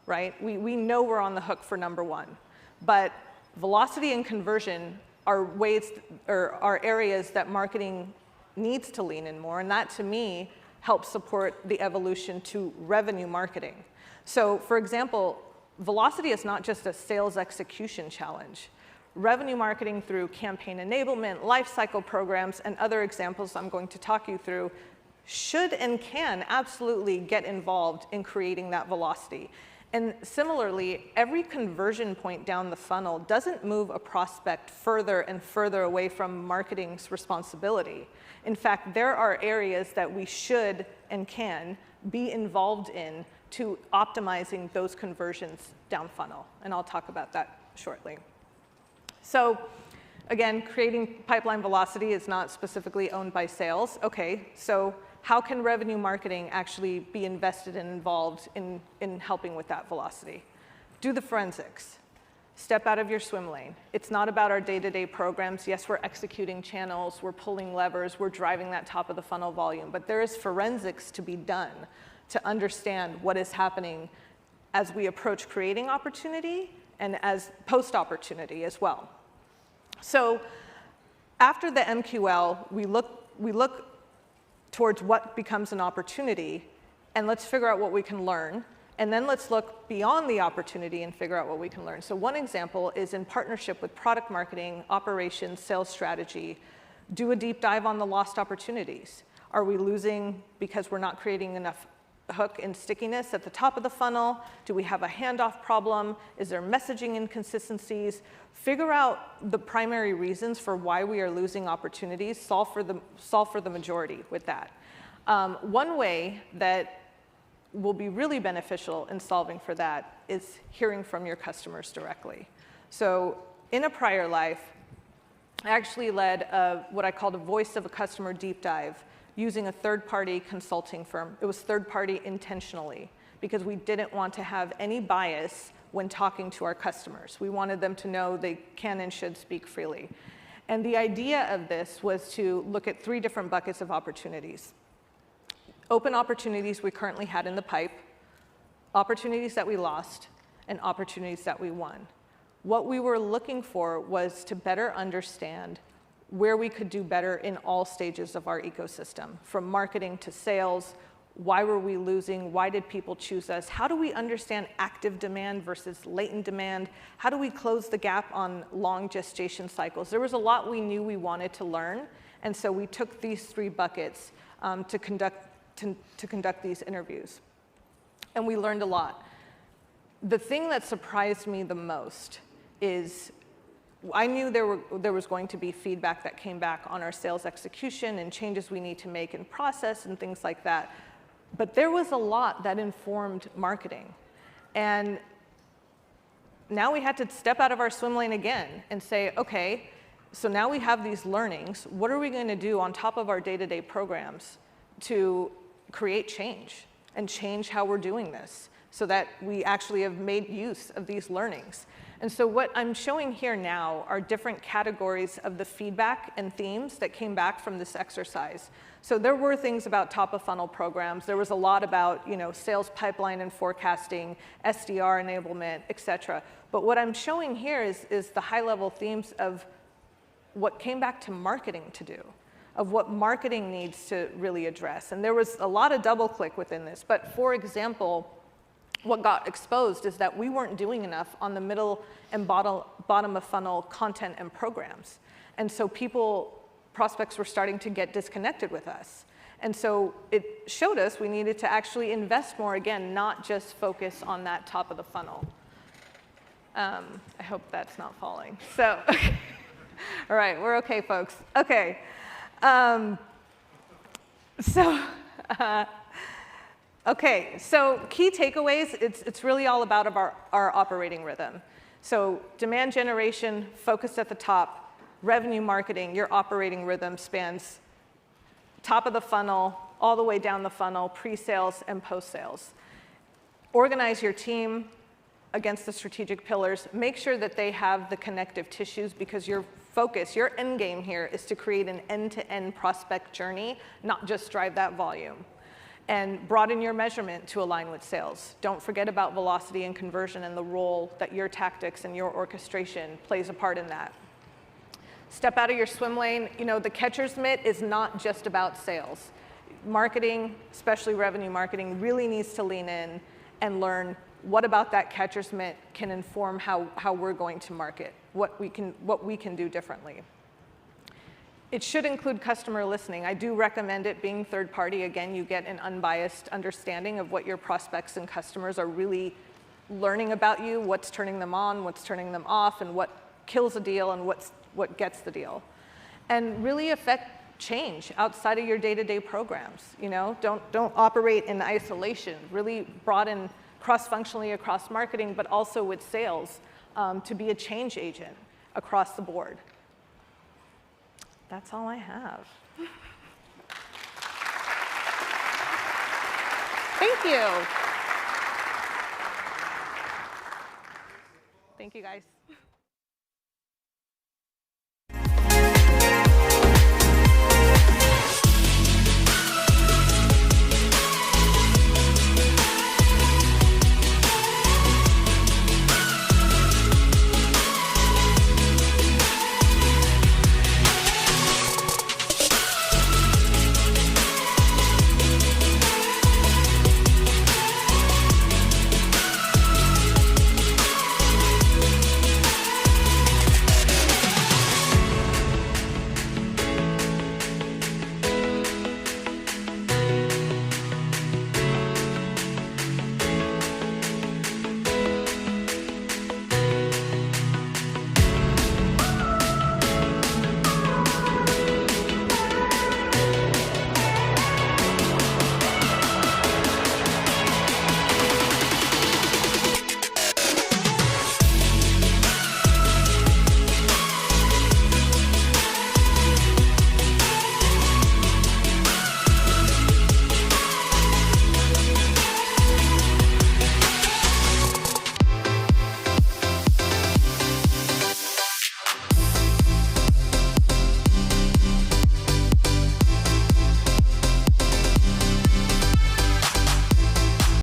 right? We know we're on the hook for number one. But velocity and conversion are ways, or are areas that marketing needs to lean in more, and that, to me, helps support the evolution to revenue marketing. So, for example, velocity is not just a sales execution challenge. Revenue marketing through campaign enablement, lifecycle programs, and other examples I'm going to talk you through should and can absolutely get involved in creating that velocity. And similarly, every conversion point down the funnel doesn't move a prospect further and further away from marketing's responsibility. In fact, there are areas that we should and can be involved in to optimizing those conversions down funnel. And I'll talk about that shortly. So again, creating pipeline velocity is not specifically owned by sales. Okay, so how can revenue marketing actually be invested and involved in helping with that velocity? Do the forensics. Step out of your swim lane. It's not about our day-to-day programs. Yes, we're executing channels, we're pulling levers, we're driving that top of the funnel volume, but there is forensics to be done to understand what is happening as we approach creating opportunity and as post-opportunity as well. So after the MQL, we look towards what becomes an opportunity, and let's figure out what we can learn. And then let's look beyond the opportunity and figure out what we can learn. So one example is in partnership with product marketing, operations, sales strategy, do a deep dive on the lost opportunities. Are we losing because we're not creating enough hook and stickiness at the top of the funnel? Do we have a handoff problem? Is there messaging inconsistencies? Figure out the primary reasons for why we are losing opportunities. Solve for the majority with that. One way that will be really beneficial in solving for that is hearing from your customers directly. So in a prior life, I actually led what I called a voice of a customer deep dive using a third-party consulting firm. It was third-party intentionally because we didn't want to have any bias when talking to our customers. We wanted them to know they can and should speak freely. And the idea of this was to look at 3 different buckets of opportunities. Open opportunities we currently had in the pipe, opportunities that we lost, and opportunities that we won. What we were looking for was to better understand where we could do better in all stages of our ecosystem, from marketing to sales. Why were we losing? Why did people choose us? How do we understand active demand versus latent demand? How do we close the gap on long gestation cycles? There was a lot we knew we wanted to learn, and so we took these 3 buckets to conduct these interviews. And we learned a lot. The thing that surprised me the most is I knew there was going to be feedback that came back on our sales execution and changes we need to make in process and things like that. But there was a lot that informed marketing. And now we had to step out of our swim lane again and say, OK, so now we have these learnings. What are we going to do on top of our day-to-day programs to create change and change how we're doing this so that we actually have made use of these learnings? And so what I'm showing here now are different categories of the feedback and themes that came back from this exercise. So there were things about top-of-funnel programs. There was a lot about sales pipeline and forecasting, SDR enablement, et cetera. But what I'm showing here is the high-level themes of what came back to marketing to do, of what marketing needs to really address. And there was a lot of double-click within this. But for example, what got exposed is that we weren't doing enough on the middle and bottom of funnel content and programs. And so prospects were starting to get disconnected with us. And so it showed us we needed to actually invest more, again, not just focus on that top of the funnel. I hope that's not falling. So, all right, we're OK, folks. OK. OK, so key takeaways, it's really all about our operating rhythm. So demand generation, focused at the top. Revenue marketing, your operating rhythm spans top of the funnel, all the way down the funnel, pre-sales and post-sales. Organize your team against the strategic pillars. Make sure that they have the connective tissues, because your focus, your end game here is to create an end-to-end prospect journey, not just drive that volume. And broaden your measurement to align with sales. Don't forget about velocity and conversion and the role that your tactics and your orchestration plays a part in that. Step out of your swim lane. The catcher's mitt is not just about sales. Marketing, especially revenue marketing, really needs to lean in and learn what about that catcher's mitt can inform how we're going to market, what we can do differently. It should include customer listening. I do recommend it being third party. Again, you get an unbiased understanding of what your prospects and customers are really learning about you, what's turning them on, what's turning them off, and what kills a deal and what gets the deal. And really affect change outside of your day-to-day programs. Don't operate in isolation. Really broaden cross-functionally across marketing, but also with sales to be a change agent across the board. That's all I have. Thank you. Thank you, guys.